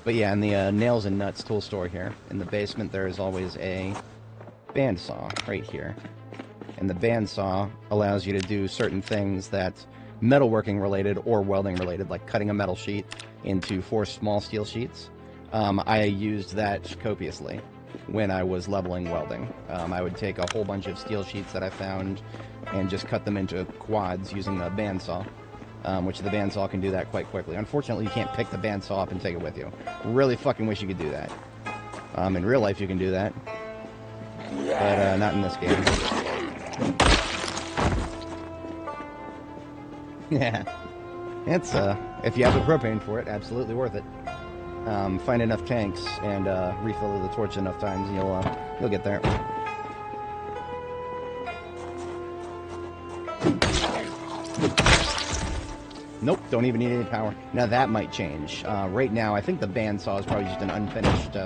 But yeah, in the nails and nuts tool store here, in the basement, there is always a bandsaw right here. And the bandsaw allows you to do certain things that's metalworking related or welding related, like cutting a metal sheet into 4 small steel sheets. I used that copiously when I was leveling welding. I would take a whole bunch of steel sheets that I found and just cut them into quads using the bandsaw. Which the bandsaw can do that quite quickly. Unfortunately, you can't pick the bandsaw up and take it with you. Really fucking wish you could do that. In real life, you can do that. But, not in this game. Yeah. It's, if you have the propane for it, absolutely worth it. Find enough tanks and, refill the torch enough times and you'll get there. Nope, don't even need any power. Now that might change. Right now, I think the bandsaw is probably just an unfinished,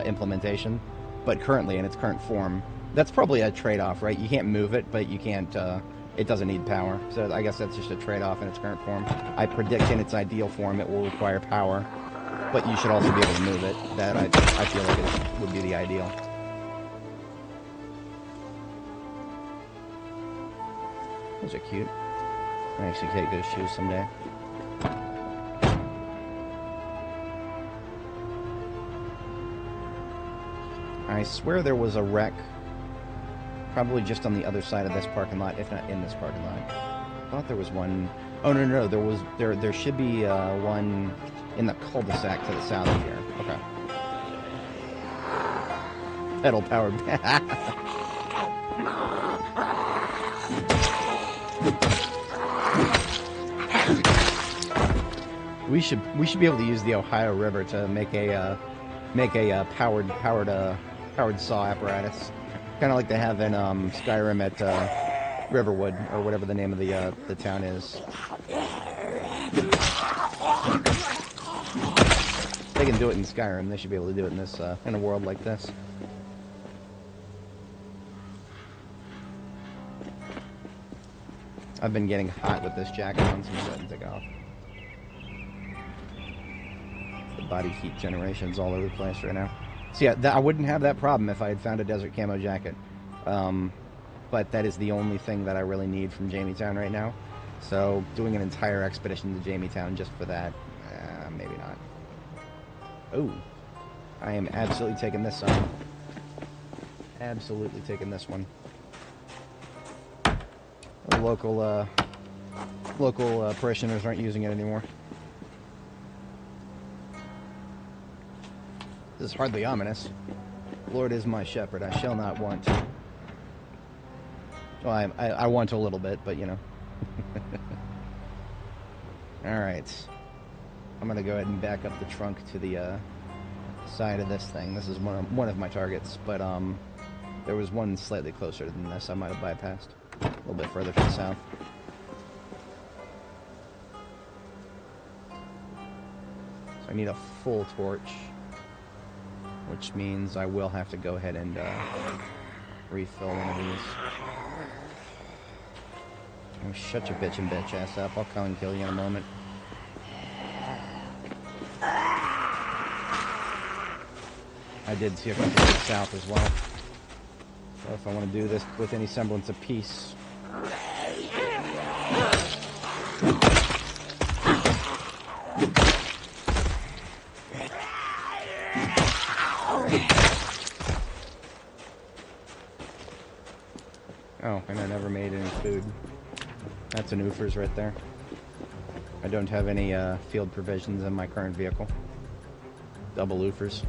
implementation. But currently, in its current form, that's probably a trade-off, right? You can't move it, but you can't. It doesn't need power. So I guess that's just a trade-off in its current form. I predict in its ideal form it will require power, but you should also be able to move it. That I feel like it would be the ideal. Those are cute. I actually take those shoes someday. I swear there was a wreck, probably just on the other side of this parking lot, if not in this parking lot. I thought there was one. Oh no, there should be one in the cul-de-sac to the south of here. Okay. Pedal powered. We should be able to use the Ohio River to make a powered saw apparatus, kind of like they have in Skyrim at Riverwood or whatever the name of the town is. They can do it in Skyrim. They should be able to do it in this in a world like this. I've been getting hot with this jacket on, so I'm starting to take off. Body heat generations all over the place right now. So yeah, I wouldn't have that problem if I had found a desert camo jacket. But that is the only thing that I really need from Jamie-town right now. So doing an entire expedition to Jamie-town just for that, maybe not. Oh, I am absolutely taking this on. Absolutely taking this one. The local parishioners aren't using it anymore. This is hardly ominous. Lord is my shepherd, I shall not want. Well, I want a little bit, but you know. Alright. I'm gonna go ahead and back up the trunk to the side of this thing. This is one of my targets, but there was one slightly closer than this I might have bypassed. A little bit further to the south. So I need a full torch, which means I will have to go ahead and refill one of these. Oh, shut your bitch ass up. I'll come and kill you in a moment. I did see a couple to the south as well. So if I want to do this with any semblance of peace. Oh, and I never made any food. That's an oofers right there. I don't have any field provisions in my current vehicle. Double oofers.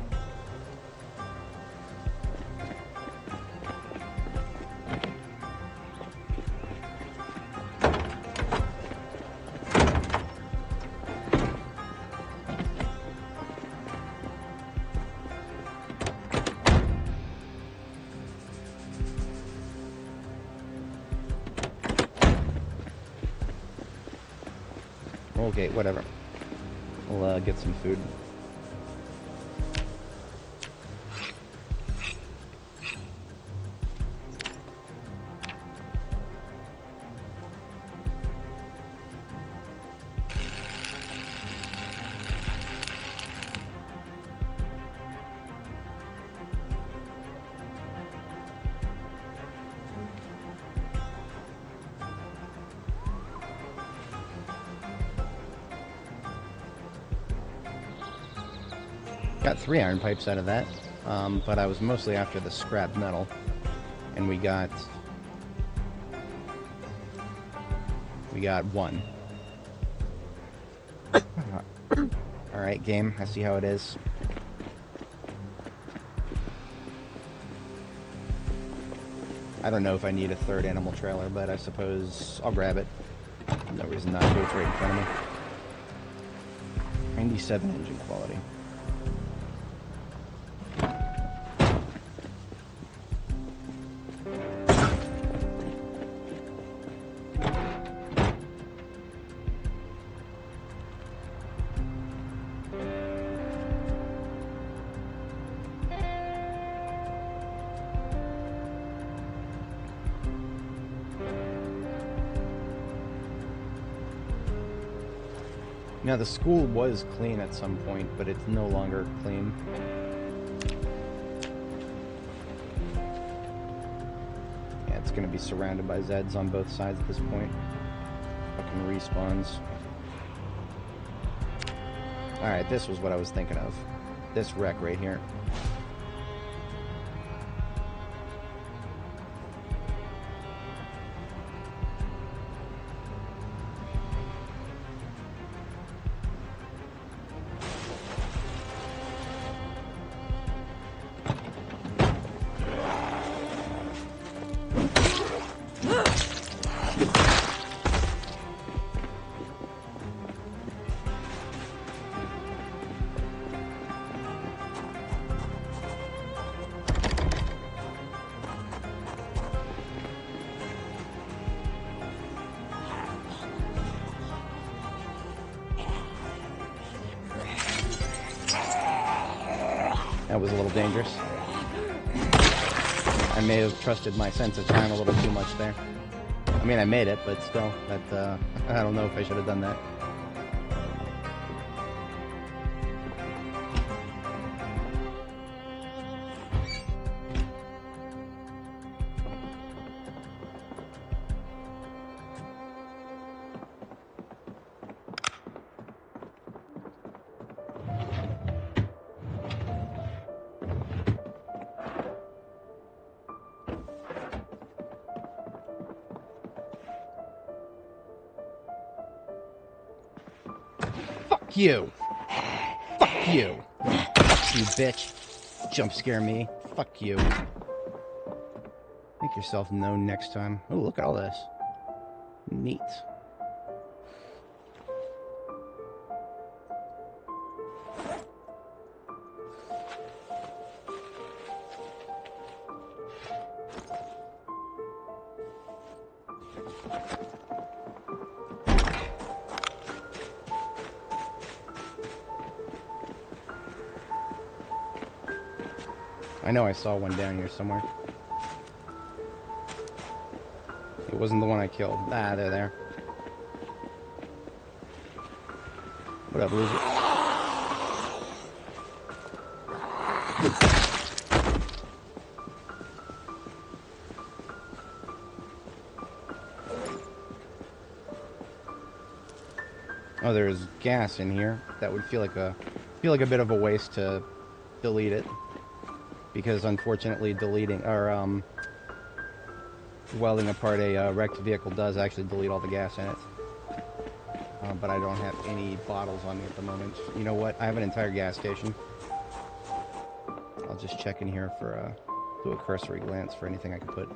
Okay, whatever. We'll get some food. Got 3 iron pipes out of that, but I was mostly after the scrap metal, and we got 1. Alright, game, I see how it is. I don't know if I need a 3rd animal trailer, but I suppose I'll grab it. No reason not to, it's right in front of me. 97 engine quality. Now, the school was clean at some point, but it's no longer clean. Yeah, it's going to be surrounded by Zeds on both sides at this point. Fucking respawns. Alright, this was what I was thinking of. This wreck right here. That was a little dangerous. I may have trusted my sense of time a little too much there. I mean, I made it, but still, that, I don't know if I should have done that. Fuck you! Fuck you! Fuck you, bitch! Jump scare me. Fuck you. Make yourself known next time. Oh, look at all this. Neat. I know I saw one down here somewhere. It wasn't the one I killed. Ah, they're there. What up, loser? Oh, there's gas in here. That would feel like a bit of a waste to delete it. Because unfortunately deleting, or welding apart a wrecked vehicle does actually delete all the gas in it. But I don't have any bottles on me at the moment. You know what? I have an entire gas station. I'll just check in here for, do a cursory glance for anything I can put.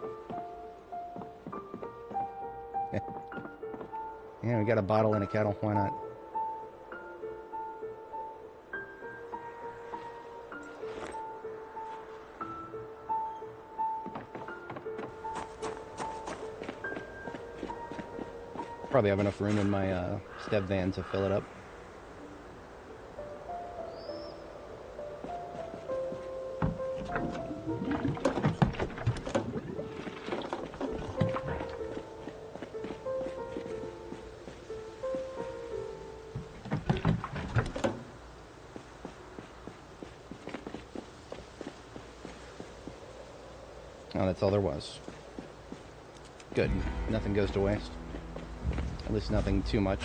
Yeah, we got a bottle and a kettle, why not? probably have enough room in my step van to fill it up. Oh, that's all there was. Good. Nothing goes to waste. At least nothing too much.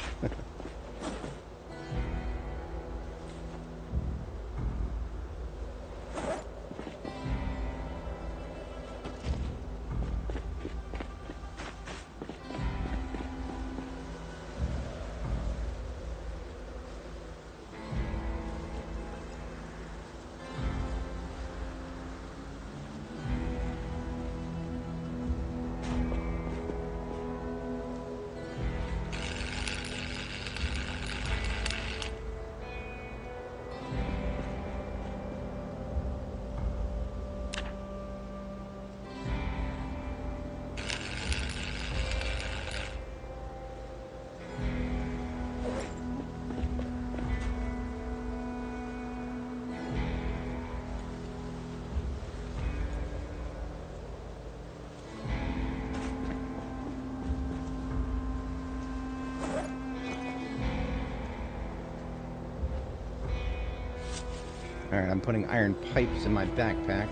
Alright, I'm putting iron pipes in my backpack,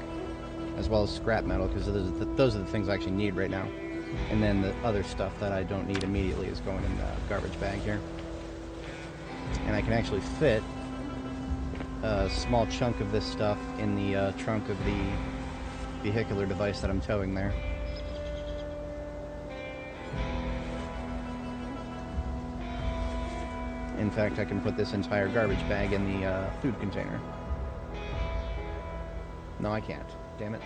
as well as scrap metal, because those are the things I actually need right now. And then the other stuff that I don't need immediately is going in the garbage bag here. And I can actually fit a small chunk of this stuff in the trunk of the vehicular device that I'm towing there. In fact, I can put this entire garbage bag in the food container. No, I can't. Damn it.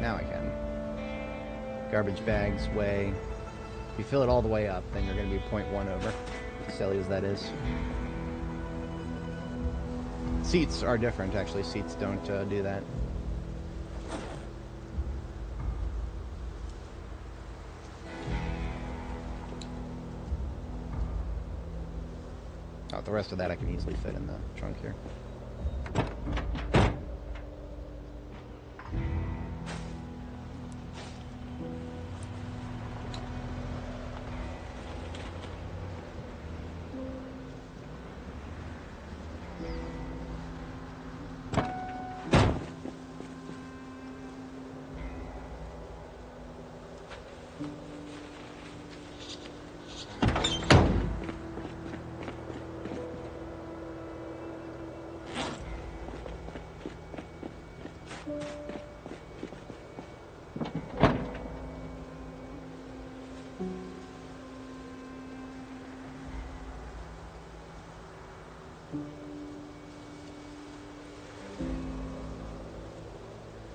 Now I can. Garbage bags weigh... If you fill it all the way up, then you're going to be 0.1 over. As silly as that is. Seats are different, actually. Seats don't do that. Oh, the rest of that I can easily fit in the trunk here.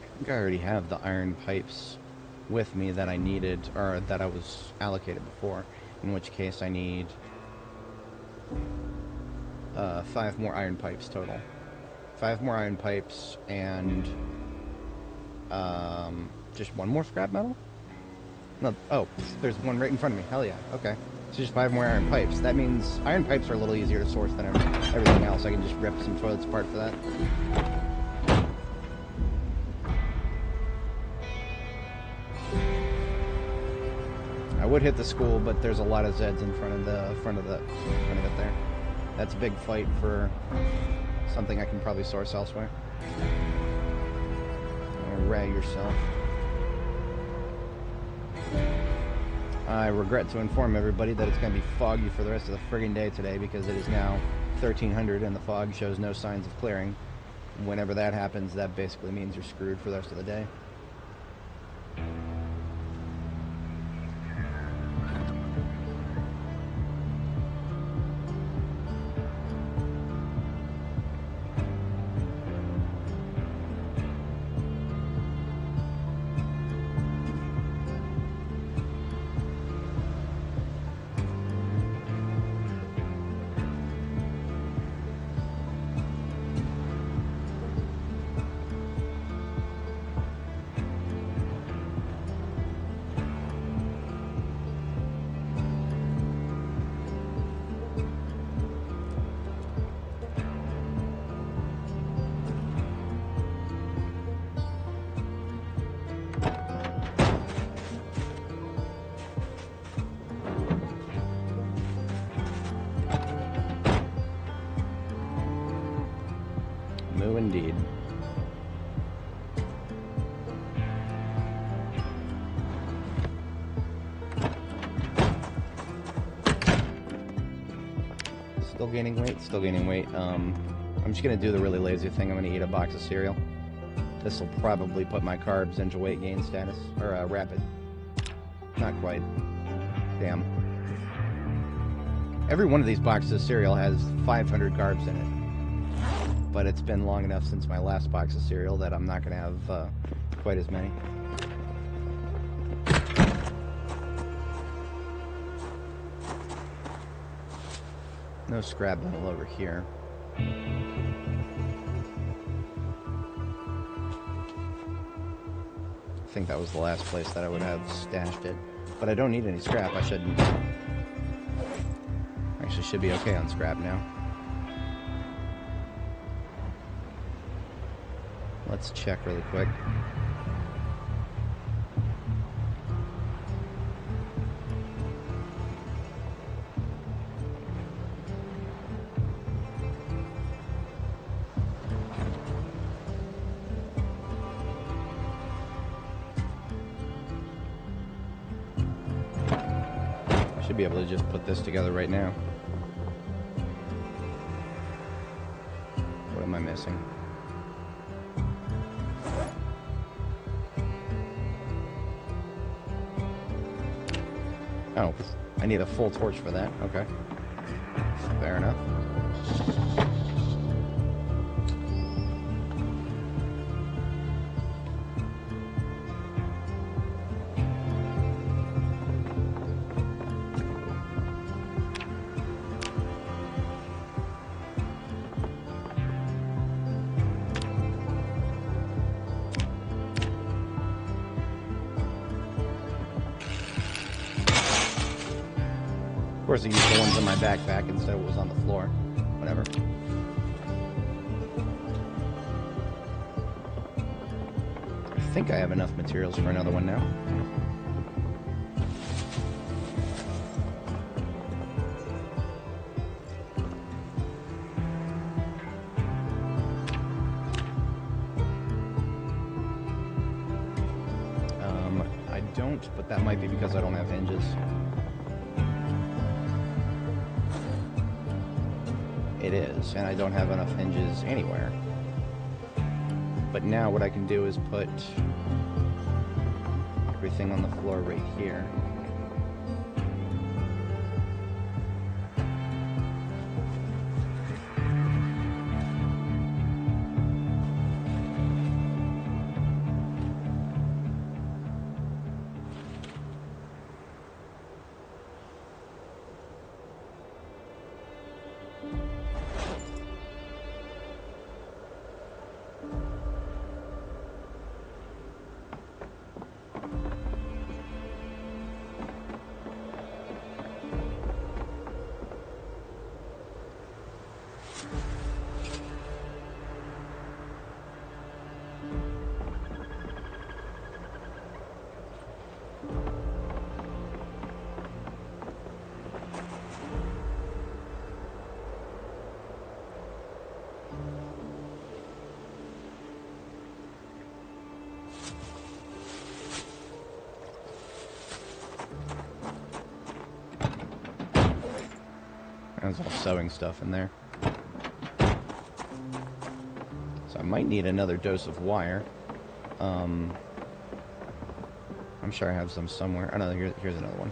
I think I already have the iron pipes with me that I needed, or that I was allocated before, in which case I need 5 more iron pipes total. 5 more iron pipes and just 1 more scrap metal? No, oh, there's one right in front of me. Hell yeah, okay. So just 5 more iron pipes. That means iron pipes are a little easier to source than everything else. I can just rip some toilets apart for that. I would hit the school, but there's a lot of Zeds in front of it there. That's a big fight for something I can probably source elsewhere. Array yourself. I regret to inform everybody that it's going to be foggy for the rest of the friggin' day today, because it is now 1300 and the fog shows no signs of clearing. Whenever that happens, that basically means you're screwed for the rest of the day. indeed. Still gaining weight? Still gaining weight. I'm just gonna do the really lazy thing. I'm gonna eat a box of cereal. This will probably put my carbs into weight gain status. Or, rapid. Not quite. Damn. Every one of these boxes of cereal has 500 carbs in it. But it's been long enough since my last box of cereal that I'm not gonna have, quite as many. No scrap metal over here. I think that was the last place that I would have stashed it. But I don't need any scrap. I shouldn't. Actually, should be okay on scrap now. Let's check really quick. Be able to just put this together right now. What am I missing? Oh, I need a full torch for that. Okay. Fair enough. Of course, I used the ones in my backpack instead of what was on the floor. Whatever. I think I have enough materials for another one now. I don't, but that might be because I don't have hinges. It is, and I don't have enough hinges anywhere. But now what I can do is put everything on the floor right here. There's all sewing stuff in there. So I might need another dose of wire. I'm sure I have some somewhere. Oh no, here's another one.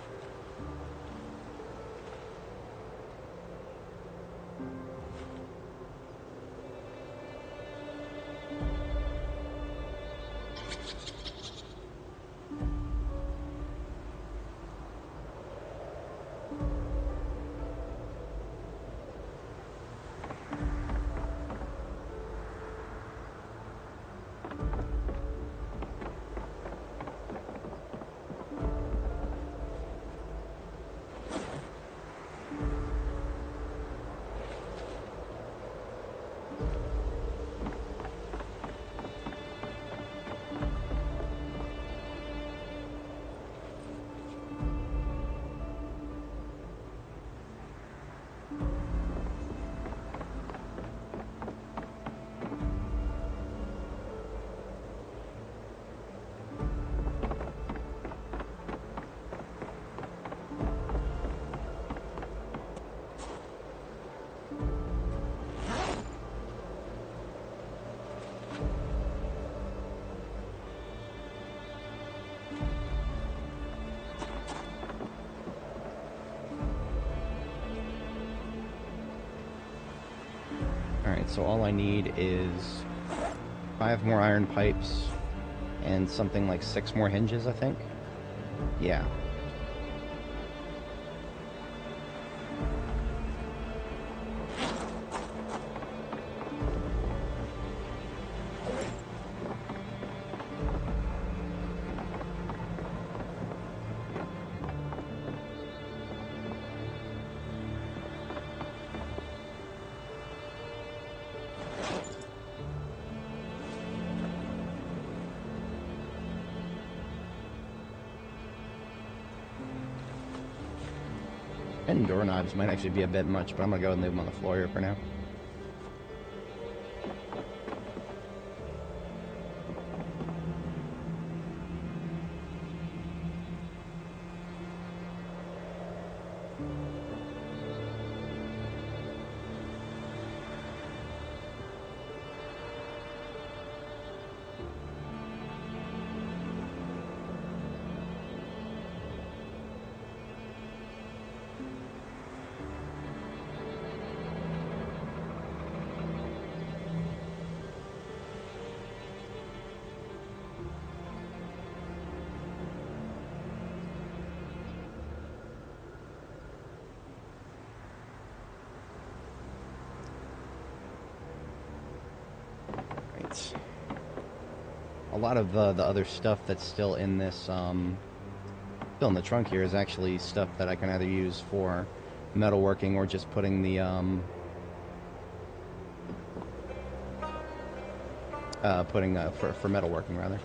so all I need is 5 more iron pipes and something like 6 more hinges, I think. Yeah. And doorknobs might actually be a bit much, but I'm gonna go and leave them on the floor here for now. A lot of the other stuff that's still in this, still in the trunk here is actually stuff that I can either use for metalworking or just putting the, for metalworking, rather.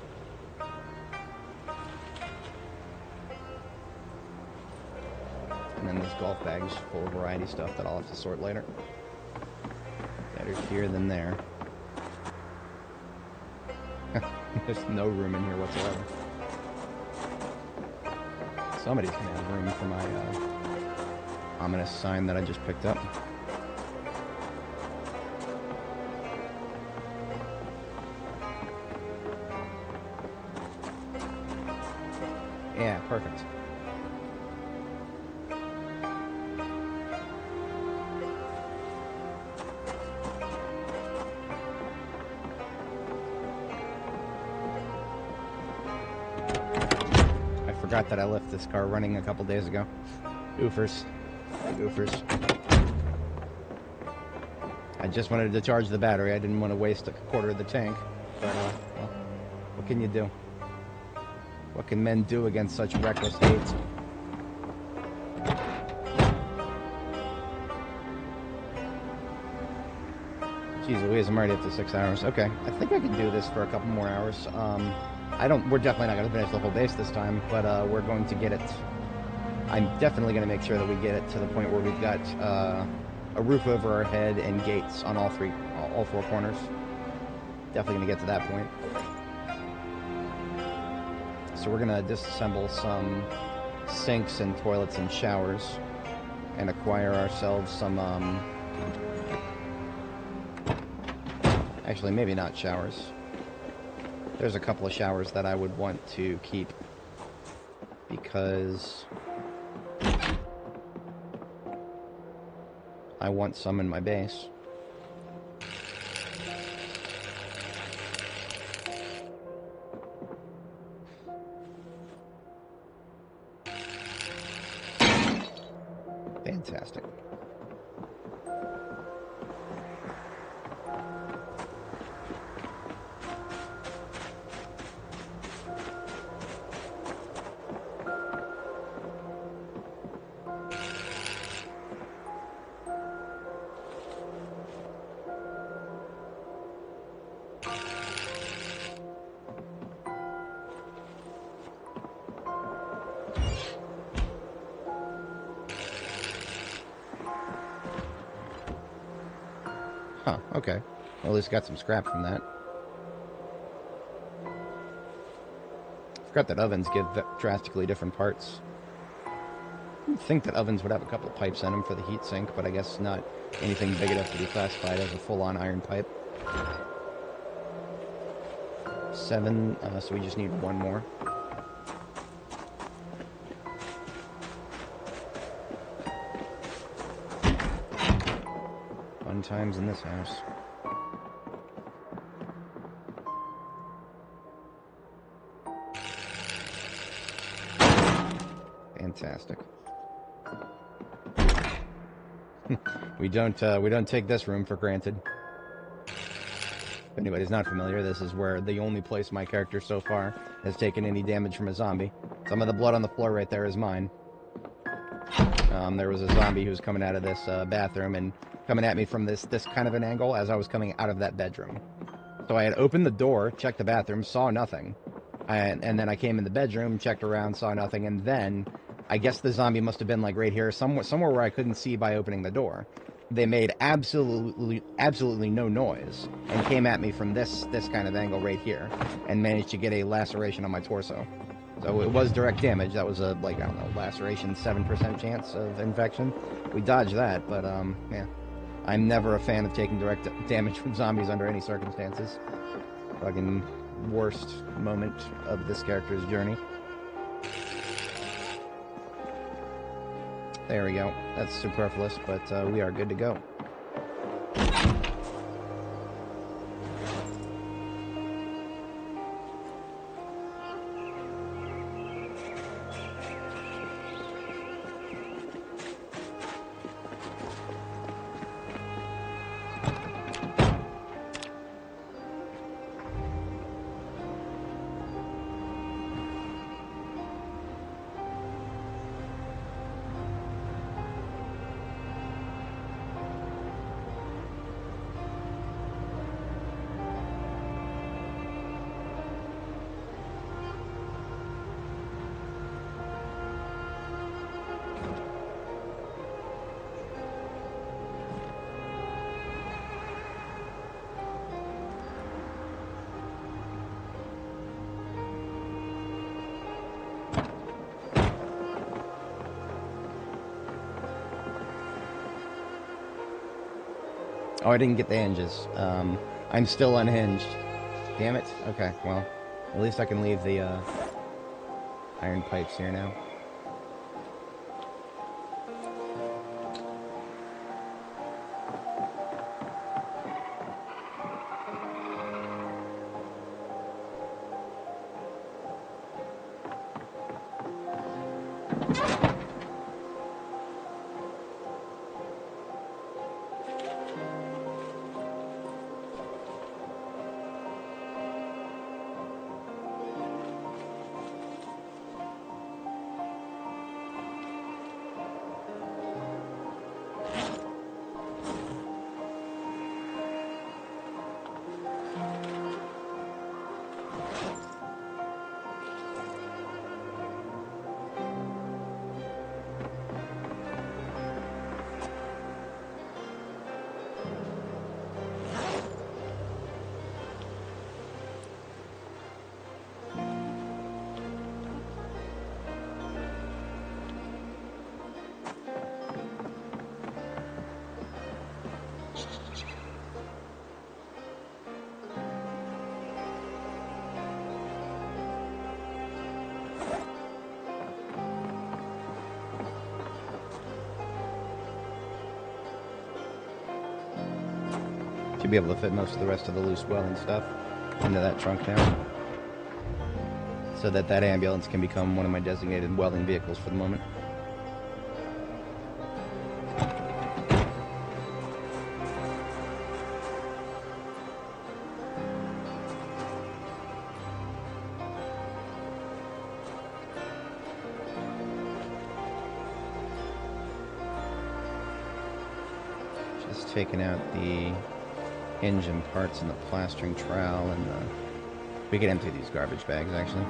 And then this golf bag's full of variety stuff that I'll have to sort later. Better here than there. There's no room in here whatsoever. Somebody's gonna have room for my ominous sign that I just picked up. Yeah, perfect. Forgot that I left this car running a couple days ago. Goofers. Goofers. I just wanted to charge the battery. I didn't want to waste a quarter of the tank. But, well, what can you do? What can men do against such reckless hate? Jeez Louise, I'm already up to 6 hours. Okay, I think I can do this for a couple more hours. We're definitely not going to finish the whole base this time, but we're going to get it. I'm definitely going to make sure that we get it to the point where we've got a roof over our head and gates on all 4 corners. Definitely going to get to that point. So we're going to disassemble some sinks and toilets and showers and acquire ourselves some, actually maybe not showers. There's a couple of showers that I would want to keep because I want some in my base. Fantastic. Huh, okay. Well, at least got some scrap from that. Forgot that ovens give drastically different parts. You'd think that ovens would have a couple of pipes in them for the heat sink, but I guess not anything big enough to be classified as a full-on iron pipe. 7, so we just need 1 more. Fun times in this house. Fantastic. We don't take this room for granted. If anybody's not familiar, this is where the only place my character so far has taken any damage from a zombie. Some of the blood on the floor right there is mine. There was a zombie who was coming out of this bathroom and coming at me from this kind of an angle as I was coming out of that bedroom. So I had opened the door, checked the bathroom, saw nothing. And then I came in the bedroom, checked around, saw nothing, and then I guess the zombie must have been like right here, somewhere where I couldn't see by opening the door. They made absolutely no noise and came at me from this kind of angle right here and managed to get a laceration on my torso. So it was direct damage. That was a, like, I don't know, laceration, 7% chance of infection. We dodged that, but, yeah. I'm never a fan of taking direct damage from zombies under any circumstances. Fucking worst moment of this character's journey. There we go. That's superfluous, but we are good to go. Oh, I didn't get the hinges. I'm still unhinged. Damn it. Okay, well, at least I can leave the iron pipes here now. Should be able to fit most of the rest of the loose welding stuff into that trunk now, so that ambulance can become one of my designated welding vehicles for the moment. Just taking out the hinge and parts and the plastering trowel, and we can empty these garbage bags actually.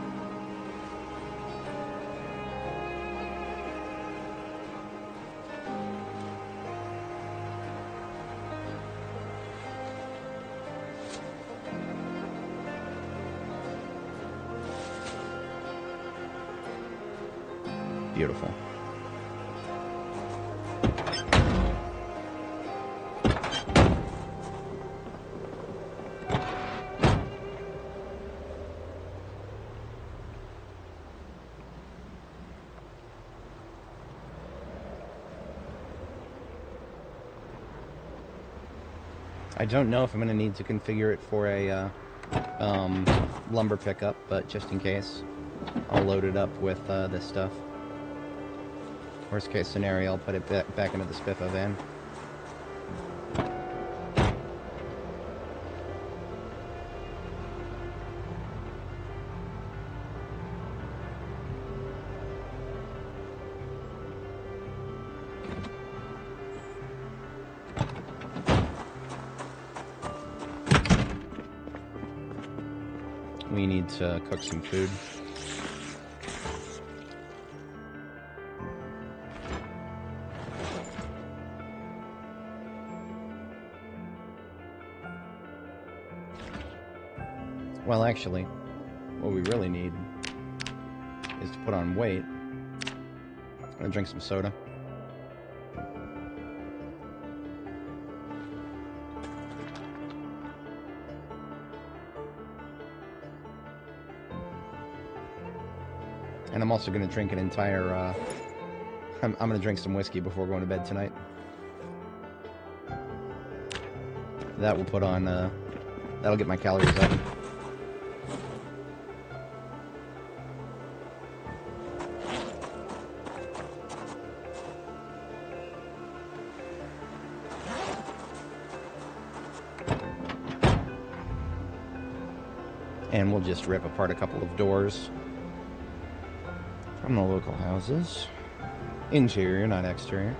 Beautiful. I don't know if I'm going to need to configure it for a lumber pickup, but just in case, I'll load it up with this stuff. Worst case scenario, I'll put it back into the Spiffa van. We need to cook some food. Well, actually, what we really need is to put on weight. I'm gonna drink some soda. And I'm also going to drink an entire, I'm going to drink some whiskey before going to bed tonight. That will put on, that'll get my calories up. And we'll just rip apart a couple of doors from the local houses. Interior, not exterior.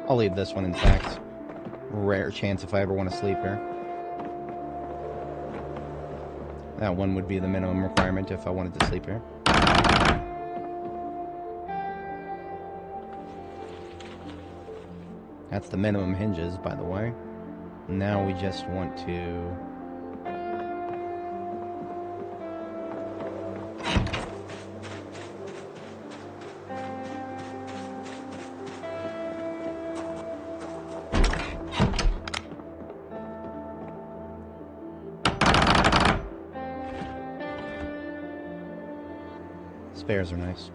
I'll leave this one intact. Rare chance if I ever want to sleep here. That one would be the minimum requirement if I wanted to sleep here. That's the minimum hinges, by the way. Now we just want to... Spares are nice.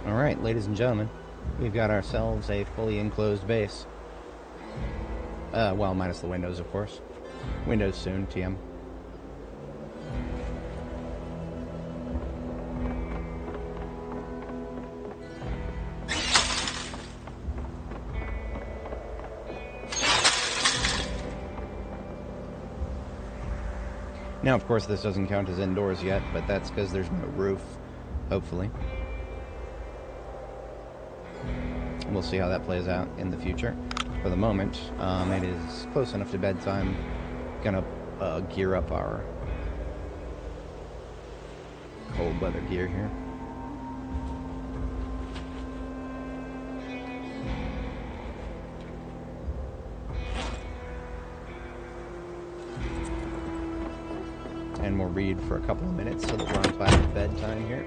Alright, ladies and gentlemen, we've got ourselves a fully enclosed base. Well, minus the windows, of course. Windows soon, TM. Now, of course, this doesn't count as indoors yet, but that's because there's no roof, hopefully. We'll see how that plays out in the future. For the moment, it is close enough to bedtime. Gonna gear up our cold weather gear here. And we'll read for a couple of minutes so that we're on time for bedtime here.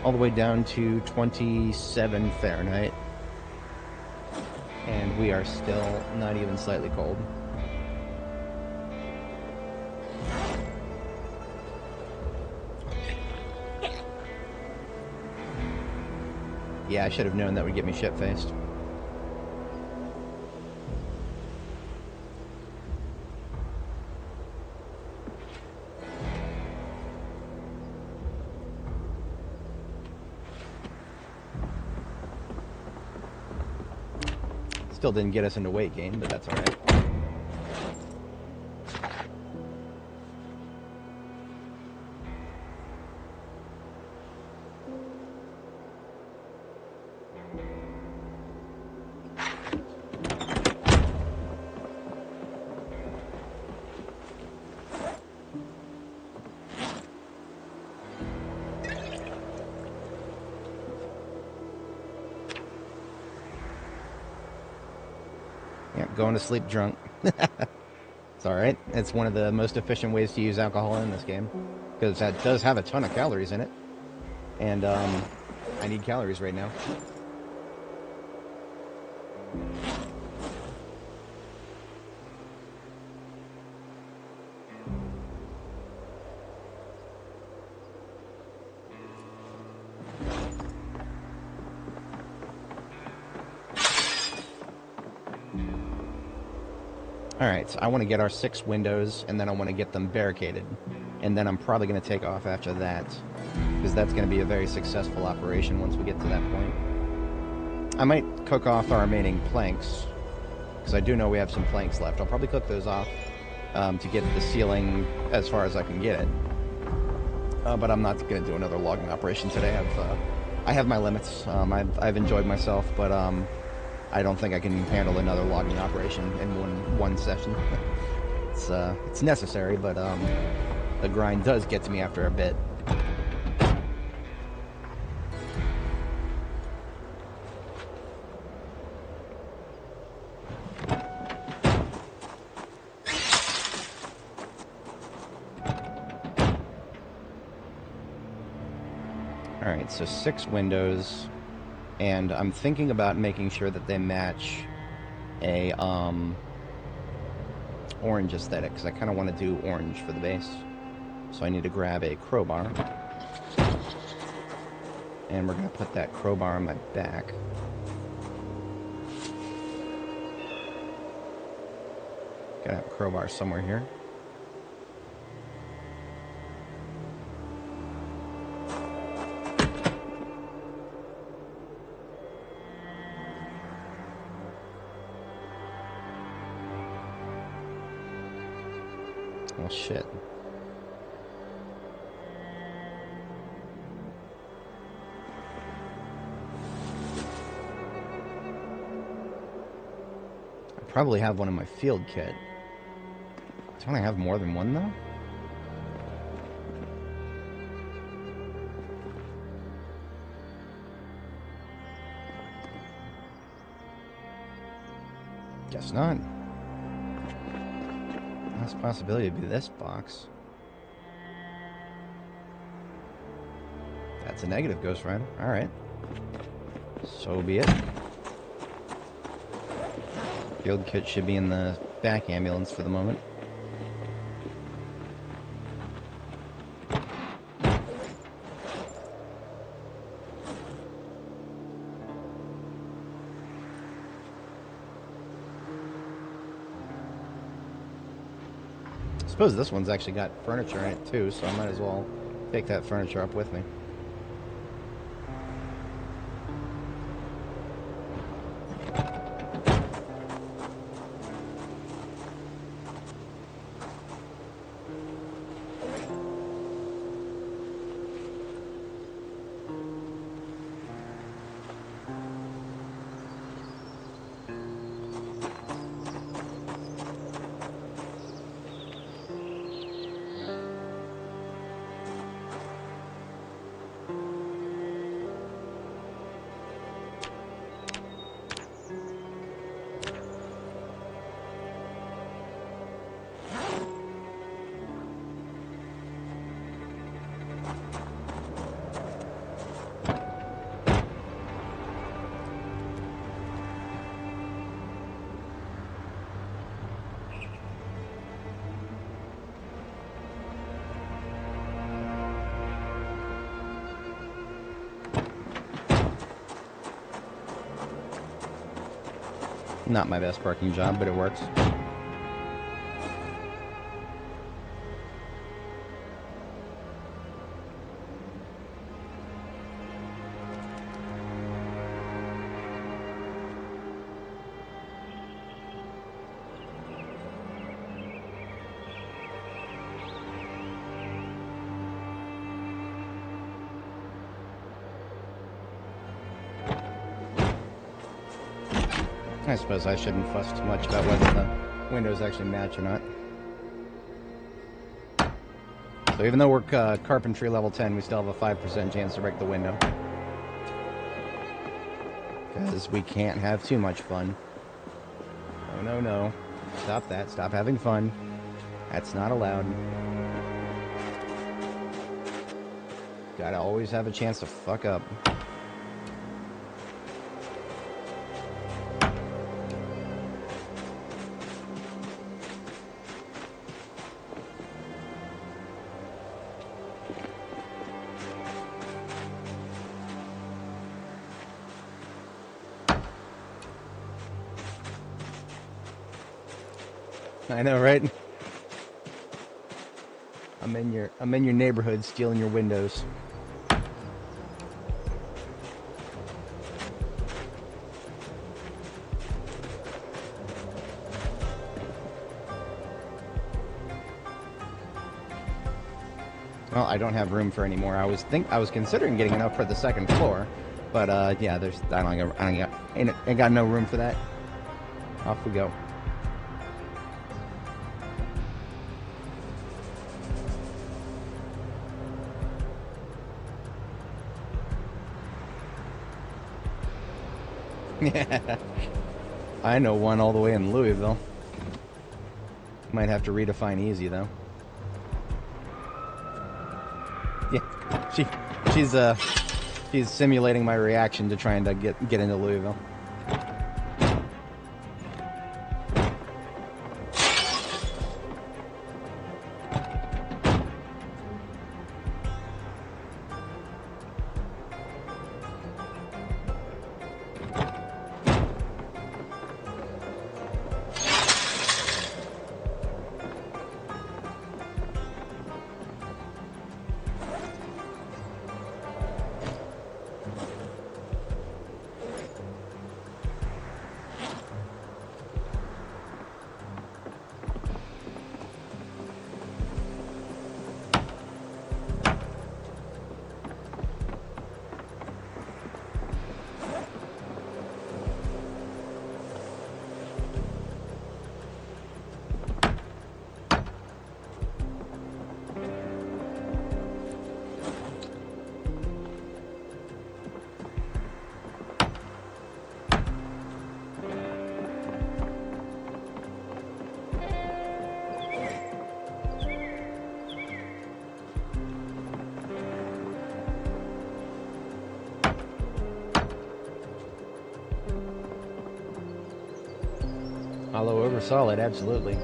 All the way down to 27 Fahrenheit. And we are still not even slightly cold. Yeah, I should have known that would get me shit-faced. Still didn't get us into weight gain, but that's alright. Yeah, going to sleep drunk. It's alright. It's one of the most efficient ways to use alcohol in this game. Because that does have a ton of calories in it. And, I need calories right now. Alright, so I want to get our 6 windows, and then I want to get them barricaded. And then I'm probably going to take off after that, because that's going to be a very successful operation once we get to that point. I might cook off our remaining planks, because I do know we have some planks left. I'll probably cook those off to get the ceiling as far as I can get it. But I'm not going to do another logging operation today. I have my limits. I've enjoyed myself, but I don't think I can handle another logging operation in one session. It's necessary, but the grind does get to me after a bit. Alright, so 6 windows. And I'm thinking about making sure that they match a orange aesthetic, because I kind of want to do orange for the base. So I need to grab a crowbar. And we're going to put that crowbar on my back. Gotta have a crowbar somewhere here. Well, shit. I probably have one in my field kit. Don't I have more than one, though? Guess not. Last possibility would be this box. That's a negative, Ghost Rider. Alright. So be it. Field kit should be in the back ambulance for the moment. suppose this one's actually got furniture in it too, so I might as well take that furniture up with me. Not my best parking job, but it works. I suppose I shouldn't fuss too much about whether the windows actually match or not. So even though we're carpentry level 10, we still have a 5% chance to break the window. Because we can't have too much fun. Oh, no, no. Stop that. Stop having fun. That's not allowed. Gotta always have a chance to fuck up. I know, right? I'm in your neighborhood stealing your windows. Well, I don't have room for any more. I was considering getting enough for the second floor, but yeah, ain't got no room for that. Off we go. Yeah, I know one all the way in Louisville. Might have to redefine easy though. Yeah, she's simulating my reaction to trying to get into Louisville. Hollow over solid, absolutely.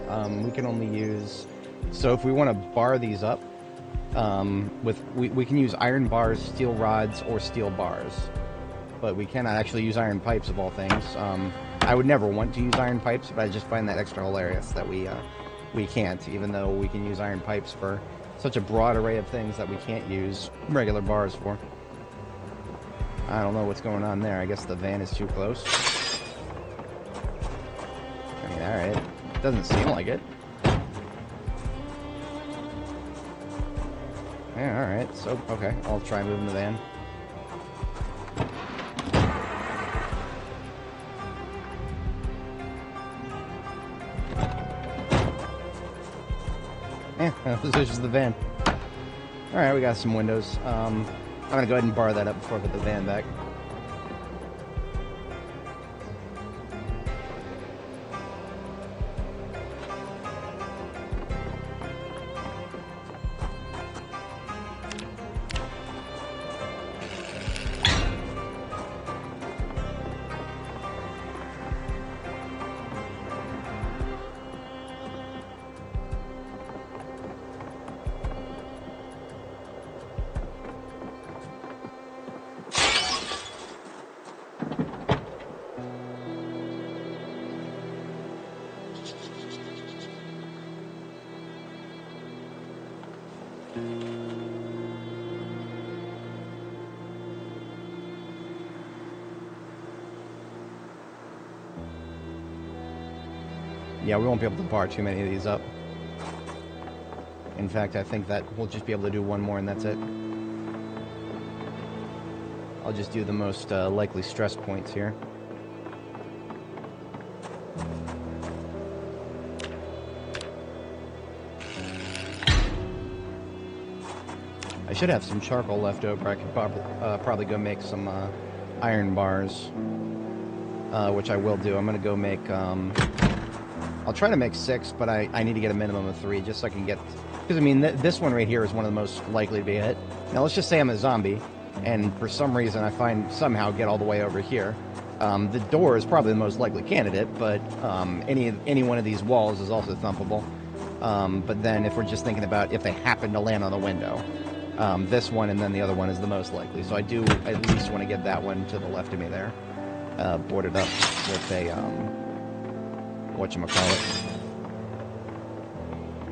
We can only use, so if we want to bar these up, we can use iron bars, steel rods, or steel bars, but we cannot actually use iron pipes of all things. I would never want to use iron pipes, but I just find that extra hilarious that we we can't, even though we can use iron pipes for such a broad array of things that we can't use regular bars for. I don't know what's going on there. I guess the van is too close. I mean, alright. Doesn't seem like it. Yeah, alright. So, okay. I'll try moving the van. Yeah, this is just the van. Alright, we got some windows. I'm gonna go ahead and bar that up before I put the van back. Yeah, we won't be able to bar too many of these up. In fact, I think that we'll just be able to do one more and that's it. I'll just do the most likely stress points here. I should have some charcoal left over. I could probably go make some iron bars, which I will do. I'm going to go make... I'll try to make 6, but I need to get a minimum of 3 just so I can get... Because, I mean, this one right here is one of the most likely to be hit. Now, let's just say I'm a zombie, and for some reason I somehow get all the way over here. The door is probably the most likely candidate, but any one of these walls is also thumpable. But then if we're just thinking about if they happen to land on the window, this one and then the other one is the most likely. So I do at least want to get that one to the left of me there, boarded up with a... whatchamacallit.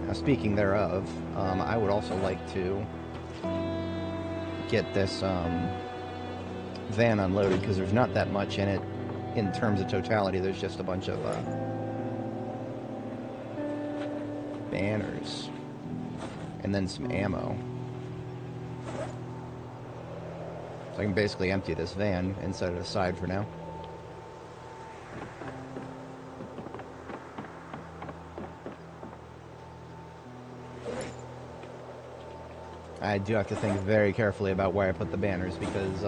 Now, speaking thereof, I would also like to get this van unloaded, because there's not that much in it in terms of totality. There's just a bunch of banners and then some ammo. So I can basically empty this van and set it aside for now. I do have to think very carefully about where I put the banners, because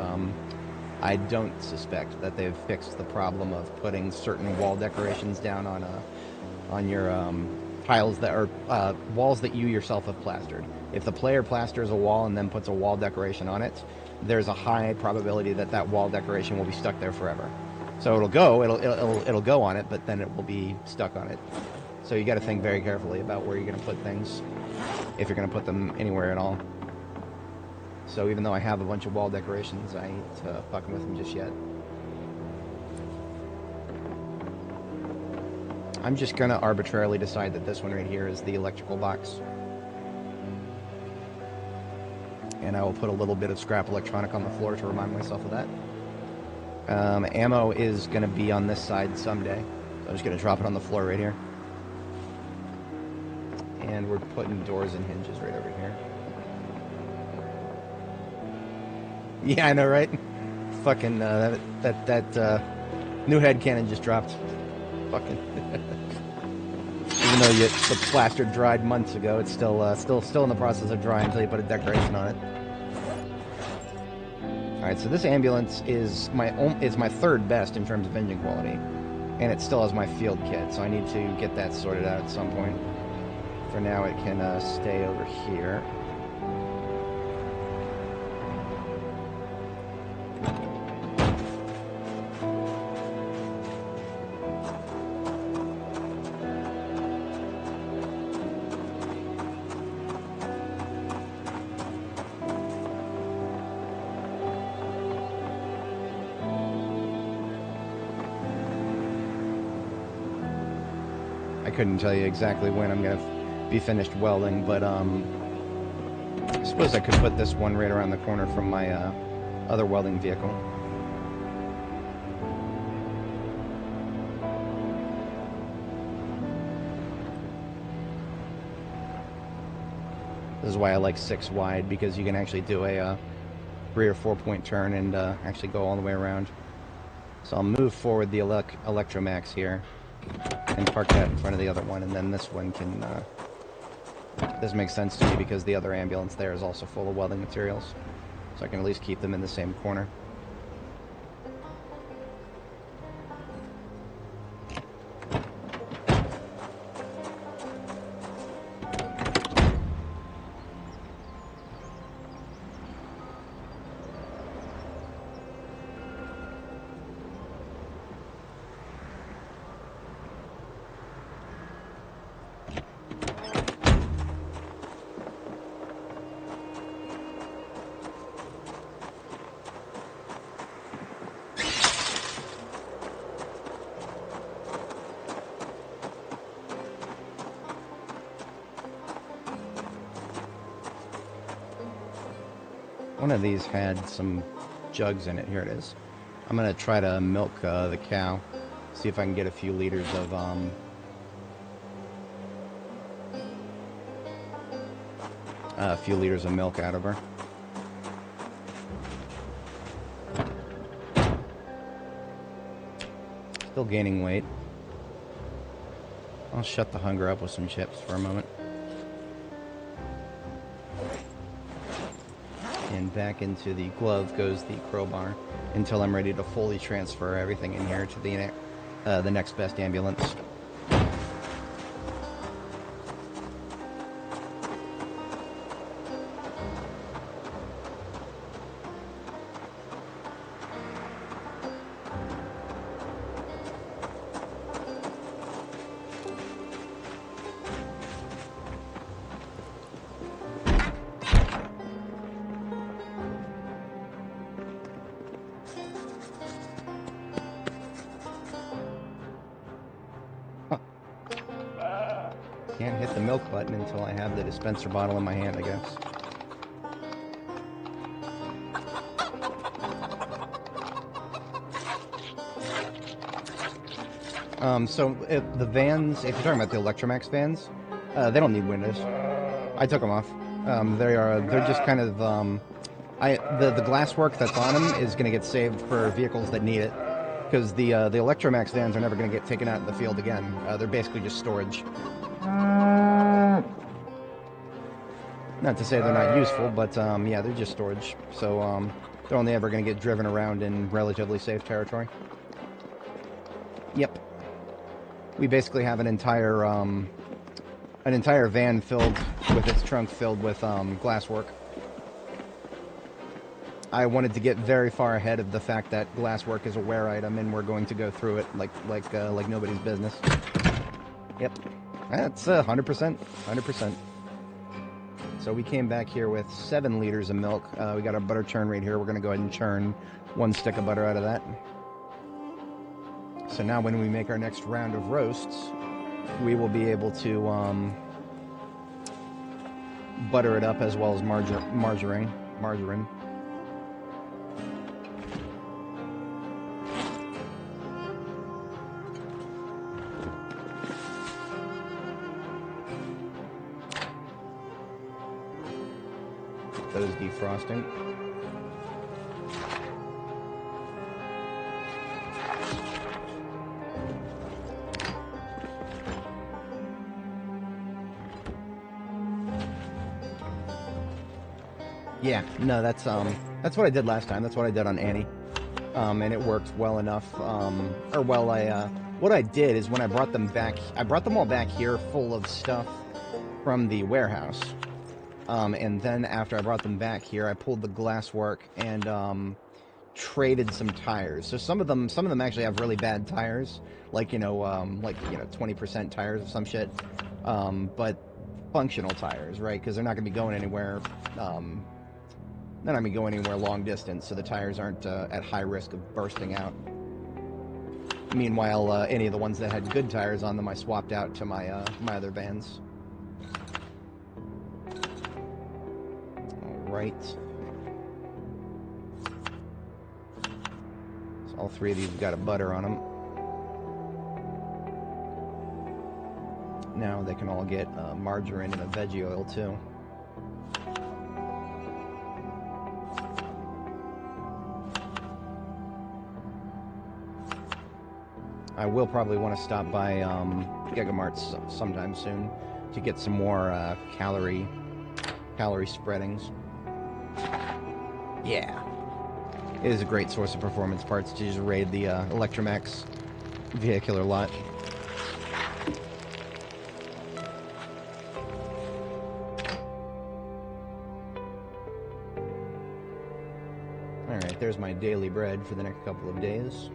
I don't suspect that they've fixed the problem of putting certain wall decorations down on your tiles that are walls that you yourself have plastered. If the player plasters a wall and then puts a wall decoration on it, there's a high probability that that wall decoration will be stuck there forever. So it'll go on it, but then it will be stuck on it. So you got to think very carefully about where you're going to put things, if you're going to put them anywhere at all. So even though I have a bunch of wall decorations, I ain't fucking with them just yet. I'm just gonna arbitrarily decide that this one right here is the electrical box. And I will put a little bit of scrap electronic on the floor to remind myself of that. Ammo is gonna be on this side someday. So I'm just gonna drop it on the floor right here. And we're putting doors and hinges right over here. Yeah, I know, right? Fucking, that new head cannon just dropped. Fucking. Even though the plaster dried months ago, it's still in the process of drying until you put a decoration on it. Alright, so this ambulance is my third best in terms of engine quality. And it still has my field kit, so I need to get that sorted out at some point. For now, it can stay over here. I couldn't tell you exactly when I'm going to be finished welding, but I suppose I could put this one right around the corner from my other welding vehicle. This is why I like 6 wide, because you can actually do a 3 or 4 point turn and actually go all the way around. So I'll move forward the Electromax here and park that in front of the other one, and then this one can... this makes sense to me because the other ambulance there is also full of welding materials. So I can at least keep them in the same corner. One of these had some jugs in it. Here it is. I'm going to try to milk the cow. See if I can get a few liters of milk out of her. Still gaining weight. I'll shut the hunger up with some chips for a moment. And back into the glove goes the crowbar until I'm ready to fully transfer everything in here to the next best ambulance. Can't hit the milk button until I have the dispenser bottle in my hand, I guess. So if the vans, if you're talking about the Electromax vans, they don't need windows. I took them off. They're just kind of, the glasswork that's on them is going to get saved for vehicles that need it. Because the Electromax vans are never going to get taken out in the field again. They're basically just storage. Not to say they're not useful, but yeah, they're just storage. So they're only ever going to get driven around in relatively safe territory. Yep. We basically have an entire van filled with its trunk filled with glasswork. I wanted to get very far ahead of the fact that glasswork is a wear item, and we're going to go through it like nobody's business. Yep. That's 100%. 100%. So we came back here with 7 liters of milk. We got our butter churn right here. We're going to go ahead and churn 1 stick of butter out of that. So now when we make our next round of roasts, we will be able to butter it up as well as margarine. Those defrosting. Yeah, no, that's what I did last time. That's what I did on Annie, and it worked well enough. What I did is when I brought them back, I brought them all back here full of stuff from the warehouse. And then after I brought them back here, I pulled the glasswork and traded some tires. So some of them actually have really bad tires, like 20% tires or some shit. But functional tires, right? Because they're not going to be going anywhere. They're not going to be going anywhere long distance, so the tires aren't at high risk of bursting out. Meanwhile, any of the ones that had good tires on them, I swapped out to my my other vans. All right. So all three of these have got a butter on them. Now they can all get margarine and a veggie oil too. I will probably want to stop by Gigamart's sometime soon to get some more calorie spreadings. Yeah, it is a great source of performance parts to just raid the Electromax vehicular lot. Alright, there's my daily bread for the next couple of days.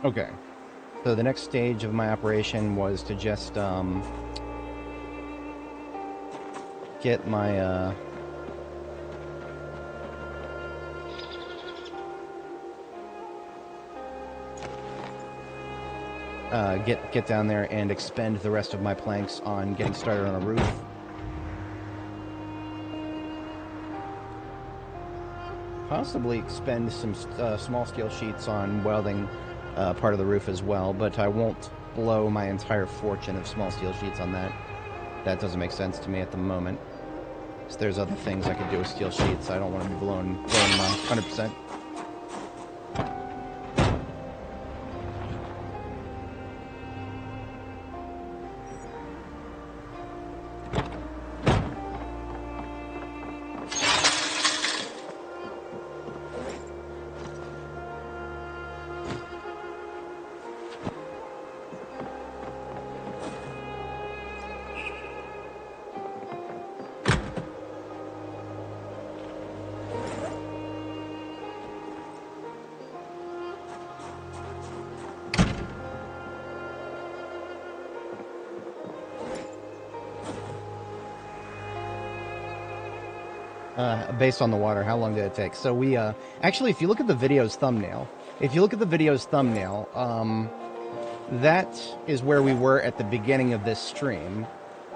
Okay, so the next stage of my operation was to just get my get down there and expend the rest of my planks on getting started on a roof. Possibly expend some small scale sheets on welding part of the roof as well, but I won't blow my entire fortune of small steel sheets on that. That doesn't make sense to me at the moment. So there's other things I could do with steel sheets. I don't want to be blowing them 100%. Based on the water, how long did it take? So we, actually, if you look at the video's thumbnail, that is where we were at the beginning of this stream.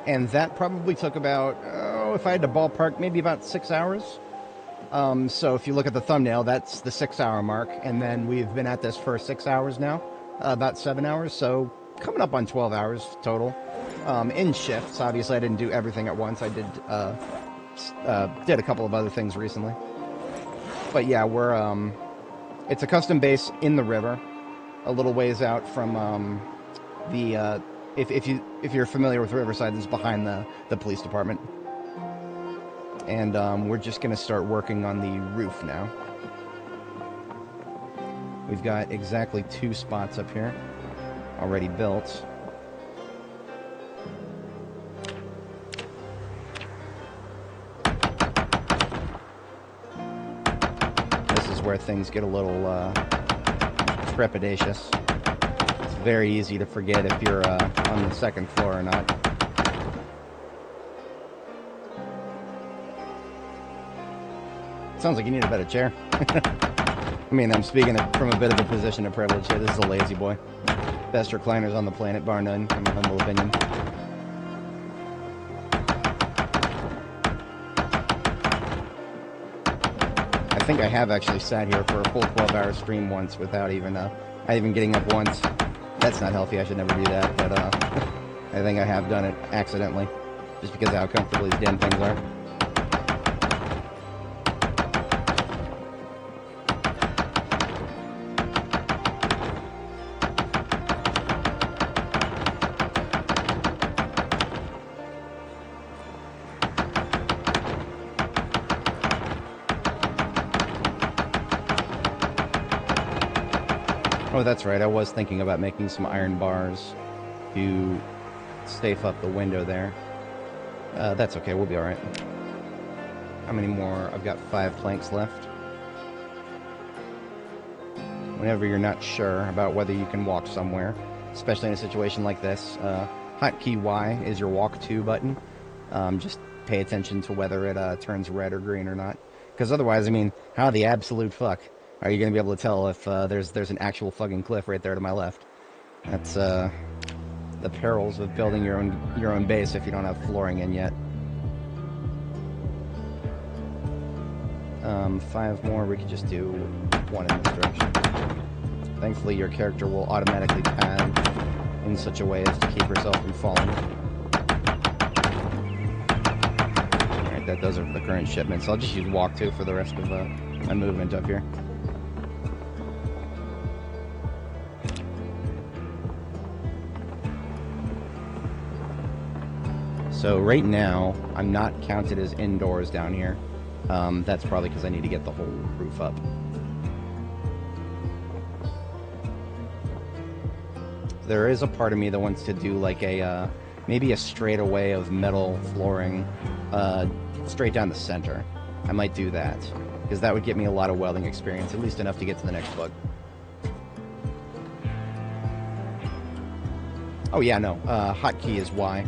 And that probably took about, if I had to ballpark, maybe about 6 hours. So if you look at the thumbnail, that's the 6 hour mark. And then we've been at this for 6 hours now, about 7 hours. So coming up on 12 hours total, in shifts. Obviously, I didn't do everything at once. I did a couple of other things recently, but yeah, we're it's a custom base in the river, a little ways out from the if you're familiar with Riverside, it's behind the police department, and we're just gonna start working on the roof now. We've got exactly 2 spots up here already built. Where things get a little trepidatious. It's very easy to forget if you're on the second floor or not. Sounds like you need a better chair. I mean, I'm speaking from a bit of a position of privilege here. This is a lazy boy. Best recliners on the planet, bar none, in my humble opinion. I think I have actually sat here for a full 12-hour stream once without even getting up once. That's not healthy. I should never do that, but I think I have done it accidentally, just because of how comfortable these damn things are. Oh, that's right. I was thinking about making some iron bars to safe up the window there. That's okay. We'll be all right. How many more? I've got 5 planks left. Whenever you're not sure about whether you can walk somewhere, especially in a situation like this, hotkey Y is your walk to button. Just pay attention to whether it turns red or green or not. Because otherwise, I mean, how the absolute fuck are you going to be able to tell if there's an actual fucking cliff right there to my left? That's the perils of building your own base if you don't have flooring in yet. 5 more. We could just do 1 in this direction. Thankfully, your character will automatically pad in such a way as to keep herself from falling. Alright, that does it for the current shipment, so I'll just use walk to for the rest of my movement up here. So right now, I'm not counted as indoors down here. That's probably because I need to get the whole roof up. There is a part of me that wants to do like a, maybe a straightaway of metal flooring, straight down the center. I might do that, because that would get me a lot of welding experience, at least enough to get to the next bug. Oh yeah, no, hotkey is Y.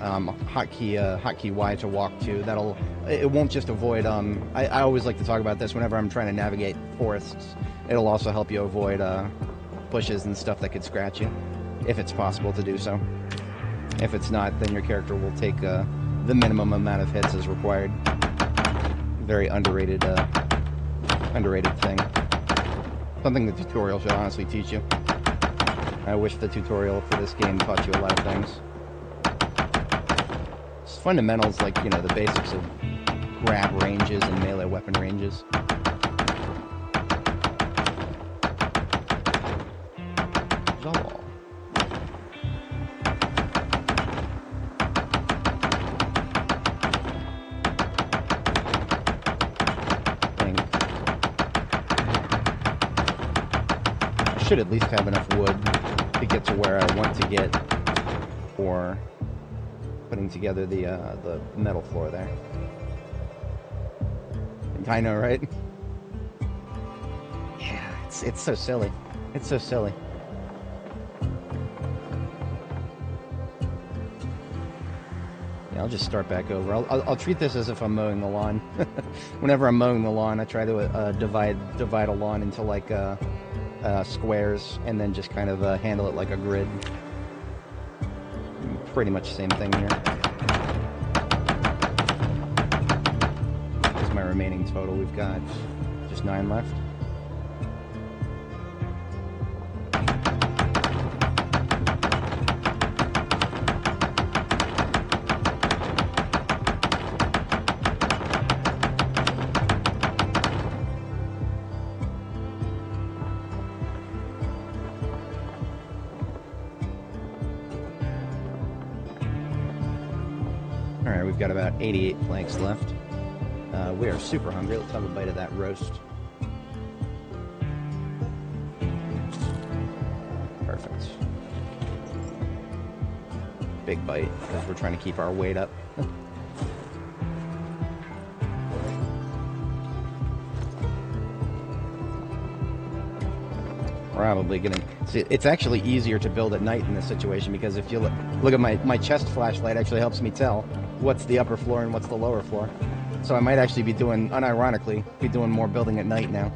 Hotkey Y to walk to. It won't just avoid, I always like to talk about this whenever I'm trying to navigate forests. It'll also help you avoid, bushes and stuff that could scratch you, if it's possible to do so. If it's not, then your character will take, the minimum amount of hits as required. Very underrated, underrated thing. Something the tutorial should honestly teach you. I wish the tutorial for this game taught you a lot of things. Fundamentals like, you know, the basics of grab ranges and melee weapon ranges. Zomboid. I should at least have enough wood to get to where I want to get for putting together the metal floor there. I know, right? Yeah, it's so silly. It's so silly. Yeah, I'll just start back over. I'll treat this as if I'm mowing the lawn. Whenever I'm mowing the lawn, I try to divide a lawn into like squares, and then just kind of handle it like a grid. Pretty much the same thing here. Here's my remaining total. We've got just 9 left. Alright, we've got about 88 planks left. We are super hungry. Let's have a bite of that roast. Perfect. Big bite, because we're trying to keep our weight up. Probably gonna see. It's actually easier to build at night in this situation, because if you look at my chest flashlight, actually helps me tell what's the upper floor and what's the lower floor. So I might actually be doing, unironically, more building at night now.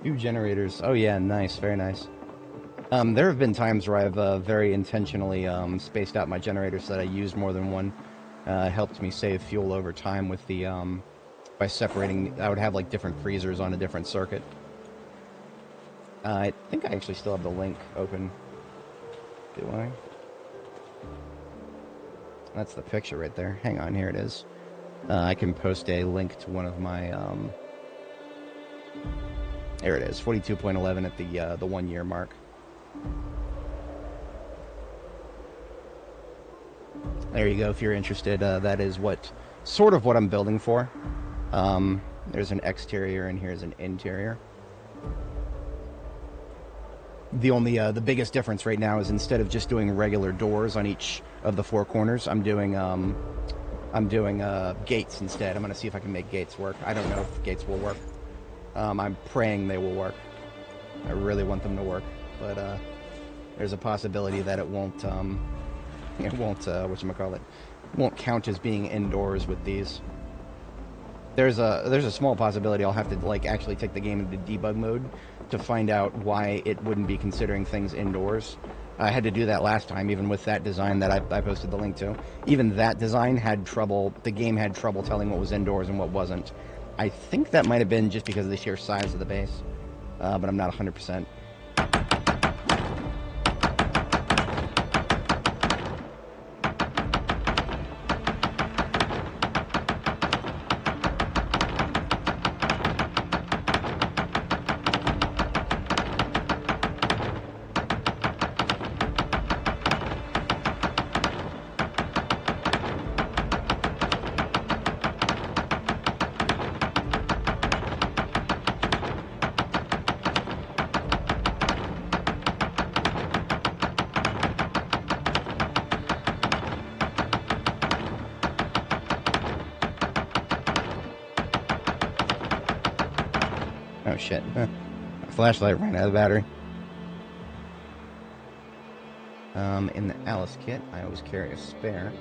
Few generators. Oh yeah, nice, very nice. There have been times where I've very intentionally spaced out my generators so that I used more than one. Helped me save fuel over time with the by separating. I would have like different freezers on a different circuit. I think I actually still have the link open. Do I? That's the picture right there. Hang on, here it is. I can post a link to one of my. There it is, 42.11 at the 1 year mark. There you go. If you're interested, that is sort of what I'm building for. There's an exterior and here's an interior. The biggest difference right now is instead of just doing regular doors on each of the four corners, I'm doing gates instead. I'm gonna see if I can make gates work. I don't know if gates will work. I'm praying they will work. I really want them to work, but there's a possibility that it won't whatchamacallit, won't count as being indoors with these. There's a small possibility I'll have to like actually take the game into debug mode to find out why it wouldn't be considering things indoors. I had to do that last time, even with that design that I posted the link to. Even that design had trouble, the game had trouble telling what was indoors and what wasn't. I think that might have been just because of the sheer size of the base, but I'm not 100%. Oh shit. My flashlight ran out of battery. In the Alice kit, I always carry a spare.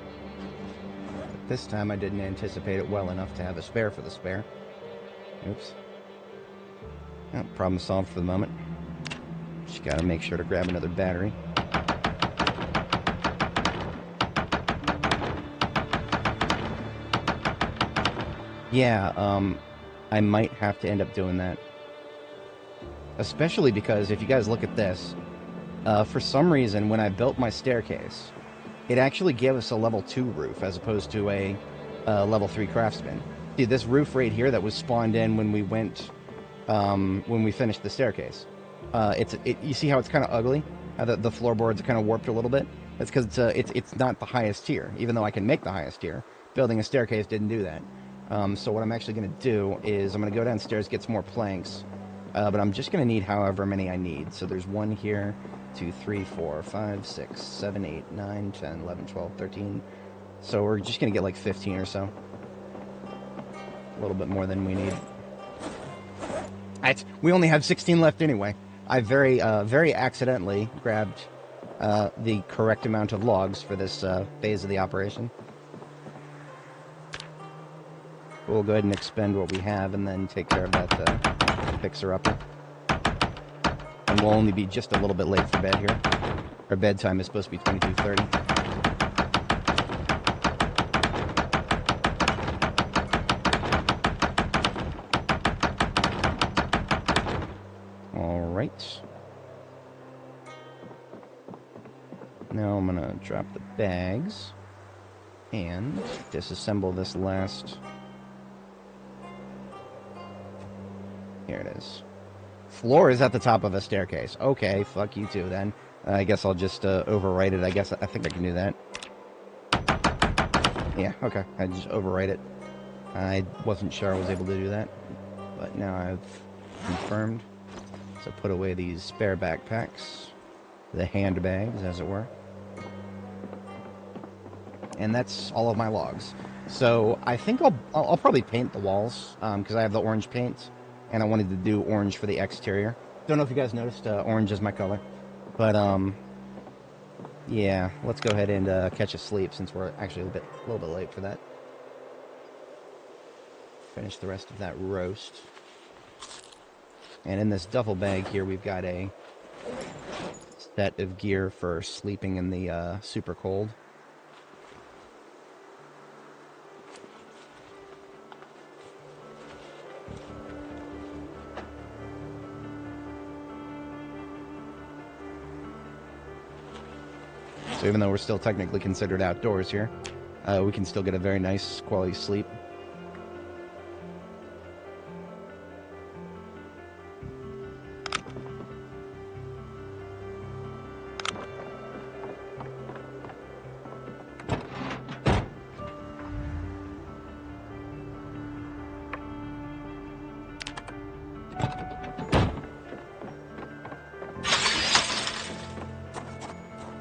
But this time I didn't anticipate it well enough to have a spare for the spare. Oops. Oh, problem solved for the moment. Just gotta make sure to grab another battery. Yeah, I might have to end up doing that. Especially because if you guys look at this, for some reason when I built my staircase, it actually gave us a level 2 roof as opposed to a level 3 craftsman. See, this roof right here that was spawned in when we went, when we finished the staircase. You see how it's kind of ugly? How the floorboards are kind of warped a little bit? That's because it's not the highest tier, even though I can make the highest tier. Building a staircase didn't do that. So what I'm actually going to do is I'm going to go downstairs, get some more planks. But I'm just going to need however many I need. So there's 1 here, 2, 3, 4, 5, 6, 7, 8, 9, 10, 11, 12, 13. So we're just going to get like 15 or so. A little bit more than we need. We only have 16 left anyway. I very accidentally grabbed the correct amount of logs for this phase of the operation. We'll go ahead and expend what we have and then take care of that fixer-upper. And we'll only be just a little bit late for bed here. Our bedtime is supposed to be 22:30. Alright. Now I'm gonna drop the bags and disassemble this last... Here it is. Floor is at the top of a staircase. Okay, fuck you too then. I guess I'll just overwrite it. I think I can do that. Yeah, okay. I just overwrite it. I wasn't sure I was able to do that, but now I've confirmed. So put away these spare backpacks, the handbags, as it were. And that's all of my logs. So I think I'll probably paint the walls because I have the orange paint. And I wanted to do orange for the exterior. Don't know if you guys noticed, orange is my color. But, yeah, let's go ahead and catch a sleep since we're actually a little bit late for that. Finish the rest of that roast. And in this duffel bag here, we've got a set of gear for sleeping in the super cold. So even though we're still technically considered outdoors here, we can still get a very nice quality sleep.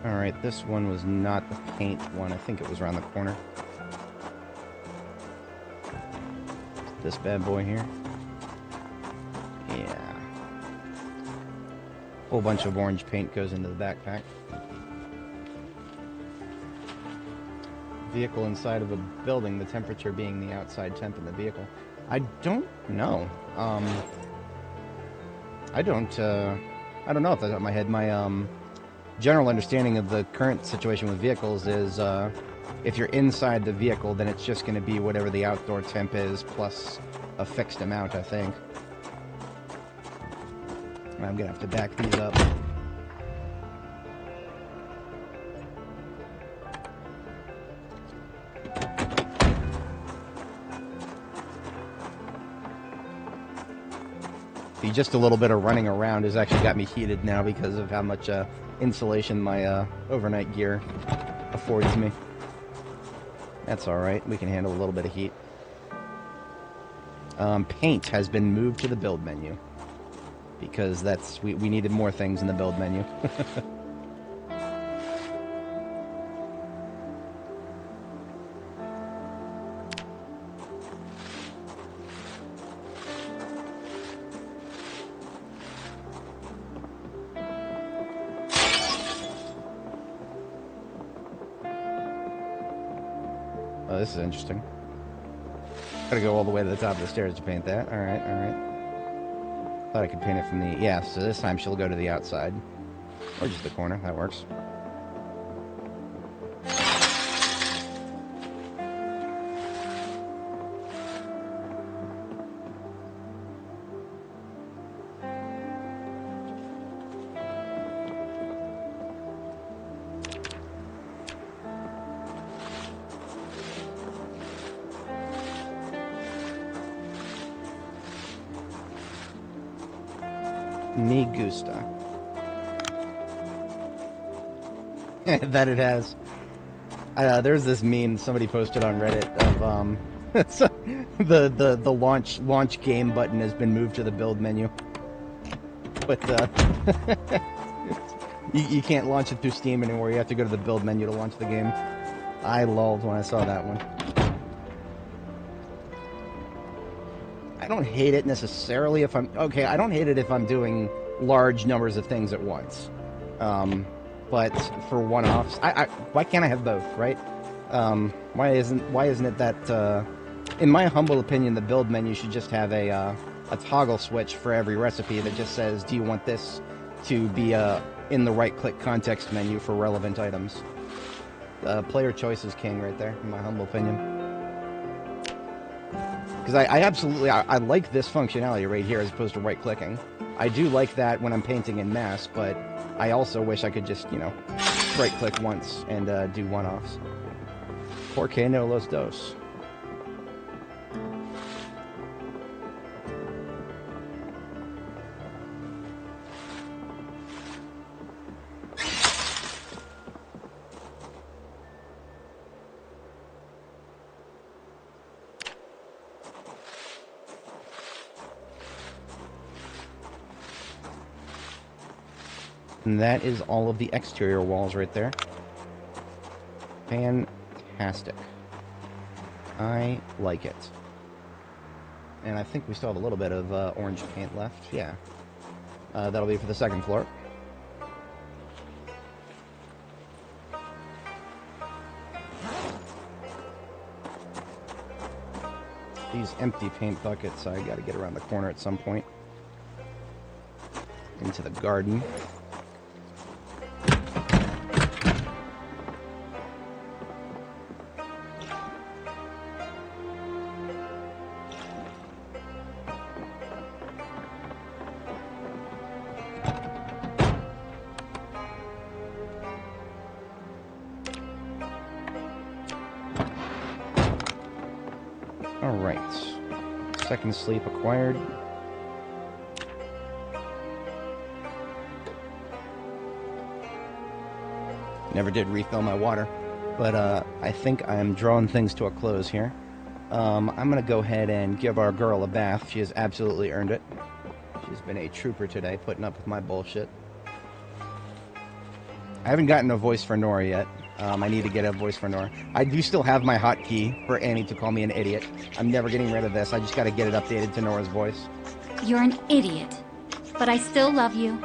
Alright, this one was not the paint one. I think it was around the corner. This bad boy here. Yeah. Whole bunch of orange paint goes into the backpack. Vehicle inside of a building, the temperature being the outside temp in the vehicle. I don't know. I don't know if that's on my head. My, general understanding of the current situation with vehicles is if you're inside the vehicle, then it's just going to be whatever the outdoor temp is plus a fixed amount, I think. I'm going to have to back these up. Just a little bit of running around has actually got me heated now because of how much insulation my overnight gear affords me. That's alright, we can handle a little bit of heat. Paint has been moved to the build menu because we needed more things in the build menu. Oh, this is interesting. Gotta go all the way to the top of the stairs to paint that. Alright, alright. Thought I could paint it from the... Yeah, so this time she'll go to the outside. Or just the corner, that works. Me gusta. That it has. There's this meme somebody posted on Reddit of the launch game button has been moved to the build menu, but you can't launch it through Steam anymore. You have to go to the build menu to launch the game. I lulled when I saw that one. I don't hate it necessarily if I'm... Okay, I don't hate it if I'm doing large numbers of things at once. But for one-offs... why can't I have both, right? Why isn't it that... in my humble opinion, the build menu should just have a toggle switch for every recipe that just says, do you want this to be in the right-click context menu for relevant items? Player choice is king right there, in my humble opinion. Because I absolutely like this functionality right here as opposed to right-clicking. I do like that when I'm painting in mass, but I also wish I could just, you know, right-click once and do one-offs. ¿Por qué no los dos? And that is all of the exterior walls right there. Fantastic. I like it. And I think we still have a little bit of orange paint left. Yeah. That'll be for the second floor. These empty paint buckets, I gotta get around the corner at some point. into the garden. Alright. Second sleep acquired. Never did refill my water, but I think I'm drawing things to a close here. I'm going to go ahead and give our girl a bath. She has absolutely earned it. She's been a trooper today, putting up with my bullshit. I haven't gotten a voice for Nora yet. I need to get a voice for Nora. I do still have my hotkey for Annie to call me an idiot. I'm never getting rid of this. I just got to get it updated to Nora's voice. You're an idiot, but I still love you.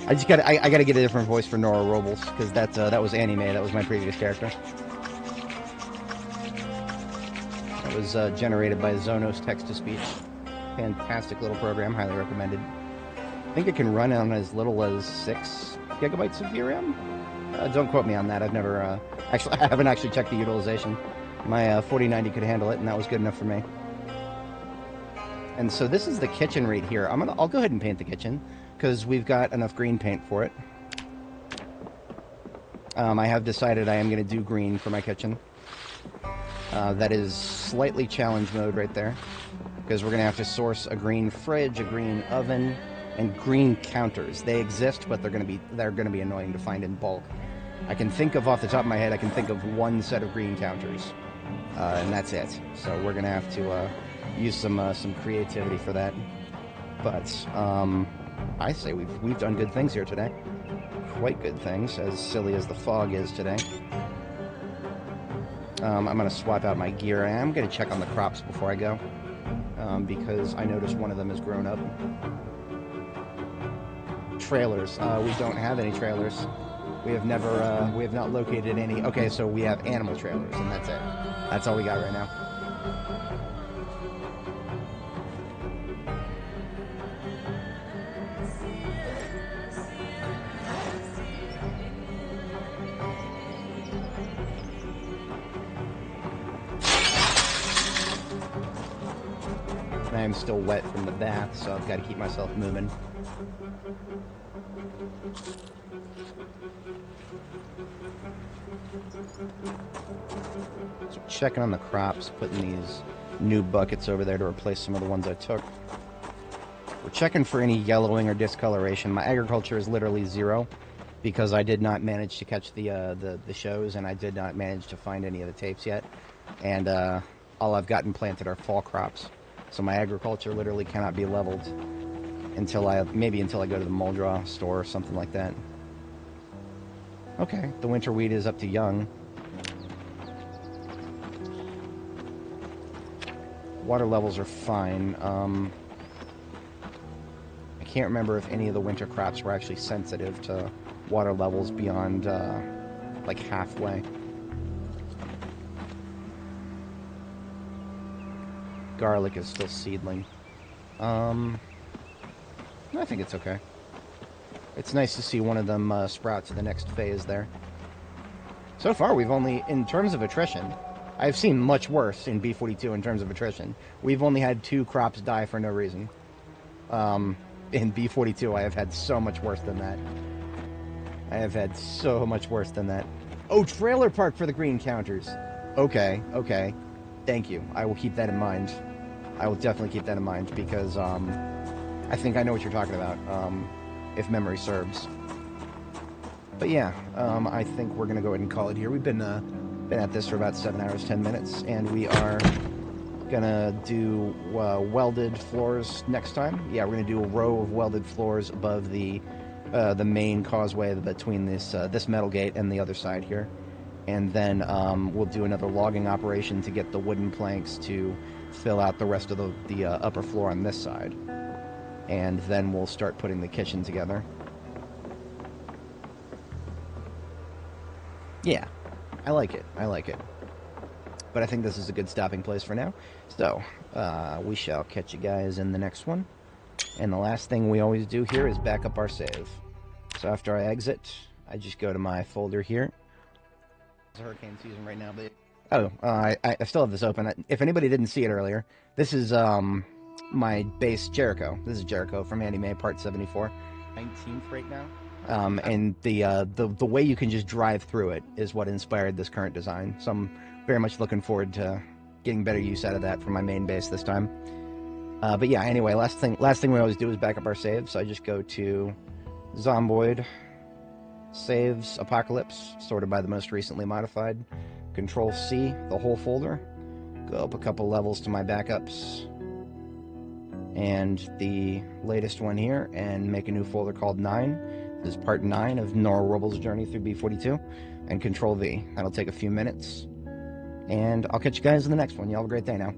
I gotta get a different voice for Nora Robles, because that was Annie Mae. That was my previous character. That was generated by Zonos text-to-speech. Fantastic little program, highly recommended. I think it can run on as little as 6 gigabytes of VRAM. Don't quote me on that. I've never I haven't actually checked the utilization. My 4090 could handle it, and that was good enough for me. And so this is the kitchen right here. I'll go ahead and paint the kitchen, because we've got enough green paint for it. I have decided I am going to do green for my kitchen. That is slightly challenge mode right there, because we're going to have to source a green fridge, a green oven, and green counters. They exist, but they're going to be annoying to find in bulk. I can think of, off the top of my head, I can think of one set of green counters, and that's it. So we're going to have to use some creativity for that. But I say we've done good things here today. Quite good things, as silly as the fog is today. I'm going to swap out my gear. I'm going to check on the crops before I go, because I noticed one of them has grown up. Trailers. We don't have any trailers. We have not located any. Okay, so we have animal trailers, and that's it. That's all we got right now. I am still wet from the bath, so I've got to keep myself moving. So checking on the crops, putting these new buckets over there to replace some of the ones I took. We're checking for any yellowing or discoloration. My agriculture is literally 0, because I did not manage to catch the shows, and I did not manage to find any of the tapes yet. And all I've gotten planted are fall crops. So my agriculture literally cannot be leveled until I go to the Muldra store or something like that. Okay, the winter wheat is up to young. Water levels are fine. I can't remember if any of the winter crops were actually sensitive to water levels beyond like halfway. Garlic is still seedling. I think it's okay. It's nice to see one of them sprout to the next phase there. So far, we've only, in terms of attrition, I've seen much worse in B42 in terms of attrition. We've only had 2 crops die for no reason. In B42, I have had so much worse than that. I have had so much worse than that. Oh, trailer park for the green counters. Okay, okay. Thank you. I will keep that in mind. I will definitely keep that in mind, because I think I know what you're talking about, if memory serves. But yeah, I think we're going to go ahead and call it here. We've been at this for about 7 hours, 10 minutes, and we are going to do welded floors next time. Yeah, we're going to do a row of welded floors above the main causeway between this metal gate and the other side here. And then we'll do another logging operation to get the wooden planks to fill out the rest of the upper floor on this side. And then we'll start putting the kitchen together. Yeah, I like it. I like it. But I think this is a good stopping place for now. So, we shall catch you guys in the next one. And the last thing we always do here is back up our save. So after I exit, I just go to my folder here. It's hurricane season right now, but... Oh, I still have this open. If anybody didn't see it earlier, this is my base Jericho. This is Jericho from Annie Mae, part 74. 19th right now. And the way you can just drive through it is what inspired this current design. So I'm very much looking forward to getting better use out of that for my main base this time. But yeah, anyway, last thing we always do is back up our saves. So I just go to Zomboid, Saves, Apocalypse, sorted by the most recently modified. Control C, the whole folder. Go up a couple levels to my backups. And the latest one here, and make a new folder called 9. This is part 9 of Nora the journey through B42. And Control V. That'll take a few minutes. And I'll catch you guys in the next one. You all have a great day now.